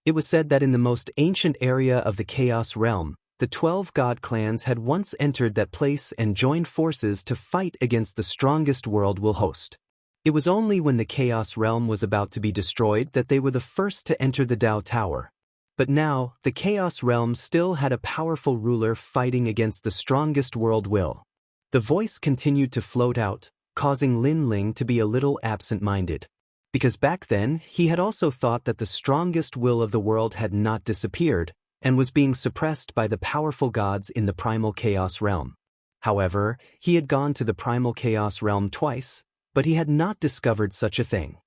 [SPEAKER 1] It was said that in the most ancient area of the Chaos Realm, the 12 god clans had once entered that place and joined forces to fight against the strongest world will host. It was only when the Chaos Realm was about to be destroyed that they were the first to enter the Tao Tower. But now, the Chaos Realm still had a powerful ruler fighting against the strongest world will. The voice continued to float out, causing Lin Ling to be a little absent-minded. Because back then, he had also thought that the strongest will of the world had not disappeared, and was being suppressed by the powerful gods in the primal chaos realm. However, he had gone to the primal chaos realm twice, but he had not discovered such a thing.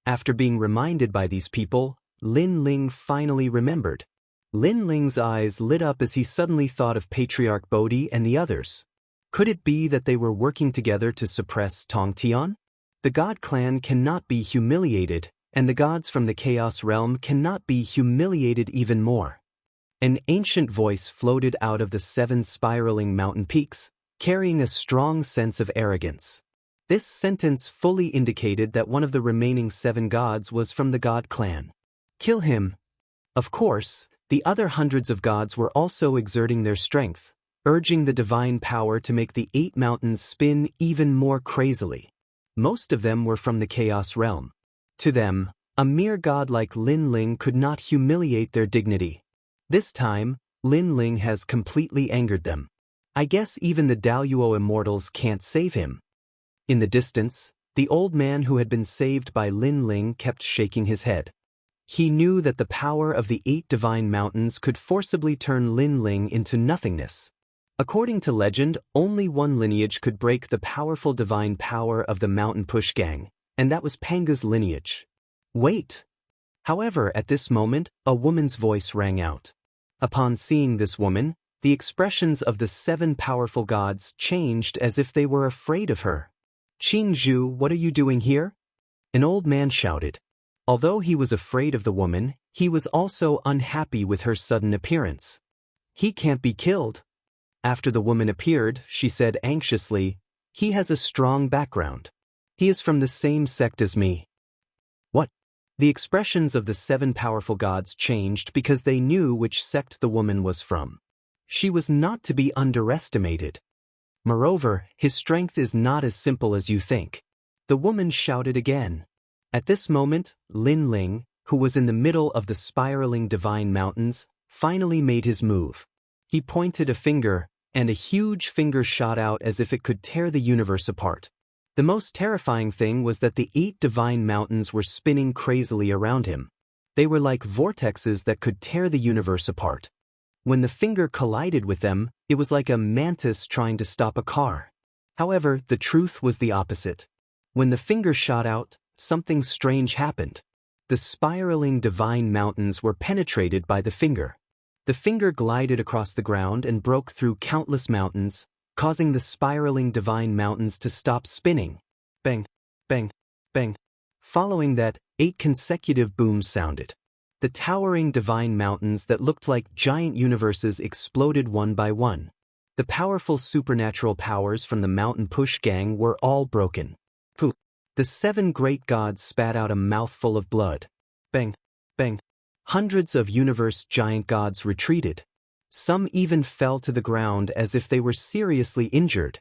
[SPEAKER 1] After being reminded by these people, Lin Ling finally remembered. Lin Ling's eyes lit up as he suddenly thought of Patriarch Bodhi and the others. Could it be that they were working together to suppress Tongtian? The God clan cannot be humiliated, and the gods from the chaos realm cannot be humiliated even more. An ancient voice floated out of the 7 spiraling mountain peaks, carrying a strong sense of arrogance. This sentence fully indicated that one of the remaining 7 gods was from the God clan. Kill him. Of course, the other hundreds of gods were also exerting their strength, urging the divine power to make the 8 mountains spin even more crazily. Most of them were from the chaos realm. To them, a mere god like Lin Ling could not humiliate their dignity. This time, Lin Ling has completely angered them. I guess even the Daluo immortals can't save him. In the distance, the old man who had been saved by Lin Ling kept shaking his head. He knew that the power of the 8 divine mountains could forcibly turn Lin Ling into nothingness. According to legend, only one lineage could break the powerful divine power of the Mountain Push Gang, and that was Panga's lineage. Wait! However, at this moment, a woman's voice rang out. Upon seeing this woman, the expressions of the 7 powerful gods changed as if they were afraid of her. "Qin Zhu, what are you doing here?" An old man shouted. Although he was afraid of the woman, he was also unhappy with her sudden appearance. "He can't be killed." After the woman appeared, she said anxiously, "He has a strong background. He is from the same sect as me." What? The expressions of the 7 powerful gods changed because they knew which sect the woman was from. She was not to be underestimated. Moreover, his strength is not as simple as you think. The woman shouted again. At this moment, Lin Ling, who was in the middle of the spiraling divine mountains, finally made his move. He pointed a finger, and a huge finger shot out as if it could tear the universe apart. The most terrifying thing was that the 8 divine mountains were spinning crazily around him. They were like vortexes that could tear the universe apart. When the finger collided with them, it was like a mantis trying to stop a car. However, the truth was the opposite. When the finger shot out, something strange happened. The spiraling divine mountains were penetrated by the finger. The finger glided across the ground and broke through countless mountains, causing the spiraling divine mountains to stop spinning. Bang, bang, bang. Following that, 8 consecutive booms sounded. The towering divine mountains that looked like giant universes exploded one by one. The powerful supernatural powers from the Mountain Push Gang were all broken. Poof. The 7 great gods spat out a mouthful of blood. Bang, bang. Hundreds of universe giant gods retreated. Some even fell to the ground as if they were seriously injured.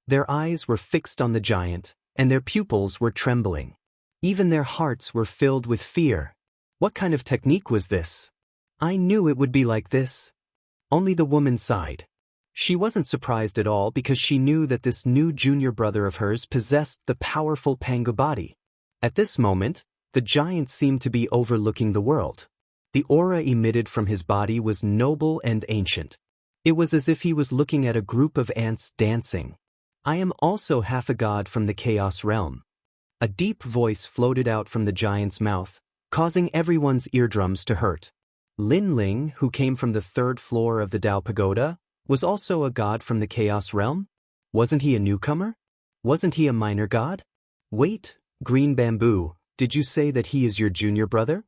[SPEAKER 1] Their eyes were fixed on the giant, and their pupils were trembling. Even their hearts were filled with fear. What kind of technique was this? I knew it would be like this. Only the woman sighed. She wasn't surprised at all because she knew that this new junior brother of hers possessed the powerful Pangu body. At this moment, the giant seemed to be overlooking the world. The aura emitted from his body was noble and ancient. It was as if he was looking at a group of ants dancing. I am also half a god from the chaos realm. A deep voice floated out from the giant's mouth, causing everyone's eardrums to hurt. Lin Ling, who came from the 3rd floor of the Dao Pagoda, was also a god from the chaos realm? Wasn't he a newcomer? Wasn't he a minor god? Wait, Green Bamboo, did you say that he is your junior brother?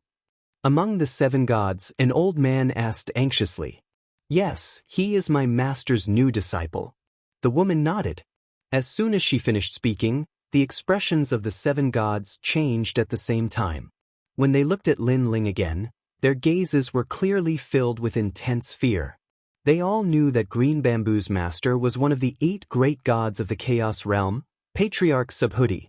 [SPEAKER 1] Among the 7 gods, an old man asked anxiously. Yes, he is my master's new disciple. The woman nodded. As soon as she finished speaking, the expressions of the 7 gods changed at the same time. When they looked at Lin Ling again, their gazes were clearly filled with intense fear. They all knew that Green Bamboo's master was one of the 8 great gods of the Chaos Realm, Patriarch Subhuti.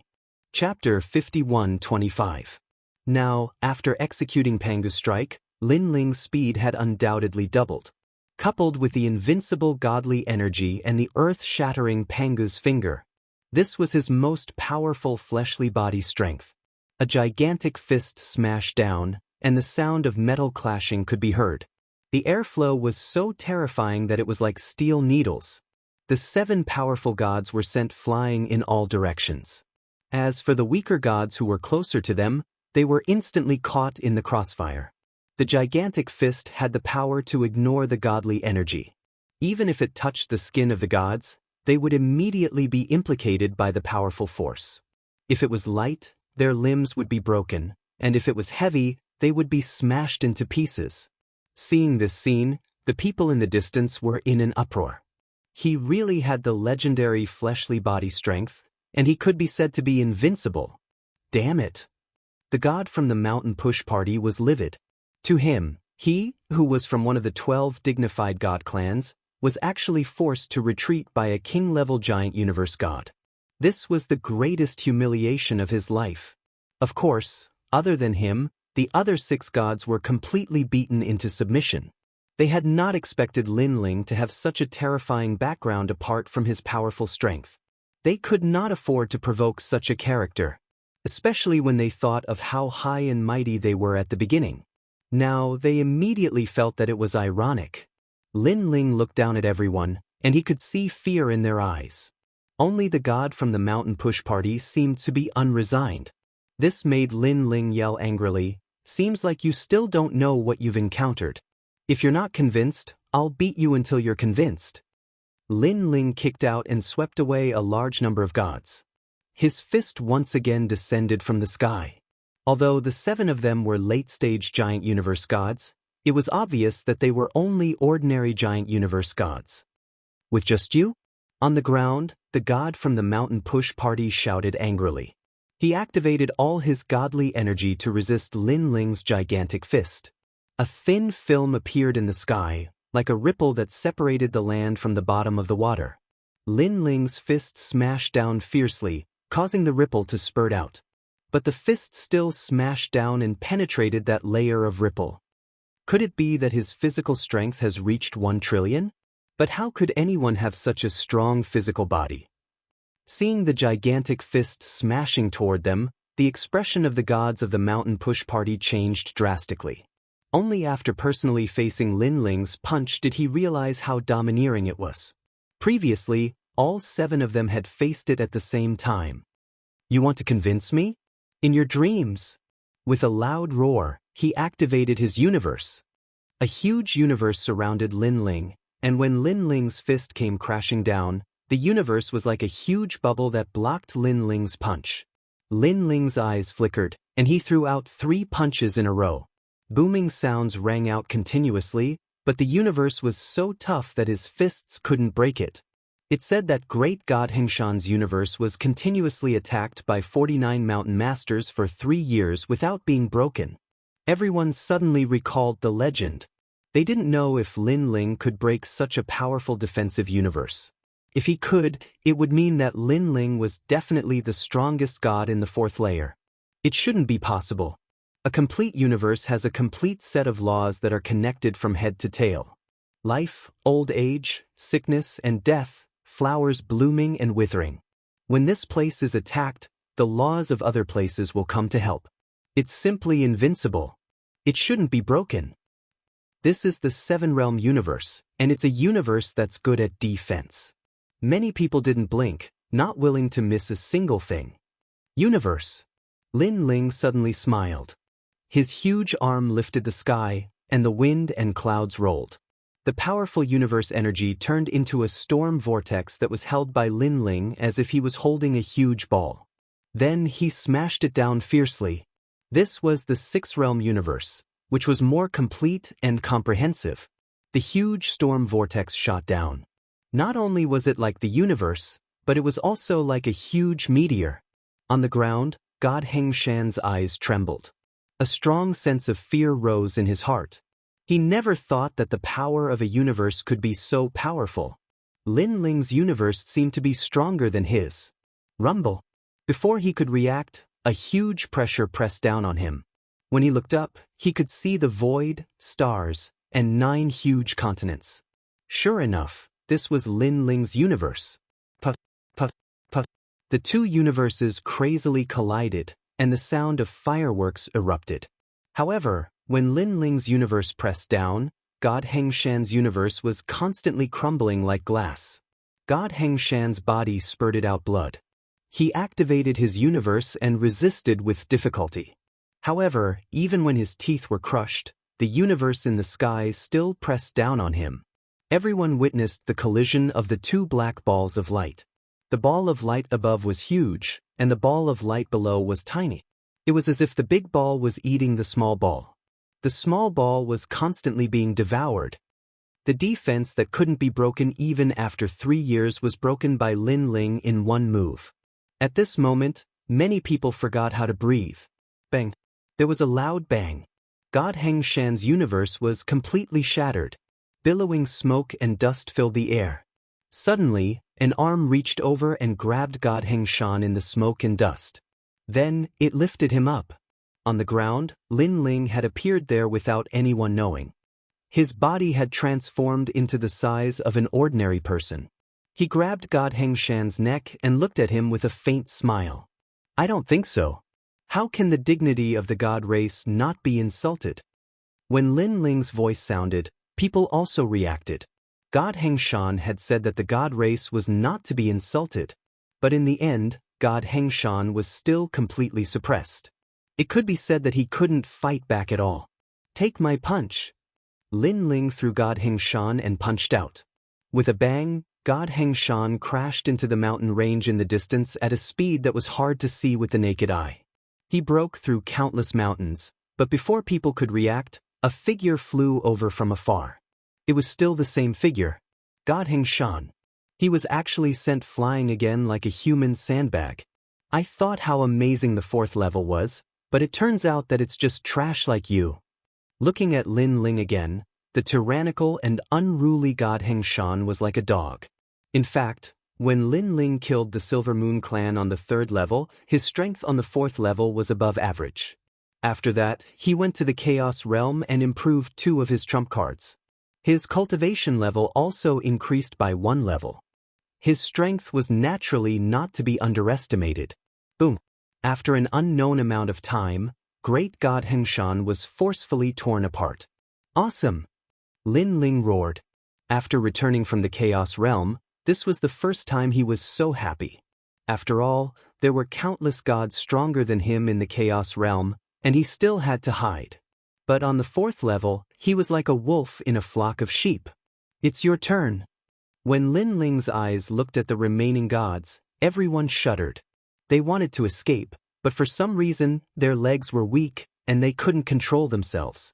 [SPEAKER 1] Chapter 51-25. Now, after executing Pangu's strike, Lin Ling's speed had undoubtedly doubled. coupled with the invincible godly energy and the earth-shattering Pangu's finger. This was his most powerful fleshly body strength. A gigantic fist smashed down, and the sound of metal clashing could be heard. The airflow was so terrifying that it was like steel needles. The 7 powerful gods were sent flying in all directions. As for the weaker gods who were closer to them, they were instantly caught in the crossfire. The gigantic fist had the power to ignore the godly energy. Even if it touched the skin of the gods, they would immediately be implicated by the powerful force. If it was light, their limbs would be broken, and if it was heavy, they would be smashed into pieces. Seeing this scene, the people in the distance were in an uproar. He really had the legendary fleshly body strength, and he could be said to be invincible. Damn it! The god from the Mountain Push Party was livid. To him, he, who was from one of the 12 dignified god clans, was actually forced to retreat by a king-level giant universe god. This was the greatest humiliation of his life. Of course, other than him, the other 6 gods were completely beaten into submission. They had not expected Lin Ling to have such a terrifying background apart from his powerful strength. They could not afford to provoke such a character, especially when they thought of how high and mighty they were at the beginning. Now, they immediately felt that it was ironic. Lin Ling looked down at everyone, and he could see fear in their eyes. Only the god from the Mountain Push Party seemed to be unresigned. This made Lin Ling yell angrily, "Seems like you still don't know what you've encountered. If you're not convinced, I'll beat you until you're convinced." Lin Ling kicked out and swept away a large number of gods. His fist once again descended from the sky. Although the 7 of them were late-stage giant universe gods, it was obvious that they were only ordinary giant universe gods. "With just you?" On the ground, the god from the Mountain Push Party shouted angrily. He activated all his godly energy to resist Lin Ling's gigantic fist. A thin film appeared in the sky, like a ripple that separated the land from the bottom of the water. Lin Ling's fist smashed down fiercely, causing the ripple to spurt out. But the fist still smashed down and penetrated that layer of ripple. Could it be that his physical strength has reached 1 trillion? But how could anyone have such a strong physical body? Seeing the gigantic fist smashing toward them, the expression of the gods of the Mountain Push Party changed drastically. Only after personally facing Lin Ling's punch did he realize how domineering it was. Previously, all 7 of them had faced it at the same time. "You want to convince me? In your dreams." With a loud roar, he activated his universe. A huge universe surrounded Lin Ling, and when Lin Ling's fist came crashing down, the universe was like a huge bubble that blocked Lin Ling's punch. Lin Ling's eyes flickered, and he threw out 3 punches in a row. Booming sounds rang out continuously, but the universe was so tough that his fists couldn't break it. It said that great god Hengshan's universe was continuously attacked by 49 mountain masters for 3 years without being broken. Everyone suddenly recalled the legend. They didn't know if Lin Ling could break such a powerful defensive universe. If he could, it would mean that Lin Ling was definitely the strongest god in the 4th layer. It shouldn't be possible. A complete universe has a complete set of laws that are connected from head to tail. Life, old age, sickness, and death, flowers blooming and withering. When this place is attacked, the laws of other places will come to help. It's simply invincible. It shouldn't be broken. This is the 7-realm universe, and it's a universe that's good at defense. Many people didn't blink, not willing to miss a single thing. Universe. Lin Ling suddenly smiled. His huge arm lifted the sky, and the wind and clouds rolled. The powerful universe energy turned into a storm vortex that was held by Lin Ling as if he was holding a huge ball. Then he smashed it down fiercely. This was the 6th-realm universe, which was more complete and comprehensive. The huge storm vortex shot down. Not only was it like the universe, but it was also like a huge meteor. On the ground, God Hengshan's eyes trembled. A strong sense of fear rose in his heart. He never thought that the power of a universe could be so powerful. Lin Ling's universe seemed to be stronger than his. Rumble. Before he could react, a huge pressure pressed down on him. When he looked up, he could see the void, stars, and 9 huge continents. Sure enough, this was Lin Ling's universe. Put, put, put. The two universes crazily collided, and the sound of fireworks erupted. However, when Lin Ling's universe pressed down, God Heng Shan's universe was constantly crumbling like glass. God Heng Shan's body spurted out blood. He activated his universe and resisted with difficulty. However, even when his teeth were crushed, the universe in the skies still pressed down on him. Everyone witnessed the collision of the two black balls of light. The ball of light above was huge, and the ball of light below was tiny. It was as if the big ball was eating the small ball. The small ball was constantly being devoured. The defense that couldn't be broken even after 3 years was broken by Lin Ling in one move. At this moment, many people forgot how to breathe. Bang! There was a loud bang. God Heng Shan's universe was completely shattered. Billowing smoke and dust filled the air. Suddenly, an arm reached over and grabbed God Heng Shan in the smoke and dust. Then, it lifted him up. On the ground, Lin Ling had appeared there without anyone knowing. His body had transformed into the size of an ordinary person. He grabbed God Heng Shan's neck and looked at him with a faint smile. I don't think so. How can the dignity of the God race not be insulted? When Lin Ling's voice sounded, people also reacted. God Heng Shan had said that the God race was not to be insulted. But in the end, God Heng Shan was still completely suppressed. It could be said that he couldn't fight back at all. Take my punch. Lin Ling threw God Heng Shan and punched out. With a bang, God Heng Shan crashed into the mountain range in the distance at a speed that was hard to see with the naked eye. He broke through countless mountains, but before people could react, a figure flew over from afar. It was still the same figure, God Heng Shan. He was actually sent flying again like a human sandbag. I thought how amazing the 4th level was, but it turns out that it's just trash like you. Looking at Lin Ling again, the tyrannical and unruly God Heng Shan was like a dog. In fact, when Lin Ling killed the Silver Moon clan on the 3rd level, his strength on the 4th level was above average. After that, he went to the Chaos Realm and improved 2 of his trump cards. His cultivation level also increased by 1 level. His strength was naturally not to be underestimated. Boom! After an unknown amount of time, Great God Heng Shan was forcefully torn apart. Awesome! Lin Ling roared. After returning from the Chaos Realm, this was the first time he was so happy. After all, there were countless gods stronger than him in the Chaos Realm, and he still had to hide. But on the 4th level, he was like a wolf in a flock of sheep. It's your turn. When Lin Ling's eyes looked at the remaining gods, everyone shuddered. They wanted to escape, but for some reason, their legs were weak, and they couldn't control themselves.